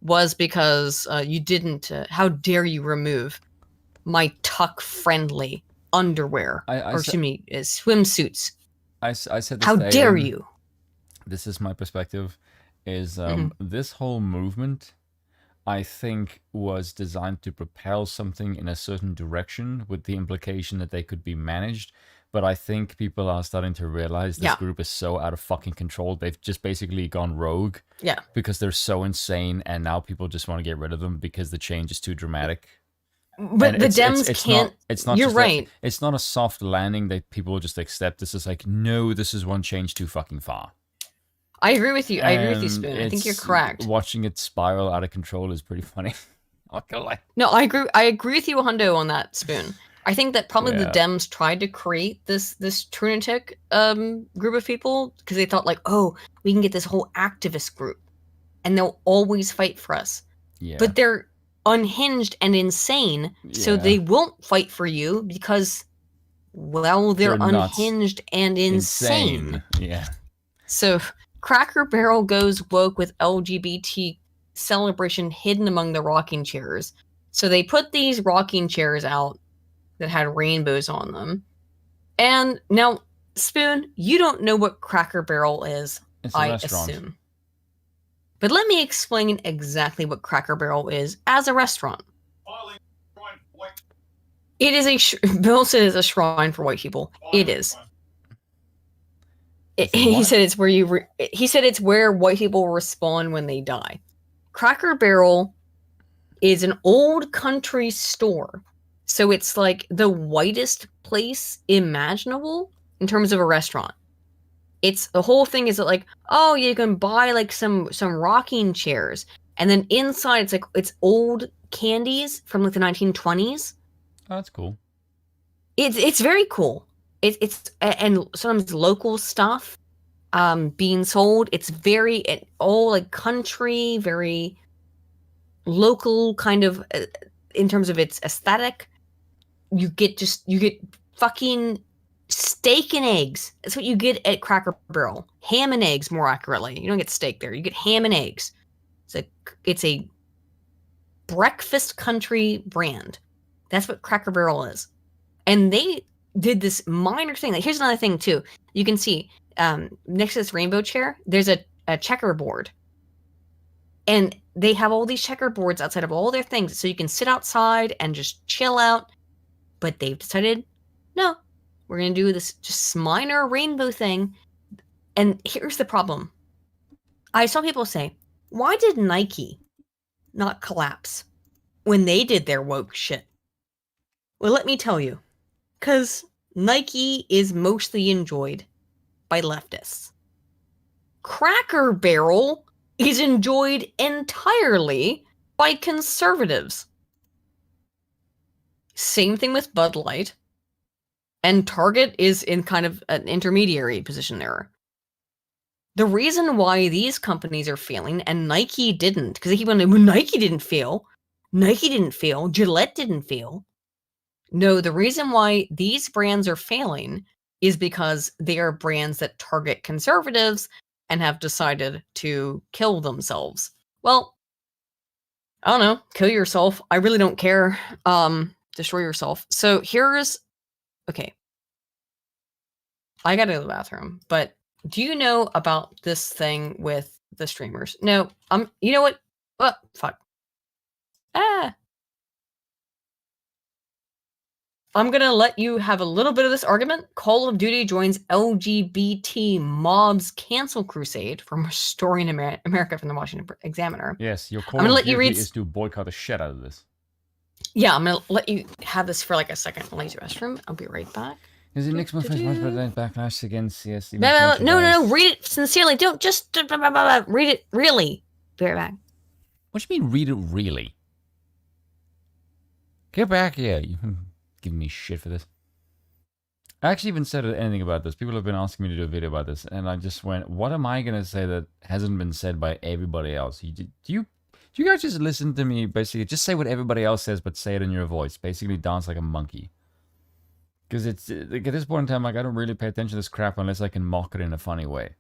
was because you didn't. How dare you remove my tuck-friendly underwear, swimsuits? I said this. How dare you? This is my perspective. Is this whole movement, I think, was designed to propel something in a certain direction with the implication that they could be managed. But I think people are starting to realize this group is so out of fucking control. They've just basically gone rogue. Yeah. Because they're so insane, and now people just want to get rid of them because the change is too dramatic. But and the Dems can't. It's not. You're right. It's not a soft landing that people will just accept. This is like, no, this is one change too fucking far. I agree with you. I agree with you, Spoon. I think you're correct. Watching it spiral out of control is pretty funny. No, I agree. I agree with you, Hundo, on that, Spoon. I think that probably the Dems tried to create this Trunatic group of people because they thought like, oh, we can get this whole activist group, and they'll always fight for us. Yeah. But they're unhinged and insane, so they won't fight for you because, well, they're unhinged and insane. Yeah. So Cracker Barrel goes woke with LGBT celebration hidden among the rocking chairs. So they put these rocking chairs out that had rainbows on them. And now, Spoon, you don't know what Cracker Barrel is, it's a restaurant. assume. But let me explain exactly what Cracker Barrel is as a restaurant. It is Bill said it's a shrine for white people. It is. He said it's where he said it's where white people respawn when they die. Cracker Barrel is an old country store. So it's like the whitest place imaginable in terms of a restaurant. It's the whole thing is that like, oh, you can buy like some rocking chairs, and then inside it's old candies from like the 1920s. Oh, that's cool. It's very cool. It's and sometimes local stuff being sold. It's very all like country, very local kind of in terms of its aesthetic. You get fucking steak and eggs. That's what you get at Cracker Barrel. Ham and eggs, more accurately. You don't get steak there. You get ham and eggs. It's a breakfast country brand. That's what Cracker Barrel is. And they did this minor thing. Like, here's another thing too. You can see next to this rainbow chair, there's a checkerboard. And they have all these checkerboards outside of all their things. So you can sit outside and just chill out. But they've decided, no, we're going to do this just minor rainbow thing. And here's the problem. I saw people say, why did Nike not collapse when they did their woke shit? Well, let me tell you. Because Nike is mostly enjoyed by leftists. Cracker Barrel is enjoyed entirely by conservatives. Same thing with Bud Light. And Target is in kind of an intermediary position there. The reason why these companies are failing and Nike didn't, because they keep on saying, well, Nike didn't fail, Gillette didn't fail. No, the reason why these brands are failing is because they are brands that target conservatives and have decided to kill themselves. Well, I don't know, kill yourself. I really don't care. Destroy yourself. So okay. I gotta go to the bathroom, but do you know about this thing with the streamers? No, you know what? Oh, fuck. I'm gonna let you have a little bit of this argument. Call of Duty joins LGBT mobs cancel crusade from Restoring America from the Washington Examiner. Yes, your Call of Duty is to boycott the shit out of this. Yeah, I'm gonna let you have this for like a second. I'll use the restroom. I'll be right back. Is it next month backlash against CS? No. Read it sincerely. Don't just read it really. Be right back. What do you mean, read it really? Get back here. You giving me shit for this. I actually even said anything about this. People have been asking me to do a video about this, and I just went, what am I going to say that hasn't been said by everybody else? Do you guys just listen to me, basically? Just say what everybody else says, but say it in your voice. Basically, dance like a monkey. Because it's, like, at this point in time, like, I don't really pay attention to this crap unless I can mock it in a funny way.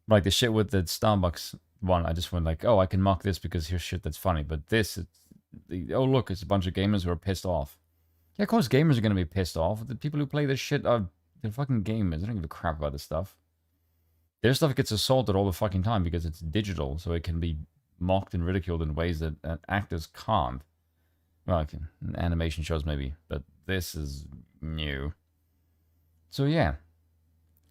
Like the shit with the Starbucks one, I just went like, oh, I can mock this because here's shit that's funny. But this, oh, look, it's a bunch of gamers who are pissed off. Yeah, of course gamers are going to be pissed off. The people who play this shit they're fucking gamers. They don't give a crap about this stuff. Their stuff gets assaulted all the fucking time because it's digital, so it can be mocked and ridiculed in ways that actors can't. Well, like animation shows maybe, but this is new. So yeah,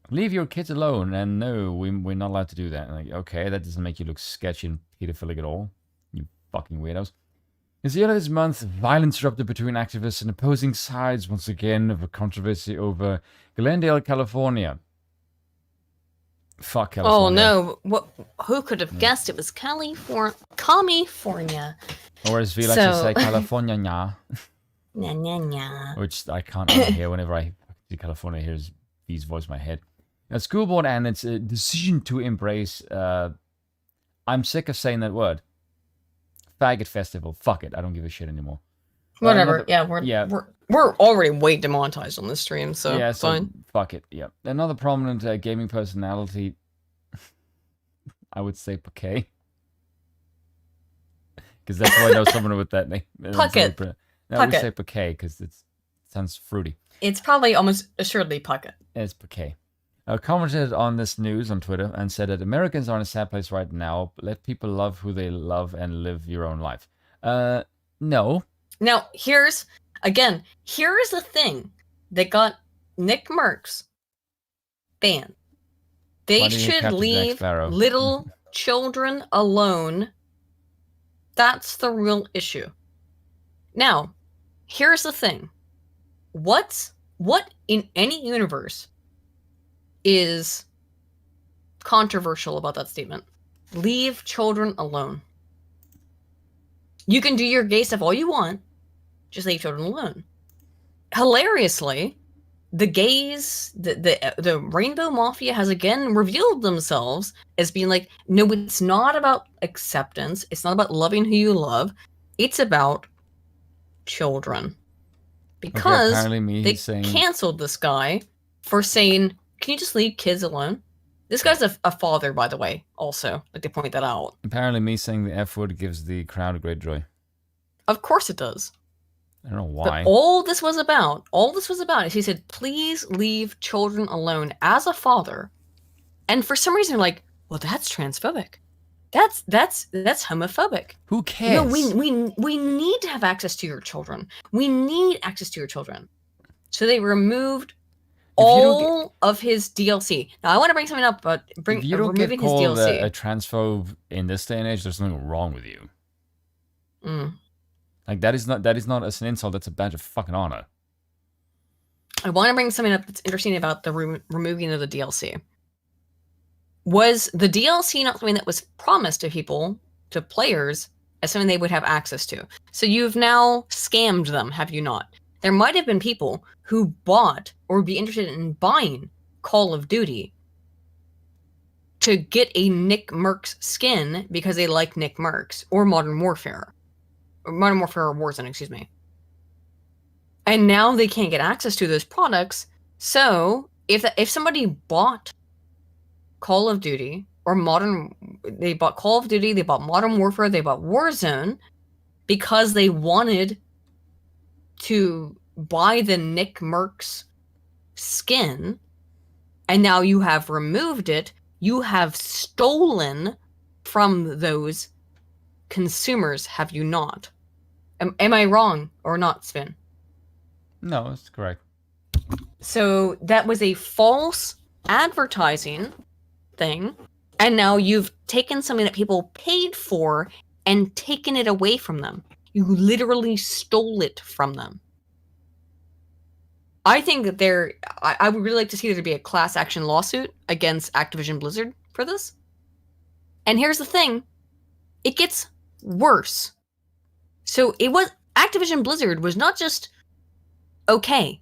leave your kids alone. And no, we're not allowed to do that. And like, okay, that doesn't make you look sketchy and pedophilic at all. You fucking weirdos. It's the end of this month, violence erupted between activists and opposing sides once again of a controversy over Glendale, California. Fuck California. Oh no! Who could have guessed it was California? Or as we like to say, California. Nya. Which I can't even hear whenever I see California. Here's V's voice in my head. A school board and its decision to embrace. I'm sick of saying that word. Faggot festival. Fuck it. I don't give a shit anymore. Whatever. We're already way demonetized on this stream, so yeah, fine. Fuck it. Yeah. Another prominent gaming personality. I would say Paquet. Because that's why I know someone with that name. Puckett. No, we say Paquet because it sounds fruity. It's probably almost assuredly Puckett. It's Paquet. commented on this news on Twitter and said that Americans are in a sad place right now. Let people love who they love and live your own life. No. Now, here's the thing that got Nick Merckx banned. They should leave little children alone. That's the real issue. Now, here's the thing. What in any universe is controversial about that statement? Leave children alone. You can do your gay stuff all you want. Just leave children alone. Hilariously, the gays, the Rainbow Mafia has again revealed themselves as being like, no, it's not about acceptance. It's not about loving who you love. It's about children. Because they canceled this guy for saying, can you just leave kids alone? This guy's a father, by the way, also. Like to point that out. Apparently me saying the F word gives the crowd a great joy. Of course it does. I don't know why. But all this was about is he said, please leave children alone as a father. And for some reason, like, well, that's transphobic. That's homophobic. Who cares? No, we need to have access to your children. We need access to your children. So they removed all of his DLC. Now I want to bring something up, but if you don't get called a transphobe in this day and age, there's something wrong with you. Like that is not as an insult. That's a badge of fucking honor. I want to bring something up that's interesting about the removing of the DLC. Was the DLC not something that was promised to people, to players, as something they would have access to? So you've now scammed them, have you not? There might have been people who bought or would be interested in buying Call of Duty to get a Nick Merckx skin because they like Nick Merckx, or Modern Warfare. Or Modern Warfare or Warzone, excuse me. And now they can't get access to those products. So if somebody bought Call of Duty or they bought Call of Duty, they bought Modern Warfare, they bought Warzone because they wanted to buy the Nick Merckx skin, and now you have removed it, you have stolen from those consumers, have you not? Am I wrong or not, Sven? No, that's correct. So that was a false advertising thing, and now you've taken something that people paid for and taken it away from them. You literally stole it from them. I think that I would really like to see there be a class action lawsuit against Activision Blizzard for this. And here's the thing. It gets worse. So Activision Blizzard was not just okay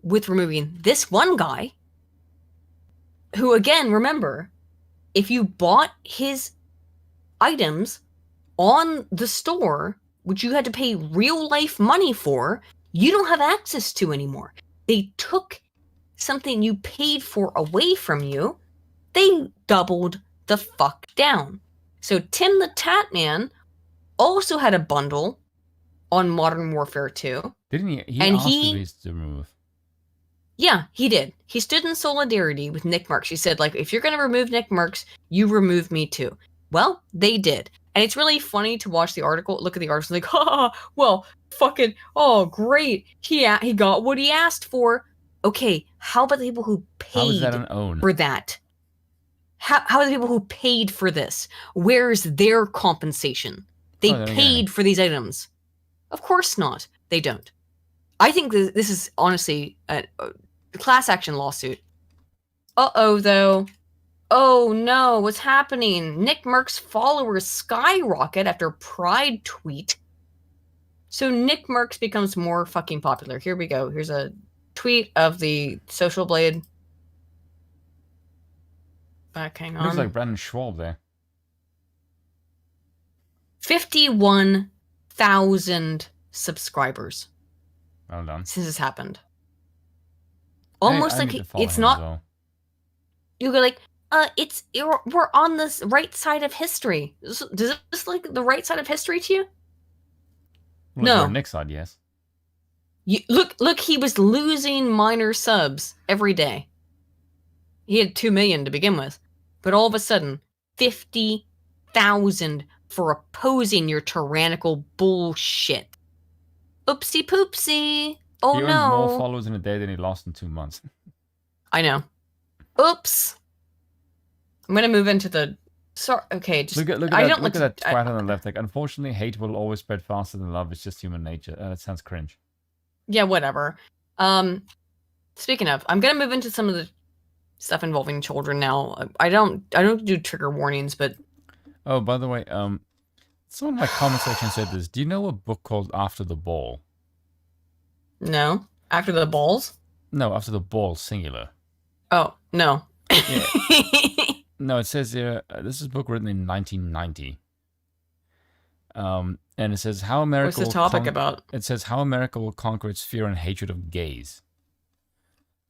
with removing this one guy, who, again, remember, if you bought his items on the store, which you had to pay real life money for, you don't have access to anymore. They took something you paid for away from you. They doubled the fuck down. So Tim the Tatman also had a bundle on Modern Warfare 2. Didn't he? He asked to remove. Yeah, he did. He stood in solidarity with Nick Merckx. He said, like, if you're going to remove Nick Merckx, you remove me too. Well, they did. And it's really funny to watch the article, look at the article, like, well, fucking, oh, great. He got what he asked for. Okay, how about the people who paid How is that an own? for that? How are the people who paid for this? Where's their compensation? They paid for these items. Of course not. They don't. I think this is honestly a class action lawsuit. Uh-oh, though. Oh no, what's happening? Nick Merckx followers skyrocket after Pride tweet. So Nick Merckx becomes more fucking popular. Here we go. Here's a tweet of the Social Blade. Hang on. Looks like Brandon Schwab there. 51,000 subscribers. Well done. Since this happened. Almost like it's not. Well. You go like, we're on this right side of history. Does this like the right side of history to you? Well, no. Nick's side, yes. Look, he was losing minor subs every day. He had 2 million to begin with, but all of a sudden, 50,000 for opposing your tyrannical bullshit. Oopsie poopsie. Oh he no. He earned more followers in a day than he lost in 2 months. I know. Oops. I'm gonna move into the. Sorry. Okay. Just look at that twat on the left. Like, unfortunately, hate will always spread faster than love. It's just human nature. That sounds cringe. Yeah. Whatever. Speaking of, I'm gonna move into some of the stuff involving children now. I don't do trigger warnings, but. Oh, by the way, someone in my comment section said this. Do you know a book called After the Ball? No. After the Balls? No, After the Ball, singular. Oh, no. Yeah. No, it says here, this is a book written in 1990. And it says how America. What's the topic about? It says how America will conquer its fear and hatred of gays.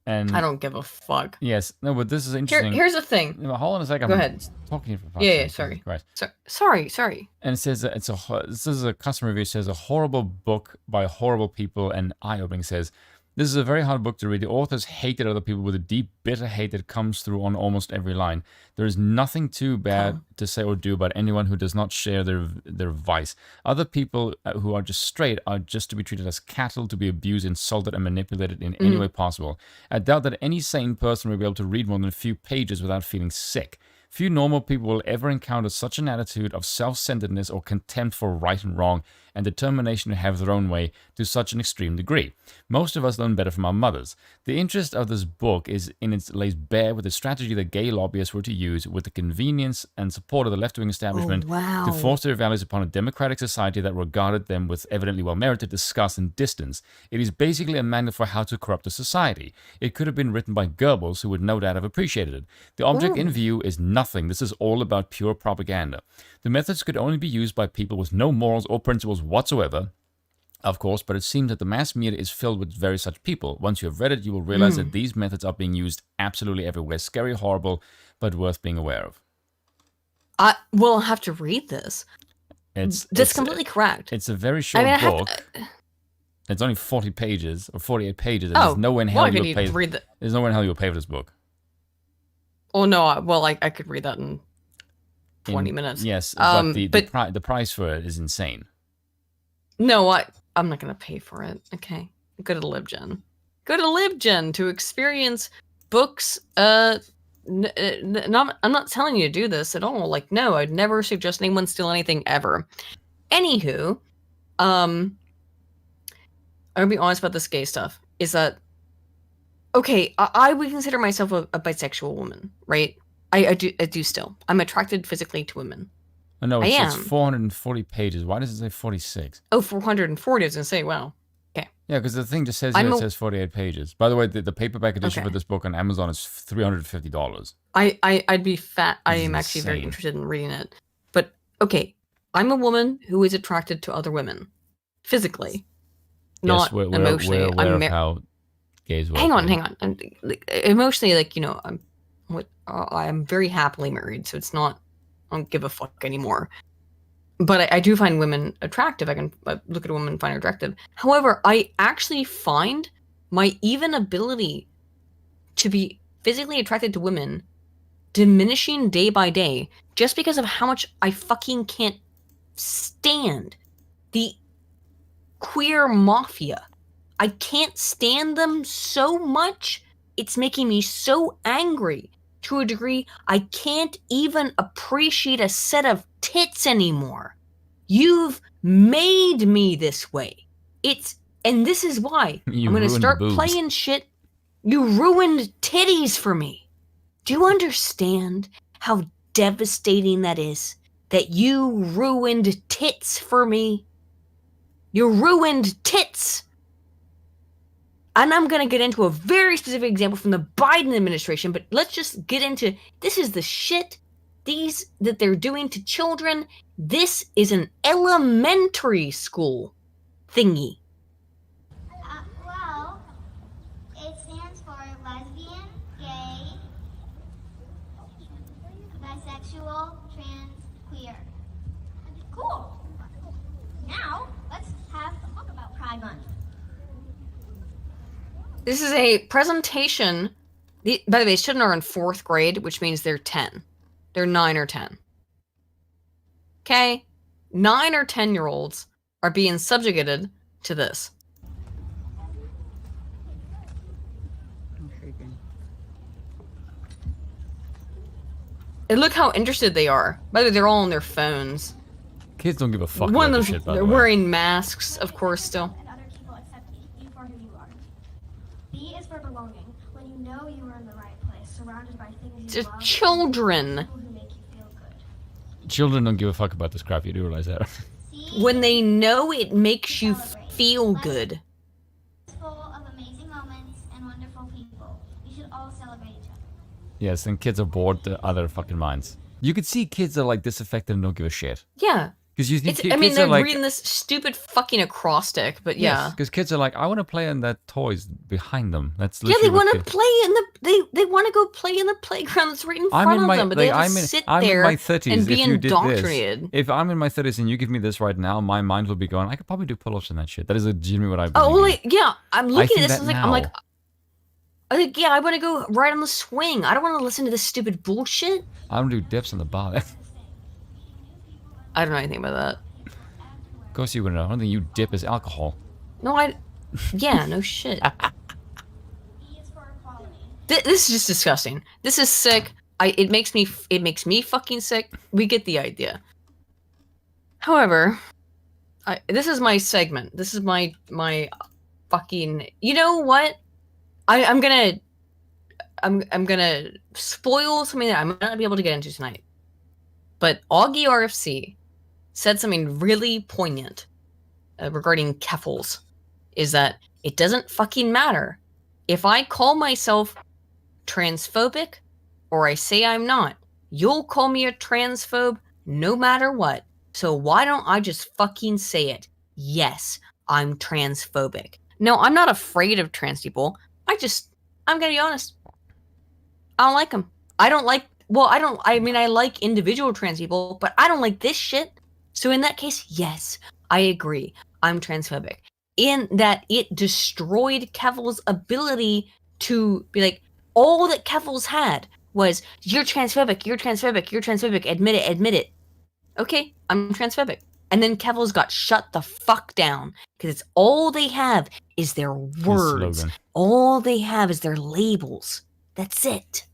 And I don't give a fuck. Yes, no, but this is interesting. Here's the thing. Hold on a second. Go ahead. Talking for 5 yeah, seconds. Sorry. Right. Sorry. And it says that this is a customer review. It says a horrible book by horrible people, and eye-opening. Says this is a very hard book to read. The authors hated other people with a deep, bitter hate that comes through on almost every line. There is nothing too bad to say or do about anyone who does not share their vice. Other people who are just straight are just to be treated as cattle, to be abused, insulted, and manipulated in any way possible. I doubt that any sane person will be able to read more than a few pages without feeling sick. Few normal people will ever encounter such an attitude of self-centeredness or contempt for right and wrong and determination to have their own way to such an extreme degree. Most of us learn better from our mothers. The interest of this book is in its lays bare with the strategy that gay lobbyists were to use with the convenience and support of the left-wing establishment to force their values upon a democratic society that regarded them with evidently well-merited disgust and distance. It is basically a manual for how to corrupt a society. It could have been written by Goebbels, who would no doubt have appreciated it. The object in view is nothing. This is all about pure propaganda. The methods could only be used by people with no morals or principles whatsoever, of course, but it seems that the mass media is filled with very such people. Once you have read it, you will realize that these methods are being used absolutely everywhere. Scary, horrible, but worth being aware of. I will have to read this. That's completely correct. It's a very short book. It's only 40 pages or 48 pages. And there's no way in hell you would pay. There's no way in hell you would pay for this book. Oh no! Well, I could read that in 20 minutes. Yes, but the price for it is insane. No, I'm not gonna pay for it. Okay, go to LibGen. Go to LibGen to experience books. I'm not telling you to do this at all. Like, no, I'd never suggest anyone steal anything ever. Anywho, I'm gonna be honest about this gay stuff. Is that okay? I would consider myself a bisexual woman, right? I do still. I'm attracted physically to women. Oh, no, it's 440 pages. Why does it say 46? Oh, 440. I was gonna say, wow. Okay. Yeah, because the thing just says here it says 48 pages. By the way, the paperback edition for this book on Amazon is $350. I'd be fat. I am actually very interested in reading it. But okay, I'm a woman who is attracted to other women, physically, not emotionally. We're aware of how gays work. Hang on. Emotionally, like, you know, I'm very happily married, so it's not. I don't give a fuck anymore. But I do find women attractive. I can look at a woman and find her attractive. However, I actually find my even ability to be physically attracted to women diminishing day by day just because of how much I fucking can't stand the queer mafia. I can't stand them so much. It's making me so angry to a degree I can't even appreciate a set of tits anymore. You've made me this way. And this is why I'm going to start playing shit. You ruined titties for me. Do you understand how devastating that is? That you ruined tits for me? You ruined tits. And I'm going to get into a very specific example from the Biden administration, but let's just get into, this is the shit that they're doing to children. This is an elementary school thingy. Well, it stands for lesbian, gay, bisexual, trans, queer. Cool. Now, let's have a talk about Pride Month. This is a presentation By the way, children are in 4th grade, which means they're 10. They're 9 or 10. Okay? 9 or 10-year-olds are being subjugated to this. And look how interested they are. By the way, they're all on their phones. Kids don't give a fuck One about of this them, shit, by they're the way. wearing masks, of course, still. And other people accept you for who you are. B is for belonging. When you know you are in the right place, surrounded by things you Just love. children. People who make you feel good. Children don't give a fuck about this crap. You do realize that? When they know it makes you feel good. It's full of amazing moments and wonderful people. We should all celebrate each other. Yes, and kids are bored to other fucking minds. You could see kids are like disaffected and don't give a shit. Yeah. Because you think I mean, kids they're are like, reading this stupid fucking acrostic, but yeah. because kids are like, I want to play in that toys behind them. That's Yeah, literally they want to what kids- play in the they want to go play in the playground that's right in front of them, but they have to sit I'm there in my 30s. and be If you did indoctrinated. this, if I'm in my 30s and you give me this right now, my mind will be going, I could probably do pull-ups and that shit. That is genuinely what I believe. Oh, well, like, yeah, I'm looking think at this. that And now. I'm like, yeah, I want to go right on the swing. I don't want to listen to this stupid bullshit. I don't do dips in the bar. I don't know anything about that. Of course you wouldn't know. I don't think you dip is alcohol. No, yeah, no shit. This is just disgusting. This is sick. It makes me fucking sick. We get the idea. However, this is my segment. This is my fucking. You know what? I'm gonna spoil something that I might not be able to get into tonight. But Augie RFC said something really poignant regarding Keffels. Is that it doesn't fucking matter if I call myself transphobic or I say I'm not. You'll call me a transphobe no matter what. So why don't I just fucking say it? Yes, I'm transphobic. No, I'm not afraid of trans people. I'm gonna be honest. I don't like them. I like individual trans people, but I don't like this shit. So in that case, yes, I agree. I'm transphobic. In that it destroyed Keffels' ability to be like, all that Keffels had was, you're transphobic, you're transphobic, you're transphobic, admit it. Okay, I'm transphobic. And then Keffels got shut the fuck down, because it's all they have is their words. All they have is their labels. That's it.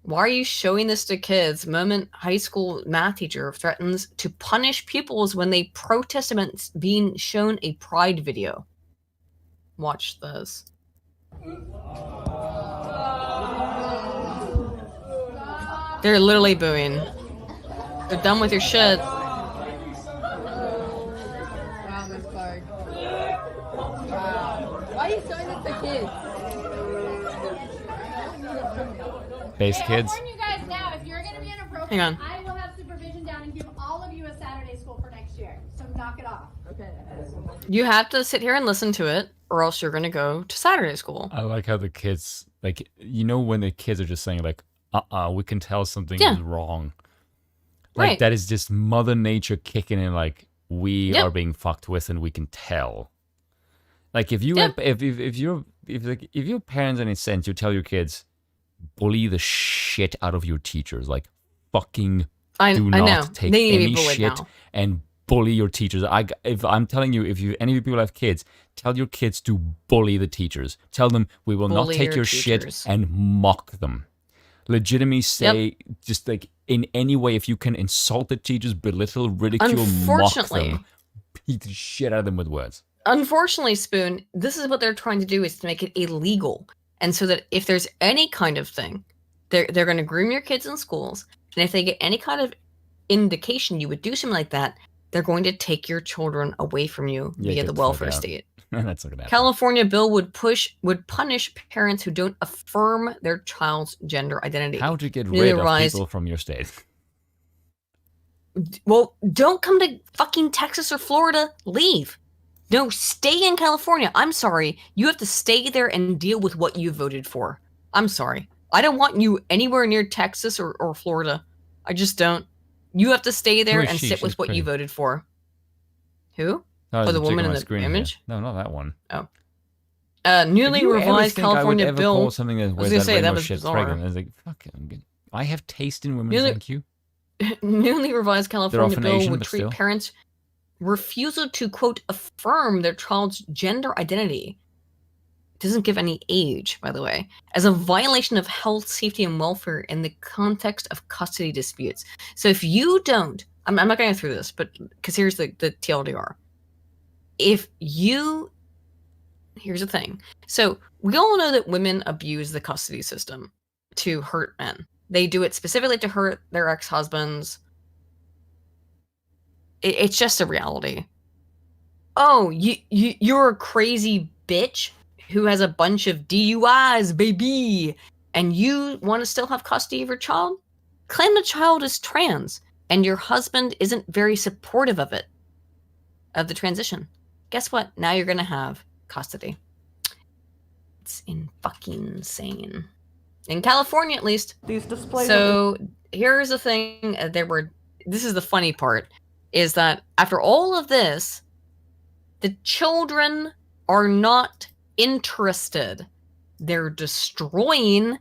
Why are you showing this to kids? Moment high school math teacher threatens to punish pupils when they protest against being shown a pride video. Watch this. They're literally booing. They're done with your shit. Wow, Miss Clark. Wow. Why are you showing this to kids? Base kids. I'm warning you guys now, if you're going to be inappropriate, Hang on. I will have supervision down and give all of you a Saturday school for next year. So knock it off. Okay. You have to sit here and listen to it, or else you're going to go to Saturday school. I like how the kids, like, you know, when the kids are just saying, like, we can tell something is wrong. Like, Right. that is just Mother Nature kicking in, like, we are being fucked with and we can tell. Like, if you, if your parents, in a sense, you tell your kids, bully the shit out of your teachers, like, fucking do not take They need to be any bullied shit now. and bully your teachers. If I'm telling you, any of you people have kids, tell your kids to bully the teachers. Tell them we will not Bully take your your shit teachers. and mock them. Legitimately say, just like in any way, if you can insult the teachers, belittle, ridicule, mock Unfortunately. them, beat the shit out of them with words. Unfortunately, Spoon, this is what they're trying to do, is to make it illegal. And so that if there's any kind of thing, they're going to groom your kids in schools. And if they get any kind of indication you would do something like that, they're going to take your children away from you Yeah, via get the the fuck welfare out. state. That's not gonna happen. California bill would punish parents who don't affirm their child's gender identity. How to get Neither rid of rise- people from your state? Well, don't come to fucking Texas or Florida. Leave. No, stay in California. I'm sorry. You have to stay there and deal with what you voted for. I'm sorry. I don't want you anywhere near Texas or Florida. I just don't. You have to stay there is and she? sit She's with what you pretty. voted for. Who? Oh, Oh, there's the a chick woman on in my the screen here. image? No, not that one. Oh. Newly revised California bill. Call something that wears that rainbow shit pregnant. I was like, fuck it. I have taste in women, thank you. Newly revised California bill Asian, would treat still. Parents' refusal to, quote, affirm their child's gender identity, doesn't give any age, by the way, as a violation of health, safety, and welfare in the context of custody disputes. So if you don't, I'm not going through this, but because here's the TLDR. Here's the thing. So we all know that women abuse the custody system to hurt men. They do it specifically to hurt their ex-husbands. It's just a reality. Oh, you're a crazy bitch who has a bunch of DUIs, baby, and you want to still have custody of your child? Claim the child is trans, and your husband isn't very supportive of it, of the transition. Guess what? Now you're going to have custody. It's fucking insane. In California, at least. These displays. So here's the thing. This is the funny part, is that after all of this, the children are not interested. They're destroying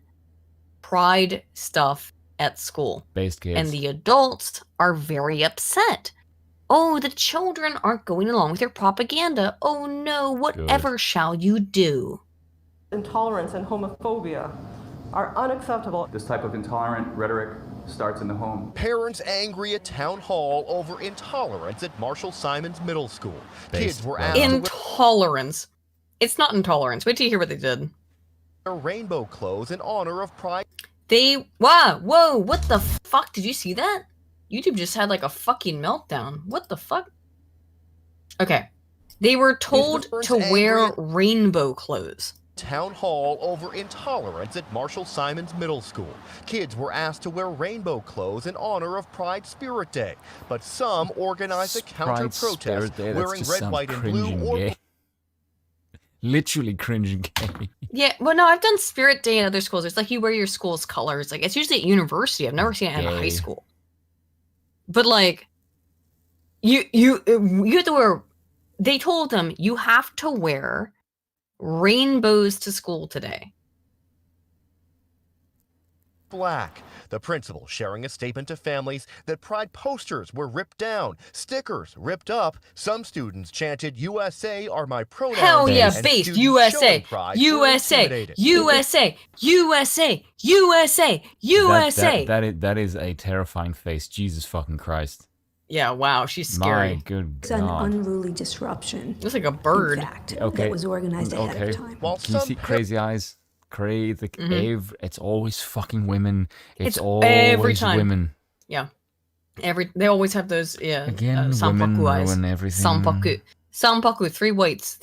pride stuff at school. Based kids. And the adults are very upset. Oh, the children aren't going along with your propaganda. Oh no, whatever shall you do? Intolerance and homophobia are unacceptable. This type of intolerant rhetoric starts in the home. Parents angry at town hall over intolerance at Marshall Simons Middle School. Kids were asked intolerance. It's not intolerance. Wait till you hear what they did. Their rainbow clothes in honor of Pride. Whoa, what the fuck? Did you see that? YouTube just had like a fucking meltdown. What the fuck? Okay. They were told to wear rainbow clothes. Town hall over intolerance at Marshall Simons Middle School. Kids were asked to wear rainbow clothes in honor of Pride Spirit Day, but some organized a counter-protest wearing red, white, and blue or... Literally cringing gay. Yeah, well, no, I've done Spirit Day in other schools. It's like you wear your school's colors. Like, it's usually at university. I've never seen it in high school. But, like, you have to wear... They told them you have to wear rainbows to school today. Black. The principal sharing a statement to families that Pride posters were ripped down, stickers ripped up. Some students chanted, "USA are my pronouns." Hell yeah, based USA, USA, USA, USA, USA, USA. That is a terrifying face. Jesus fucking Christ. Yeah, wow, she's scary. My good God. It's an unruly disruption. It's like a bird. In fact, that was organized ahead of time. Can you see crazy eyes? Crazy. It's always fucking women. It's always every time. Women. Yeah. They always have those, Again, sanpaku women eyes. ruin everything. Sanpaku, three whites.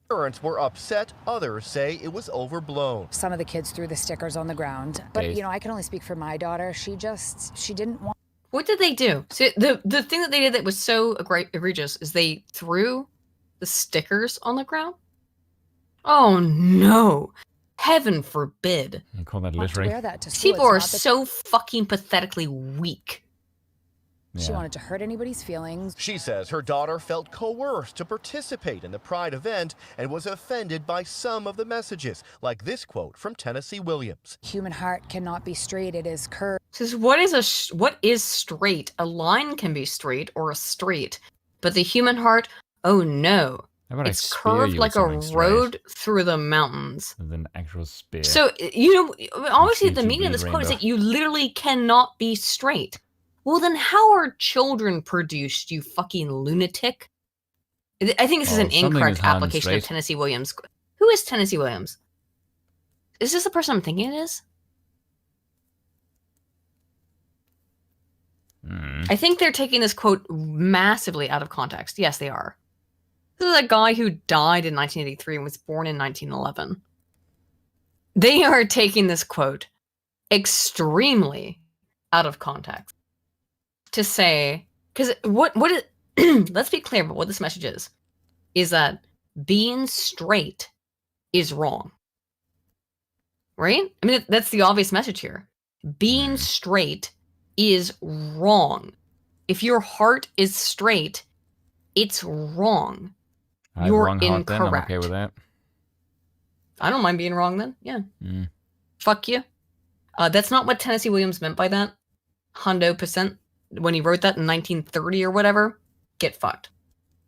Parents were upset. Others say it was overblown. Some of the kids threw the stickers on the ground. But, I can only speak for my daughter. She didn't want... What did they do? So the thing that they did that was so egregious is they threw the stickers on the ground? Oh, no. Heaven forbid. You call that littering? People are so fucking pathetically weak. She wanted to hurt anybody's feelings. She says her daughter felt coerced to participate in the Pride event and was offended by some of the messages, like this quote from Tennessee Williams. Human heart cannot be straight, it is curved. Says what is straight? A line can be straight or a straight, but the human heart, oh no. It's curved like a road through the mountains. With an actual spear. So, obviously the meaning of this quote is that you literally cannot be straight. Well, then how are children produced, you fucking lunatic? I think this is an incorrect application of Tennessee Williams. Who is Tennessee Williams? Is this the person I'm thinking it is? I think they're taking this quote massively out of context. Yes, they are. This is a guy who died in 1983 and was born in 1911. They are taking this quote extremely out of context to say, because let's be clear about what this message is that being straight is wrong. Right? I mean, that's the obvious message here. Being straight is wrong. If your heart is straight, it's wrong. You're wrong incorrect. Then. I'm okay with that. I don't mind being wrong then. Yeah. Fuck you. That's not what Tennessee Williams meant by that. Hundo% when he wrote that in 1930 or whatever. Get fucked.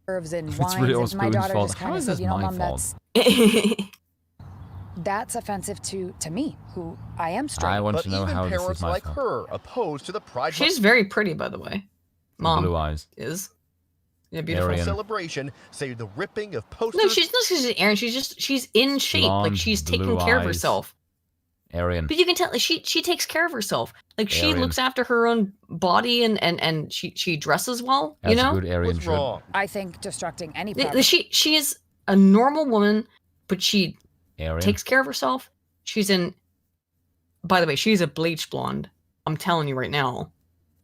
Curves and It's wines, really all and my Spoon's daughter fault. just How kind of is said, this you know, my Mom, fault? that's offensive to me, who I am straight. I want But to know even how this is parents my like fault. her opposed to the Pride She's very pretty, by the way. Mom blue eyes. is. Yeah, beautiful. Aryan. celebration say the ripping of posters. No, she's not. She's Aaron. She's in shape. Blonde, like she's taking blue care of eyes. herself. Aryan. But you can tell she takes care of herself. Like she Aryan. looks after her own body and she dresses well. That's you know. a good Aryan What's should. wrong? I think destructing any property. She is a normal woman, but she Aryan. takes care of herself. She's in. By the way, she's a bleach blonde. I'm telling you right now.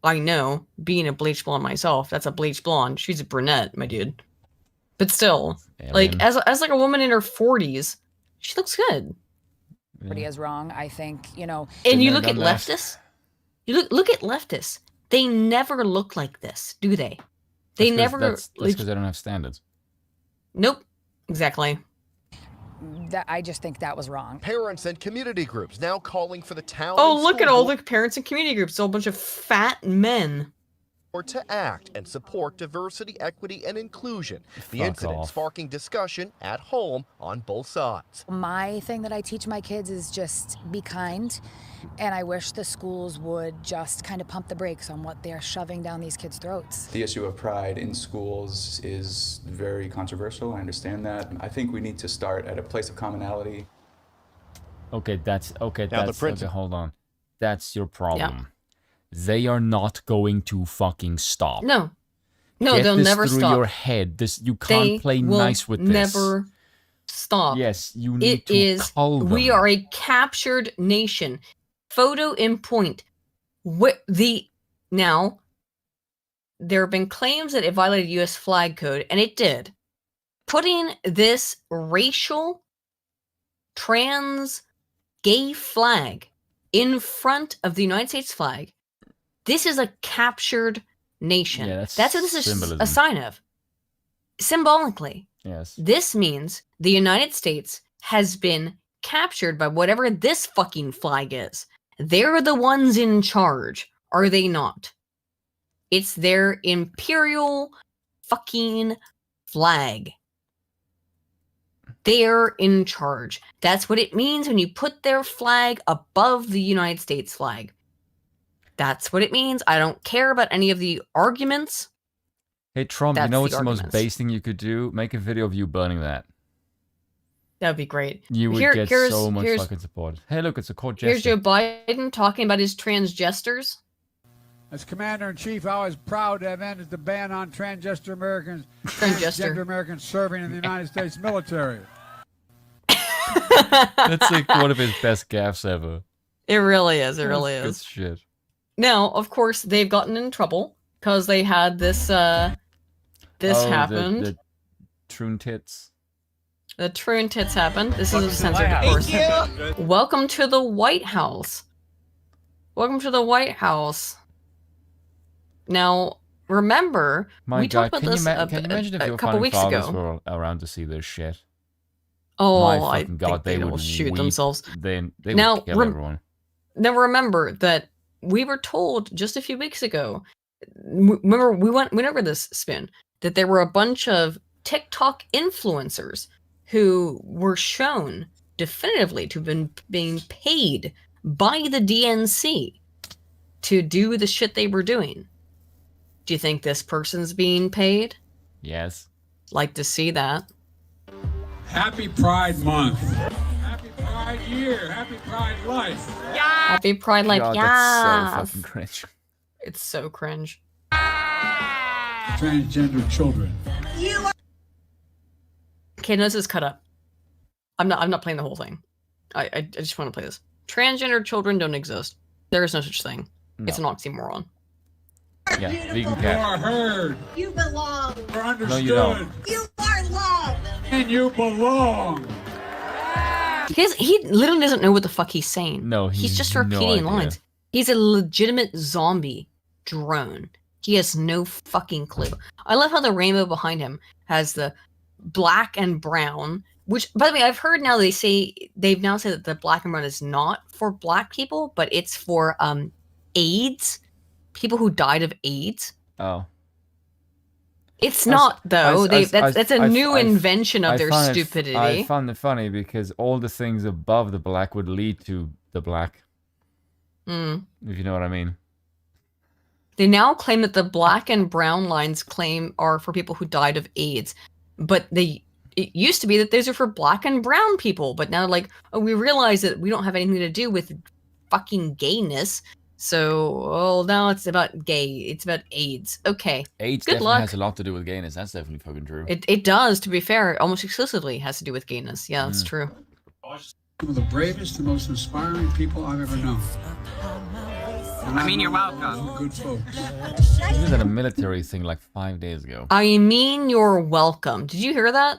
I know, being a bleach blonde myself, that's a bleach blonde. She's a brunette, my dude. But still, like as like a woman in her 40s, she looks good. Is wrong. I think, you know. And you look at leftists. You look at leftists. They never look like this, do they? They never. That's because they don't have standards. Nope. Exactly. I just think that was wrong. Parents and community groups now calling for the town. Oh, and look at school all board the parents and community groups. It's all a bunch of fat men. to act and support diversity, equity, and inclusion. The Fuck incident off. sparking discussion at home on both sides. My thing that I teach my kids is just be kind. And I wish the schools would just kind of pump the brakes on what they're shoving down these kids' throats. The issue of pride in schools is very controversial. I understand that. I think we need to start at a place of commonality. Okay, that's okay. Now the That's principal. okay. Hold on. That's your problem. They are not going to fucking stop. No, Get they'll this never through stop. your head. This you can't They play will nice with this. never stop. Yes, you need It to is. cull them. We are a captured nation. Photo in point. Now, there have been claims that it violated U.S. flag code, and it did. Putting this racial, trans, gay flag in front of the United States flag. This is a captured nation. Yeah, that's what this is symbolism. a sign of. Symbolically. Yes. This means the United States has been captured by whatever this fucking flag is. They're the ones in charge, are they not? It's their imperial fucking flag. They're in charge. That's what it means when you put their flag above the United States flag. That's what it means. I don't care about any of the arguments. Hey Trump, you That's know the what's the most arguments. base thing you could do? Make a video of you burning that. That would be great. You would get so much fucking support. Hey, look, it's a court Here's gesture. Joe Biden talking about his transgesters. As Commander-in-Chief, I was proud to have ended the ban on transgender Americans serving in the United States military. That's like one of his best gaffes ever. It really is. It That's really good is. shit. Now, of course, they've gotten in trouble because they had this. This happened. The Troon Tits. The Troon Tits happened. This is a censored, of course. Welcome to the White House. Welcome to the White House. Now, remember, My we God, talked about can this you imagine if a your couple founding weeks fathers ago. were around to see this shit? Oh, My I fucking God, think they would will shoot weep. themselves. They Now, would kill everyone. Now remember that we were told just a few weeks ago. Remember, we went over this spin that there were a bunch of TikTok influencers who were shown definitively to have been being paid by the DNC to do the shit they were doing. Do you think this person's being paid? Yes. Like to see that. Happy Pride Month. Happy Pride Year. Happy Pride Life. Happy Pride Life. God, Yes. that's so fucking cringe. It's so cringe. Transgender children. Okay, no, this is cut up. I'm not playing the whole thing. I just want to play this. Transgender children don't exist. There is no such thing. It's an oxymoron. Yeah, vegan You cat. are heard. You belong. You're understood. No, you don't. You are loved. And you belong. He literally doesn't know what the fuck he's saying. No, he's just no repeating idea. lines. He's a legitimate zombie drone. He has no fucking clue. I love how the rainbow behind him has the black and brown Which, by the way, I've heard now they've now said that the black and brown is not for black people, but it's for AIDS, people who died of AIDS. Oh. It's not though. That's a new invention of their stupidity. I found it funny because all the things above the black would lead to the black. If you know what I mean. They now claim that the black and brown lines are for people who died of AIDS, but it used to be that those are for black and brown people, but now we realize that we don't have anything to do with fucking gayness. So, now it's about it's about AIDS. Okay. AIDS definitely has a lot to do with gayness. That's definitely fucking true. It does, to be fair, almost exclusively has to do with gayness. Yeah, that's true. Some of the bravest and most inspiring people I've ever known. You're welcome. Good folks. He was at a military thing like 5 days ago. I mean, you're welcome. Did you hear that?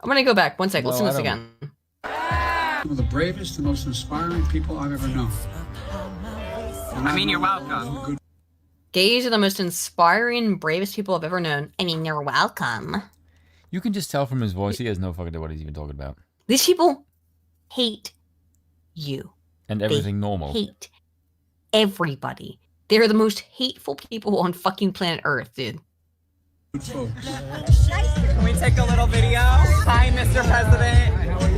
I'm gonna go back. 1 second. Let's do this again. Some of the bravest and most inspiring people I've ever known. You're welcome. Gays are the most inspiring, bravest people I've ever known. You're welcome. You can just tell from his voice he has no fucking idea what he's even talking about. These people hate you. And everything normal. Hate everybody. They're the most hateful people on fucking planet Earth, dude. Can we take a little video? Hi, Mr. President.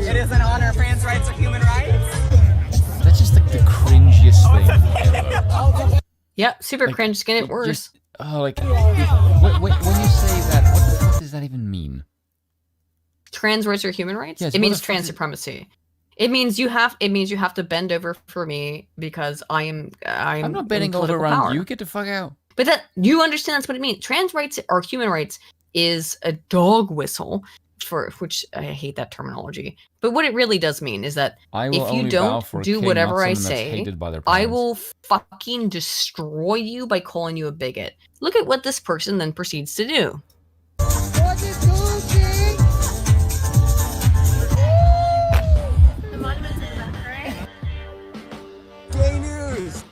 It is an honor. Trans rights are human rights. That's just like the cringiest thing ever. Yep, super cringe. It's getting worse. Just, when you say that, what the fuck does that even mean? Trans rights are human rights? Yes, it means trans supremacy. It means you have to bend over for me because I'm not bending over around power. You. Get the fuck out. But that you understand that's what it means. Trans rights or human rights is a dog whistle for which I hate that terminology. But what it really does mean is that if you don't do whatever I say, I will fucking destroy you by calling you a bigot. Look at what this person then proceeds to do. Gay news.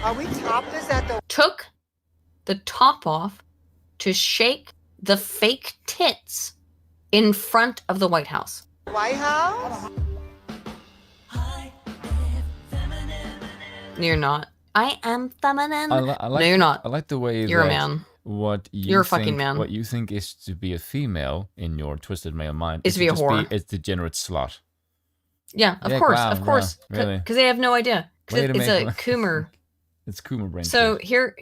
Are we topless at the... Took the top off to shake the fake tits in front of the White House. White House? You're not. I am feminine. I like, no, you're not. I like the way you're a man. You're a fucking man. What you think is to be a female in your twisted male mind is to be a whore. It's degenerate slut. Yeah, of course, really. Because they have no idea. It's a Coomer. It's Coomer brain. So here's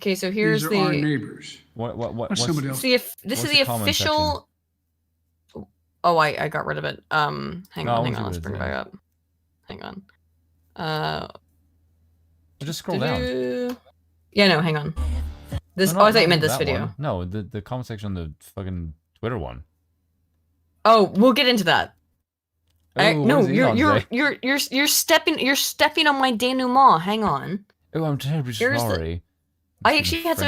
These are our neighbors. What's somebody else? This is the official. Section? Oh, I got rid of it. Hang on. Let's bring it back up. Hang on. Just scroll down. Yeah, no, hang on. This. I thought you meant this video. One. No, the comment section on the fucking Twitter one. Oh, we'll get into that. No, you're stepping on my denouement. Hang on. Oh, I'm terribly sorry. I actually had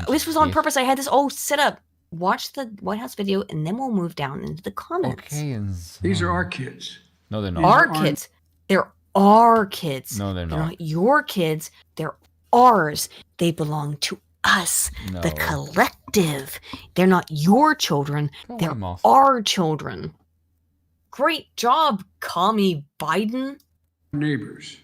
this was on purpose. I had this all set up. Watch the White House video, and then we'll move down into the comments. Okay, these are our kids. No, they're not. Our kids. They're our kids. No, they're not. Your kids. They're ours. They belong to us, the collective. They're not your children. They're our children. Great job, commie Biden. Neighbors.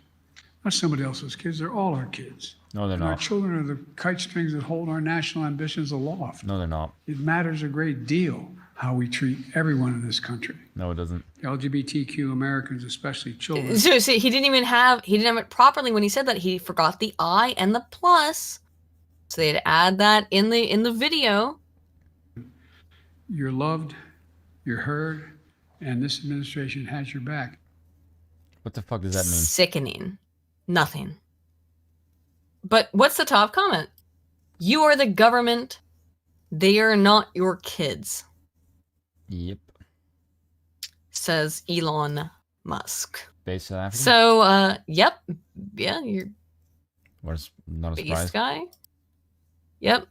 Not somebody else's kids. They're all our kids. No, they're not. Our children are the kite strings that hold our national ambitions aloft. No, they're not. It matters a great deal how we treat everyone in this country. No, it doesn't. LGBTQ Americans, especially children. So see, he didn't have it properly when he said that. He forgot the I and the plus. So they'd add that in the video. You're loved, you're heard, and this administration has your back. What the fuck does that mean? Sickening. Nothing. But what's the top comment? You are the government. They are not your kids. Yep. Says Elon Musk. Based South Africa? So, yep. Yeah, you're... What's not a surprise? Base guy. Yep.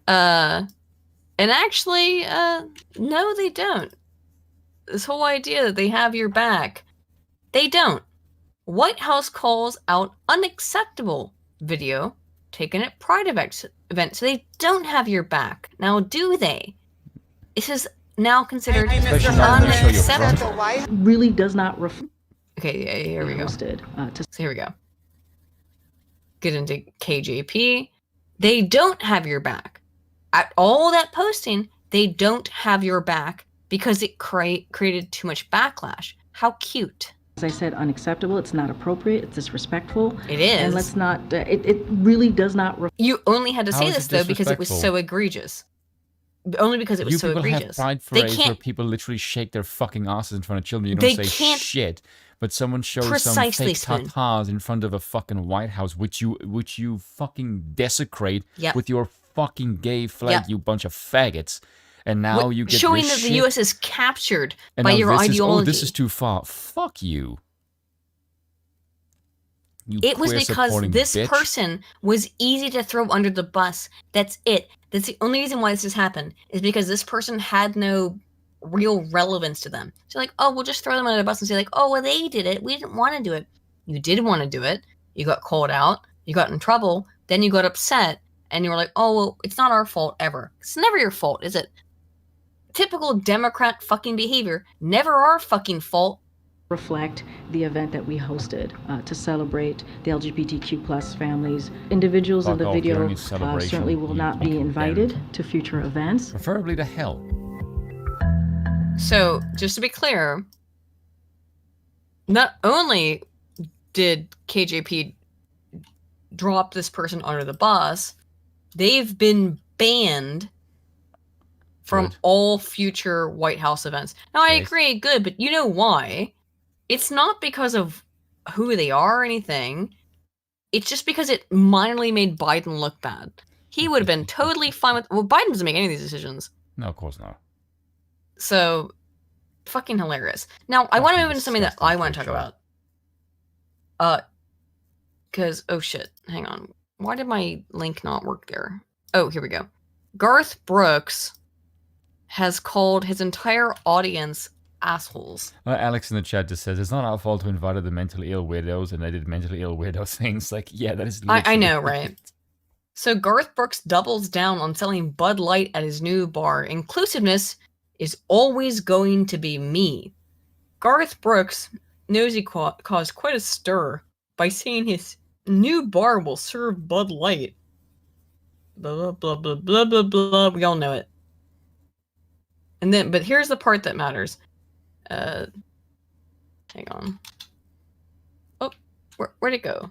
And actually, no, they don't. This whole idea that they have your back. They don't. White House calls out unacceptable video taken at Pride event. So they don't have your back. Now, do they? This is now considered unacceptable. Really does not reflect. Okay, yeah, here we go. So here we go. Get into KJP. They don't have your back. At all that posting, they don't have your back because it created too much backlash. How cute. As I said, unacceptable. It's not appropriate. It's disrespectful. It is. And let's not, it really does not. You only had to say this, though, because it was so egregious. Only because it was so egregious. Have pride parades where people literally shake their fucking asses in front of children. You don't say shit. But someone shows some fake tatas in front of a fucking White House, which you fucking desecrate with your fucking gay flag, you bunch of faggots. And now you get showing that the U.S. is captured by your ideology. Oh, this is too far. Fuck you. It was because this person was easy to throw under the bus. That's it. That's the only reason why this has happened, is because this person had no real relevance to them. So like, oh, we'll just throw them under the bus and say like, oh, well, they did it. We didn't want to do it. You did want to do it. You got called out. You got in trouble. Then you got upset. And you were like, oh, well, it's not our fault ever. It's never your fault, is it? Typical Democrat fucking behavior. Never our fucking fault. Reflect the event that we hosted to celebrate the LGBTQ plus families. Individuals in the video certainly will not be invited to future events. Preferably to hell. So, just to be clear, not only did KJP drop this person under the bus, they've been banned from all future White House events. Now, I agree, good, but you know why? It's not because of who they are or anything. It's just because it minorly made Biden look bad. He would have been totally fine with... Well, Biden doesn't make any of these decisions. No, of course not. So, fucking hilarious. Now, I want to move into something that I want to talk about. Because, oh shit, hang on. Why did my link not work there? Oh, here we go. Garth Brooks has called his entire audience assholes. Alex in the chat just says, it's not our fault who invited the mentally ill weirdos and they did mentally ill weirdo things. Like, yeah, that is I know, right? So Garth Brooks doubles down on selling Bud Light at his new bar. Inclusiveness is always going to be me. Garth Brooks knows he caused quite a stir by saying his new bar will serve Bud Light. Blah, blah, blah, blah, blah, blah. We all know it. And then, but here's the part that matters. Hang on. Oh, where'd it go?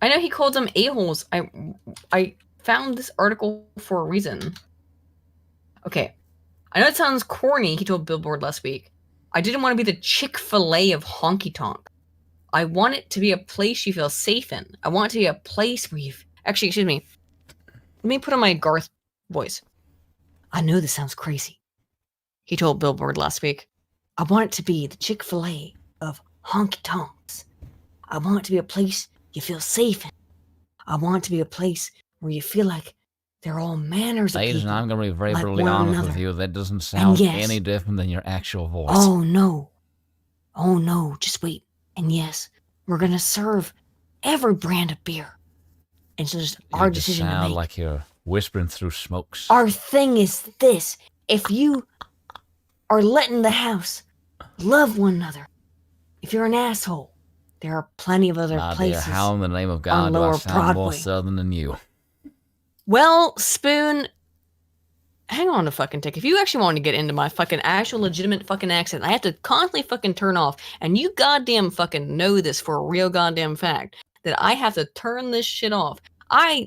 I know he called them a-holes. I found this article for a reason. Okay. I know it sounds corny, he told Billboard last week. I didn't want to be the Chick-fil-A of honky tonk. I want it to be a place you feel safe in. I want it to be a place where you... Actually, excuse me. Let me put on my Garth voice. I know this sounds crazy, he told Billboard last week. I want it to be the Chick-fil-A of honky tonks. I want it to be a place you feel safe in. I want it to be a place where you feel like they're all manners of people. Ladies, I'm going to be very brutally honest with you. That doesn't sound any different than your actual voice. Oh, no. Oh, no. Just wait. And yes, we're going to serve every brand of beer. And so just our decision to make. Sound like you're whispering through smokes. Our thing is this. If you are letting the house love one another, if you're an asshole, there are plenty of other places. Dear, how in the name of God do I sound more southern than you? Well, Spoon, hang on a fucking tick. If you actually want to get into my fucking actual legitimate fucking accent, I have to constantly fucking turn off. And you goddamn fucking know this for a real goddamn fact, that I have to turn this shit off.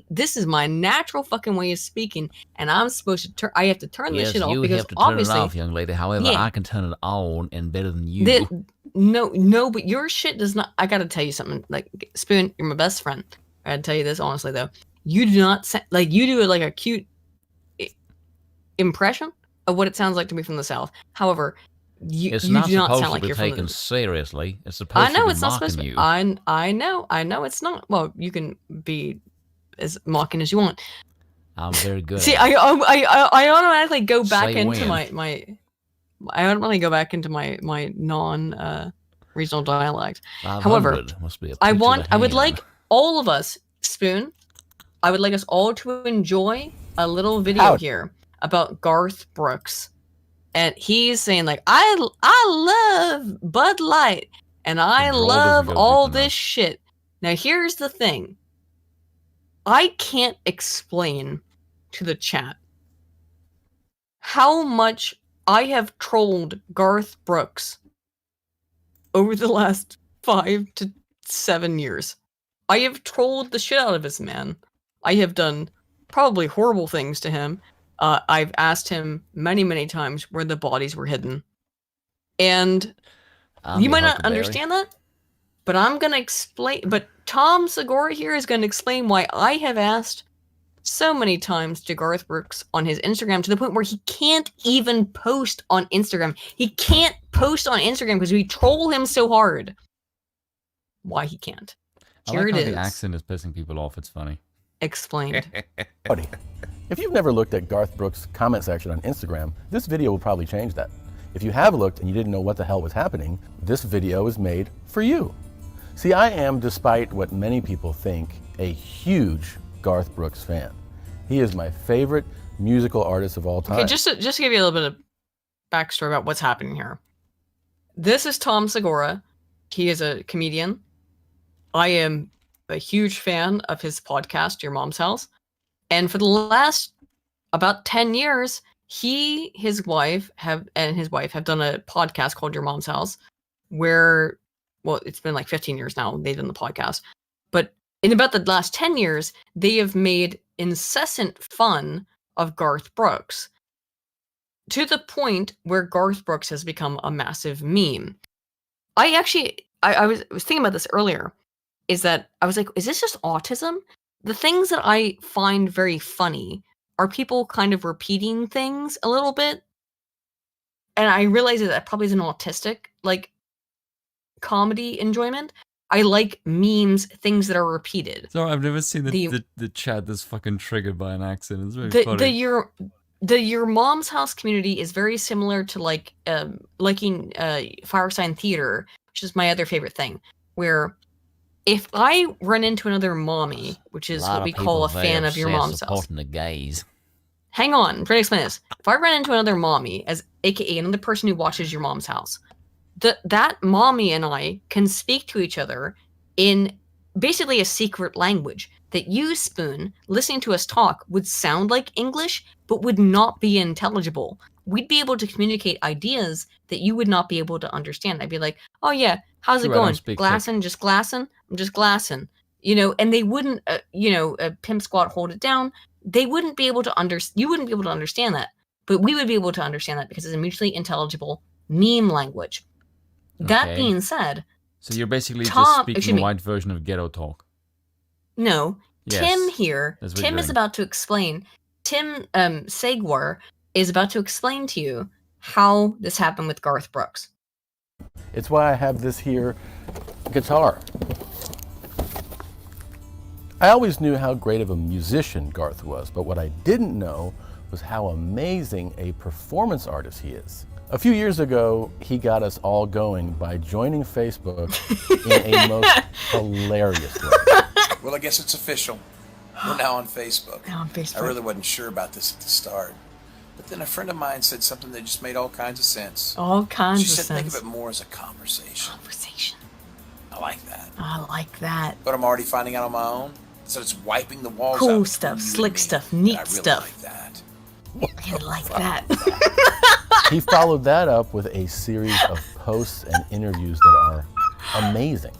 This is my natural fucking way of speaking, and I'm supposed to turn. I have to turn this shit off because obviously, turn it off, young lady. However, I can turn it on and better than you. No, but your shit does not. I gotta tell you something. Like, Spoon, you're my best friend. I gotta tell you this honestly though. You do not like you do like a cute impression of what it sounds like to be from the South. However, you do not sound like you're from the... taken seriously. It's supposed to be it's mocking not you. I know it's not. Well, you can be as mocking as you want. I'm very good. See, I automatically go back into my I automatically go back into my non regional dialect. However, must be I would like all of us, Spoon. I would like us all to enjoy a little video here about Garth Brooks, and he's saying like, I love Bud Light, and I love all this shit. Now here's the thing. I can't explain to the chat how much I have trolled Garth Brooks over the last 5 to 7 years. I have trolled the shit out of this man. I have done probably horrible things to him. I've asked him many, many times where the bodies were hidden. And you might not understand that, but I'm going to explain. But Tom Segura here is going to explain why I have asked so many times to Garth Brooks on his Instagram, to the point where he can't even post on Instagram. He can't post on Instagram because we troll him so hard. Why he can't. Here it is. The accent is pissing people off. It's funny. Explained. Buddy, if you've never looked at Garth Brooks' comment section on Instagram, this video will probably change that. If you have looked and you didn't know what the hell was happening, this video is made for you. See, I am, despite what many people think, a huge Garth Brooks fan. He is my favorite musical artist of all time. Okay, just to give you a little bit of backstory about what's happening here. This is Tom Segura. He is a comedian. I am a huge fan of his podcast, Your Mom's House. And for the last about 10 years, his wife have done a podcast called Your Mom's House, where, well, it's been like 15 years now they've done the podcast. But in about the last 10 years, they have made incessant fun of Garth Brooks, to the point where Garth Brooks has become a massive meme. I was thinking about this earlier, is that I was like, is this just autism? The things that I find very funny are people kind of repeating things a little bit. And I realize that probably is an autistic, like, comedy enjoyment. I like memes, things that are repeated. Sorry, I've never seen the chat that's fucking triggered by an accent. It's very funny. The Your Mom's House community is very similar to liking Firesign Theater, which is my other favorite thing, where if I run into another mommy, which is what we call a fan of Your Mom's House. Supporting the gays. Hang on, I'm trying to explain this. If I run into another mommy, as aka another person who watches Your Mom's House, that mommy and I can speak to each other in basically a secret language that you, Spoon, listening to us talk, would sound like English, but would not be intelligible. We'd be able to communicate ideas that you would not be able to understand. I'd be like, oh yeah, how's it going? Glassin', just glassin'? I'm just glassin'. And they wouldn't, pimp squat, hold it down. They wouldn't be able to you wouldn't be able to understand that, but we would be able to understand that because it's a mutually intelligible meme language. Okay. That being said, so you're basically just speaking a white version of ghetto talk. No, yes. Tim here. Tim is about to explain. Tim Segura is about to explain to you how this happened with Garth Brooks. It's why I have this here guitar. I always knew how great of a musician Garth was, but what I didn't know was how amazing a performance artist he is. A few years ago, he got us all going by joining Facebook in a most hilarious way. Well, I guess it's official. We're now on Facebook. Now on Facebook. I really wasn't sure about this at the start. But then a friend of mine said something that just made all kinds of sense. All kinds of sense. She said, think of it more as a conversation. Conversation. I like that. I like that. But I'm already finding out on my own. So it's wiping the walls cool out. Stuff, slick stuff, neat stuff. Like that. I like that. He followed that up with a series of posts and interviews that are amazing.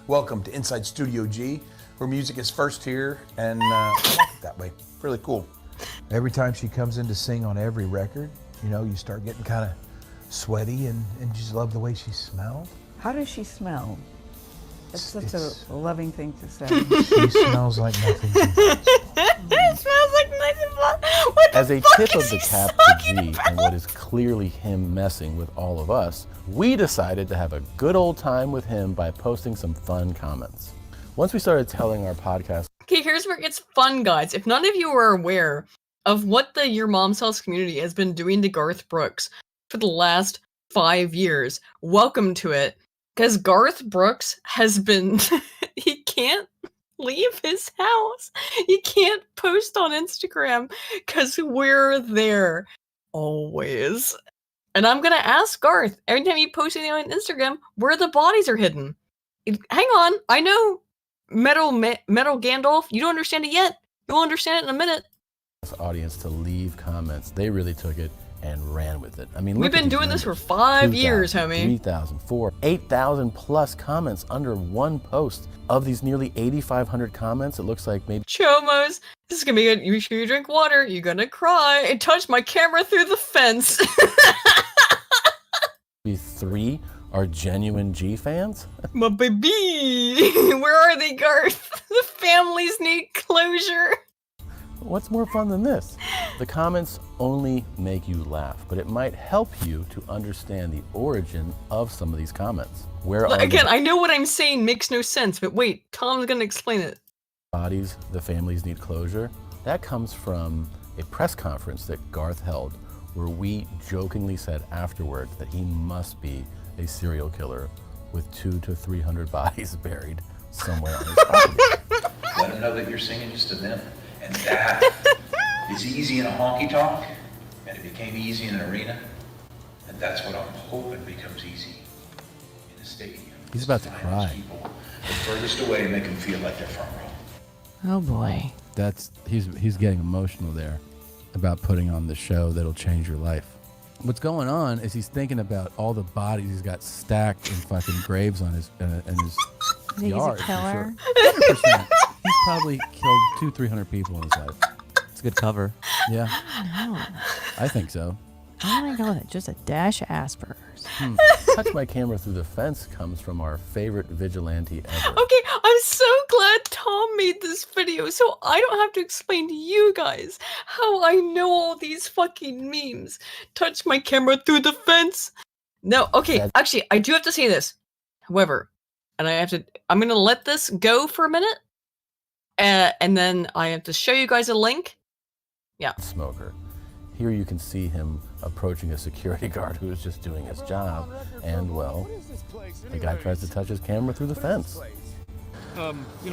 Welcome to Inside Studio G, where music is first here, and I like it that way. Really cool. Every time she comes in to sing on every record, you start getting kind of sweaty, and you just love the way she smells. How does she smell? That's such a loving thing to say. She smells like nothing. It smells like nothing. As a tip of the cap to G, and what is clearly him messing with all of us, we decided to have a good old time with him by posting some fun comments. Once we started telling our podcast. Okay, here's where it gets fun, guys. If none of you are aware of what the Your Mom's House community has been doing to Garth Brooks for the last 5 years, welcome to it. Because Garth Brooks has been, he can't leave his house. You can't post on Instagram because we're there always. And I'm gonna ask Garth every time you post anything on Instagram where the bodies are hidden. Hang on, I know Metal Gandalf. You don't understand it yet. You'll understand it in a minute. Audience to leave comments. They really took it and ran with it. I mean, we've been doing this for 5 years, homie. 3,000, 4,000, 8,000 plus comments under one post. Of these nearly 8,500 comments, it looks like maybe Chomos, this is gonna be good. You sure you drink water? You're gonna cry. It touched my camera through the fence. 3 are genuine G fans. My baby, where are they, Garth? The families need closure. What's more fun than this? The comments only make you laugh, but it might help you to understand the origin of some of these comments. Again, I know what I'm saying makes no sense, but wait, Tom's gonna explain it. Bodies, the families need closure. That comes from a press conference that Garth held, where we jokingly said afterward that he must be a serial killer with 200 to 300 bodies buried somewhere on his property. Let them know that you're singing just to them. And that is easy in a honky-tonk, and it became easy in an arena, and that's what I'm hoping becomes easy in a stadium. He's about to cry. People the furthest away make them feel like they're front row. Oh boy. He's getting emotional there about putting on the show that'll change your life. What's going on is he's thinking about all the bodies he's got stacked in fucking graves on his yard. He's a killer. Sure. 100%. He's probably killed 200-300 people in his life. It's a good cover. Yeah. No. I think so. Oh my god, just a dash of Asperger's. Touch My Camera Through the Fence comes from our favorite vigilante ever. Okay, I'm so glad Tom made this video so I don't have to explain to you guys how I know all these fucking memes. Touch my camera through the fence. No, okay, actually, I do have to say this. However, and I'm gonna let this go for a minute, and then I have to show you guys a link. Yeah. Smoker. Here you can see him approaching a security guard who is just doing his job, and well, the guy tries to touch his camera through the fence.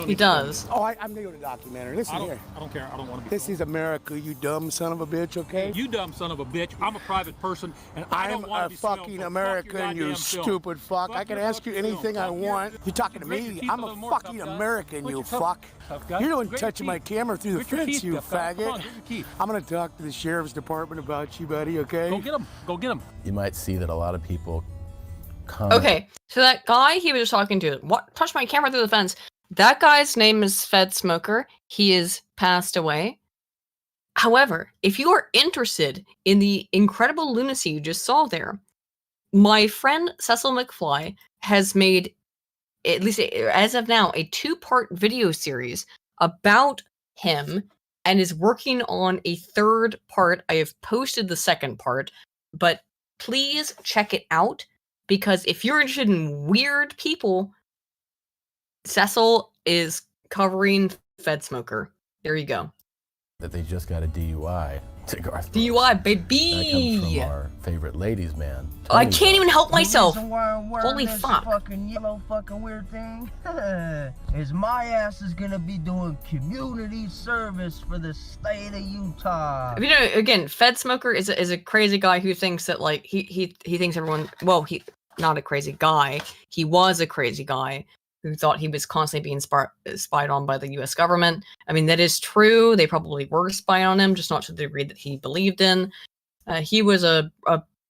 He does. Oh, I'm new to the documentary. Listen here. I don't care. I don't want to be. This is America, you dumb son of a bitch, okay? You dumb son of a bitch. I'm a private person, and I don't want to be fucking American, you stupid fuck. I can ask you anything I want. You're talking to me. I'm a fucking American, you fuck. You're the one touching my camera through the fence, you faggot. I'm going to talk to the sheriff's department about you, buddy, okay? Go get him. Go get him. You might see that a lot of people comment. Okay, so that guy he was just talking to, touched my camera through the fence. That guy's name is Fed Smoker. He is passed away. However, if you are interested in the incredible lunacy you just saw there, my friend Cecil McFly has made, at least as of now, a 2-part video series about him and is working on a 3rd part. I have posted the 2nd part, but please check it out, because if you're interested in weird people, Cecil is covering Fed Smoker. There you go. That they just got a DUI to Garth. DUI, baby! That comes from our favorite ladies' man. I can't even help myself. Holy fuck. Fucking yellow fucking weird thing is my ass is gonna be doing community service for the state of Utah. You know, again, Fed Smoker is a crazy guy who thinks that, like, he thinks everyone, well, he not a crazy guy. He was a crazy guy who thought he was constantly being spied on by the U.S. government. I mean, that is true. They probably were spying on him, just not to the degree that he believed in. He was a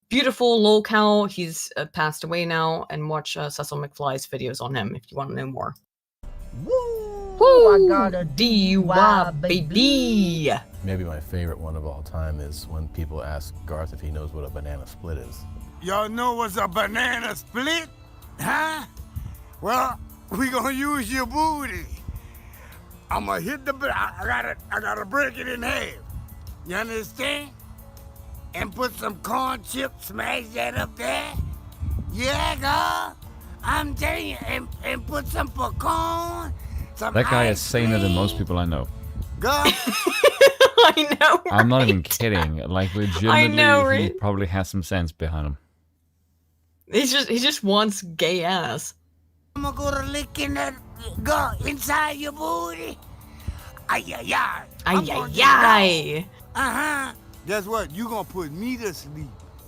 beautiful lolcow. He's passed away now, and watch Cecil McFly's videos on him if you want to know more. Woo! I got a DUI, baby! Maybe my favorite one of all time is when people ask Garth if he knows what a banana split is. Y'all know what's a banana split? Huh? Well, we gonna use your booty. I'm gonna hit the, I gotta break it in half. You understand? And put some corn chips, smash that up there. Yeah, girl. I'm telling you, and put some pecan, some That guy is ice saner than most cream. people I know. Girl. I know, right? I'm not even kidding. Like, legitimately, I know, he right? probably has some sense behind him. He just wants gay ass. I'm gonna go to licking that go inside your booty. Ay, ay, ay. Ay, ay, ay. Guess what? You gonna put me to sleep.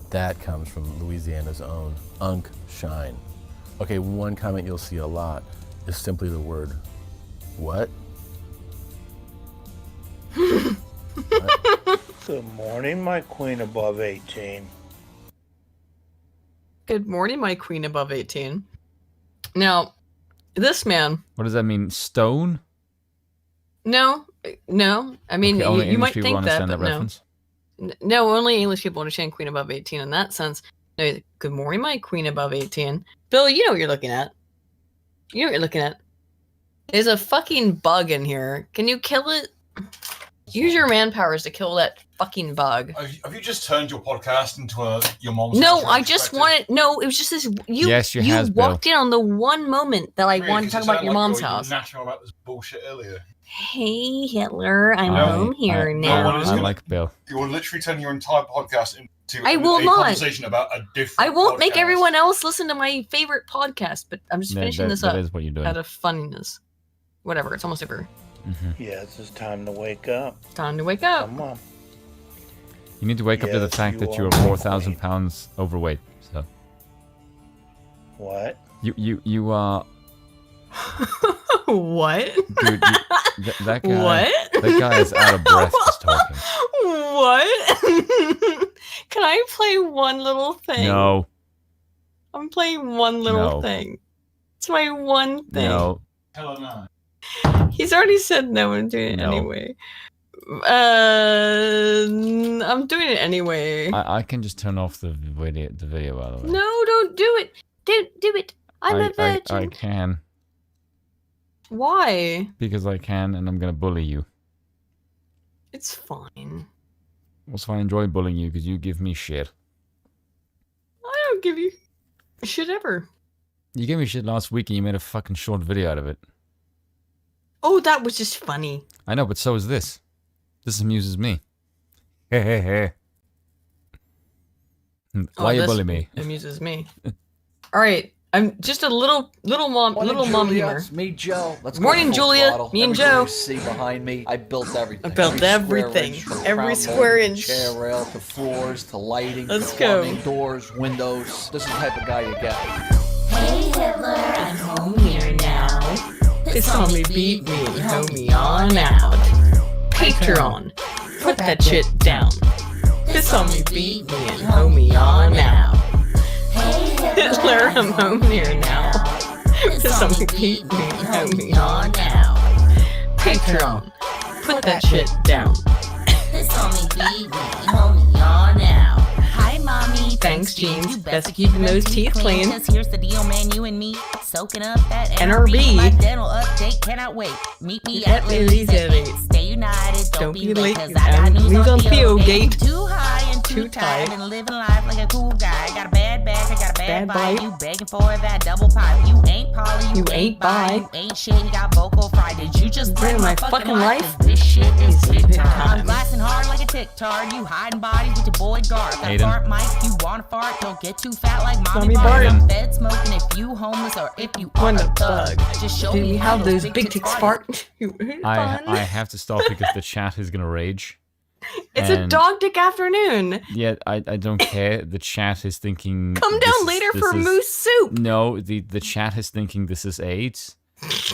That comes from Louisiana's own Unc Shine. Okay, one comment you'll see a lot is simply the word, what? What? Good morning, my queen above 18. Good morning, my queen above 18. Now, this man... What does that mean? Stone? No. I mean, okay, you might think that, but reference? No, only English people understand queen above 18 in that sense. No, good morning, my queen above 18. Bill, you know what you're looking at. There's a fucking bug in here. Can you kill it? Use your manpowers to kill that fucking bug. Have you just turned your podcast into your mom's? No, I just wanted. No, it was just this. Yes, you walked in on the one moment that I wanted to talk about your mom's house. You were national about this bullshit earlier. Hey Hitler, I'm home here now. I like Bill. You will literally turn your entire podcast into a conversation about a different. I won't podcast. make everyone else listen to my favorite podcast, but I'm just finishing this up. That is what you're doing. Out of funniness. Whatever, it's almost over. Mm-hmm. Yeah, it's just time to wake up. Time to wake up. Come on. You need to wake up to the fact that you're 4,000 pounds overweight. So. What? You are. What? Dude, that guy. What? That guy is out of breath just talking. What? Can I play one little thing? No. I'm playing one little thing. It's my one thing. No. Hell no. He's already said no and doing it anyway. I'm doing it anyway. I can just turn off the video by the way. No, don't do it. Don't do it. I'm a virgin. I can. Why? Because I can, and I'm gonna bully you. It's fine. Well, it's fine. I enjoy bullying you because you give me shit. I don't give you shit ever. You gave me shit last week, and you made a fucking short video out of it. Oh, that was just funny. I know, but so is this. This amuses me. Hey. Why you bully me? Amuses me. All right, I'm just a little mom humor. It's me, Joe. Let's Morning, Julia. throttle. Me and Everything Joe. you see behind me, I built everything. I built everything. Every square inch. Chair rail to floors to lighting. Let's to go. plumbing, doors, windows. This is the type of guy you get. Hey Hitler, I'm home here now. It's on me, beat me, homie on out. Patreon, put that shit down. It's on me, beat me, and homie on out. Hitler, I'm home here now. It's on me, beat me, and homie on out. Patreon, put that shit down. It's on me, beat me, homie on out. Hi, mommy. Thanks, Jeans. You best keeping those teeth clean. Cause here's the deal, man. You and me soaking up that NRB. My dental update cannot wait. Meet me at Lily's at 8. Stay united. Don't be late. Cause I got news on Theo Gate. Too high and too tight. And living life like a cool guy. Got a bad back. I got a bad bite. You begging for that double pipe. You ain't Polly. You ain't bi. You ain't shit. You got vocal fry. Did you just bring my fucking life? This shit is big time. I'm blasting hard like a tick-tard. You hiding bodies with your boy Garth. Got a fart mic. You wanna fart? Don't get too fat like Mommy Bart. I'm bed smoking if you homeless or if you are a thug. Just show me how those big ticks fart. I have to stop because the chat is gonna rage. It's a dog dick afternoon. Yeah, I don't care. The chat is thinking. Come down later for moose soup. No, the chat is thinking this is AIDS.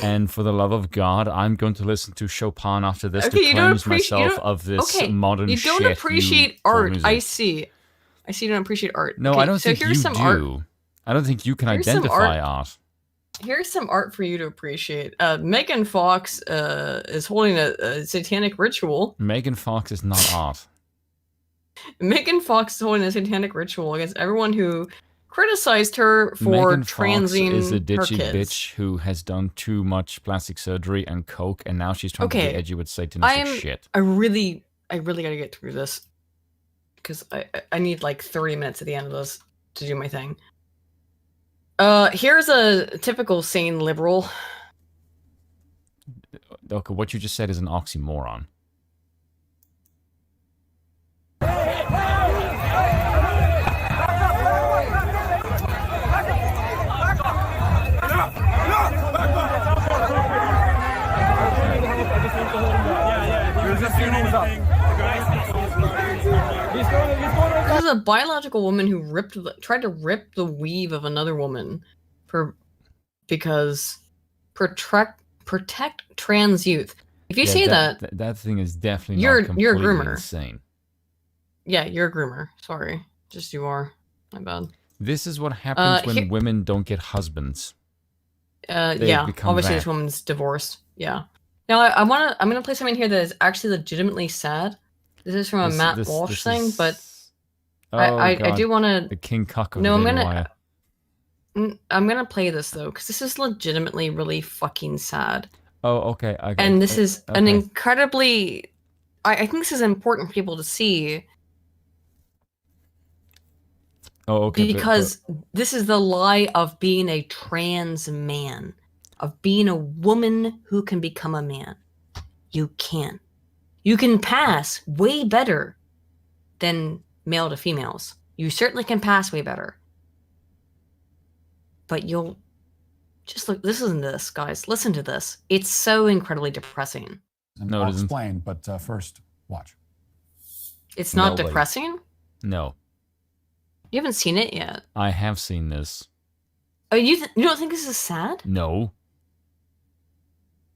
And for the love of God, I'm going to listen to Chopin after this to cleanse myself of this modern shit. You don't appreciate art. I see. You don't appreciate art. No, I don't think you do. I don't think you can identify art. Here's some art for you to appreciate. Megan Fox is holding a satanic ritual. Megan Fox is not art. Megan Fox is holding a satanic ritual against everyone who criticized her for transing Megan Fox is a ditchy her kids. bitch who has done too much plastic surgery and coke, and now she's trying to be edgy with satanistic shit. I really gotta get through this because I need like 30 minutes at the end of this to do my thing. Here's a typical sane liberal. Okay, what you just said is an oxymoron. a biological woman who tried to rip the weave of another woman because protect trans youth. If you say that thing is definitely you're not completely a groomer. insane. Yeah, you're a groomer. Sorry, just you are. My bad. This is what happens when women don't get husbands. Yeah, obviously this woman's divorced. Yeah. Now I'm gonna play something here that is actually legitimately sad. This is from a Matt Walsh thing, but I do want to. The King Cuck of the I'm gonna play this though because this is legitimately really fucking sad. Oh, okay. And this is an incredibly. I think this is important for people to see. Oh, okay. Because this is the lie of being a trans man, of being a woman who can become a man. You can. You can pass way better than male to females. You certainly can pass way better. But you'll just listen to this, guys. Listen to this. It's so incredibly depressing. No, I'll explain, but first, watch. It's not depressing? No. You haven't seen it yet. I have seen this. Oh, you don't think this is sad? No.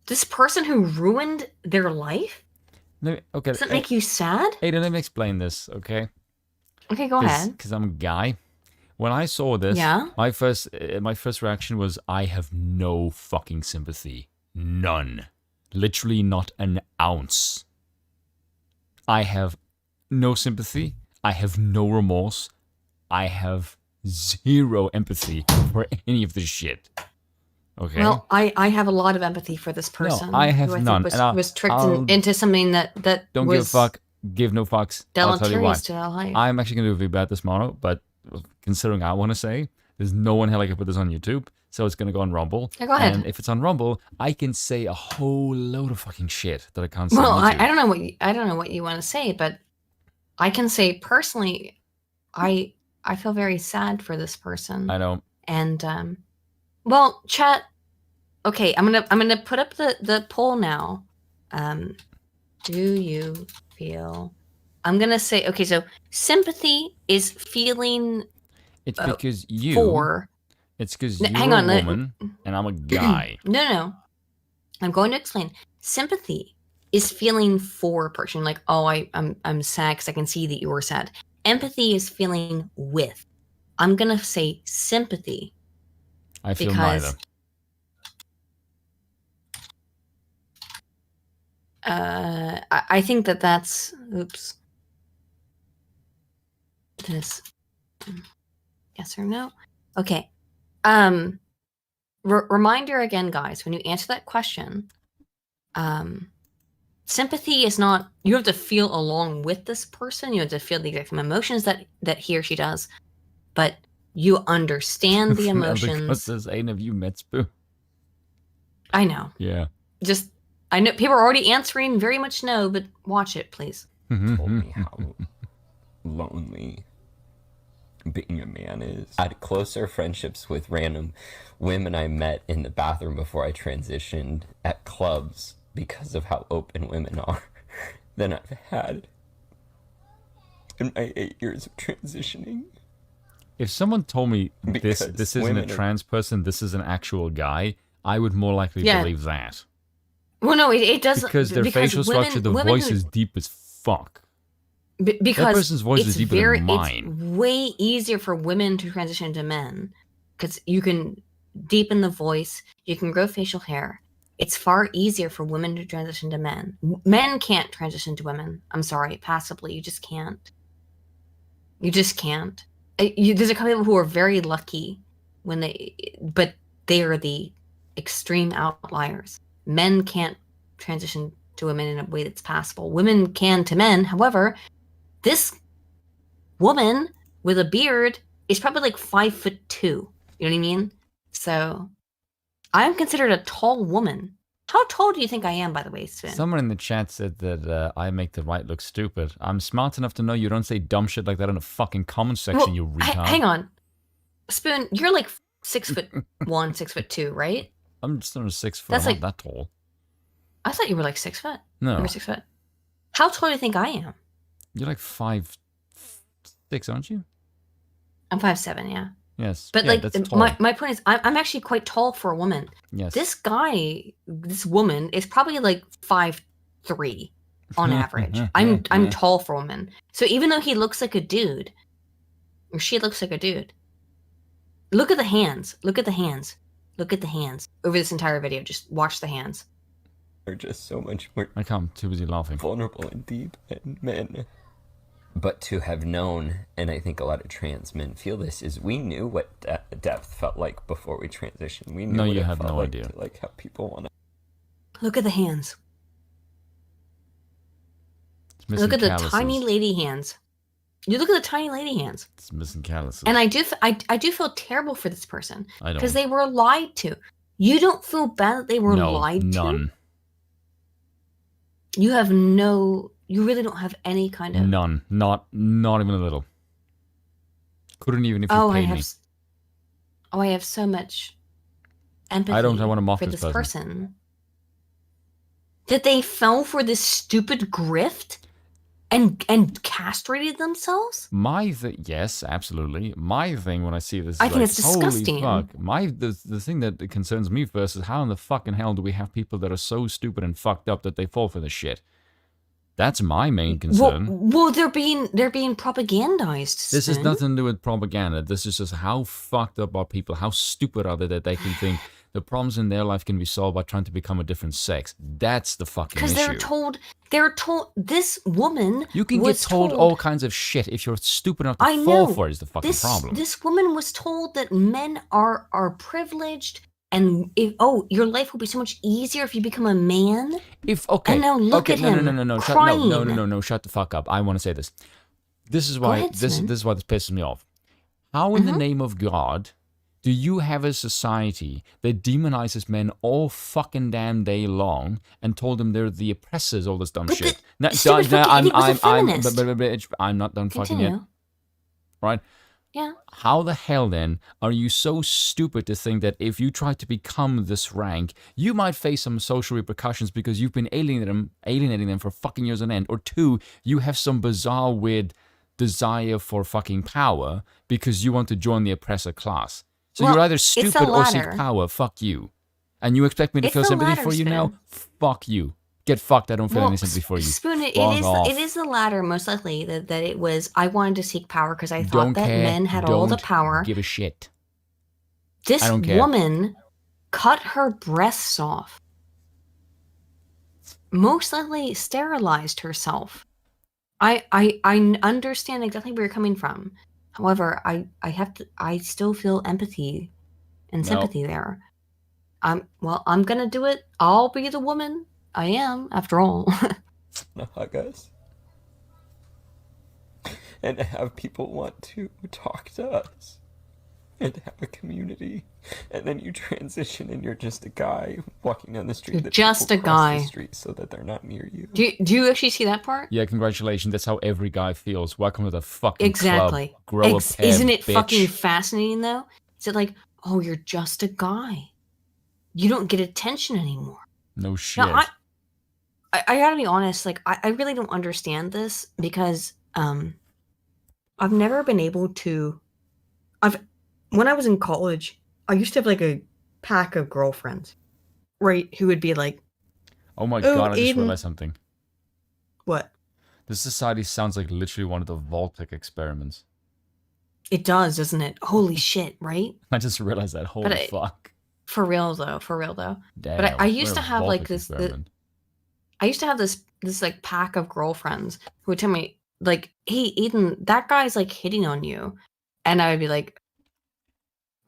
This person who ruined their life? Okay. Does it make you sad? Aiden, let me explain this, okay? Okay, go ahead. Because I'm a guy. When I saw this, my first reaction was, I have no fucking sympathy. None. Literally not an ounce. I have no sympathy. I have no remorse. I have zero empathy for any of this shit. Okay. Well, I have a lot of empathy for this person. No, I have who none. Was tricked into something that don't was give a fuck. Give no fucks. I'll tell you why. To their life. I'm actually gonna do a video about this tomorrow, but considering I want to say, there's no one hell I can put this on YouTube, so it's gonna go on Rumble. Yeah, go ahead. And if it's on Rumble, I can say a whole load of fucking shit that I can't say. Well, on YouTube. I don't know what you want to say, but I can say personally, I feel very sad for this person. I know. And well, chat. Okay, I'm gonna put up the poll now. Do you feel? I'm gonna say okay. So sympathy is feeling. It's because you. For. It's because you're a woman and I'm a guy. No. I'm going to explain. Sympathy is feeling for a person. Like, oh, I'm sad because I can see that you were sad. Empathy is feeling with. I'm gonna say sympathy. I feel neither. I think that's. Oops. This. Yes or no? Okay. Reminder again, guys. When you answer that question, sympathy is not. You have to feel along with this person. You have to feel the exact same emotions that he or she does, but you understand the emotions. Because says, "Ain't have you met Spoo?" I know. Yeah. Just. I know people are already answering very much no, but watch it, please. Told me how lonely being a man is. I had closer friendships with random women I met in the bathroom before I transitioned at clubs because of how open women are than I've had in my 8 years of transitioning. If someone told me this isn't a trans person, this is an actual guy, I would more likely believe that. Well, no, it doesn't. Because their facial structure, the voice is deep as fuck. Because that person's voice is deeper than mine. It's way easier for women to transition to men because you can deepen the voice, you can grow facial hair. It's far easier for women to transition to men. Men can't transition to women. I'm sorry, passively. You just can't. You just can't. There's a couple of people who are very lucky but they are the extreme outliers. Men can't transition to women in a way that's passable. Women can to men. However, this woman with a beard is probably like 5'2". You know what I mean? So I'm considered a tall woman. How tall do you think I am, by the way, Sven? Someone in the chat said that I make the right look stupid. I'm smart enough to know you don't say dumb shit like that in a fucking comment section, you retard. Hang on. Spoon, you're like 6'1", 6'2", right? I'm just under 6 foot. That's I'm like, not that tall. I thought you were like 6 foot. No. You were 6 foot. How tall do you think I am? You're like 5'3", 6, aren't you? I'm 5'7", yeah. Yes. But yeah, like, that's tall. my point is, I'm actually quite tall for a woman. Yes. This woman is probably like 5'3" on average. I'm tall for a woman. So even though he looks like a dude, or she looks like a dude, look at the hands. Look at the hands. Look at the hands over this entire video. Just watch the hands. They're just so much more. I can't. Too busy laughing. Vulnerable and deep and men. But to have known, and I think a lot of trans men feel this, is we knew what depth felt like before we transitioned. We knew No, what you it have felt no like idea. To, like how people want to. Look at the hands. It's missing Look at the calluses. tiny lady hands. You look at the tiny lady hands. It's missing calluses. And I do feel terrible for this person. I don't. Because they were lied to. You don't feel bad that they were lied to? None. You have no... You really don't have any kind of... None. Not even a little. Couldn't even if you paid me. I have so much empathy I want to mock for this person. That they fell for this stupid grift and castrated themselves? Yes, absolutely. My thing when I see this is I think like, it's disgusting. Holy fuck. The thing that concerns me first is how in the fucking hell do we have people that are so stupid and fucked up that they fall for this shit? That's my main concern. Well, they're being propagandized. This has nothing to do with propaganda. This is just how fucked up are people, how stupid are they that they can think the problems in their life can be solved by trying to become a different sex. That's the fucking issue. Because they're told, this woman You can get told all kinds of shit if you're stupid enough to fall for it is the fucking problem. This woman was told that men are privileged and your life will be so much easier if you become a man. And now look at him crying. No, shut the fuck up. I want to say this. This is why this pisses me off. How in the name of God do you have a society that demonizes men all fucking damn day long and told them they're the oppressors, all this dumb shit? I'm not done fucking yet. Right? Yeah. How the hell then are you so stupid to think that if you try to become this rank, you might face some social repercussions because you've been alienating them for fucking years on end? Or 2, you have some bizarre, weird desire for fucking power because you want to join the oppressor class. So you're either stupid or seek power. Fuck you. And you expect me to feel sympathy for you now? Fuck you. Get fucked. I don't feel any sympathy for you. Spoon, it is the latter, most likely, that it was, I wanted to seek power because I thought that men had all the power. Give a shit. This woman cut her breasts off. Most likely sterilized herself. I understand exactly where you're coming from. However, I still feel empathy and sympathy there. I'm gonna do it. I'll be the woman. I am, after all. Hug us. And have people want to talk to us. And have a community. And then you transition and you're just a guy walking down the street. You're just a guy. The street so that they're not near you. Do you actually see that part? Yeah, congratulations. That's how every guy feels. Welcome to the fucking club. Grow a pair, Isn't it bitch. fucking fascinating, though? Is it like, oh, you're just a guy. You don't get attention anymore. No shit. Now, I gotta be honest, like, I really don't understand this because I've never been able to... When I was in college, I used to have, like, a pack of girlfriends, right, who would be like... Oh my god, I just realized something. What? This society sounds like literally one of the Voltec experiments. It does, doesn't it? Holy shit, right? I just realized that. Holy fuck. For real, though. Damn, but I used to have, like, this... I used to have this like pack of girlfriends who would tell me like, "Hey, Eden, that guy's like hitting on you," and I would be like,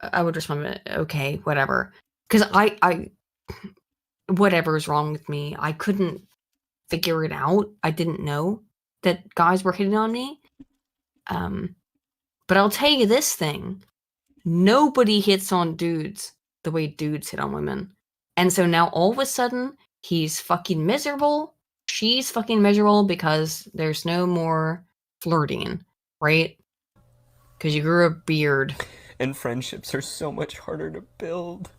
I would respond, "Okay, whatever," because I whatever's wrong with me, I couldn't figure it out. I didn't know that guys were hitting on me. But I'll tell you this thing: nobody hits on dudes the way dudes hit on women, and so now all of a sudden. He's fucking miserable. She's fucking miserable because there's no more flirting, right? Because you grew a beard. And friendships are so much harder to build.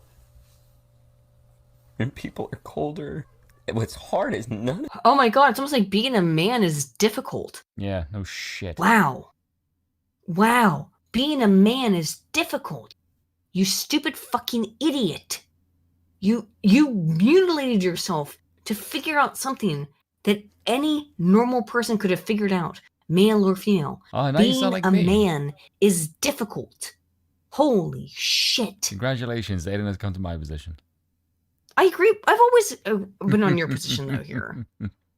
And people are colder. What's hard is Oh my god, it's almost like being a man is difficult. Yeah, no shit. Wow. wow, being a man is difficult. You stupid fucking idiot. You mutilated yourself to figure out something that any normal person could have figured out, male or female. Oh, now being you sound like a me. man is difficult. Holy shit. Congratulations, Aiden has come to my position. I agree. I've always been on your position, though, here.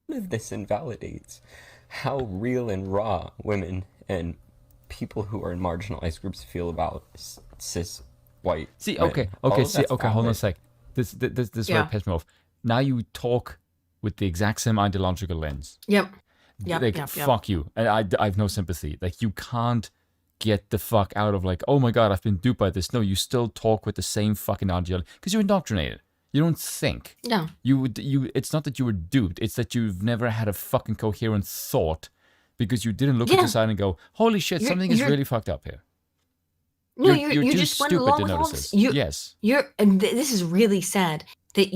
This invalidates how real and raw women and people who are in marginalized groups feel about cis white. See, men. okay, All of see, that's okay, hold on a valid. sec. This Yeah. right pissed me off. Now you talk with the exact same ideological lens. Yep. Fuck you. And I have no sympathy. Like, you can't get the fuck out of like, oh my god, I've been duped by this. No, you still talk with the same fucking ideology because you're indoctrinated. You don't think. No. It's not that you were duped. It's that you've never had a fucking coherent thought because you didn't look at the side and go, holy shit, something is really fucked up here. No, you're you too just went stupid along to with all notice this. Yes. This is really sad that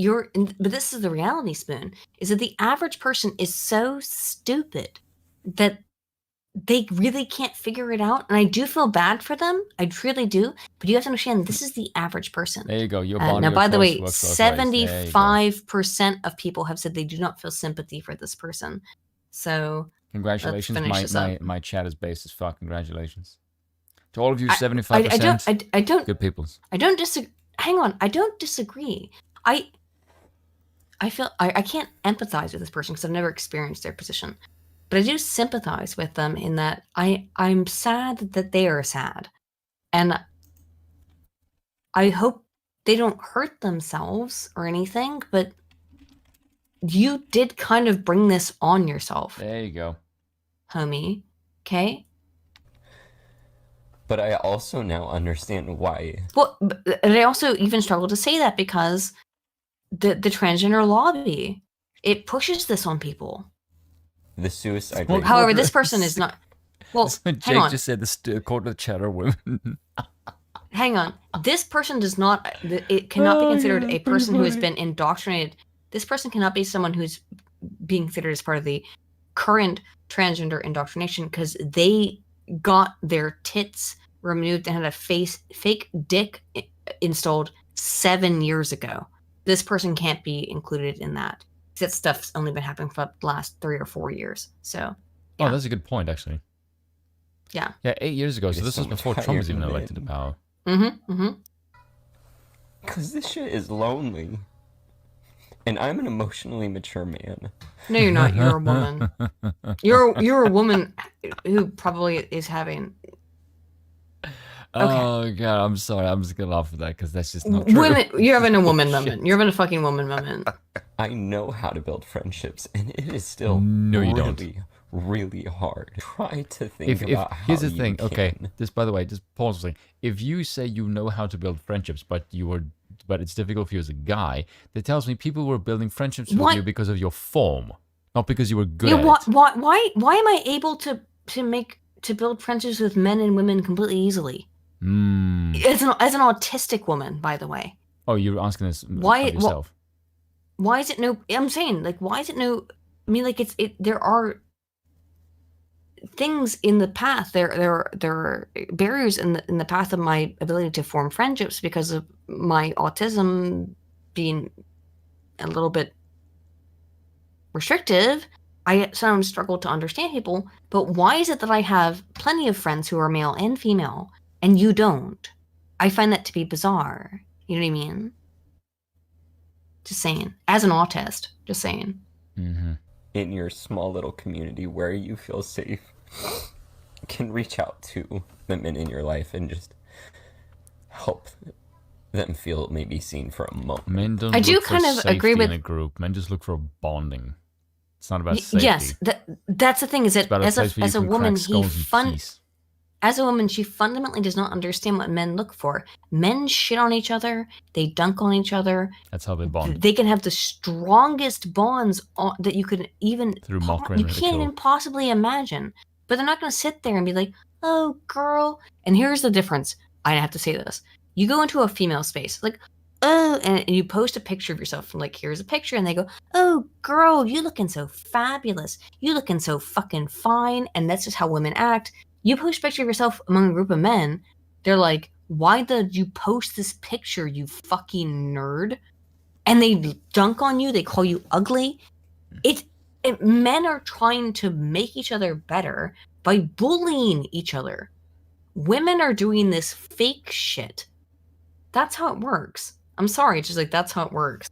but this is the reality, Spoon, is that the average person is so stupid that they really can't figure it out. And I do feel bad for them. I really do. But you have to understand, this is the average person. There you go. Your body. Now, by the way, works both ways. There you go. 75% of people have said they do not feel sympathy for this person. So Congratulations. let's finish this up. My chat is based as fuck. Congratulations. To all of you 75%. I don't. Good peoples. I don't disagree. Hang on. I don't disagree. I feel I can't empathize with this person because I've never experienced their position. But I do sympathize with them in that I'm sad that they are sad. And I hope they don't hurt themselves or anything, but you did kind of bring this on yourself. There you go. Homie. Okay? But I also now understand why. Well, and I also even struggle to say that because the transgender lobby, it pushes this on people. The suicide rate. However, this person is not. Well, Jake hang on. just said this according to chat are women. Hang on. This person does not. It cannot be considered a person who has been indoctrinated. This person cannot be someone who's being considered as part of the current transgender indoctrination because they got their tits removed and had a fake dick installed 7 years ago. This person can't be included in that. That stuff's only been happening for the last 3 or 4 years. So, yeah. Oh, that's a good point, actually. Yeah. Yeah, 8 years ago. So this was before Trump was even elected to power. Because this shit is lonely. And I'm an emotionally mature man. No, you're not. You're a woman. You're a woman who probably is having. Oh god, I'm sorry. I'm just gonna laugh at that because that's just not true. Women, you're having a woman moment. You're having a fucking woman moment. I know how to build friendships, and it is still really hard. Try to think about how here's the thing. you Okay, can. this by the way, just pause for a second. If you say you know how to build friendships, but it's difficult for you as a guy, that tells me people were building friendships with you because of your form, not because you were good at it. Why am I able to build friendships with men and women completely easily? As an autistic woman, by the way. Oh, you're asking this of yourself. Why is it no? I'm saying, like, why is it no? I mean, like, there are things in the path. There are barriers in the path of my ability to form friendships because of my autism being a little bit restrictive. I sometimes struggle to understand people, but why is it that I have plenty of friends who are male and female, and you don't? I find that to be bizarre. You know what I mean? Just saying. As an autist, just saying. Mm-hmm. In your small little community where you feel safe, can reach out to the men in your life and just help them feel maybe seen for a moment. Men don't I do look kind for of safety agree with in a group. Men just look for bonding. It's not about safety. Yes, that's the thing. Is that as a woman, as a woman, she fundamentally does not understand what men look for. Men shit on each other. They dunk on each other. That's how they bond. They can have the strongest bonds that you could even through mockery. You can't even possibly imagine. But they're not going to sit there and be like, "Oh, girl." And here's the difference. I have to say this. You go into a female space, like, "Oh," and you post a picture of yourself, and like, here's a picture, and they go, "Oh, girl, you looking so fabulous. You looking so fucking fine." And that's just how women act. You post a picture of yourself among a group of men, they're like, why did you post this picture, you fucking nerd? And they dunk on you, they call you ugly. Men are trying to make each other better by bullying each other. Women are doing this fake shit. That's how it works. I'm sorry, it's just like, that's how it works.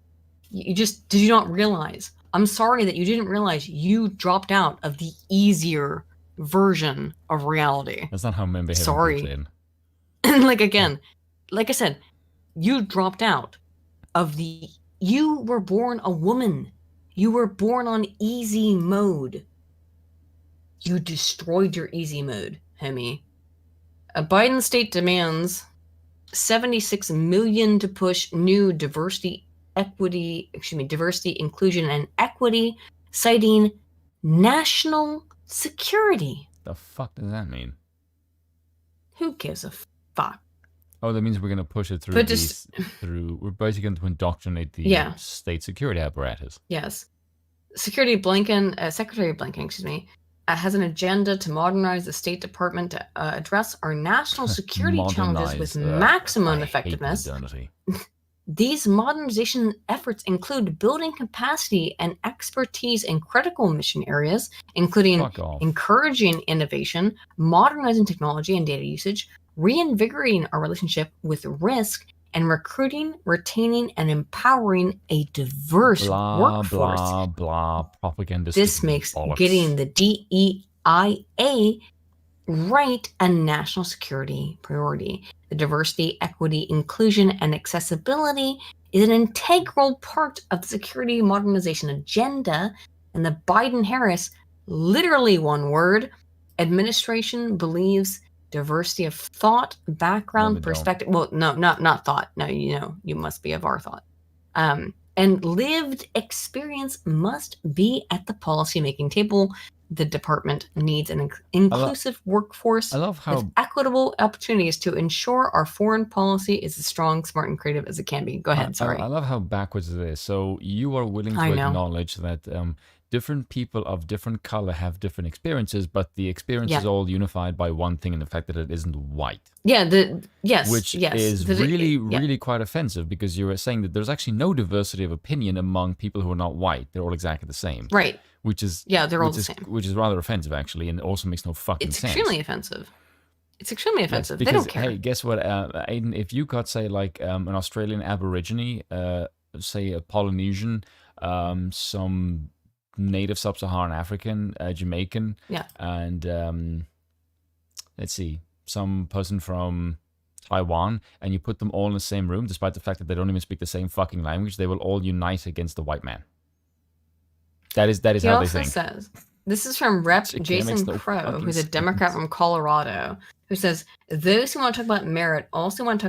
Did you not realize? I'm sorry that you didn't realize you dropped out of the easier version of reality. That's not how men behave. Sorry. Like, again, like I said, you dropped out of you were born a woman. You were born on easy mode. You destroyed your easy mode, Hemi. A Biden state demands $76 million to push new diversity, inclusion, and equity, citing national security. The fuck does that mean? Who gives a fuck? Oh, that means we're going to push it through we're basically going to indoctrinate the state security apparatus. Yes. Secretary Blinken, has an agenda to modernize the State Department to address our national security challenges with maximum effectiveness. These modernization efforts include building capacity and expertise in critical mission areas, including encouraging innovation, modernizing technology and data usage, reinvigorating our relationship with risk, and recruiting, retaining, and empowering a diverse workforce. Blah, blah, propaganda. This makes getting the DEIA right a national security priority. The diversity, equity, inclusion, and accessibility is an integral part of the security modernization agenda, and the Biden-Harris, literally one word, administration believes diversity of thought, background, perspective. Well, no, not thought. No, you must be of our thought. And lived experience must be at the policymaking table. The department needs an inclusive workforce with equitable opportunities to ensure our foreign policy is as strong, smart, and creative as it can be. Go ahead, sorry. I love how backwards it is. So you are willing to acknowledge that different people of different color have different experiences, but the experience is all unified by one thing, and the fact that it isn't white. Which is really quite offensive, because you were saying that there's actually no diversity of opinion among people who are not white. They're all exactly the same. Right. Which is they're all the same. Which is rather offensive, actually, and also makes no fucking sense. It's extremely offensive. It's extremely offensive. Because, they don't care. Hey, guess what, Aiden? If you got, say, like an Australian Aborigine, say a Polynesian, some native sub-Saharan African, Jamaican, and let's see, some person from Taiwan, and you put them all in the same room, despite the fact that they don't even speak the same fucking language, they will all unite against the white man. That is how they think. Says, this is from Rep. Jason Crow, who's a Democrat from Colorado, who says those who want to talk about merit also want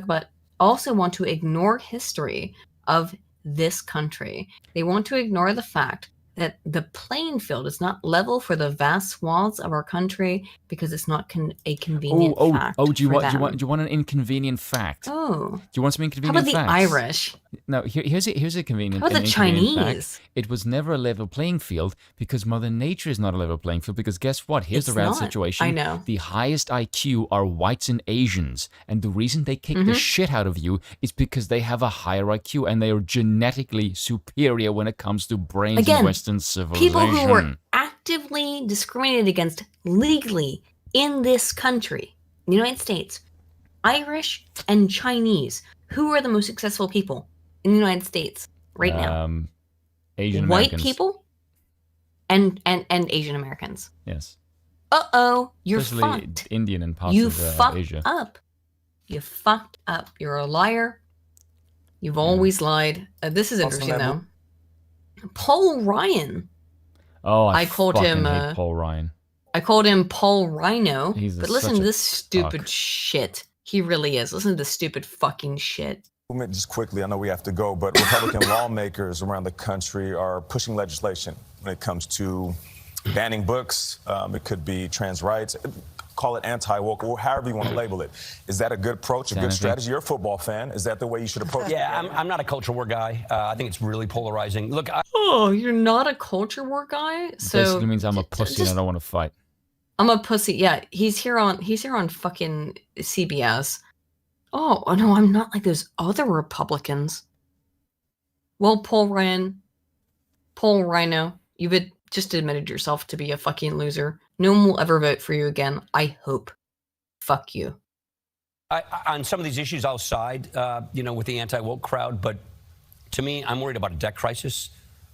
to ignore history of this country. They want to ignore the fact that the playing field is not level for the vast swaths of our country because it's not a convenient fact. Do you want an inconvenient fact? Do you want some inconvenient facts? How about the Irish? No, here's a convenient. How about the Chinese? Fact. It was never a level playing field because Mother Nature is not a level playing field. Because guess what? Here's the real situation. I know. The highest IQ are whites and Asians, and the reason they kick the shit out of you is because they have a higher IQ and they are genetically superior when it comes to brains in Western civilization. People who were actively discriminated against legally in this country, the United States, Irish and Chinese. Who are the most successful people in the United States right now? Asian White Americans. people and Asian Americans. Yes. You're especially fucked. Indian and parts You of fucked Asia. up. You fucked up. You're a liar. You've always lied. This is interesting though. Paul Ryan. Oh, I called him hate Paul Ryan. I called him Paul Rhino. But listen to this stupid shit. He really is. Listen to this stupid fucking shit. Just quickly, I know we have to go, but Republican lawmakers around the country are pushing legislation when it comes to banning books. It could be trans rights. Call it anti-woke, or however you want to label it. Is that a good approach, a good strategy? You're a football fan. Is that the way you should approach it? Yeah, I'm not a culture war guy. I think it's really polarizing. Look, you're not a culture war guy? So basically means I'm a pussy and I don't want to fight. I'm a pussy. Yeah, he's here on fucking CBS. Oh no, I'm not like those other Republicans. Well, Paul Rhino, you've just admitted yourself to be a fucking loser. No one will ever vote for you again. I hope. Fuck you. On some of these issues, I'll side, with the anti-woke crowd. But to me, I'm worried about a debt crisis.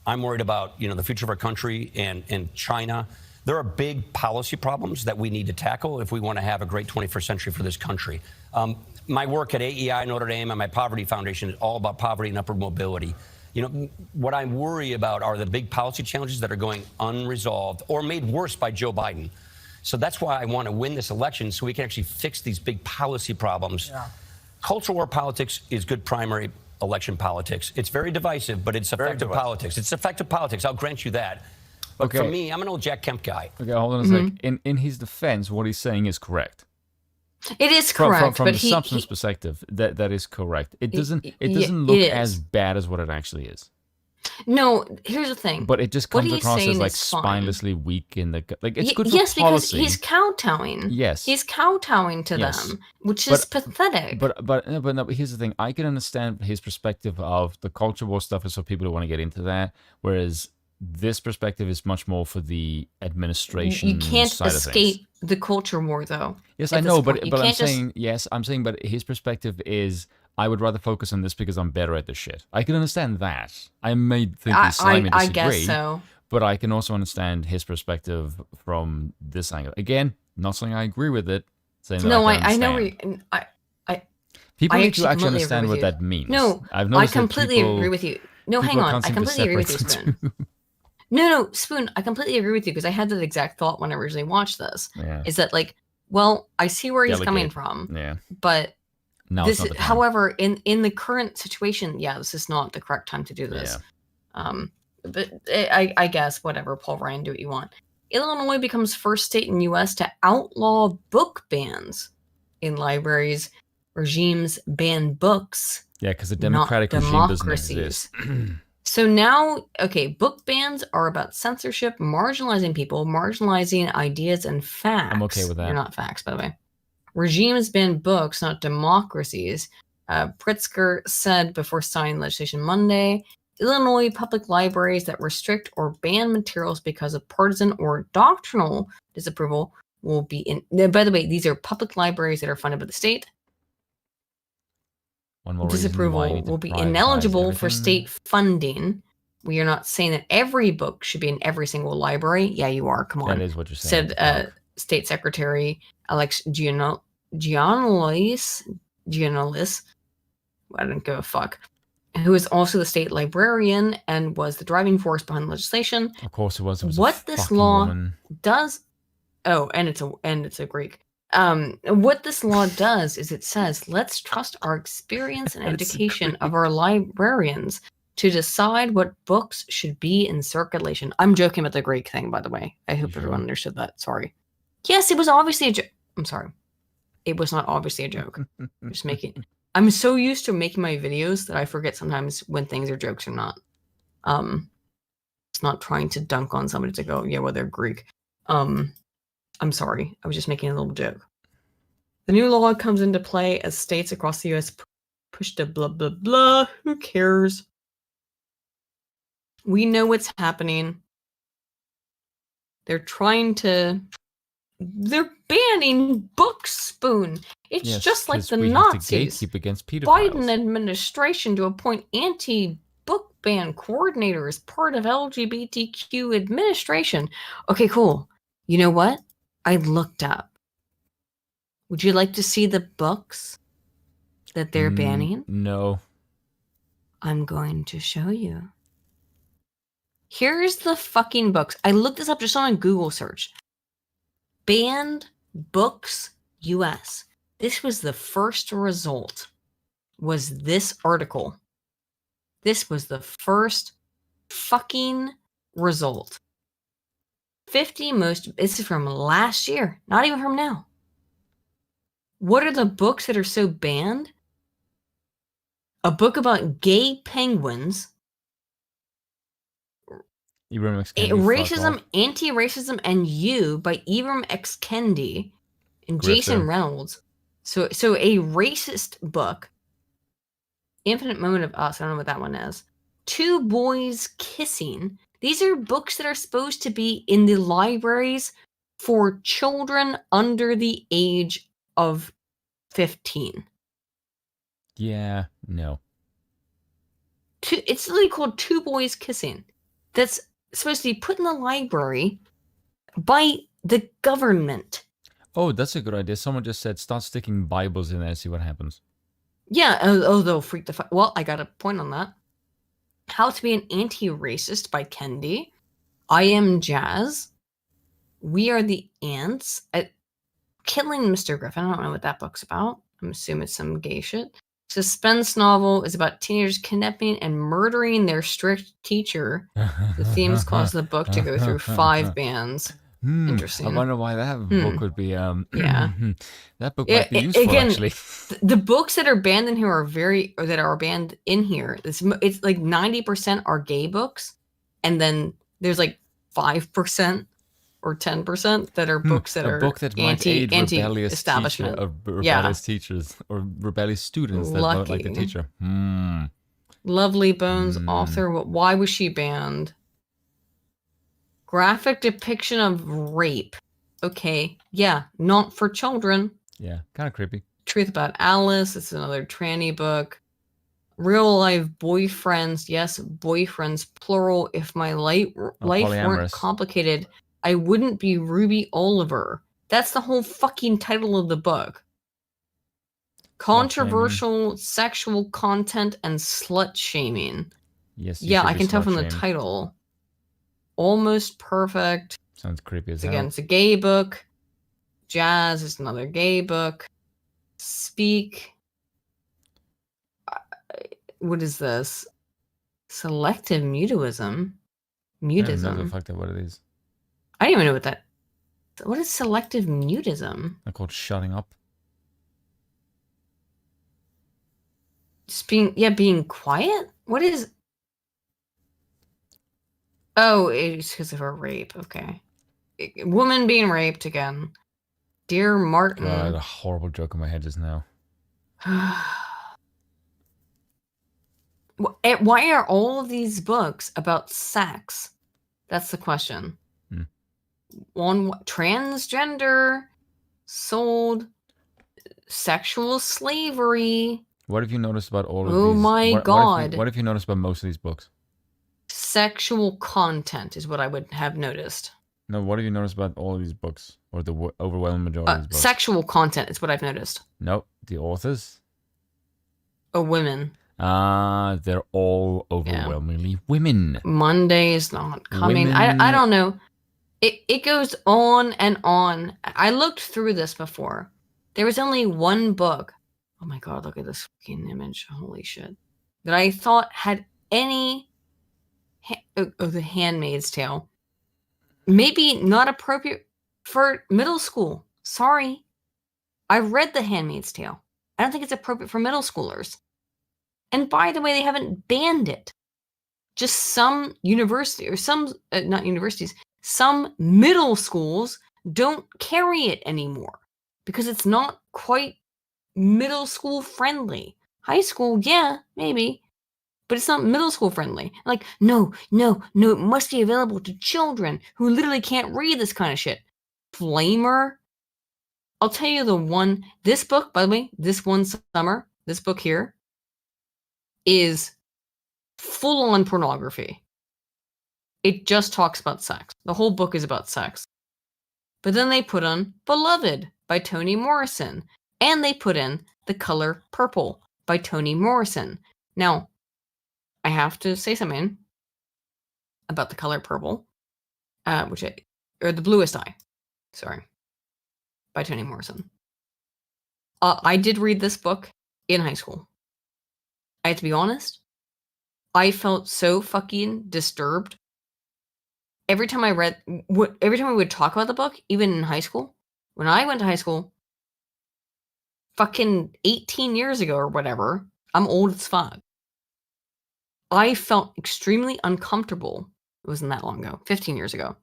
I'm worried about, the future of our country and China. There are big policy problems that we need to tackle if we want to have a great 21st century for this country. My work at AEI, Notre Dame, and my Poverty Foundation is all about poverty and upward mobility. What I worry about are the big policy challenges that are going unresolved or made worse by Joe Biden. So that's why I want to win this election so we can actually fix these big policy problems. Yeah. Cultural war politics is good primary election politics. It's very divisive, but it's effective politics. It's effective politics. I'll grant you that. But for me, I'm an old Jack Kemp guy. Okay, hold on a sec. In his defense, what he's saying is correct. It is correct, from but the substance perspective, that is correct. It doesn't look as bad as what it actually is. No, here's the thing. But it just comes across as like spinelessly weak in the it's good for yes, policy. Because he's kowtowing. Yes, he's kowtowing to them, which is pathetic. But here's the thing. I can understand his perspective of the culture war stuff is for people who want to get into that, whereas this perspective is much more for the administration. You can't side escape of things. The culture war, though. Yes, I know, but I'm saying but his perspective is I would rather focus on this because I'm better at this shit. I can understand that. I may think he's slightly disagree, I guess so. But I can also understand his perspective from this angle. Again, not saying I agree with it. Saying that I know. People need to actually understand what that means. No, I completely agree with you. No, hang on. I completely agree with you, Spoon. No, Spoon, I completely agree with you because I had that exact thought when I originally watched this. Yeah. Is that I see where he's coming from. Yeah. But however, in the current situation, this is not the correct time to do this. Yeah. But I guess whatever, Paul Ryan, do what you want. Illinois becomes first state in U.S. to outlaw book bans in libraries. Regimes ban books. Yeah, because the democratic regime doesn't exist. So now, book bans are about censorship, marginalizing people, marginalizing ideas and facts. I'm okay with that. They're not facts, by the way. Regimes ban books, not democracies. Pritzker said before signing legislation Monday, Illinois public libraries that restrict or ban materials because of partisan or doctrinal disapproval will be in. By the way, these are public libraries that are funded by the state. Disapproval will be ineligible for state funding. We are not saying that every book should be in every single library. Yeah, you are. Come on. That is what you're saying. Said State Secretary Alex Giannolis. I don't give a fuck. Who is also the state librarian and was the driving force behind the legislation. Of course, it was. What this law does. Oh, and it's a Greek. What this law does is it says, let's trust our experience and education of our librarians to decide what books should be in circulation. I'm joking about the Greek thing, by the way. I hope everyone understood that. Sorry. Yes, it was obviously a joke. I'm sorry. It was not obviously a joke. Just making. I'm so used to making my videos that I forget sometimes when things are jokes or not. It's not trying to dunk on somebody to go, yeah, well, they're Greek. I'm sorry. I was just making a little joke. The new law comes into play as states across the U.S. push to blah, blah, blah. Who cares? We know what's happening. They're banning books, Spoon. It's just like the Nazis. Against Biden administration to appoint anti-book ban coordinator as part of LGBTQ administration. Okay, cool. You know what? I looked up. Would you like to see the books that they're banning? No. I'm going to show you. Here's the fucking books. I looked this up just on a Google search. Banned books US. This was the first result. Was this article. This was the first fucking result. 50 most, this is from last year, not even from now. What are the books that are so banned? A book about gay penguins. Ibram X. Kendi. Racism, Anti-Racism, and You by Ibram X. Kendi and Jason Reynolds. So a racist book. Infinite Moment of Us. I don't know what that one is. Two Boys Kissing. These are books that are supposed to be in the libraries for children under the age of 15. Yeah, no. It's literally called Two Boys Kissing. That's supposed to be put in the library by the government. Oh, that's a good idea. Someone just said start sticking Bibles in there and see what happens. Yeah, they'll freak the fuck. Well, I got a point on that. How to Be an Anti-Racist by Kendi. I Am Jazz. We Are the Ants. Killing Mr. Griffin. I don't know what that book's about. I'm assuming it's some gay shit. Suspense novel is about teenagers kidnapping and murdering their strict teacher. The themes cause the book to go through 5 bands. Interesting. I wonder why that book would be. Yeah, that book might be useful actually. The books that are banned in here are banned in here. It's like 90% are gay books, and then there's like 5% or 10% that are books that are book that anti-establishment of rebellious teachers or rebellious students that vote like the teacher. Lovely Bones author. Why was she banned? Graphic depiction of rape. Okay, yeah, not for children. Yeah, kind of creepy. Truth About Alice. It's another tranny book. Real life boyfriends. Yes, boyfriends plural. If my life weren't complicated, I wouldn't be Ruby Oliver. That's the whole fucking title of the book. Controversial sexual content and slut shaming. Yes. Yeah, I can tell from the title. Almost Perfect. Sounds creepy as hell. Again, it's a gay book. Jazz is another gay book. Speak. What is this? Selective mutism. Mutism. I don't know the fuck what it is. I don't even know what that. What is selective mutism? They're called shutting up. Just being quiet. What is? Oh, it's because of her rape. Okay, woman being raped again. Dear Martin. God, I had a horrible joke in my head just now. Why are all of these books about sex? That's the question. One transgender, sold, sexual slavery. What have you noticed about all of these? Oh my God. What have you noticed about most of these books? Sexual content is what I would have noticed. No, what have you noticed about all of these books? Or the overwhelming majority of these books? Sexual content is what I've noticed. No, the authors? Oh, women. They're all overwhelmingly women. Monday is not coming. I don't know. It goes on and on. I looked through this before. There was only one book. Oh my God, look at this fucking image. Holy shit. That I thought had any... The Handmaid's Tale. Maybe not appropriate for middle school. Sorry. I read The Handmaid's Tale. I don't think it's appropriate for middle schoolers. And by the way, they haven't banned it. Just some university or some, not universities, some middle schools don't carry it anymore because it's not quite middle school friendly. High school, yeah, maybe, but it's not middle school friendly. Like, no, it must be available to children who literally can't read this kind of shit. Flamer. I'll tell you this book, by the way, this one summer, this book here is full on pornography. It just talks about sex. The whole book is about sex. But then they put on Beloved by Toni Morrison. And they put in The Color Purple by Toni Morrison. Now, I have to say something about The Color Purple, or The Bluest Eye, sorry, by Toni Morrison. I did read this book in high school. I have to be honest. I felt so fucking disturbed. Every time I would talk about the book, even in high school, when I went to high school, fucking 18 years ago or whatever, I'm old as fuck. I felt extremely uncomfortable It wasn't that long ago, 15 years ago.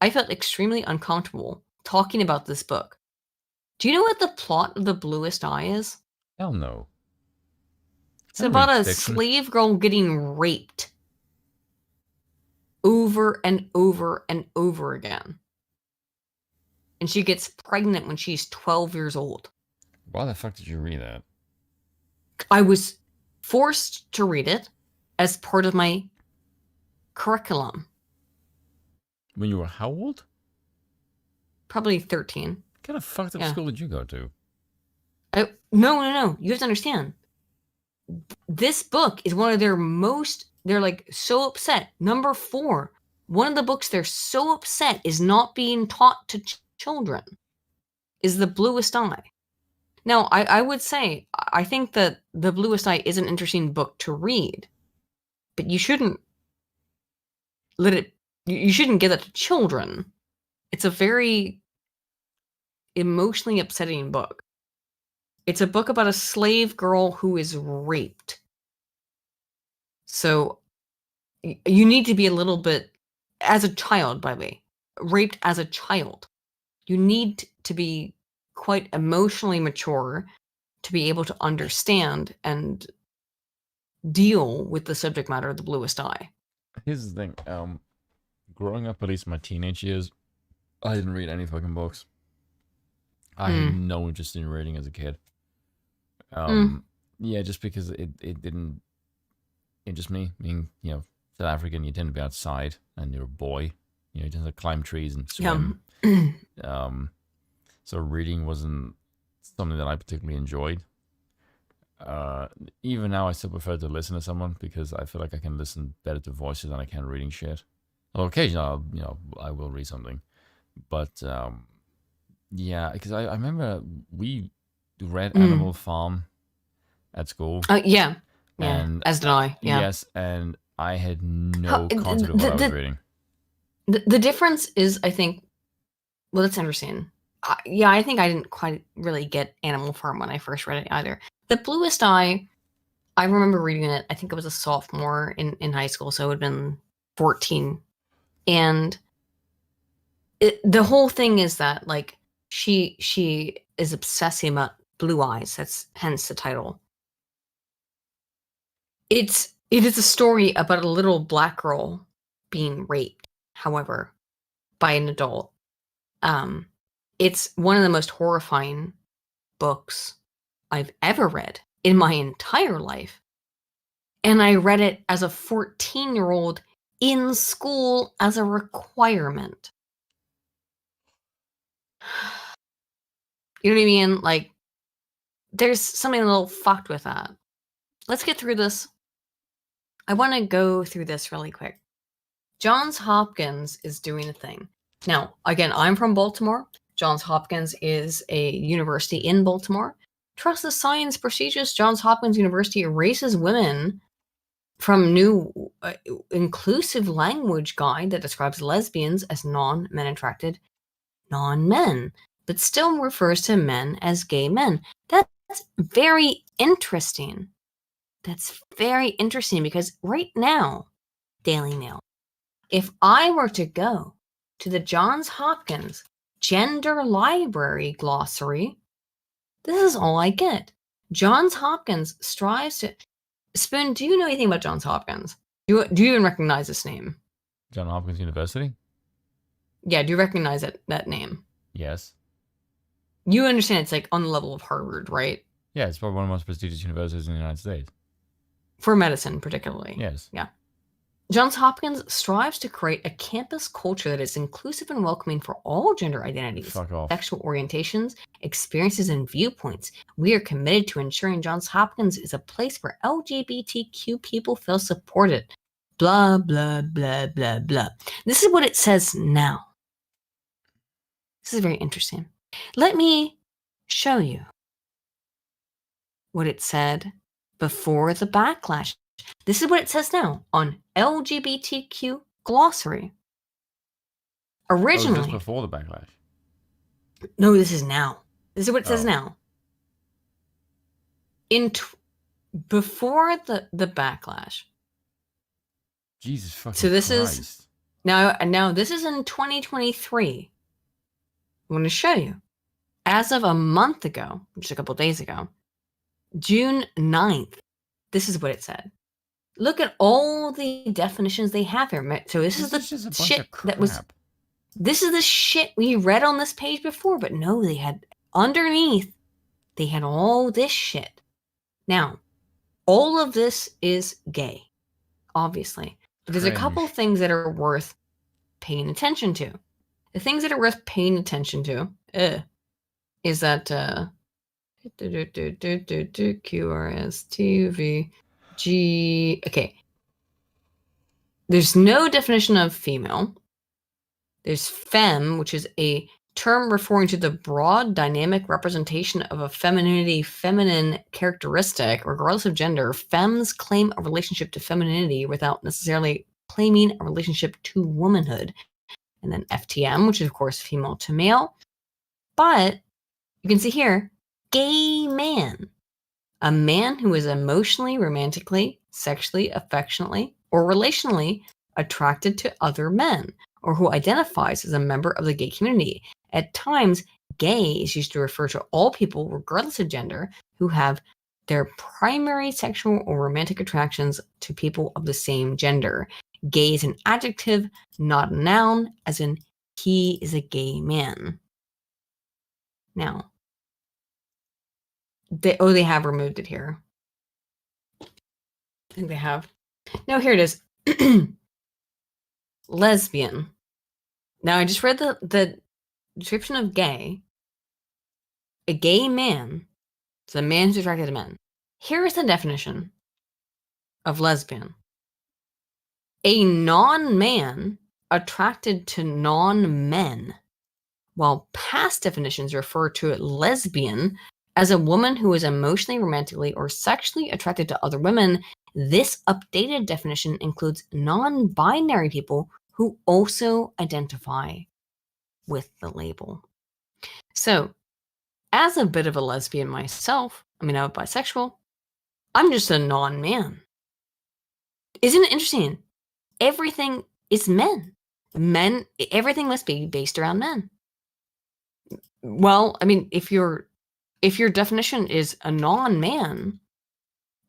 I felt extremely uncomfortable talking about this book. Do you know what the plot of The Bluest Eye is? Hell no. It's about a slave girl getting raped over and over and over again. And she gets pregnant when she's 12 years old. Why the fuck did you read that? I was forced to read it as part of my curriculum. When you were how old? Probably 13. What kind of fucked up school did you go to? No. You have to understand. This book is one of their most, they're like so upset. Number 4, one of the books they're so upset is not being taught to children is The Bluest Eye. Now, I would say, I think that The Bluest Eye is an interesting book to read, but you shouldn't you shouldn't give that to children. It's a very emotionally upsetting book. It's a book about a slave girl who is raped. So you need to be a little bit, as a child, by the way, raped as a child. You need to be quite emotionally mature to be able to understand and deal with the subject matter of The Bluest Eye. Here's the thing. Growing up, at least my teenage years, I didn't read any fucking books. I had no interest in reading as a kid. Yeah, just because it didn't interest me. Being, South African, you tend to be outside, and you're a boy. You tend to climb trees and swim. So reading wasn't something that I particularly enjoyed. Even now, I still prefer to listen to someone because I feel like I can listen better to voices than I can reading shit. Well, occasionally, I will read something, but yeah, because I remember we read Animal Farm at school. Yeah, and as did I. Yeah. Yes, and I had no concept of what I was reading. The difference is, I think, well, that's interesting. I think I didn't quite really get Animal Farm when I first read it either. The Bluest Eye, I remember reading it. I think I was a sophomore in high school, so it would have been 14. And the whole thing is that, like, she is obsessing about blue eyes. That's hence the title. It is a story about a little black girl being raped, however, by an adult. It's one of the most horrifying books I've ever read in my entire life. And I read it as a 14-year-old in school as a requirement. You know what I mean? Like, there's something a little fucked with that. Let's get through this. I want to go through this really quick. Johns Hopkins is doing a thing. Now, again, I'm from Baltimore. Johns Hopkins is a university in Baltimore. Trust the science prestigious Johns Hopkins University erases women from new inclusive language guide that describes lesbians as non-men attracted non-men, but still refers to men as gay men. That's very interesting. That's very interesting because right now, Daily Mail, if I were to go to the Johns Hopkins Gender Library Glossary, this is all I get. Johns Hopkins strives to... Spoon, do you know anything about Johns Hopkins? Do you even recognize this name? Johns Hopkins University? Yeah, do you recognize that name? Yes. You understand it's like on the level of Harvard, right? Yeah, it's probably one of the most prestigious universities in the United States. For medicine, particularly. Yes. Yeah. Johns Hopkins strives to create a campus culture that is inclusive and welcoming for all gender identities, sexual orientations, experiences, and viewpoints. We are committed to ensuring Johns Hopkins is a place where LGBTQ people feel supported. Blah, blah, blah, blah, blah. This is what it says now. This is very interesting. Let me show you what it said before the backlash. This is what it says now on LGBTQ glossary. Originally, just before the backlash. No, this is now. This is what it says now. Before the backlash. Jesus fucking So this Christ. is Now this is in 2023. I'm going to show you. As of a month ago, just a couple days ago, June 9th, this is what it said. Look at all the definitions they have here. So this is the shit that was... This is the shit we read on this page before, but no, they had... Underneath, they had all this shit. Now, all of this is gay, obviously. But there's a couple things that are worth paying attention to. The things that are worth paying attention to is that QRSTVG. Okay. There's no definition of female. There's femme, which is a term referring to the broad dynamic representation of a feminine characteristic, regardless of gender. Femmes claim a relationship to femininity without necessarily claiming a relationship to womanhood. And then FTM, which is, of course, female to male. But you can see here, gay man. A man who is emotionally, romantically, sexually, affectionately, or relationally attracted to other men, or who identifies as a member of the gay community. At times, gay is used to refer to all people, regardless of gender, who have their primary sexual or romantic attractions to people of the same gender. Gay is an adjective, not a noun, as in he is a gay man. Now, they have removed it here. I think they have. No, here it is. Lesbian. Now, I just read the description of gay. A gay man is a man who's attracted to men. Here is the definition of lesbian. A non-man attracted to non-men, while past definitions refer to lesbian as a woman who is emotionally, romantically, or sexually attracted to other women. This updated definition includes non-binary people who also identify with the label. So, as a bit of a lesbian myself, I'm bisexual, I'm just a non-man. Isn't it interesting? Everything is men. Everything must be based around men. Well, if your definition is a non-man,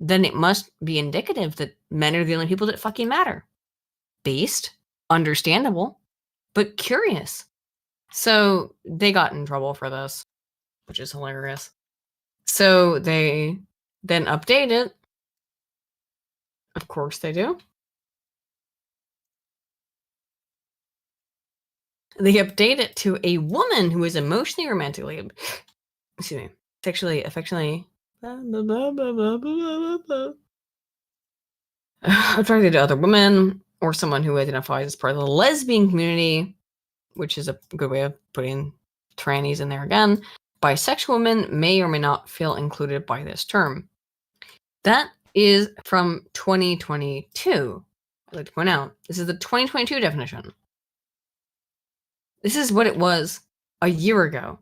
then it must be indicative that men are the only people that fucking matter. Based, understandable, but curious. So they got in trouble for this, which is hilarious. So they then update it. Of course they do. They update it to a woman who is emotionally, romantically, sexually, affectionately, attracted to other women, or someone who identifies as part of the lesbian community, which is a good way of putting trannies in there again. Bisexual women may or may not feel included by this term. That is from 2022. I'd like to point out, this is the 2022 definition. This is what it was a year ago.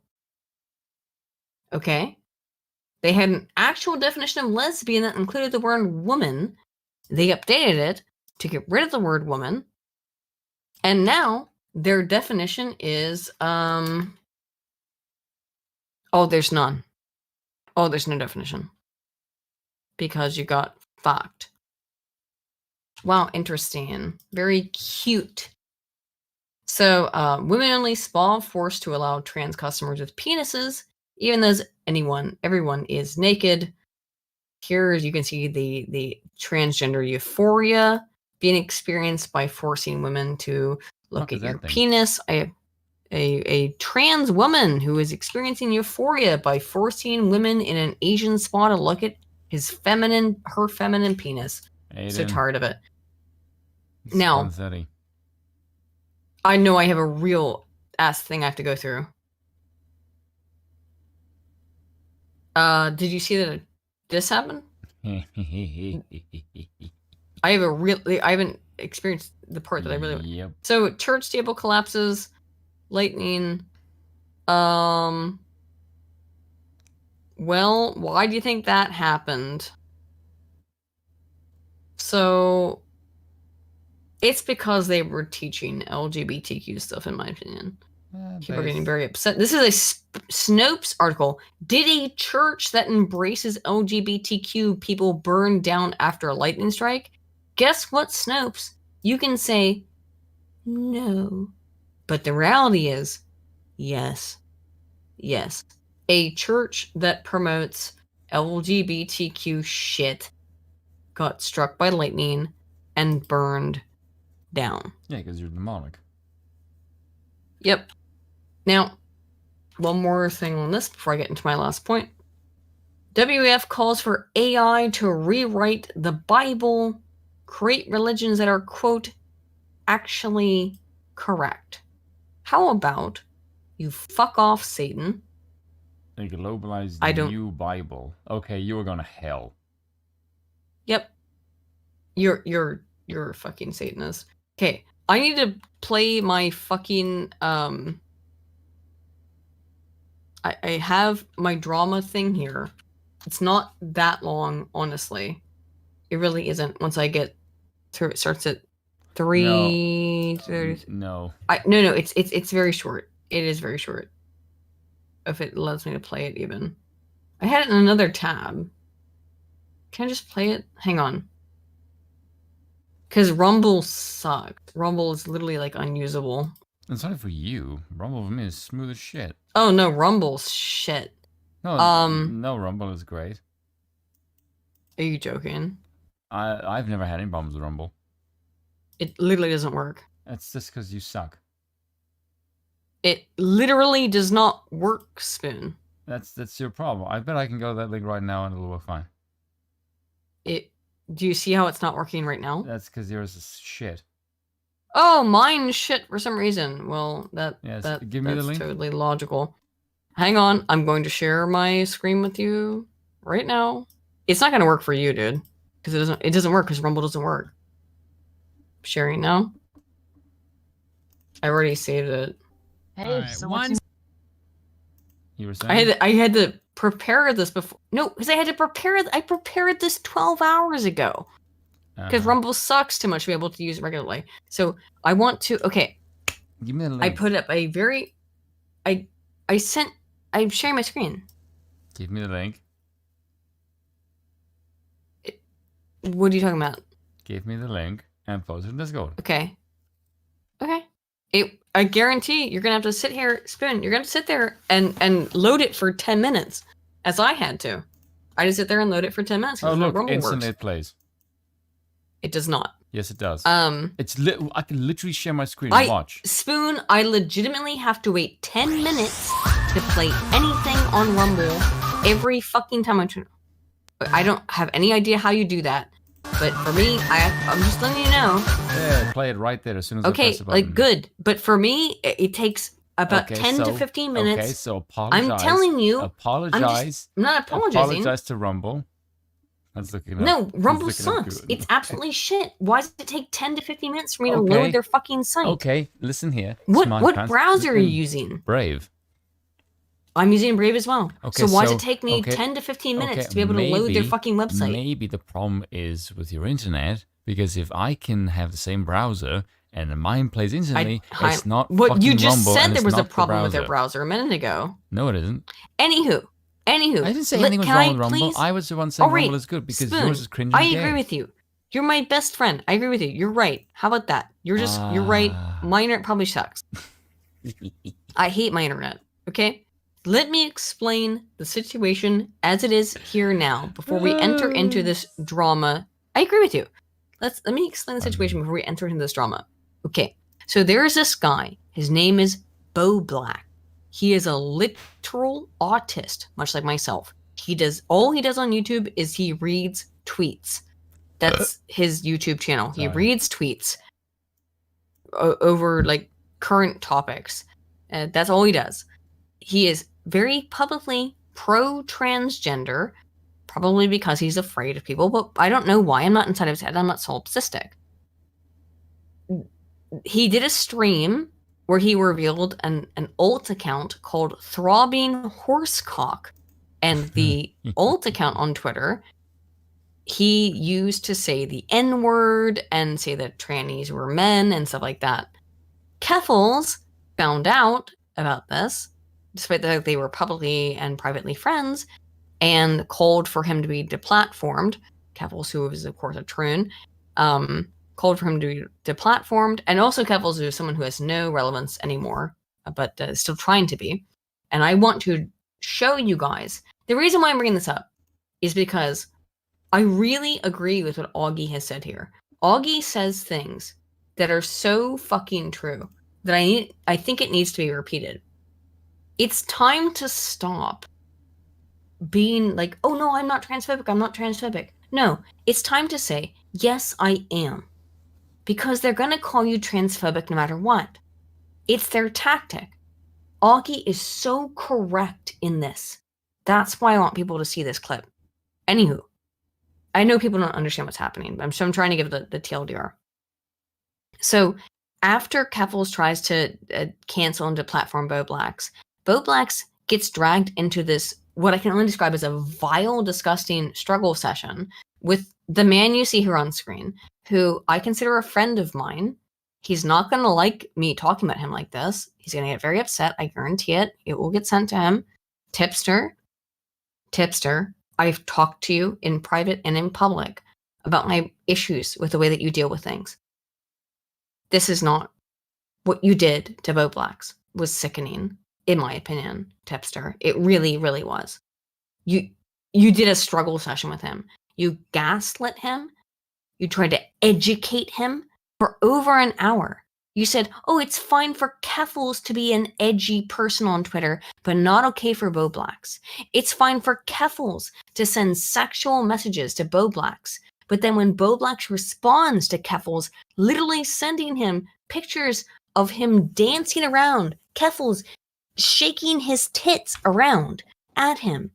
Okay? They had an actual definition of lesbian that included the word woman. They updated it to get rid of the word woman. And now their definition is, there's none. There's no definition. Because you got fucked. Wow, interesting. Very cute. So, women only spa forced to allow trans customers with penises, even though everyone is naked. Here you can see the transgender euphoria being experienced by forcing women to look at your penis. A trans woman who is experiencing euphoria by forcing women in an Asian spa to look at her feminine penis. Aiden. So tired of it. It's now, 1:30. I know I have a real ass thing I have to go through. Did you see that this happened? I haven't experienced the part that I really want. Yep. So church steeple collapses, lightning. Well, why do you think that happened? So It's because they were teaching LGBTQ stuff, in my opinion. People are getting very upset. This is a Snopes article. Did a church that embraces LGBTQ people burn down after a lightning strike? Guess what, Snopes? You can say no. But the reality is, yes. Yes. A church that promotes LGBTQ shit got struck by lightning and burned down. Yeah, because you're demonic. Yep. Now, one more thing on this before I get into my last point. WEF calls for AI to rewrite the Bible, create religions that are, quote, actually correct. How about you fuck off, Satan? They globalize the new Bible. Okay, you are going to hell. Yep. You're a fucking Satanist. Okay, I need to play my fucking I have my drama thing here. It's not that long, honestly. It really isn't. Once I get through, it starts at 3:30. No. No. It's very short. It is very short. If it lets me to play it, even. I had it in another tab. Can I just play it? Hang on. Because Rumble sucks. Rumble is literally like unusable. It's not for you. Rumble for me is smooth as shit. Oh no, Rumble's shit. No, Rumble is great. Are you joking? I've never had any problems with Rumble. It literally doesn't work. That's just because you suck. It literally does not work, Spoon. That's your problem. I bet I can go to that link right now and it'll work fine. Do you see how it's not working right now? That's because yours is shit. Oh, mine's shit for some reason. Well, give me the link. Totally logical. Hang on, I'm going to share my screen with you right now. It's not going to work for you, dude, because it doesn't work because Rumble doesn't work. Sharing now. I already saved it. Hey, right, so you were saying? I had to prepare this before. No, because I prepared this 12 hours ago. Because Rumble sucks too much to be able to use it regularly. So I want to. Okay. Give me the link. I put up a very. I'm sharing my screen. Give me the link. What are you talking about? Give me the link and post it in Discord. Okay. I guarantee you're gonna have to sit here, Spoon. You're gonna have to sit there and load it for 10 minutes, as I had to. I just sit there and load it for 10 minutes. Oh look, instantly it plays. It does not. Yes, it does. I can literally share my screen and watch. Spoon, I legitimately have to wait 10 minutes to play anything on Rumble every fucking time I turn. I don't have any idea how you do that. But for me, I'm just letting you know. Yeah, play it right there as soon as I press the button. Like good. But for me, it takes about 10 to 15 minutes. Okay, so apologize. I'm telling you. Apologize. I'm not apologizing. Apologize to Rumble. That's looking up. No, Rumble sucks. It's absolutely shit. Why does it take 10 to 15 minutes for me to load their fucking site? Okay, listen here. What browser are you using? Brave. I'm using Brave as well. Okay, so why does it take me 10 to 15 minutes to be able to load their fucking website? Maybe the problem is with your internet, because if I can have the same browser and mine plays instantly, it's not what you just Rumble, said there was a problem with their browser a minute ago. No, it isn't. Anywho. I didn't say anything was wrong with Rumble. I was the one saying Rumble is good because yours is cringy. I agree with you. You're my best friend. I agree with you. You're right. How about that? You're right. My internet probably sucks. I hate my internet. Okay? Let me explain the situation as it is here now before we enter into this drama. I agree with you. Let me explain the situation before we enter into this drama. Okay. So there is this guy. His name is Bo Black. He is a literal autist, much like myself. All he does on YouTube is he reads tweets. That's his YouTube channel. He reads tweets over like current topics. That's all he does. He is very publicly pro-transgender, probably because he's afraid of people, but I don't know why. I'm not inside of his head. I'm not solipsistic. He did a stream where he revealed an alt account called Throbbing Horsecock. And the alt account on Twitter, he used to say the N-word and say that trannies were men and stuff like that. Keffals found out about this, despite that they were publicly and privately friends, and called for him to be deplatformed. Keffals, who is, of course, a troon, called for him to be deplatformed, and also Keffals is someone who has no relevance anymore, but still trying to be. And I want to show you guys, the reason why I'm bringing this up is because I really agree with what Augie has said here. Augie says things that are so fucking true that I think it needs to be repeated. It's time to stop being like, oh no, I'm not transphobic. No, it's time to say, yes, I am. Because they're going to call you transphobic no matter what. It's their tactic. Augie is so correct in this. That's why I want people to see this clip. Anywho, I know people don't understand what's happening, but I'm trying to give the TLDR. So after Keffals tries to cancel and deplatform Bo Blacks gets dragged into this, what I can only describe as a vile, disgusting struggle session with the man you see here on screen, who I consider a friend of mine. He's not going to like me talking about him like this. He's going to get very upset. I guarantee it. It will get sent to him. Tipster, I've talked to you in private and in public about my issues with the way that you deal with things. This is not what you did to Bo Blacks was sickening, in my opinion, Tipster. It really, really was. You did a struggle session with him. You gaslit him. You tried to educate him for over an hour. You said, oh, it's fine for Keffals to be an edgy person on Twitter, but not okay for Bo Blacks. It's fine for Keffals to send sexual messages to Bo Blacks. But then when Bo Blacks responds to Keffals, literally sending him pictures of him dancing around, Keffals shaking his tits around at him,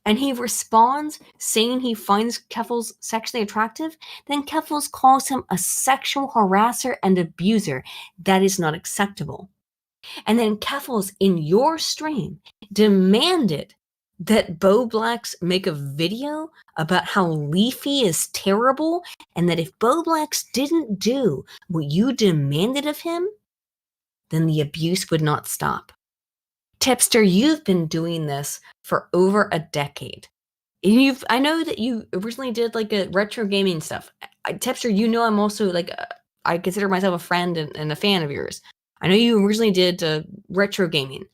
and he responds saying he finds Keffals sexually attractive, then Keffals calls him a sexual harasser and abuser. That is not acceptable. And then Keffals, in your stream, demanded that Bo Blacks make a video about how Leafy is terrible, and that if Bo Blacks didn't do what you demanded of him, then the abuse would not stop. Tipster, you've been doing this for over a decade. I know that you originally did like a retro gaming stuff. Tipster, you know I'm also like, I consider myself a friend and a fan of yours. I know you originally did retro gaming,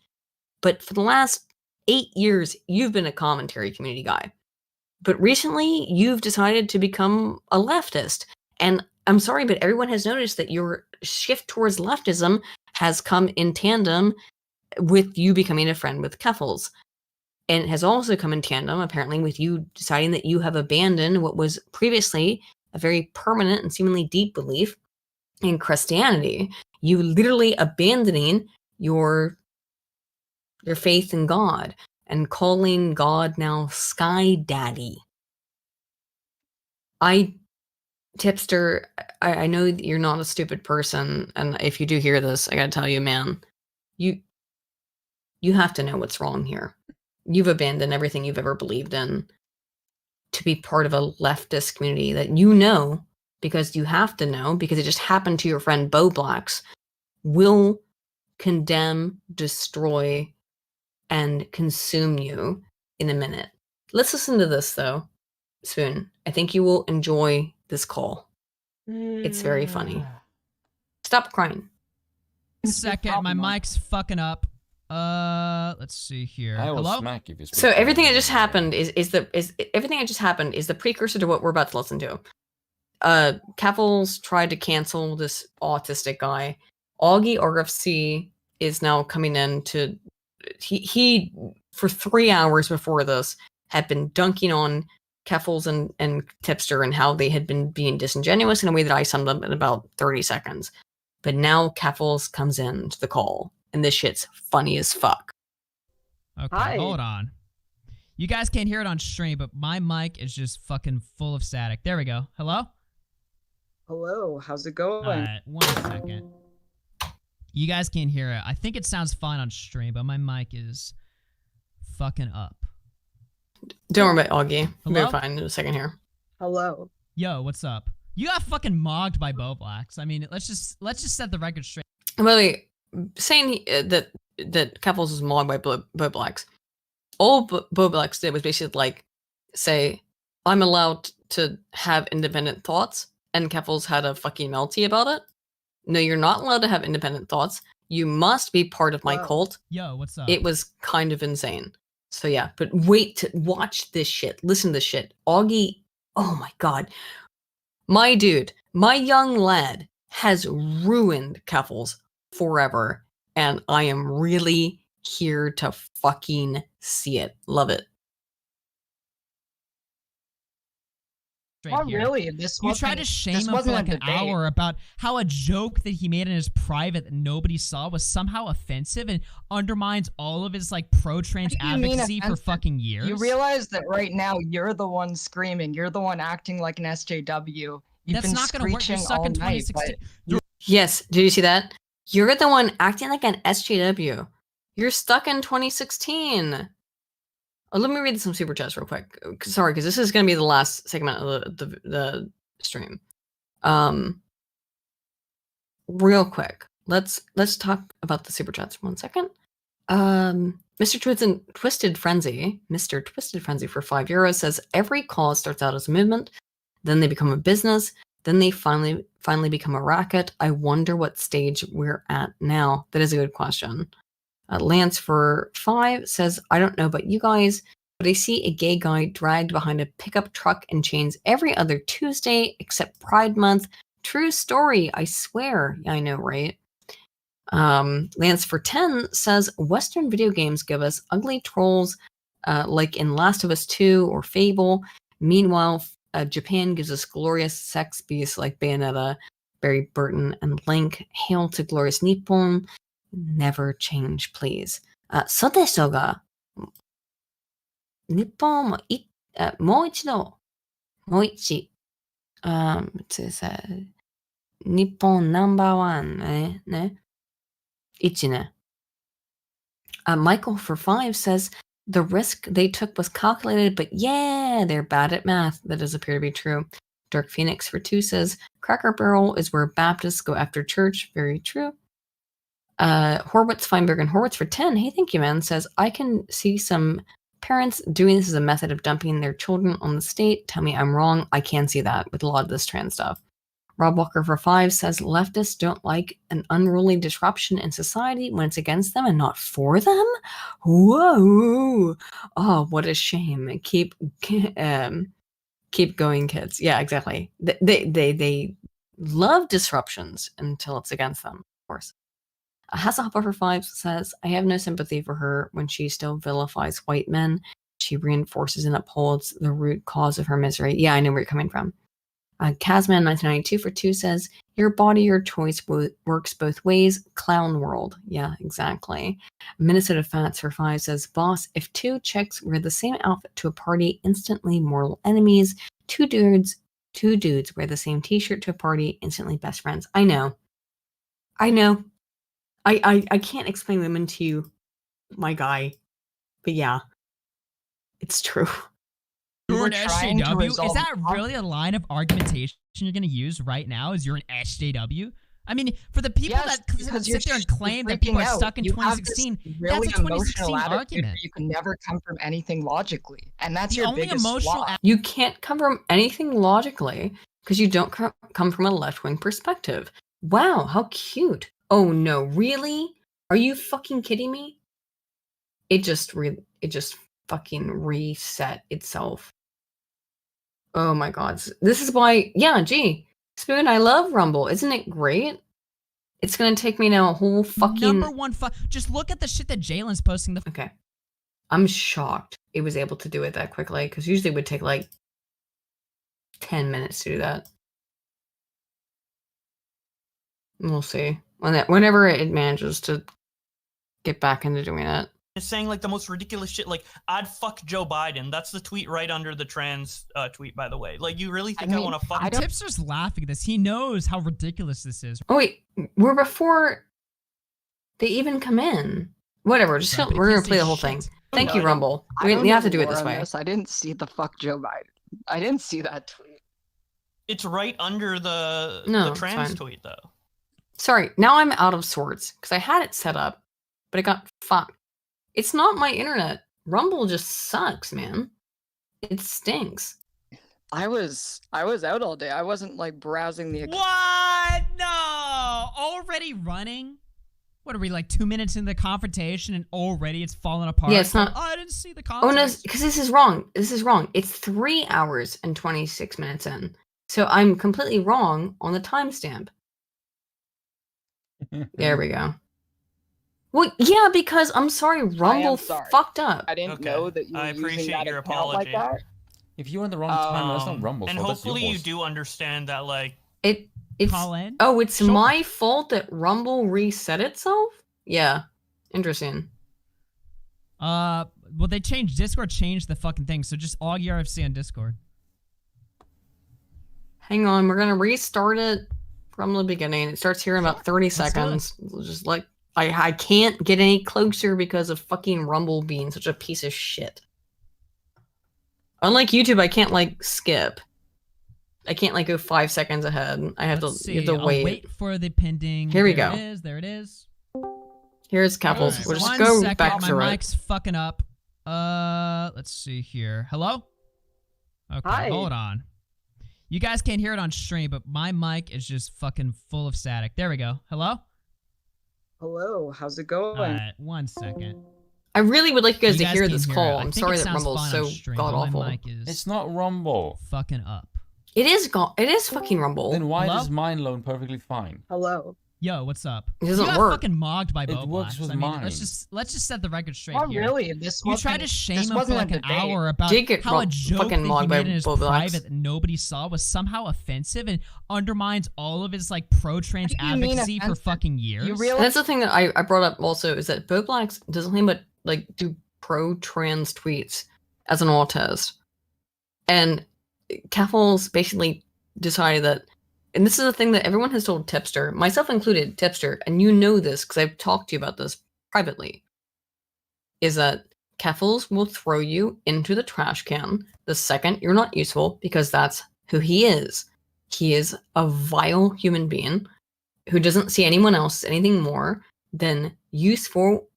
but for the last 8 years, you've been a commentary community guy. But recently, you've decided to become a leftist. And I'm sorry, but everyone has noticed that your shift towards leftism has come in tandem with you becoming a friend with Keffals. And it has also come in tandem, apparently, with you deciding that you have abandoned what was previously a very permanent and seemingly deep belief in Christianity. You literally abandoning your faith in God and calling God now Sky Daddy. Tipster, I know that you're not a stupid person, and if you do hear this, I gotta tell you, man, you have to know what's wrong here. You've abandoned everything you've ever believed in to be part of a leftist community that you know, because you have to know, because it just happened to your friend Bo Blacks, will condemn, destroy, and consume you in a minute. Let's listen to this, though, Spoon. I think you will enjoy this call. It's very funny. Stop crying. Second, my mic's fucking up. Let's see here. I will Hello? smack you if you speak. So everything that just happened is everything that just happened is the precursor to what we're about to listen to. Keffals tried to cancel this autistic guy. Augie RFC is now coming in to he for 3 hours before this had been dunking on Keffals and Tipster and how they had been being disingenuous in a way that I summed up in about 30 seconds. But now Keffals comes in to the call, and this shit's funny as fuck. Okay, hold on. You guys can't hear it on stream, but my mic is just fucking full of static. There we go. Hello? Hello, how's it going? All right, 1 second. You guys can't hear it. I think it sounds fine on stream, but my mic is fucking up. Don't worry about Augie. We'll Hello? be fine in a second here. Hello. Yo, what's up? You got fucking mogged by Boblax. I mean, let's just set the record straight. Really, saying that Keffels was mogged by Boblax. All Boblax did was basically like say, I'm allowed to have independent thoughts, and Keffels had a fucking melty about it. No, you're not allowed to have independent thoughts. You must be part of my cult. Yo, what's up? It was kind of insane. So yeah, but wait to watch this shit. Listen to this shit. Augie, oh my god. My dude, my young lad has ruined Keffels forever, and I am really here to fucking see it. Love it. Not really. You tried to shame him for like an hour about how a joke that he made in his private that nobody saw was somehow offensive and undermines all of his like pro-trans advocacy for fucking years. You realize that right now you're the one screaming. You're the one acting like an SJW. That's not going to work. You're stuck in 2016. Yes, did you see that? You're the one acting like an SJW. You're stuck in 2016. Oh, let me read some super chats real quick. Sorry, because this is going to be the last segment of the stream. Real quick, let's talk about the super chats for 1 second. Mr. Twisted Frenzy for €5 says every cause starts out as a movement, then they become a business, then they finally become a racket. I wonder what stage we're at now. That is a good question. Lance for 5 says, I don't know about you guys, but I see a gay guy dragged behind a pickup truck in chains every other Tuesday except Pride Month. True story, I swear. Yeah, I know, right? Lance for 10 says, Western video games give us ugly trolls like in Last of Us 2 or Fable. Meanwhile, Japan gives us glorious sex beasts like Bayonetta, Barry Burton, and Link. Hail to glorious Nippon. Never change, please. そうでしょうが、日本ももう一度、もう一、日本No.1 ね、一ね。Michael for 5 says, the risk they took was calculated, but yeah, they're bad at math. That does appear to be true. Dark Phoenix for 2 says, Cracker Barrel is where Baptists go after church. Very true. Horwitz, Feinberg, and Horwitz for 10. Hey, thank you, man. Says, I can see some parents doing this as a method of dumping their children on the state. Tell me I'm wrong. I can see that with a lot of this trans stuff. Rob Walker for 5 says, leftists don't like an unruly disruption in society when it's against them and not for them? Whoa. Oh, what a shame. Keep going, kids. Yeah, exactly. They love disruptions until it's against them, of course. Hasselhopper for 5 says, I have no sympathy for her when she still vilifies white men. She reinforces and upholds the root cause of her misery. Yeah, I know where you're coming from. Kazman 1992 for 2 says, your body, your choice works both ways. Clown world. Yeah, exactly. Minnesota Fats for 5 says, boss, if 2 chicks wear the same outfit to a party, instantly mortal enemies. 2 dudes wear the same t-shirt to a party, instantly best friends. I know. I can't explain women to you, my guy, but yeah, it's true. You're an SJW? Is that really a line of argumentation you're going to use right now? Is you're an SJW? I mean, for the people that sit there and claim that people are stuck in 2016, really that's a 2016 argument. You can never come from anything logically, and that's your biggest flaw. You can't come from anything logically because you don't come from a left-wing perspective. Wow, how cute. Oh no, really? Are you fucking kidding me? It just fucking reset itself. Oh my god. This is why, yeah, gee. Spoon, I love Rumble. Isn't it great? It's gonna take me now a whole fucking... Just look at the shit that Jalen's posting. Okay. I'm shocked it was able to do it that quickly, because usually it would take like 10 minutes to do that. We'll see. Whenever it manages to get back into doing that. Is saying like the most ridiculous shit, like I'd fuck Joe Biden. That's the tweet right under the trans tweet, by the way. Like, you really think I want to fuck? Tipster's laughing at this. He knows how ridiculous this is. Oh wait, we're before they even come in. Whatever, just we're gonna play the whole thing. Thank you, Rumble. We have to do it this way. I didn't see the fuck Joe Biden. I didn't see that tweet. It's right under the trans fine. tweet, though. Sorry, now I'm out of sorts because I had it set up, but it got fucked. It's not my internet. Rumble just sucks, man. It stinks. I was out all day. I wasn't like browsing the account. What? No! Already running? What are we, like 2 minutes into the confrontation and already it's falling apart? Yeah, it's not. Oh, I didn't see the context. Oh no, because this is wrong. This is wrong. It's 3 hours and 26 minutes in. So I'm completely wrong on the timestamp. There we go. Well, yeah, because I'm sorry, Rumble fucked up. I didn't know that you were using that your account apology. like that. If you're on the wrong time, that's not Rumble. And fault, hopefully that's you yours. do understand that, like, It's Colin? Oh, it's my fault that Rumble reset itself? Yeah. Interesting. Well, they changed Discord, changed the fucking thing, so just log your RFC on Discord. Hang on, we're gonna restart it from the beginning. It starts here in about 30 seconds. Just like I can't get any closer because of fucking Rumble being such a piece of shit. Unlike YouTube, I can't like skip. I can't like go 5 seconds ahead. I have to I'll wait for the pending. Here we There go. it is. There it is. Here's Capels. Right. We'll just 1 go second, back to my it. mic's fucking up. Let's see here. Hello? Okay, Hi. hold on. You guys can't hear it on stream, but my mic is just fucking full of static. There we go. Hello? Hello, how's it going? Alright, 1 second. I really would like you guys to hear can't this hear call. it. I I'm think sorry it that sounds Rumble's fine on so stream, god but my awful. mic is It's not Rumble. fucking up. It is fucking Rumble. Then why Hello? does mine load perfectly fine? Hello. Yo, what's up? It doesn't you got work. fucking mogged by Bo works Blacks. with I mean, mine. let's just set the record straight Oh, here. really? This You wasn't- tried to shame this him for wasn't like a an debate. hour about Did get how a joke fucking that he mogged by made in his Bo Blacks. private that nobody saw was somehow offensive and undermines all of his like pro-trans What do you mean advocacy for offensive? fucking years. You And realize that's the thing that I brought up also is that Bo Blacks doesn't claim but like do pro-trans tweets as an all test. And Caffels basically decided that, and this is a thing that everyone has told Tipster, myself included, Tipster, and you know this because I've talked to you about this privately, is that Caffels will throw you into the trash can the second you're not useful because that's who he is. He is a vile human being who doesn't see anyone else as anything more than useful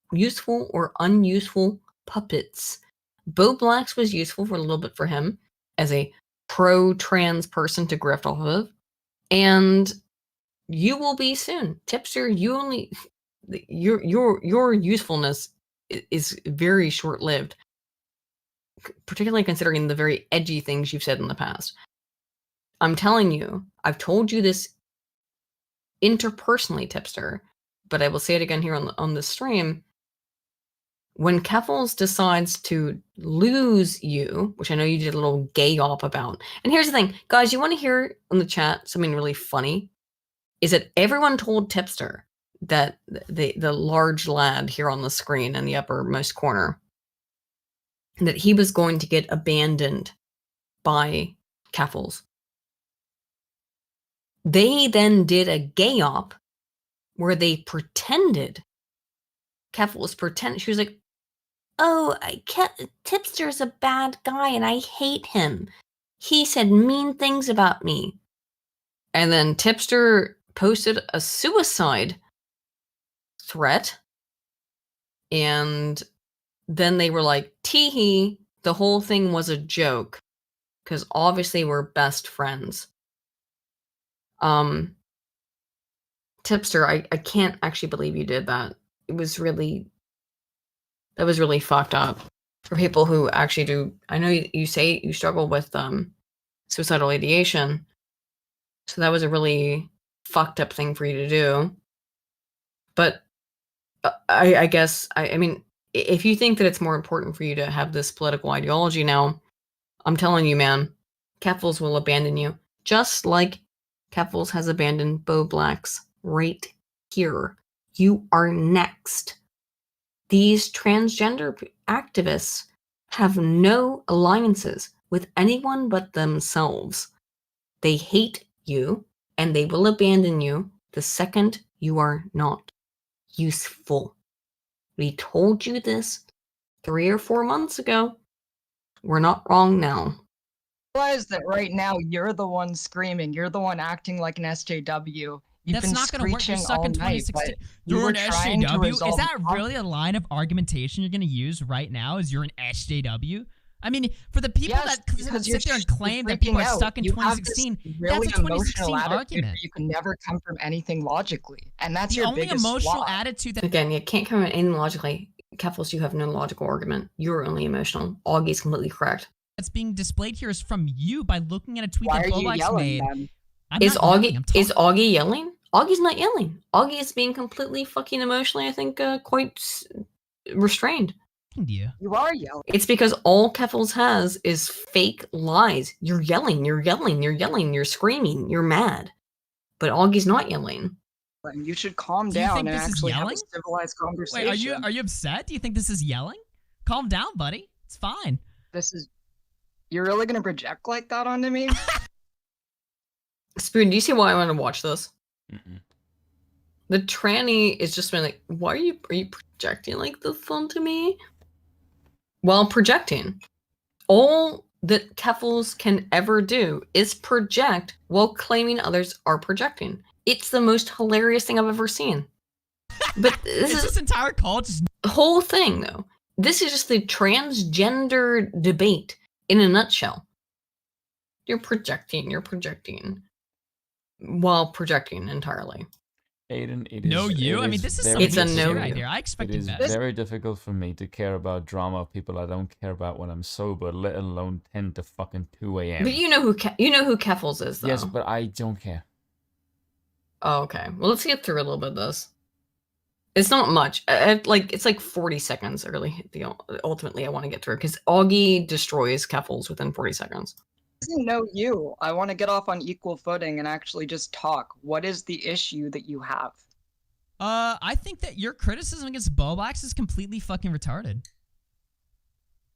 or unuseful puppets. Bo Blacks was useful for a little bit for him as a pro-trans person to grift off of, and you will be soon. Tipster, your usefulness is very short-lived, particularly considering the very edgy things you've said in the past. I'm telling you, I've told you this interpersonally, Tipster, but I will say it again here on the stream. When Keffels decides to lose you, which I know you did a little gay op about, and here's the thing, guys, you want to hear in the chat something really funny? Is that everyone told Tipster that the large lad here on the screen in the uppermost corner, that he was going to get abandoned by Keffels. They then did a gay op where they pretended, Keffels pretended, she was like, oh, Tipster's a bad guy and I hate him. He said mean things about me. And then Tipster posted a suicide threat. And then they were like, tee-hee, the whole thing was a joke. Because obviously we're best friends. Tipster, I can't actually believe you did that. That was really fucked up for people who actually do. I know you say you struggle with suicidal ideation, so that was a really fucked up thing for you to do. But I guess I mean, if you think that it's more important for you to have this political ideology now, I'm telling you, man, Keffels will abandon you, just like Keffels has abandoned Bo Blacks right here. You are next. These transgender activists have no alliances with anyone but themselves. They hate you, and they will abandon you the second you are not useful. We told you this 3 or 4 months ago. We're not wrong now. Realize that right now you're the one screaming. You're the one acting like an SJW. You've That's been not going to work. You're screeching stuck all in night, 2016. but you You're were an trying to SJW? Is resolve that the really a line of argumentation you're going to use right now? Is you're an SJW? I mean, for the people that sit there and claim that people are stuck in 2016, really that's a 2016 emotional argument. You can never come from anything logically, and that's The your only biggest emotional flaw. attitude that Again, you can't come in logically. Keffels, you have no logical argument. You're only emotional. Augie's completely correct. that's being displayed here is from you by looking at a tweet Why that are you Boblax yelling, made. then? Is Augie yelling? Augie's not yelling. Augie is being completely fucking emotionally, I think, quite restrained. You are yelling. It's because all Keffels has is fake lies. You're yelling, you're yelling, you're yelling, you're screaming, you're mad. But Augie's not yelling. You should calm Do you down think and this is actually have a yelling? civilized conversation. Wait, are you upset? Do you think this is yelling? Calm down, buddy. It's fine. You're really gonna project like that onto me? Spoon, do you see why I want to watch this? The tranny is just been like, why are you projecting like this onto me? While projecting. All that Keffels can ever do is project while claiming others are projecting. It's the most hilarious thing I've ever seen. But this entire call just whole thing though. This is just the transgender debate in a nutshell. You're projecting while projecting entirely. Aiden, it No, is, you? it I mean, is this is very something It's a no difficult. right here. I expected It is that. very difficult for me to care about drama of people I don't care about when I'm sober, let alone 10 to fucking 2 a.m. But you know who Keffels is though. Yes, but I don't care. Oh, okay. Well, let's get through a little bit of this. It's not much. It's like 40 seconds early. Ultimately, I want to get through because Augie destroys Keffels within 40 seconds. Doesn't know you. I want to get off on equal footing and actually just talk. What is the issue that you have? I think that your criticism against Boblax is completely fucking retarded.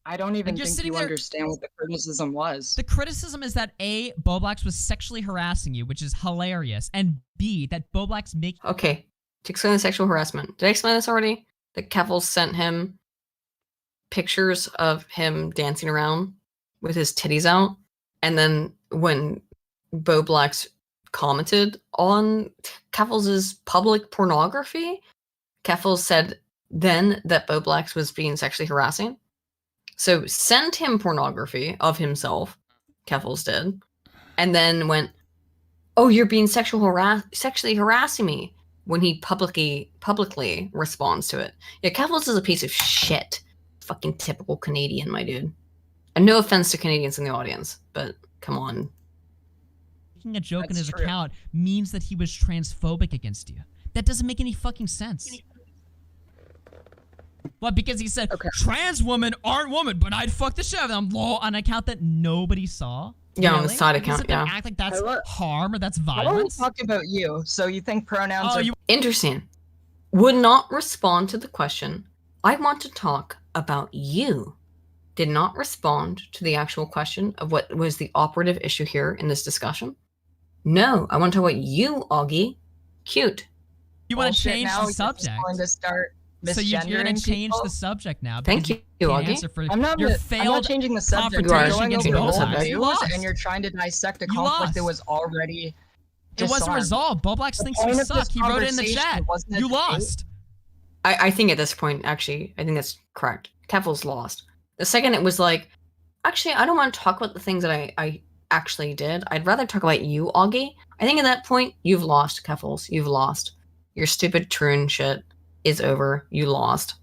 I don't even you're think sitting you there- understand what the criticism was. The criticism is that A, Boblax was sexually harassing you, which is hilarious, and B, that Boblax makes Okay. To explain the sexual harassment. Did I explain this already? That Keffels sent him pictures of him dancing around with his titties out. And then when Boblax commented on Keffels' public pornography, Keffels said then that Boblax was being sexually harassing. So sent him pornography of himself, Keffels did, and then went, "Oh, you're being sexually harassing me," when he publicly responds to it. Yeah, Keffels is a piece of shit. Fucking typical Canadian, my dude. And no offense to Canadians in the audience, but come on. making a joke in That's his true. account means that he was transphobic against you. That doesn't make any fucking sense. What? Because he said trans women aren't women, but I'd fuck the shit out of them. Lol, on an account that nobody saw. Yeah, on the Really? side Like, account, doesn't that yeah. act like that's I harm or that's I want violence? to talk about you. So you think pronouns are... Interesting. Would not respond to the question. I want to talk about you. Did not respond to the actual question of what was the operative issue here in this discussion. No, I want to talk about you, Augie. Cute. You want to Bullshit change now, the you're just subject. going to start So you're going misgendering to change people? the subject now. Thank because you, can't Augie. answer for I'm not, your I'm not failed changing the subject. confrontation You're going against over the old subject. You news lost. and you're trying to dissect a You conflict that lost. was already It wasn't disarmed. resolved. Boblax The thinks point you of this suck. He wrote it in the conversation chat. wasn't a You debate. lost. I think at this point, actually, I think that's correct. Keffels lost. The second it was like, actually, I don't want to talk about the things that I actually did. I'd rather talk about you, Augie. I think at that point, you've lost, Keffels. You've lost. Your stupid troon shit is over. You lost.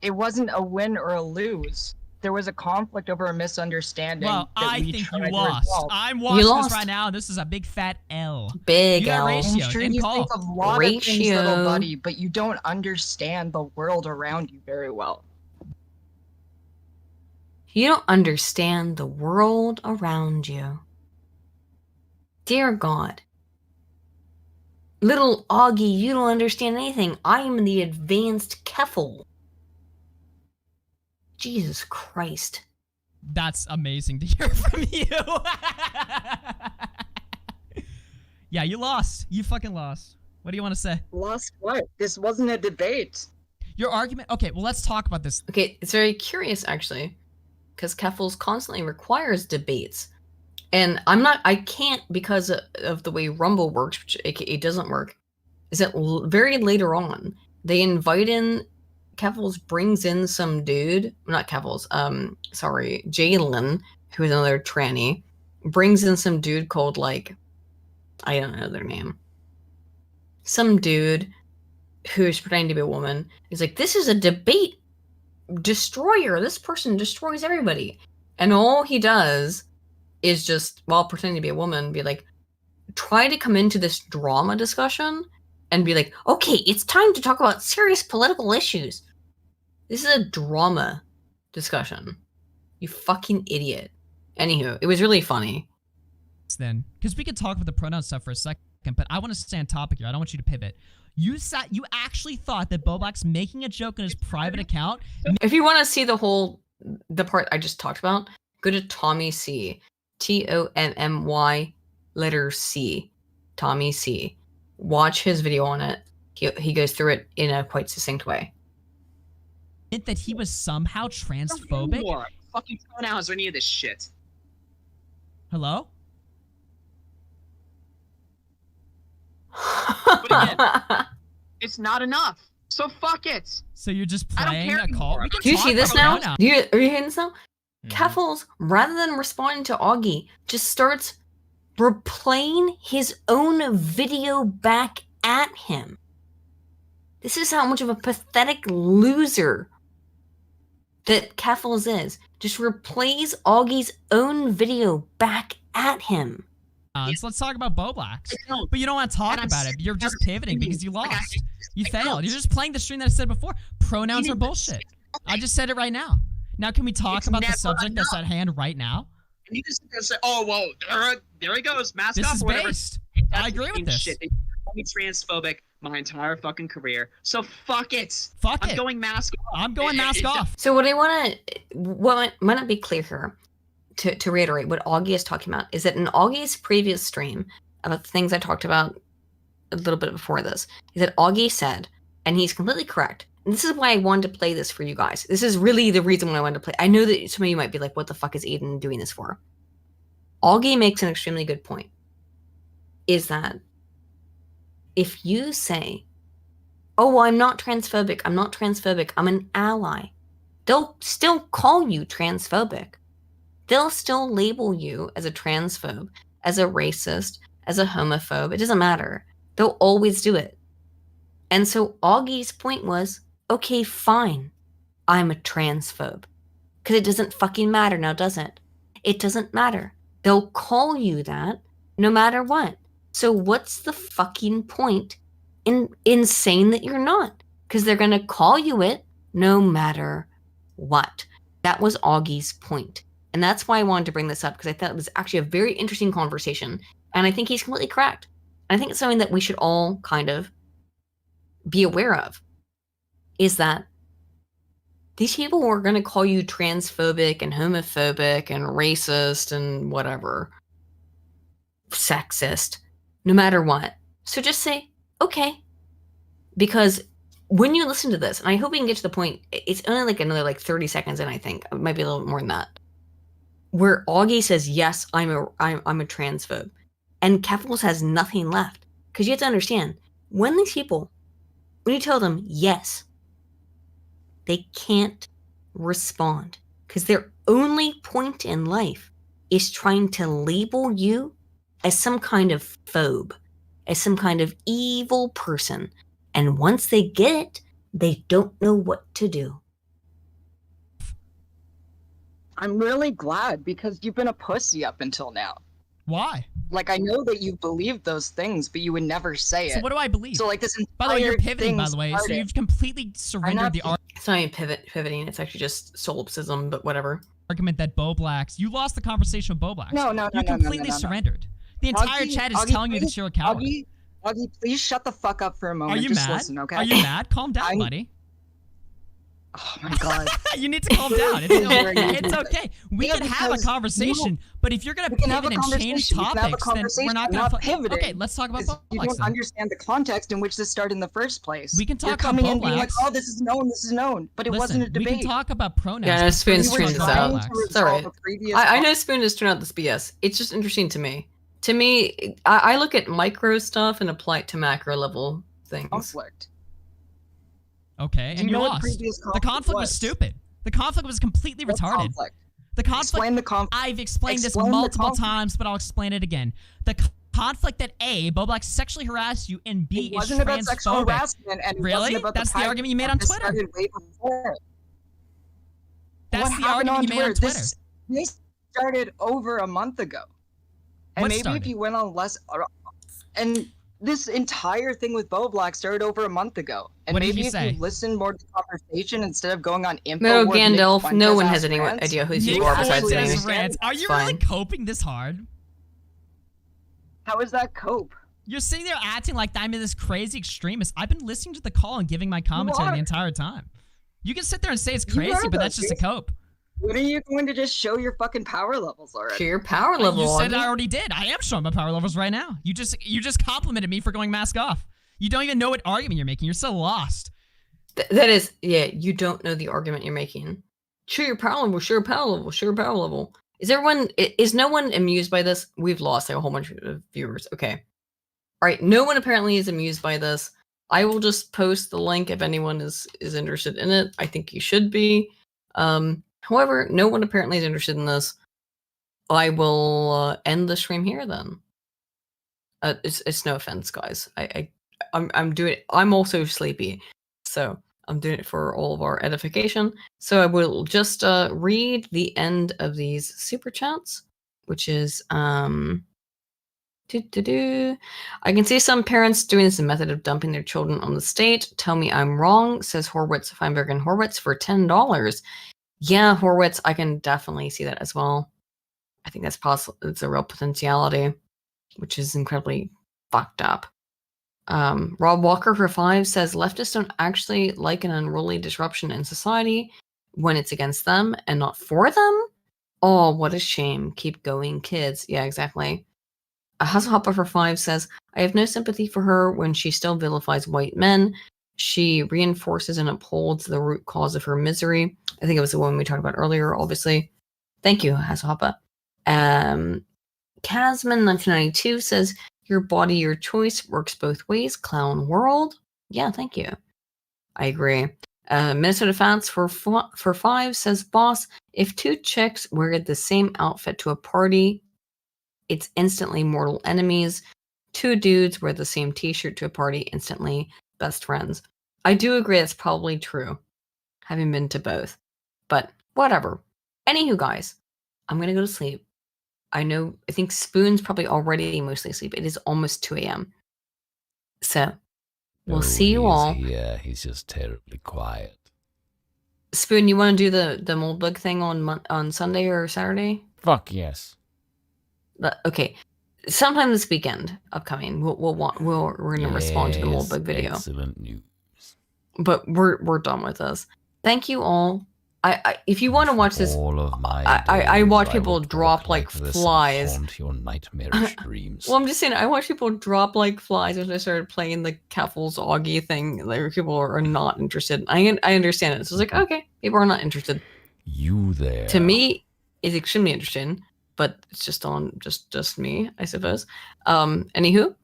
It wasn't a win or a lose. There was a conflict over a misunderstanding. Well, that I we think tried you to lost. resolve. I'm You watching lost. this right now. This is a big fat L. Big You got L. ratio I'm sure and you call. think a lot of things, little Ratio. buddy, but you don't understand the world around you very well. You don't understand the world around you. Dear God. Little Augie, you don't understand anything. I am the advanced Keffel. Jesus Christ. That's amazing to hear from you. Yeah, you lost. You fucking lost. What do you want to say? Lost what? This wasn't a debate. Your argument. Okay, well, let's talk about this. Okay, it's very curious, actually. because Keffels constantly requires debates. And I can't, because of the way Rumble works, which it doesn't work, is that very later on, they invite in, Keffels brings in some dude, not Keffels, sorry, Jalen, who is another tranny, brings in some dude called, like, I don't know their name. Some dude who's pretending to be a woman. He's like, this is a debate destroyer. This person destroys everybody. And all he does is just, while pretending to be a woman, be like, try to come into this drama discussion and be like, okay, it's time to talk about serious political issues. This is a drama discussion. You fucking idiot. Anywho, it was really funny. Then, because we could talk about the pronoun stuff for a second, but I want to stay on topic here. I don't want you to pivot. You actually thought that Boblack's making a joke on his private account. If you want to see the part I just talked about, go to Tommy C. Tommy letter C. Tommy C. Watch his video on it. He goes through it in a quite succinct way. That he was somehow transphobic? More fucking pronouns or any of this shit. Hello? But again, it's not enough. So fuck it. So you're just playing a call? Do you see this now? Are you hearing this now? Keffels, rather than responding to Augie, just starts replaying his own video back at him. This is how much of a pathetic loser that Keffels is. Just replays Augie's own video back at him. So let's talk about Boblax. But you don't want to talk about it. You're just pivoting because you lost. You failed. You're just playing the string that I said before. Pronouns are bullshit. I just said it right now. Now can we talk about the subject that's at hand right now? And you just say, oh, well, there he goes. Mask this off is or whatever. based. I agree with this. Shit. They called me transphobic my entire fucking career. So fuck it. Fuck it. I'm going mask off. I'm going mask off. So what might not be clear here, to reiterate what Augie is talking about, is that in Augie's previous stream about the things I talked about a little bit before this, is that Augie said, and he's completely correct, and this is why I wanted to play this for you guys. This is really the reason why I wanted to play. I know that some of you might be like, what the fuck is Aiden doing this for? Augie makes an extremely good point, is that if you say, oh, well, I'm not transphobic, I'm an ally, they'll still call you transphobic. They'll still label you as a transphobe, as a racist, as a homophobe. It doesn't matter. They'll always do it. And so Augie's point was, okay, fine, I'm a transphobe. Because it doesn't fucking matter now, does it? It doesn't matter. They'll call you that no matter what. So what's the fucking point in saying that you're not? Because they're going to call you it no matter what. That was Augie's point. And that's why I wanted to bring this up, because I thought it was actually a very interesting conversation. And I think he's completely correct. And I think it's something that we should all kind of be aware of, is that these people are going to call you transphobic and homophobic and racist and whatever, sexist, no matter what. So just say, okay. Because when you listen to this, and I hope we can get to the point, it's only like another 30 seconds in, I think. It might be a little more than that. Where Augie says, yes, I'm a transphobe. And Keffels has nothing left. Because you have to understand, when these people, when you tell them yes, they can't respond. Because their only point in life is trying to label you as some kind of phobe, as some kind of evil person. And once they get it, they don't know what to do. I'm really glad, because you've been a pussy up until now. Why? Like, I know that you believe those things, but you would never say it. So what do I believe? So, like, this entire by the way, you're pivoting, by the way, started. so you've completely surrendered the It's not even pivoting, it's actually just solipsism, but whatever. Argument that Boblax, you lost the conversation with Boblax. No. You completely surrendered. The entire chat is telling you that you're a coward. Augie, please shut the fuck up for a moment. Are you Just mad? listen, okay? Are you mad? Calm down, buddy. Oh my god. You need to calm down. It's okay. We can have a conversation, but if you're gonna pivot and change topics, then we're not gonna pivot. Okay, let's talk about You don't understand the context in which this started in the first place. We can talk You're about coming in being like, Boblax. oh, this is known, but it wasn't a debate. We can talk about pronouns. Yeah, I know Spoon's but tuning this out. It's alright. I know Spoon is tuning out this BS. It's just interesting to me. To me, I look at micro stuff and apply it to macro level things. Conflict. Okay, and you lost. The conflict was stupid. The conflict was completely retarded. The conflict. Explain the conflict. I've explained this multiple times, but I'll explain it again. The conflict that A, Boblax sexually harassed you, and B, it wasn't is about sexual transphobic. harassment, and it Really? wasn't about That's the argument you made on this Twitter. started way before. That's What the happened argument you made on Twitter. This started over a month ago. And What maybe started? if you went on less... And this entire thing with Boblax started over a month ago. And What did maybe he if say? you listened more to the conversation instead of going on info... No, where Nick Gandalf, no Fuentes one asked has any rants, idea who Nick you are besides Fuentes me. rants. Are you Fine. really coping this hard? How is that cope? You're sitting there acting like I'm this crazy extremist. I've been listening to the call and giving my commentary the entire time. You can sit there and say it's crazy, but that's just a cope. When are you going to just show your fucking power levels already? Show your power level. You said I already did. I am showing my power levels right now. You just complimented me for going mask off. You don't even know what argument you're making. You're so lost. That is, yeah, you don't know the argument you're making. Show your power level, show your power level, show your power level. Is no one amused by this? We've lost like a whole bunch of viewers. Okay. All right, no one apparently is amused by this. I will just post the link if anyone is interested in it. I think you should be. However, no one apparently is interested in this. I will end the stream here then. It's no offense, guys. I'm doing it. I'm also sleepy, so I'm doing it for all of our edification. So I will just read the end of these super chats, which is I can see some parents doing this as a method of dumping their children on the state. Tell me I'm wrong, says Horwitz, Feinberg, and Horwitz for $10. Yeah, Horwitz, I can definitely see that as well. I think that's possible. It's a real potentiality, which is incredibly fucked up. Rob Walker for 5 says leftists don't actually like an unruly disruption in society when it's against them and not for them. Oh, what a shame. Keep going, kids. Yeah, exactly. Hasselhopper for 5 says, I have no sympathy for her when she still vilifies white men. She reinforces and upholds the root cause of her misery. I think it was the one we talked about earlier, obviously. Thank you, Hasselhopper. Casman1992 says, your body, your choice, works both ways. Clown world. Yeah, thank you. I agree. Minnesota Fats for 5 says, boss, if two chicks wear the same outfit to a party, it's instantly mortal enemies. Two dudes wear the same t-shirt to a party, instantly best friends. I do agree that's probably true, having been to both. But whatever. Anywho, guys, I'm going to go to sleep. I think Spoon's probably already mostly asleep. It is almost 2 a.m. So, we'll see you all. Yeah, he's just terribly quiet. Spoon, you want to do the mold bug thing on Sunday or Saturday? Fuck yes. Okay. Sometime this weekend, upcoming, we're gonna respond to the mold bug video. Excellent news. But we're done with this. Thank you all. I if you want to watch this, all of my I watch people drop like flies. Your nightmarish dreams. Well, I'm just saying, I watch people drop like flies when I started playing the Keffels Augie thing. Like people are not interested. I understand it. So it's like, okay, people are not interested. You there? To me, it's extremely interesting, but it's just on just me, I suppose. Anywho,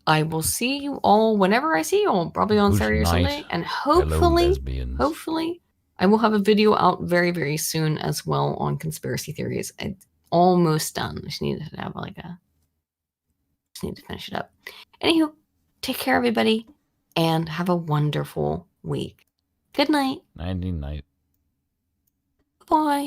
I will see you all whenever I see you all, probably on Saturday or Sunday, and hopefully, I will have a video out very, very soon as well on conspiracy theories. It's almost done. I just need to have just need to finish it up. Anywho, take care, everybody, and have a wonderful week. Good night. Night. Bye.